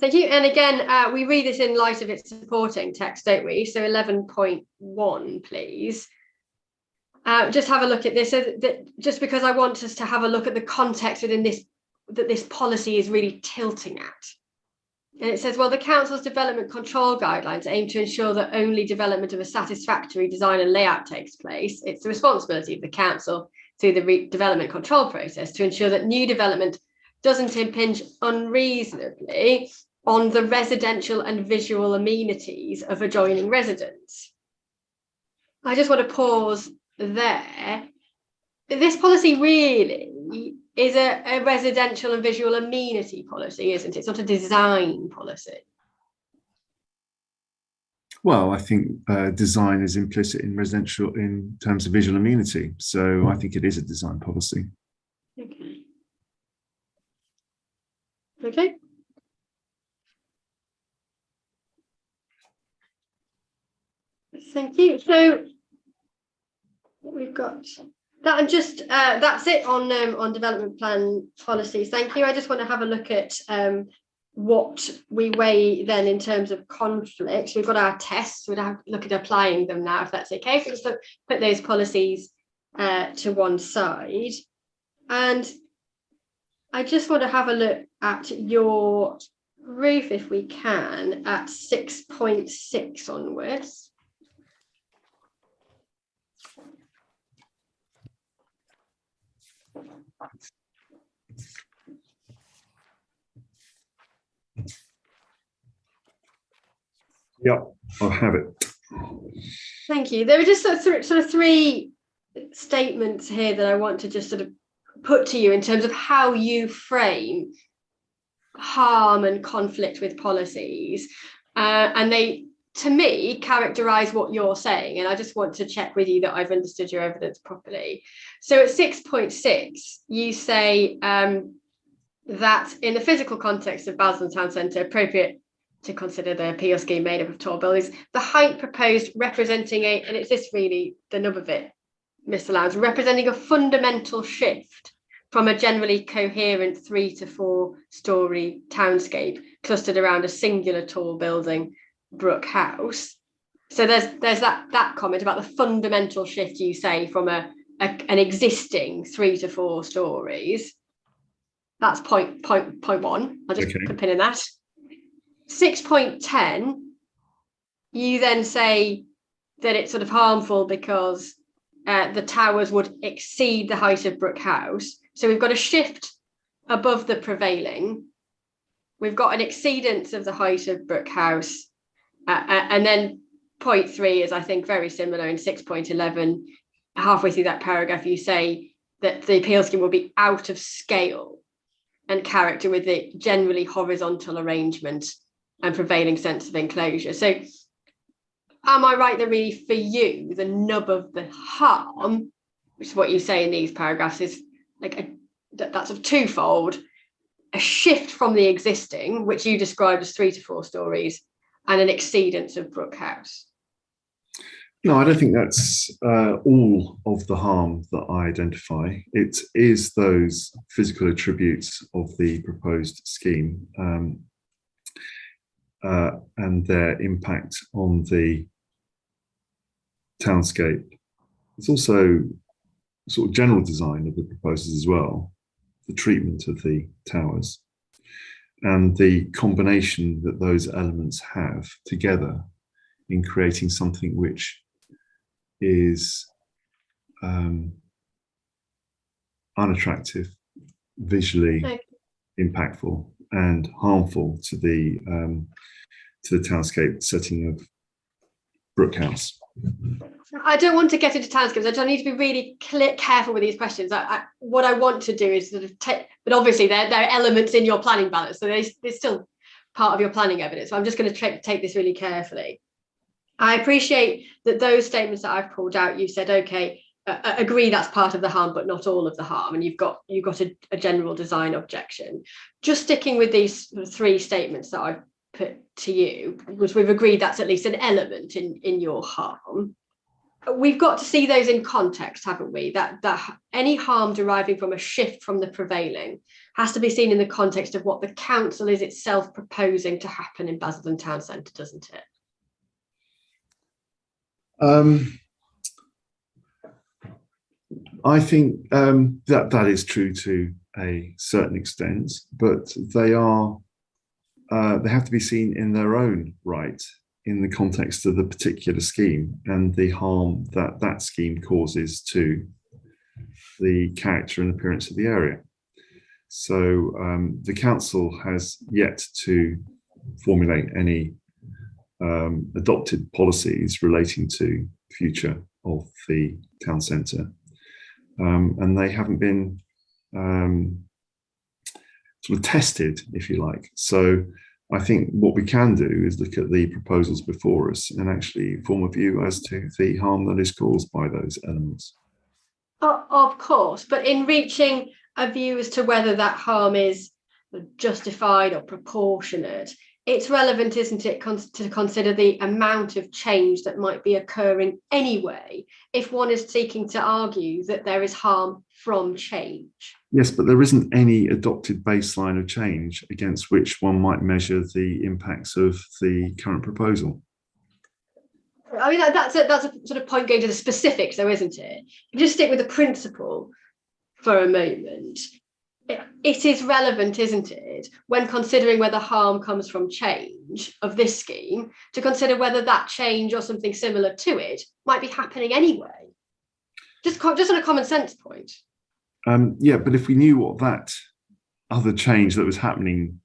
Thank you. And again, we read this in light of its supporting text, don't we? So 11.1, please. Just have a look at this. So just because I want us to have a look at the context within this, that this policy is really tilting at. And it says, well, the council's development control guidelines aim to ensure that only development of a satisfactory design and layout takes place. It's the responsibility of the council through the development control process to ensure that new development doesn't impinge unreasonably on the residential and visual amenities of adjoining residents. I just want to pause there. This policy really is a residential and visual amenity policy, isn't it? It's not a design policy. Well, I think design is implicit in residential in terms of visual amenity. So I think it is a design policy. Okay. Okay. Thank you. So we've got that, and just that's it on development plan policies. Thank you. I just want to have a look at what we weigh then in terms of conflict. We've got our tests. We'd have to look at applying them now, if that's okay. So just put those policies to one side, and I just want to have a look at your roof, if we can, at 6.6 onwards. Yeah, I'll have it. Thank you. There are just sort of 3 statements here that I want to just sort of put to you in terms of how you frame harm and conflict with policies. And they, to me, characterize what you're saying. And I just want to check with you that I've understood your evidence properly. So at 6.6, you say that in the physical context of Basildon Town Centre, appropriate to consider the appeal scheme made up of tall buildings, the height proposed representing and it's this really the nub of it, Mr. Lyons, representing a fundamental shift from a generally coherent 3 to 4 story townscape clustered around a singular tall building, Brook House. So there's that comment about the fundamental shift, you say, from an existing 3 to 4 stories. That's point 1. I'll just put a pin in that. 6.10, you then say that it's sort of harmful because the towers would exceed the height of Brook House. So we've got a shift above the prevailing. We've got an exceedance of the height of Brook House. And then point 3 is, I think, very similar in 6.11. Halfway through that paragraph, you say that the appeal scheme will be out of scale and character with the generally horizontal arrangement and prevailing sense of enclosure. So am I right that really for you, the nub of the harm, which is what you say in these paragraphs, is like that sort of twofold, a shift from the existing, which you described as 3 to 4 stories, and an exceedance of Brook House? No, I don't think that's all of the harm that I identify. It is those physical attributes of the proposed scheme and their impact on the townscape. It's also sort of general design of the proposals as well, the treatment of the towers, and the combination that those elements have together in creating something which is unattractive, visually impactful, and harmful to the townscape setting of Brook House. I don't want to get into townscapes. I don't need to be really careful with these questions. What I want to do is sort of take, but obviously there are elements in your planning balance, so they're still part of your planning evidence. So I'm just going to take this really carefully. I appreciate that those statements that I've pulled out, you said, okay, agree that's part of the harm, but not all of the harm, and you've got a general design objection. Just sticking with these 3 statements that I've put to you, because we've agreed that's at least an element in your harm. We've got to see those in context, haven't we? That any harm deriving from a shift from the prevailing has to be seen in the context of what the council is itself proposing to happen in Basildon Town Centre, doesn't it? I think that is true to a certain extent, but they have to be seen in their own right, in the context of the particular scheme and the harm that that scheme causes to the character and appearance of the area. So the council has yet to formulate any adopted policies relating to future of the town centre, and they haven't been sort of tested, if you like. So I think what we can do is look at the proposals before us and actually form a view as to the harm that is caused by those elements. Of course, but in reaching a view as to whether that harm is justified or proportionate, it's relevant, isn't it, to consider the amount of change that might be occurring anyway, if one is seeking to argue that there is harm from change. Yes, but there isn't any adopted baseline of change against which one might measure the impacts of the current proposal. I mean, that's a sort of point going to the specifics, though, isn't it? You just stick with the principle for a moment. It is relevant, isn't it, when considering whether harm comes from change of this scheme, to consider whether that change or something similar to it might be happening anyway. Just on a common sense point. Yeah, but if we knew what that other change that was happening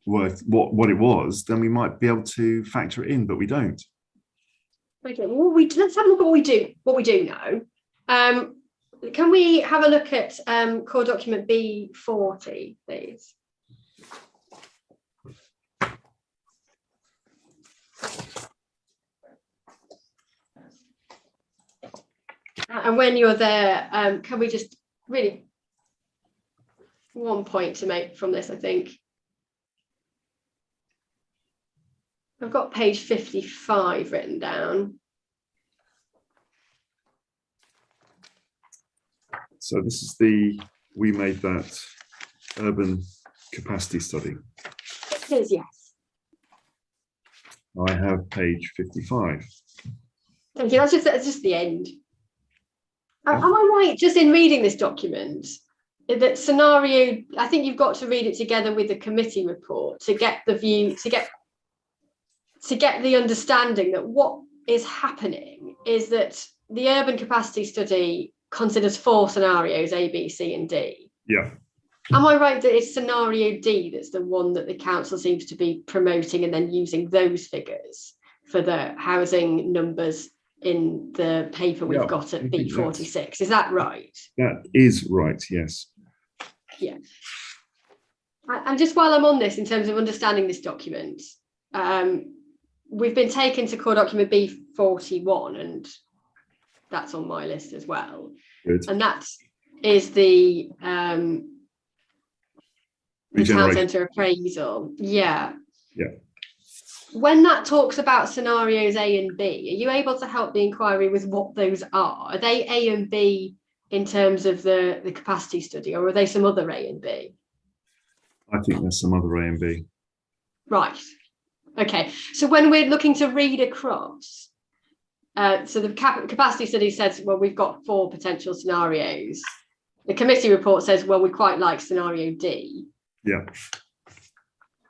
was, what it was, then we might be able to factor it in, but we don't. Okay, well, let's have a look at what we do know. Can we have a look at core document B40, please? And when you're there, can we just really, one point to make from this, I think. I've got page 55 written down. So this is we made that urban capacity study. It is, yes. I have page 55. Thank you, that's just the end. Am I right, just in reading this document, that scenario, I think you've got to read it together with the committee report to get the view, to get the understanding that what is happening is that the urban capacity study considers 4 scenarios, A, B, C, and D. Yeah. Am I right that it's scenario D that's the one that the council seems to be promoting and then using those figures for the housing numbers in the paper we've got at B46? Is that right? That is right, yes. Yeah. And just while I'm on this, in terms of understanding this document, we've been taken to core document B41, and that's on my list as well. Good. And that is the the town Regeneration. centre appraisal. Yeah. Yeah. When that talks about scenarios A and B, are you able to help the inquiry with what those are? Are they A and B in terms of the capacity study, or are they some other A and B? I think there's some other A and B. Right. Okay. So when we're looking to read across, so the capacity study says, well, we've got 4 potential scenarios. The committee report says, well, we quite like scenario D. Yeah.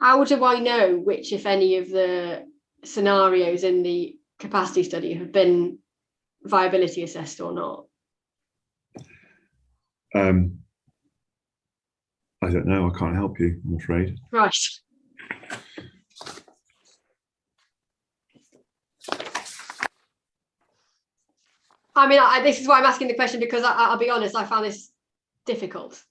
How do I know which, if any, of the scenarios in the capacity study have been viability assessed or not? I don't know. I can't help you, I'm afraid. Right. I mean, this is why I'm asking the question, because I'll be honest, I found this difficult.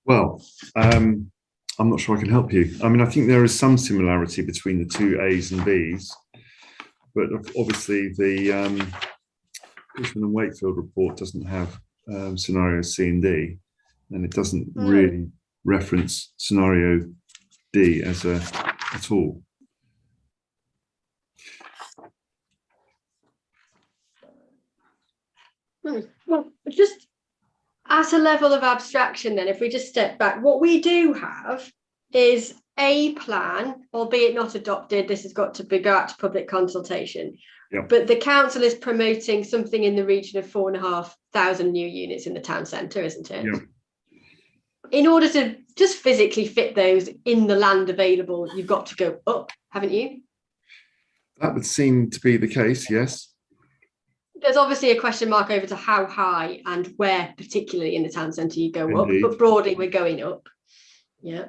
Well, I'm not sure I can help you. I mean, I think there is some similarity between the 2 A's and B's, but obviously the Cushman and Wakefield report doesn't have scenario C and D, and it doesn't really reference scenario D as at all. Well, just at a level of abstraction, then, if we just step back, what we do have is a plan, albeit not adopted. This has got to go out to public consultation. Yep. But the council is promoting something in the region of 4,500 new units in the town centre, isn't it? Yep. In order to just physically fit those in the land available, you've got to go up, haven't you? That would seem to be the case, yes. There's obviously a question mark over to how high and where, particularly in the town centre, you go Indeed. up, but broadly we're going up. Yeah.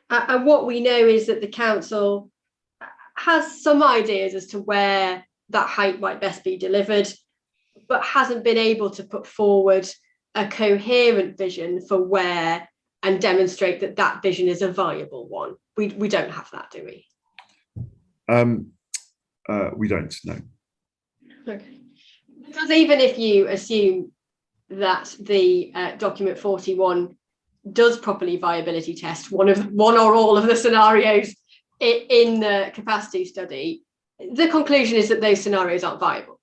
And what we know is that the council has some ideas as to where that height might best be delivered, but hasn't been able to put forward a coherent vision for where and demonstrate that that vision is a viable one. We don't have that, do we? We don't, no. Okay. Because even if you assume that the document 41 does properly viability test one or all of the scenarios in the capacity study, the conclusion is that those scenarios aren't viable.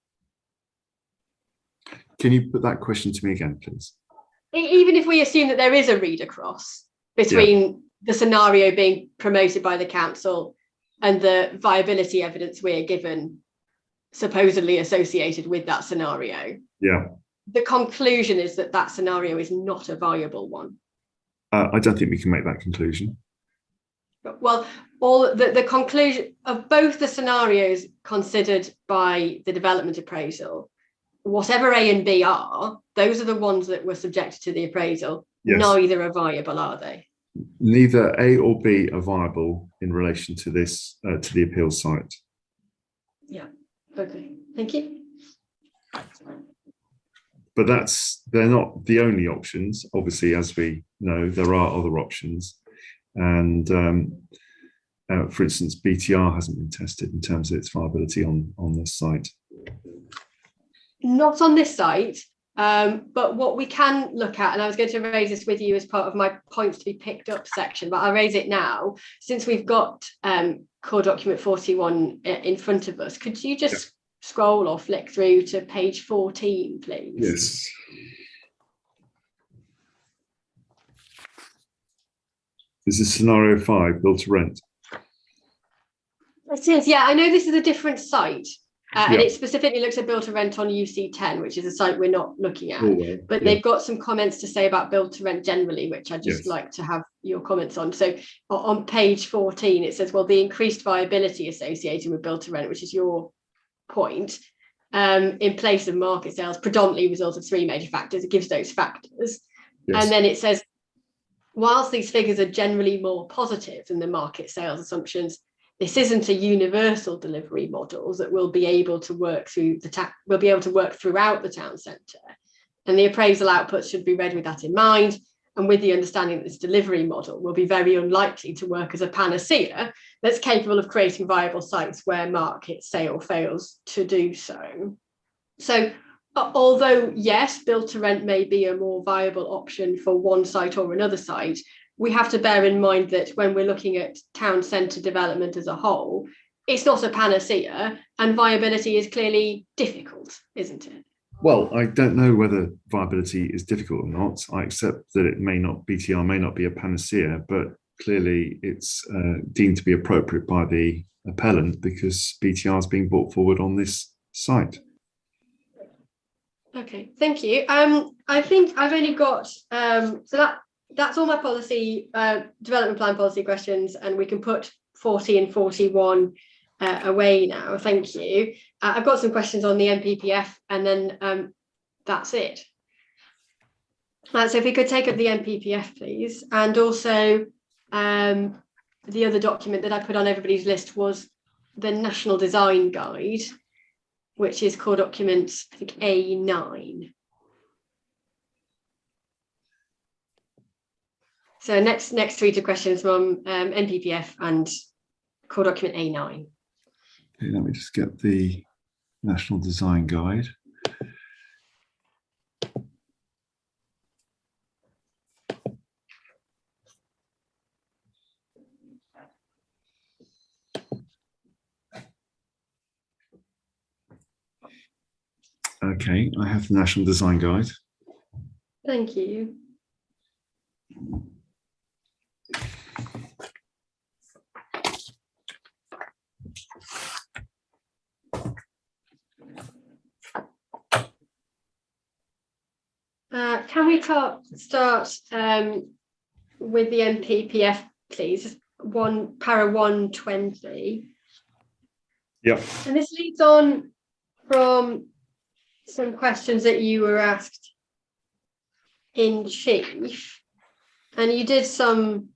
Can you put that question to me again, please? Even if we assume that there is a read across between the scenario being promoted by the council and the viability evidence we're given supposedly associated with that scenario, the conclusion is that that scenario is not a viable one. I don't think we can make that conclusion. Well, all the conclusion of both the scenarios considered by the development appraisal, whatever A and B are, those are the ones that were subjected to the appraisal. Yes. Neither are viable, are they? Neither A or B are viable in relation to this, to the appeal site. Yeah. Okay. Thank you. But they're not the only options. Obviously, as we know, there are other options. And for instance, BTR hasn't been tested in terms of its viability on this site. Not on this site, but what we can look at, and I was going to raise this with you as part of my points to be picked up section, but I'll raise it now, since we've got core document 41 in front of us. Could you just scroll or flick through to page 14, please? Yes. This is scenario 5, build to rent. It is, yeah. I know this is a different site, and it specifically looks at build to rent on UC10, which is a site we're not looking at. But they've got some comments to say about build to rent generally, which I'd just like to have your comments on. So on page 14, it says, well, the increased viability associated with build to rent, which is your point, in place of market sales, predominantly result of 3 major factors. It gives those factors. And then it says, whilst these figures are generally more positive than the market sales assumptions, this isn't a universal delivery model that will be able to work through will be able to work throughout the town centre. And the appraisal outputs should be read with that in mind, and with the understanding that this delivery model will be very unlikely to work as a panacea that's capable of creating viable sites where market sale fails to do so. So although, yes, build to rent may be a more viable option for one site or another site, we have to bear in mind that when we're looking at town centre development as a whole, it's not a panacea, and viability is clearly difficult, isn't it? Well, I don't know whether viability is difficult or not. I accept that it may not, BTR may not be a panacea, but clearly it's deemed to be appropriate by the appellant because BTR is being brought forward on this site. Okay, thank you. I think I've only got, so that's all my policy, development plan policy questions, and we can put 40 and 41 away now. Thank you. I've got some questions on the NPPF, and then that's it. So if we could take up the NPPF, please, and also the other document that I put on everybody's list was the National Design Guide, which is core document, I think, A9. So next three to questions from NPPF and core document A9. Okay, let me just get the National Design Guide. Okay, I have the National Design Guide. Thank you. Can we start with the NPPF, please? Para 120. Yep. And this leads on from some questions that you were asked in chief, and you did some.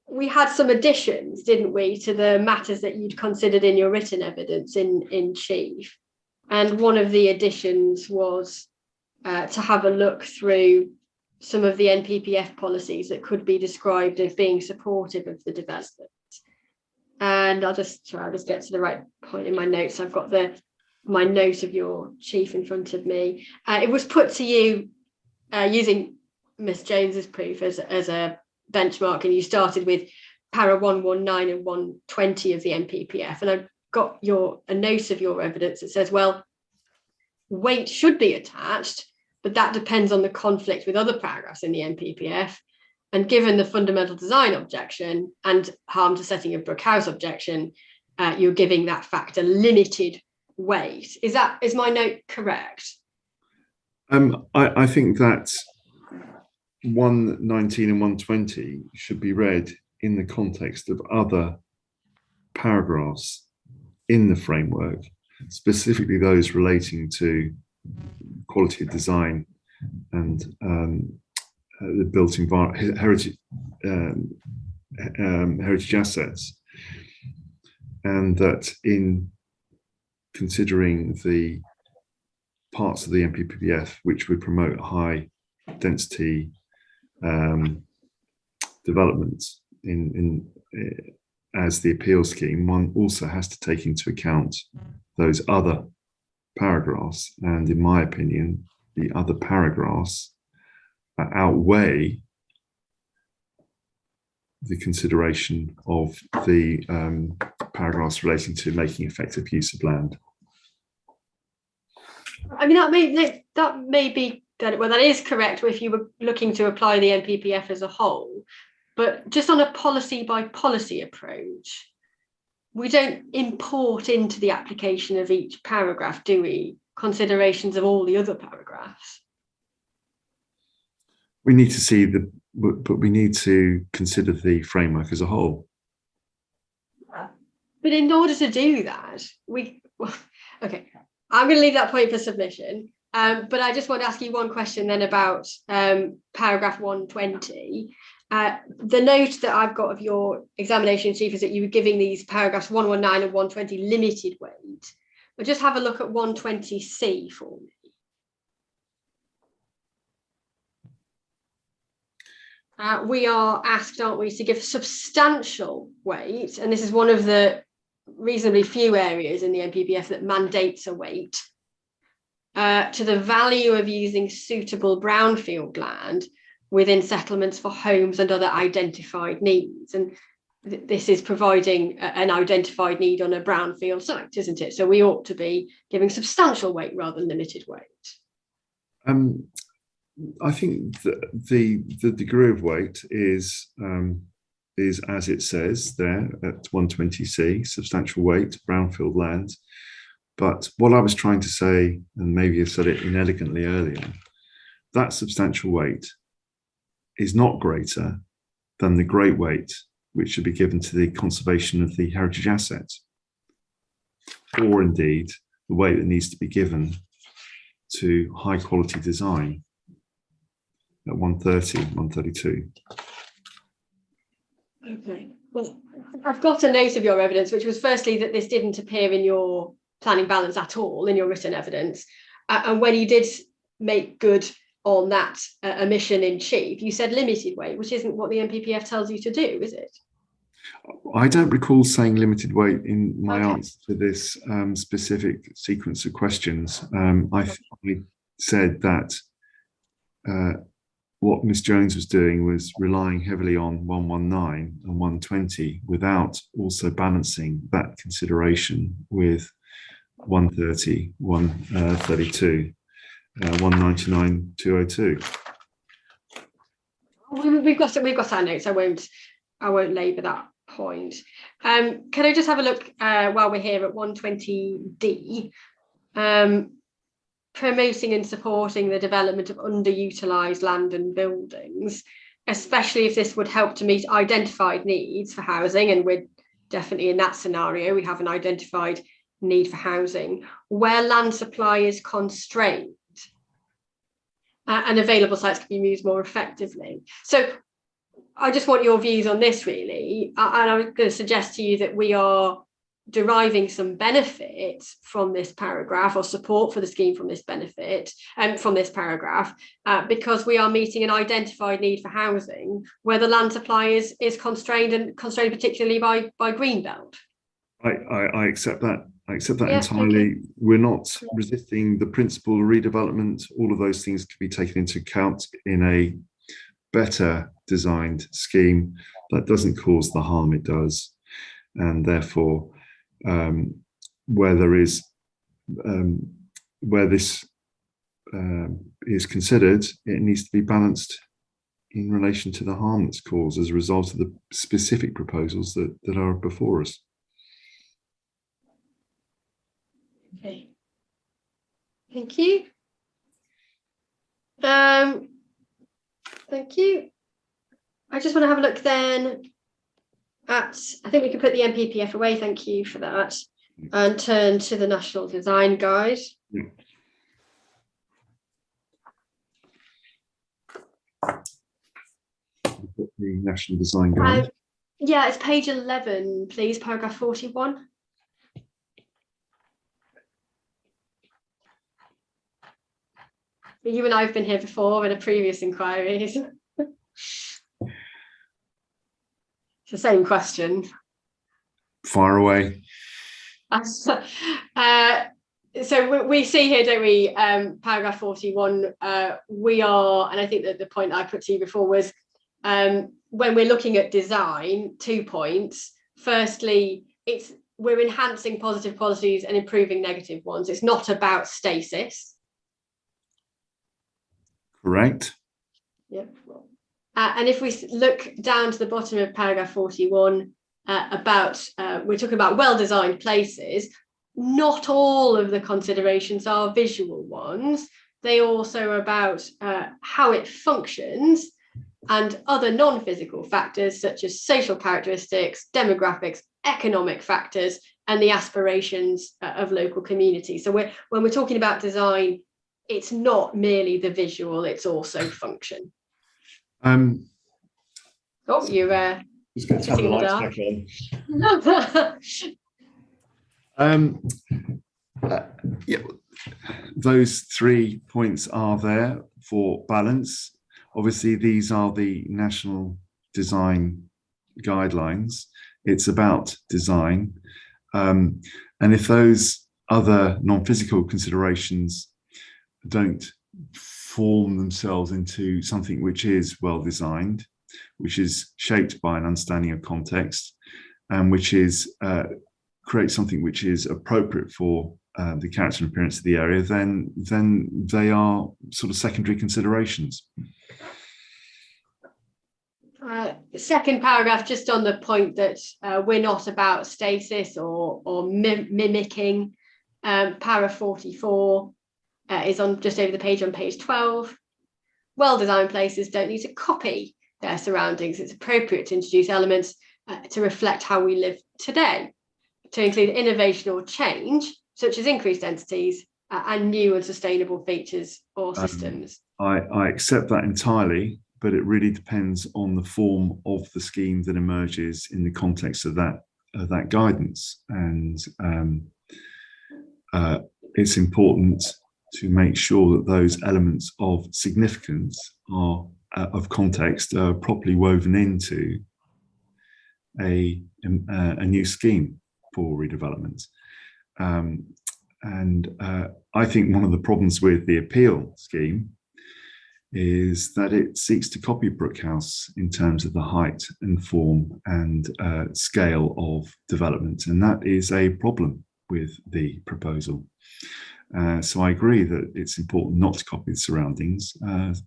We had some additions, didn't we, to the matters that you'd considered in your written evidence in chief. And one of the additions was to have a look through some of the NPPF policies that could be described as being supportive of the development. And I'll just get to the right point in my notes. I've got my note of your chief in front of me. It was put to you using Miss Jones's proof as a benchmark, and you started with para 119 and 120 of the NPPF. And I've got a note of your evidence that says, well, weight should be attached, but that depends on the conflict with other paragraphs in the NPPF. And given the fundamental design objection and harm to setting of Brook House objection, you're giving that factor limited weight. Is my note correct? I think that 119 and 120 should be read in the context of other paragraphs in the framework, specifically those relating to quality of design and the built environment, heritage assets, and that in considering the parts of the NPPF which would promote high density developments as the appeal scheme, one also has to take into account those other paragraphs. And in my opinion, the other paragraphs outweigh the consideration of the paragraphs relating to making effective use of land. I mean, that may be that, well, that is correct if you were looking to apply the NPPF as a whole, but just on a policy by policy approach, we don't import into the application of each paragraph, do we, considerations of all the other paragraphs? We need to see but we need to consider the framework as a whole. But in order to do that, okay, I'm going to leave that point for submission. But I just want to ask you one question then about paragraph 120. The note that I've got of your examination, Chief, is that you were giving these paragraphs 119 and 120 limited weight. But just have a look at 120C for me. We are asked, aren't we, to give substantial weight, and this is one of the reasonably few areas in the NPPF that mandates a weight, to the value of using suitable brownfield land within settlements for homes and other identified needs. And this is providing an identified need on a brownfield site, isn't it? So we ought to be giving substantial weight rather than limited weight. I think the degree of weight is as it says there at 120C, substantial weight, brownfield land. But what I was trying to say, and maybe I've said it inelegantly earlier, that substantial weight is not greater than the great weight which should be given to the conservation of the heritage assets, or indeed the weight that needs to be given to high quality design at 130, 132. Okay, well, I've got a note of your evidence, which was firstly that this didn't appear in your planning balance at all in your written evidence. And when you did make good on that omission in chief, you said limited weight, which isn't what the NPPF tells you to do, is it? I don't recall saying limited weight in my answer to this specific sequence of questions. I said that what Ms Jones was doing was relying heavily on 119 and 120 without also balancing that consideration with 130, 132, 199, 202. We've got our notes. I won't labour that point. Can I just have a look while we're here at 120D? Promoting and supporting the development of underutilised land and buildings, especially if this would help to meet identified needs for housing, and we're definitely in that scenario. We have an identified need for housing where land supply is constrained and available sites can be used more effectively. So I just want your views on this, really, and I was going to suggest to you that we are deriving some benefit from this paragraph, or support for the scheme from this benefit and from this paragraph, because we are meeting an identified need for housing where the land supply is constrained, and constrained particularly by Greenbelt. I accept that. I accept that entirely. We're not resisting the principle of redevelopment. All of those things can be taken into account in a better designed scheme that doesn't cause the harm it does, and therefore where this is considered, it needs to be balanced in relation to the harm that's caused as a result of the specific proposals that are before us. Okay, thank you. Thank you. I just want to have a look then at, I think we can put the NPPF away, thank you for that, and turn to the National Design Guide. Yeah. The National Design Guide. Yeah, it's page 11, please, paragraph 41. You and I have been here before in a previous inquiry. It's the same question. Fire away. So we see here, don't we, paragraph 41, we are, and I think that the point I put to you before was, when we're looking at design, 2 points. Firstly, we're enhancing positive qualities and improving negative ones. It's not about stasis. Correct. Yep. And if we look down to the bottom of paragraph 41, we're talking about well-designed places. Not all of the considerations are visual ones. They also are about how it functions and other non-physical factors such as social characteristics, demographics, economic factors, and the aspirations of local communities. So when we're talking about design, it's not merely the visual, it's also function. Oh, you're Just going to turn shooting the in the lights dark. back on. Yeah, those 3 points are there for balance. Obviously, these are the national design guidelines. It's about design. And if those other non-physical considerations don't form themselves into something which is well designed, which is shaped by an understanding of context, and which is create something which is appropriate for the character and appearance of the area, then they are sort of secondary considerations. Second paragraph, just on the point that we're not about stasis or mimicking. Para 44 is on just over the page on page 12. Well-designed places don't need to copy their surroundings. It's appropriate to introduce elements to reflect how we live today, to include innovation or change, such as increased densities and new and sustainable features or systems. I accept that entirely, but it really depends on the form of the scheme that emerges in the context of that guidance. And it's important to make sure that those elements of significance are of context are properly woven into a new scheme for redevelopment. And I think one of the problems with the appeal scheme is that it seeks to copy Brookhouse in terms of the height and form and scale of development. And that is a problem with the proposal. So I agree that it's important not to copy the surroundings,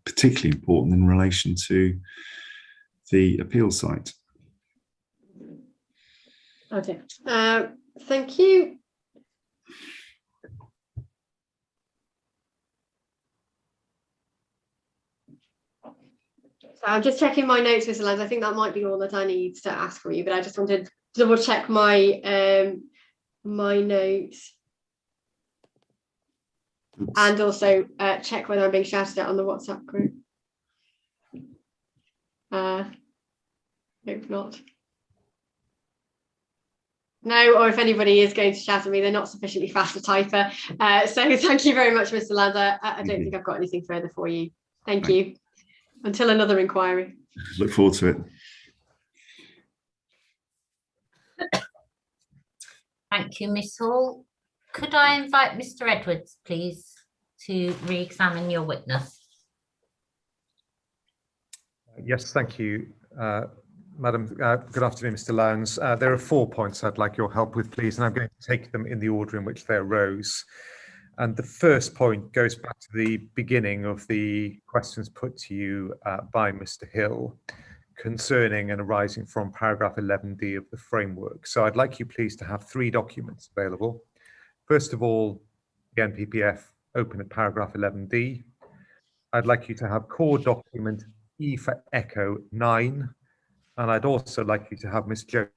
particularly important in relation to the appeal site. Okay, thank you. So I'm just checking my notes, Mr. Lyons. I think that might be all that I need to ask from you, but I just wanted to double check my my notes. Oops. And also check whether I'm being shouted at on the WhatsApp group. Hope not. No, or if anybody is going to shout at me, they're not sufficiently fast a typer. So thank you very much, Mr. Lyons. I don't think I've got anything further for you. Thank you. Until another inquiry. Look forward to it. Thank you, Miss Hall. Could I invite Mr. Edwards, please, to re-examine your witness? Yes, thank you, Madam. Good afternoon, Mr. Lyons. There are 4 points I'd like your help with, please, and I'm going to take them in the order in which they arose. And the first point goes back to the beginning of the questions put to you by Mr. Hill concerning and arising from paragraph 11D of the framework. So I'd like you please to have 3 documents available. First of all, the NPPF open at paragraph 11D. I'd like you to have core document E for Echo 9. And I'd also like you to have Ms. Jones'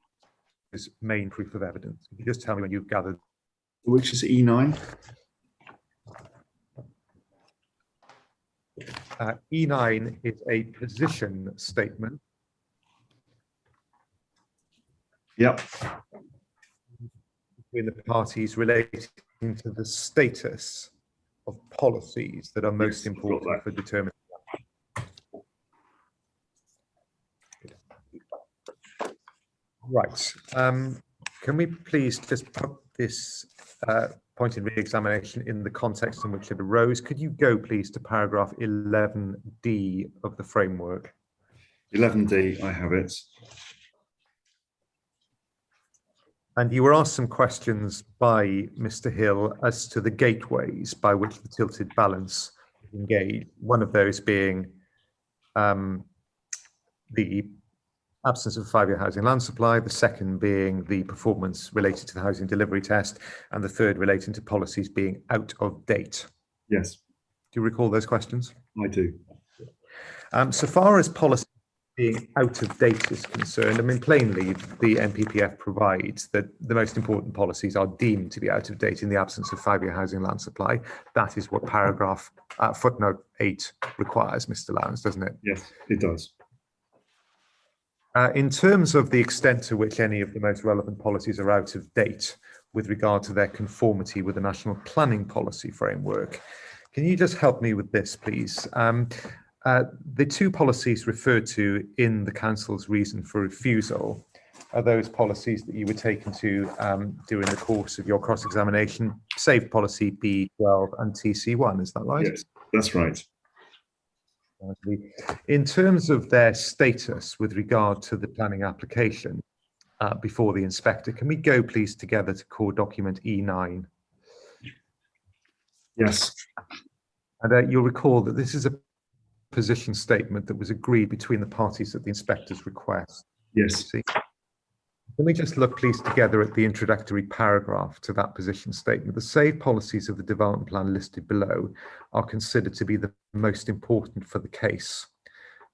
main proof of evidence. Can you just tell me when you've gathered? Which is E9? E9 is a position statement. Yep. Between the parties relating to the status of policies that are most important for determining. Right. Can we please just put this point in re-examination in the context in which it arose? Could you go, please, to paragraph 11D of the framework? 11D, I have it. And you were asked some questions by Mr. Hill as to the gateways by which the tilted balance is engaged. One of those being the absence of a 5-year housing land supply, the second being the performance related to the housing delivery test, and the third relating to policies being out of date. Yes. Do you recall those questions? I do. So far as policy being out of date is concerned, I mean, plainly, the NPPF provides that the most important policies are deemed to be out of date in the absence of 5-year housing land supply. That is what paragraph footnote 8 requires, Mr. Lyons, doesn't it? Yes, it does. In terms of the extent to which any of the most relevant policies are out of date with regard to their conformity with the National Planning Policy Framework, can you just help me with this, please? The two policies referred to in the Council's reason for refusal are those policies that you were taken to during the course of your cross-examination, SAVE policy B12 and TC1, is that right? Yes, that's right. In terms of their status with regard to the planning application before the inspector, can we go please together to core document E9? Yes. And you'll recall that this is a position statement that was agreed between the parties at the inspector's request. Yes. See? Can we just look please together at the introductory paragraph to that position statement? The SAVE policies of the development plan listed below are considered to be the most important for the case.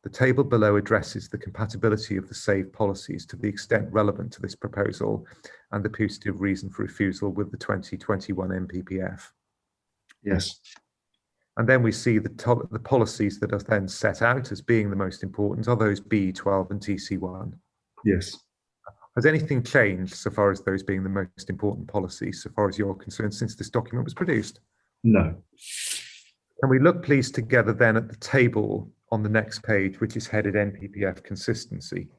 The table below addresses the compatibility of the SAVE policies to the extent relevant to this proposal and the putative reason for refusal with the 2021 NPPF. Yes. And then we see the policies that are then set out as being the most important are those B12 and TC1. Yes. Has anything changed so far as those being the most important policies, so far as you're concerned, since this document was produced? No. Can we look, please, together then at the table on the next page, which is headed NPPF consistency?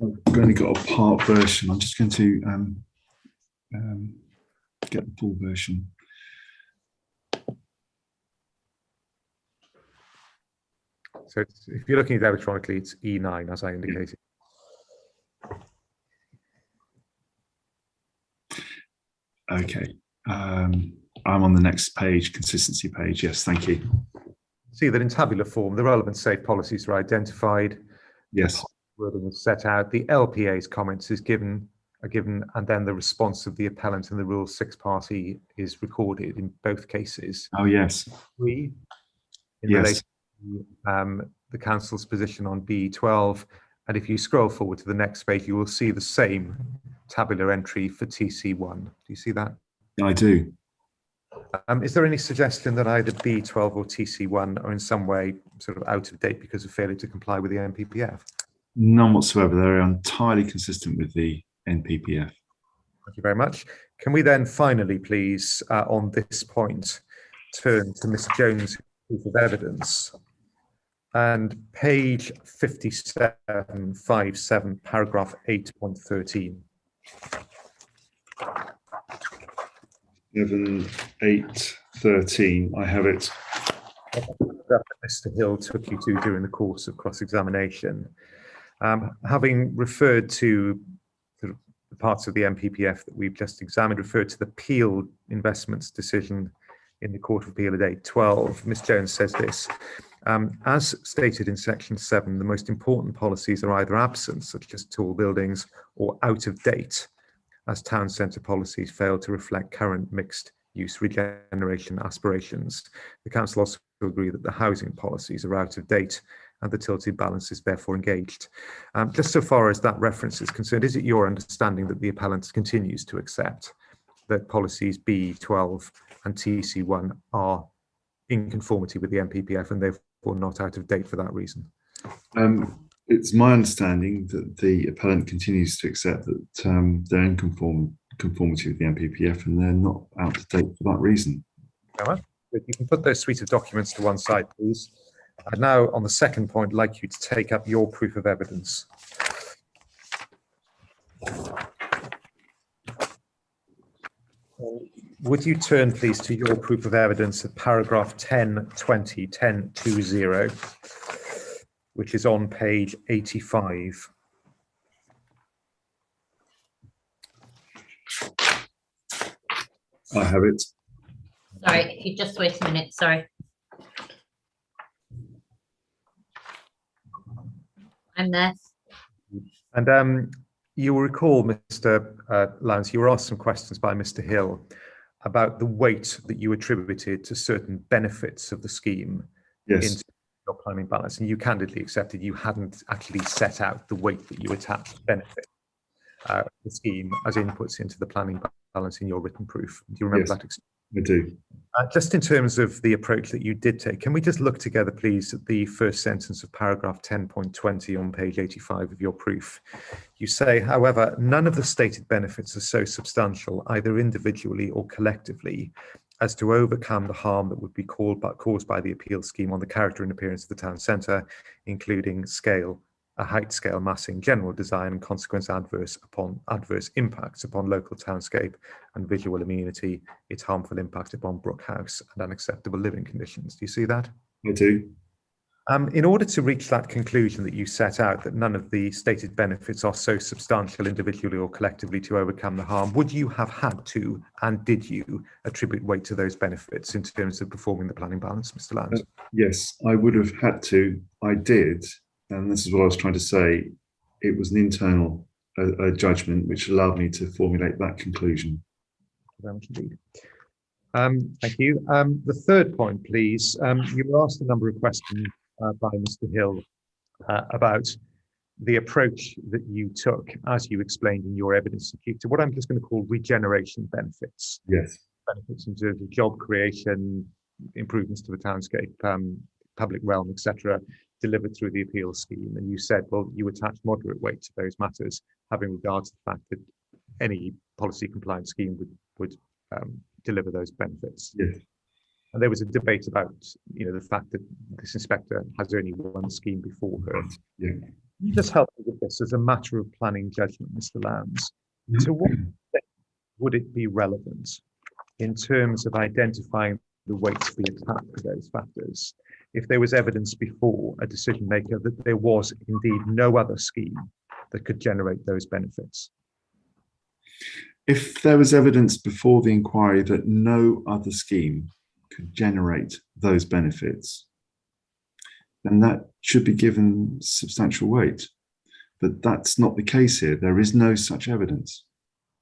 I've only got a part version. I'm just going to get the full version. So if you're looking at it electronically, it's E9, as I indicated. Okay. I'm on the next page, consistency page. Yes, thank you. See that in tabular form, the relevant SAFE policies are identified. Yes. Wording is set out. The LPA's comments are given, and then the response of the appellant and the Rule 6 party is recorded in both cases. Oh, yes. In Yes. relation to the council's position on B12, and if you scroll forward to the next page, you will see the same tabular entry for TC1. Do you see that? I do. Is there any suggestion that either B12 or TC1 are in some way sort of out of date because of failure to comply with the NPPF? None whatsoever. They're entirely consistent with the NPPF. Thank you very much. Can we then finally, please, on this point, turn to Ms. Jones' proof of evidence? And page 5757, paragraph 8.13. 11.8.13. I have it. That Mr. Hill took you to during the course of cross-examination. Having referred to the parts of the NPPF that we've just examined, referred to the Peel Investments decision in the Court of Appeal at 8.12, Ms. Jones says this: as stated in section 7, the most important policies are either absent, such as tall buildings, or out of date, as town centre policies fail to reflect current mixed use regeneration aspirations. The council also agree that the housing policies are out of date and the tilted balance is therefore engaged. Just so far as that reference is concerned, is it your understanding that the appellant continues to accept that policies B12 and TC1 are in conformity with the NPPF and therefore not out of date for that reason? It's my understanding that the appellant continues to accept that they're in conformity with the NPPF and they're not out of date for that reason. You can put those suite of documents to one side, please. And now, on the second point, I'd like you to take up your proof of evidence. Would you turn, please, to your proof of evidence at paragraph 1020, 1020, which is on page 85. I have it. Sorry, if you just wait a minute, sorry. I'm there. And you will recall, Mr. Lyons, you were asked some questions by Mr. Hill about the weight that you attributed to certain benefits of the scheme Yes. into your planning balance, and you candidly accepted you hadn't actually set out the weight that you attached to benefit the scheme as inputs into the planning balance in your written proof. Do you remember Yes. that? I do. Just in terms of the approach that you did take, can we just look together, please, at the first sentence of paragraph 10.20 on page 85 of your proof? You say, however, none of the stated benefits are so substantial, either individually or collectively, as to overcome the harm that would be caused by the appeal scheme on the character and appearance of the town centre, including scale, a height scale, massing, general design, and consequent adverse impacts upon local townscape and visual amenity, its harmful impact upon Brook House and unacceptable living conditions. Do you see that? I do. In order to reach that conclusion that you set out, that none of the stated benefits are so substantial individually or collectively to overcome the harm, would you have had to, and did you, attribute weight to those benefits in terms of performing the planning balance, Mr. Lyons? Yes, I would have had to. I did. And this is what I was trying to say. It was an internal judgment which allowed me to formulate that conclusion. Very much indeed. Thank you. The third point, please. You were asked a number of questions by Mr. Hill about the approach that you took, as you explained in your evidence, to what I'm just going to call regeneration benefits. Yes. Benefits in terms of job creation, improvements to the townscape, public realm, etc., delivered through the appeal scheme. And you said, well, you attach moderate weight to those matters, having regard to the fact that any policy compliant scheme would deliver those benefits. Yes. And there was a debate about, the fact that this inspector has only one scheme before her. Yeah. Can you just help me with this as a matter of planning judgment, Mr. Lyons? To what extent would it be relevant in terms of identifying the weights to be attached to those factors if there was evidence before a decision maker that there was indeed no other scheme that could generate those benefits? If there was evidence before the inquiry that no other scheme could generate those benefits, then that should be given substantial weight. But that's not the case here. There is no such evidence.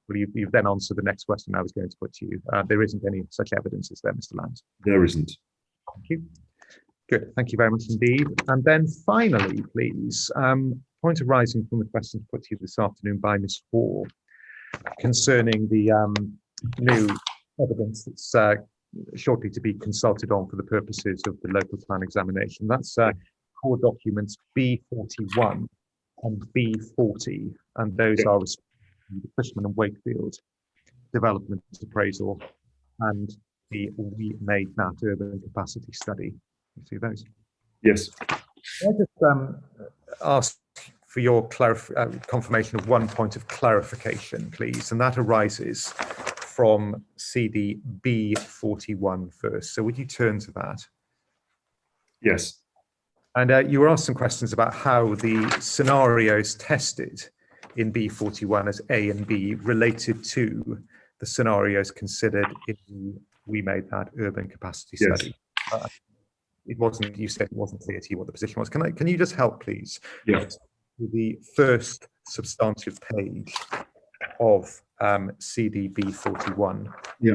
Well, you've then answered the next question I was going to put to you. There isn't any such evidence, is there, Mr. Lyons? There isn't. Thank you. Good. Thank you very much indeed. And then finally, please, point arising from the questions put to you this afternoon by Ms. Hall concerning the new evidence that's shortly to be consulted on for the purposes of the local plan examination. That's core documents B41 and B40, and those are the Cushman and Wakefield development appraisal and the We Made That urban capacity study. You see those? Yes. Can I just ask for your confirmation of one point of clarification, please, and that arises from CD B41 first. So would you turn to that? Yes. And you were asked some questions about how the scenarios tested in B41 as A and B related to the scenarios considered in the We Made That urban capacity study. It wasn't, you said it wasn't clear to you what the position was. Can you just help, please? Yeah. The first substantive page of CDB 41. Yeah.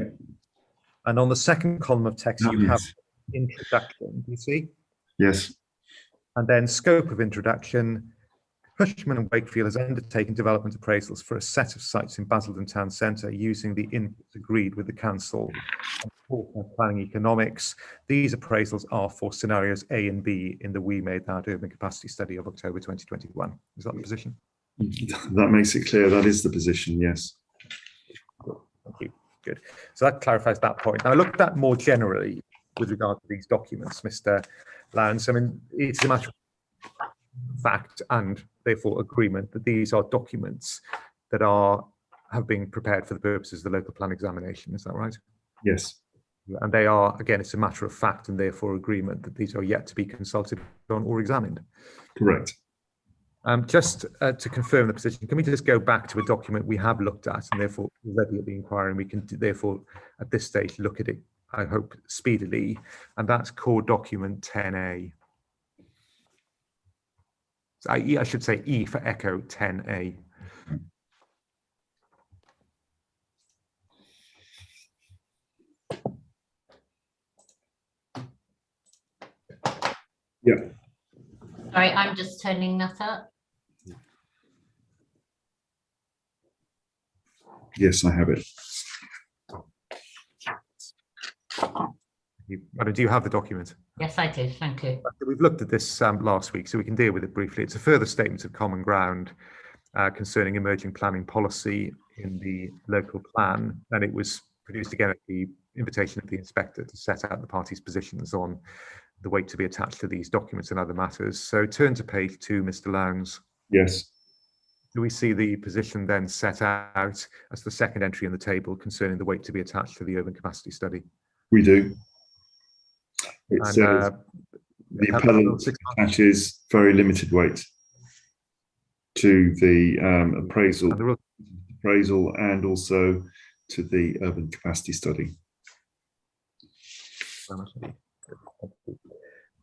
And on the second column of text, you have introduction, do you see? Yes. And then scope of introduction. Cushman and Wakefield has undertaken development appraisals for a set of sites in Basildon Town Centre using the inputs agreed with the council on planning economics. These appraisals are for scenarios A and B in the We Made That urban capacity study of October 2021. Is that the position? That makes it clear. That is the position, yes. Thank you. Good. So that clarifies that point. Now, I looked at more generally with regard to these documents, Mr. Lyons. I mean, it's a matter of fact and therefore agreement that these are documents that have been prepared for the purposes of the local plan examination. Is that right? Yes. And they are, again, it's a matter of fact and therefore agreement that these are yet to be consulted on or examined. Correct. Just to confirm the position, can we just go back to a document we have looked at and therefore already at the inquiry, and we can therefore at this stage look at it, I hope, speedily, and that's core document 10A. So I should say E for Echo 10A. Yeah. Sorry, I'm just turning that up. Yes, I have it. Madam, do you have the document? Yes, I do. Thank you. We've looked at this last week, so we can deal with it briefly. It's a further statement of common ground concerning emerging planning policy in the local plan, and it was produced again at the invitation of the inspector to set out the parties' positions on the weight to be attached to these documents and other matters. So turn to page 2, Mr. Lyons. Yes. Do we see the position then set out as the second entry in the table concerning the weight to be attached to the urban capacity study? We do. It And, says the appellant attaches very limited weight to the appraisal and also to the urban capacity study.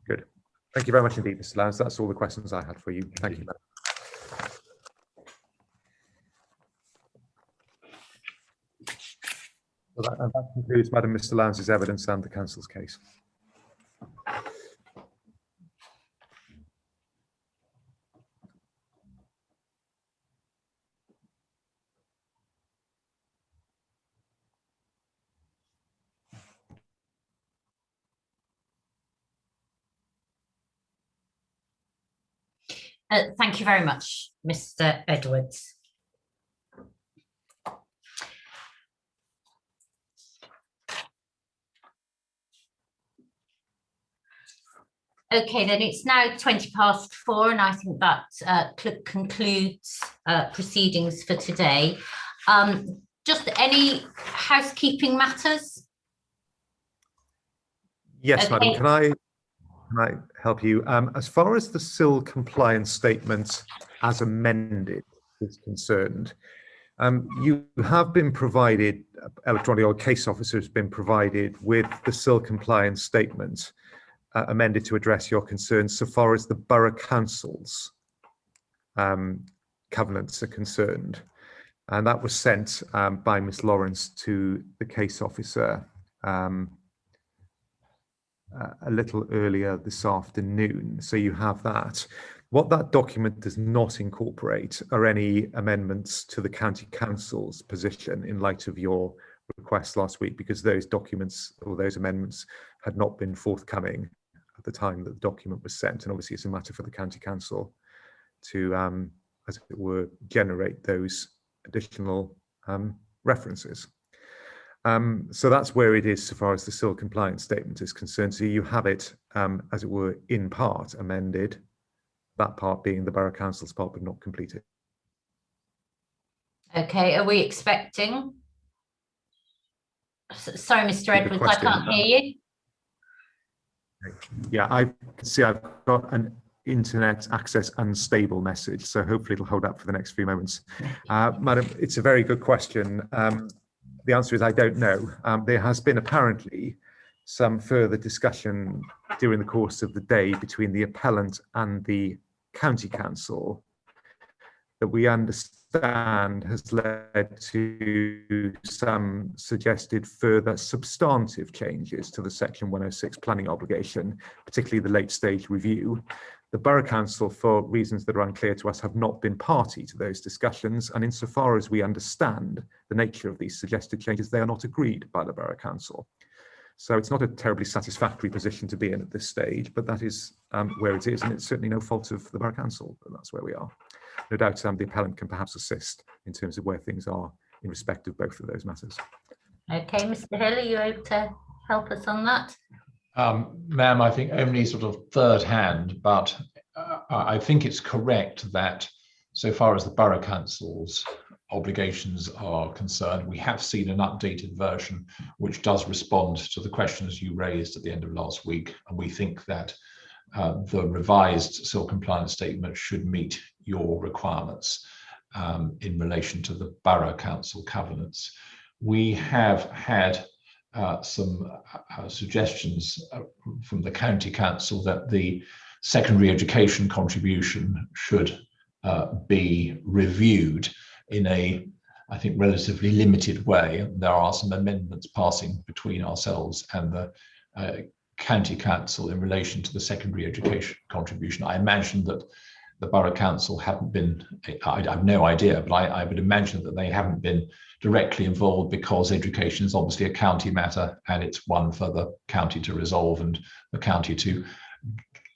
Good. Thank you very much indeed, Mr. Lyons. That's all the questions I had for you. Thank you, Madam. Well, that concludes Madam Mr. Lyons' evidence and the council's case. Thank you very much, Mr. Edwards. Okay, then it's now 4:20, and I think that concludes proceedings for today. Just any housekeeping matters? Yes, Okay. Madam, can I help you? As far as the SIL compliance statement as amended is concerned, you have been provided, electronic or case officer has been provided with the SIL compliance statement amended to address your concerns so far as the Borough Council's covenants are concerned. And that was sent by Ms. Lawrence to the case officer a little earlier this afternoon. So you have that. What that document does not incorporate are any amendments to the County Council's position in light of your request last week, because those documents or those amendments had not been forthcoming at the time that the document was sent. And obviously it's a matter for the County Council to, as it were, generate those additional references. So that's where it is so far as the SIL compliance statement is concerned. So you have it, as it were, in part amended, that part being the Borough Council's part, but not completed. Okay, are we expecting? Sorry, Mr. Edwards, I can't hear you. Yeah, I can see I've got an internet access unstable message, so hopefully it'll hold up for the next few moments. Madam, it's a very good question. The answer is I don't know. There has been apparently some further discussion during the course of the day between the appellant and the County Council that we understand has led to some suggested further substantive changes to the Section 106 planning obligation, particularly the late stage review. The Borough Council, for reasons that are unclear to us, have not been party to those discussions, and insofar as we understand the nature of these suggested changes, they are not agreed by the Borough Council. So it's not a terribly satisfactory position to be in at this stage, but that is where it is, and it's certainly no fault of the Borough Council, but that's where we are. No doubt the appellant can perhaps assist in terms of where things are in respect of both of those matters. Okay, Mr. Hill, are you able to help us on that? Ma'am, I think only sort of third hand, but I think it's correct that so far as the Borough Council's obligations are concerned, we have seen an updated version which does respond to the questions you raised at the end of last week, and we think that the revised SIL compliance statement should meet your requirements in relation to the Borough Council covenants. We have had some suggestions from the County Council that the secondary education contribution should be reviewed in a, I think, relatively limited way. There are some amendments passing between ourselves and the County Council in relation to the secondary education contribution. I imagine that the Borough Council haven't been, I have no idea, but I would imagine that they haven't been directly involved, because education is obviously a county matter, and it's one for the county to resolve and the county to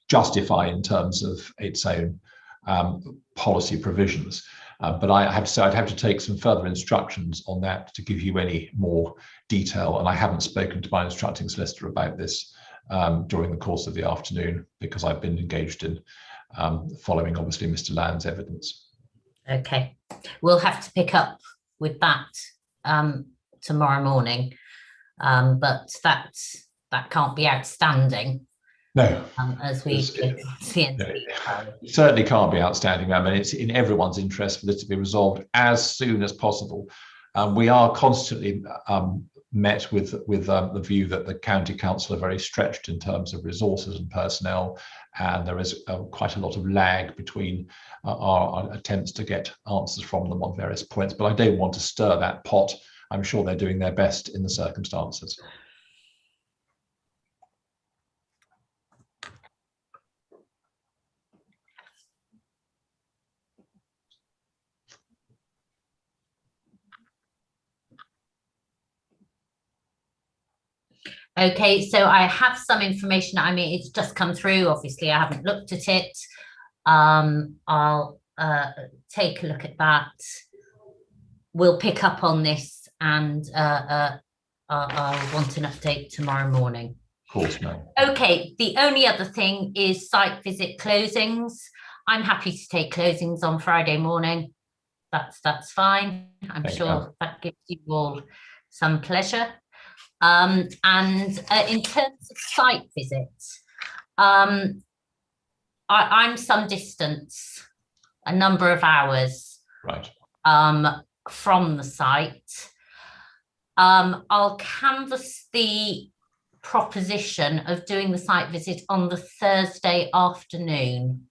justify in terms of its own policy provisions. But I have to say I'd have to take some further instructions on that to give you any more detail. And I haven't spoken to my instructing solicitor about this during the course of the afternoon, because I've been engaged in following obviously Mr. Lyons' evidence. Okay, we'll have to pick up with that tomorrow morning, but that can't be outstanding. No, as we it certainly can't be outstanding. I mean, it's in everyone's interest for this to be resolved as soon as possible. We are constantly met with the view that the county council are very stretched in terms of resources and personnel, and there is quite a lot of lag between our attempts to get answers from them on various points. But I don't want to stir that pot. I'm sure they're doing their best in the circumstances. Okay, so I have some information. I mean, it's just come through. Obviously, I haven't looked at it. I'll take a look at that. We'll pick up on this, and I'll want an update tomorrow morning. Of course, ma'am. Okay, the only other thing is site visit closings. I'm happy to take closings on Friday morning. That's fine. I'm sure that gives you all some pleasure. And in terms of site visits, I'm some distance, a number of hours, right, from the site. I'll canvass the proposition of doing the site visit on the Thursday afternoon.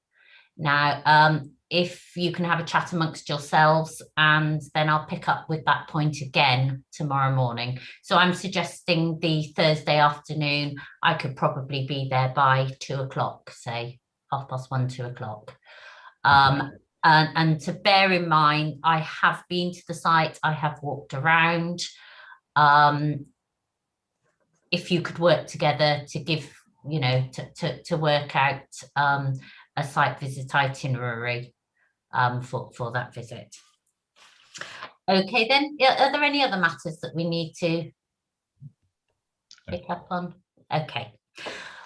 Now, if you can have a chat amongst yourselves, and then I'll pick up with that point again tomorrow morning. So I'm suggesting the Thursday afternoon. I could probably be there by 2 o'clock, say 1:30, 2 o'clock. And to bear in mind, I have been to the site, I have walked around. If you could work together to give, you know, to work out a site visit itinerary for that visit. Okay, then, are there any other matters that we need to pick up on? Okay,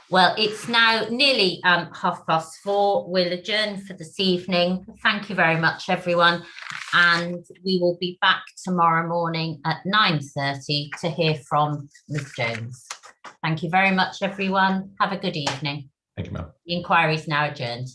well, it's now nearly 4:30. We'll adjourn for this evening. Thank you very much, everyone, and we will be back tomorrow morning at 9:30 to hear from Ms. Jones. Thank you very much, everyone. Have a good evening. Thank you, ma'am. The inquiry is now adjourned.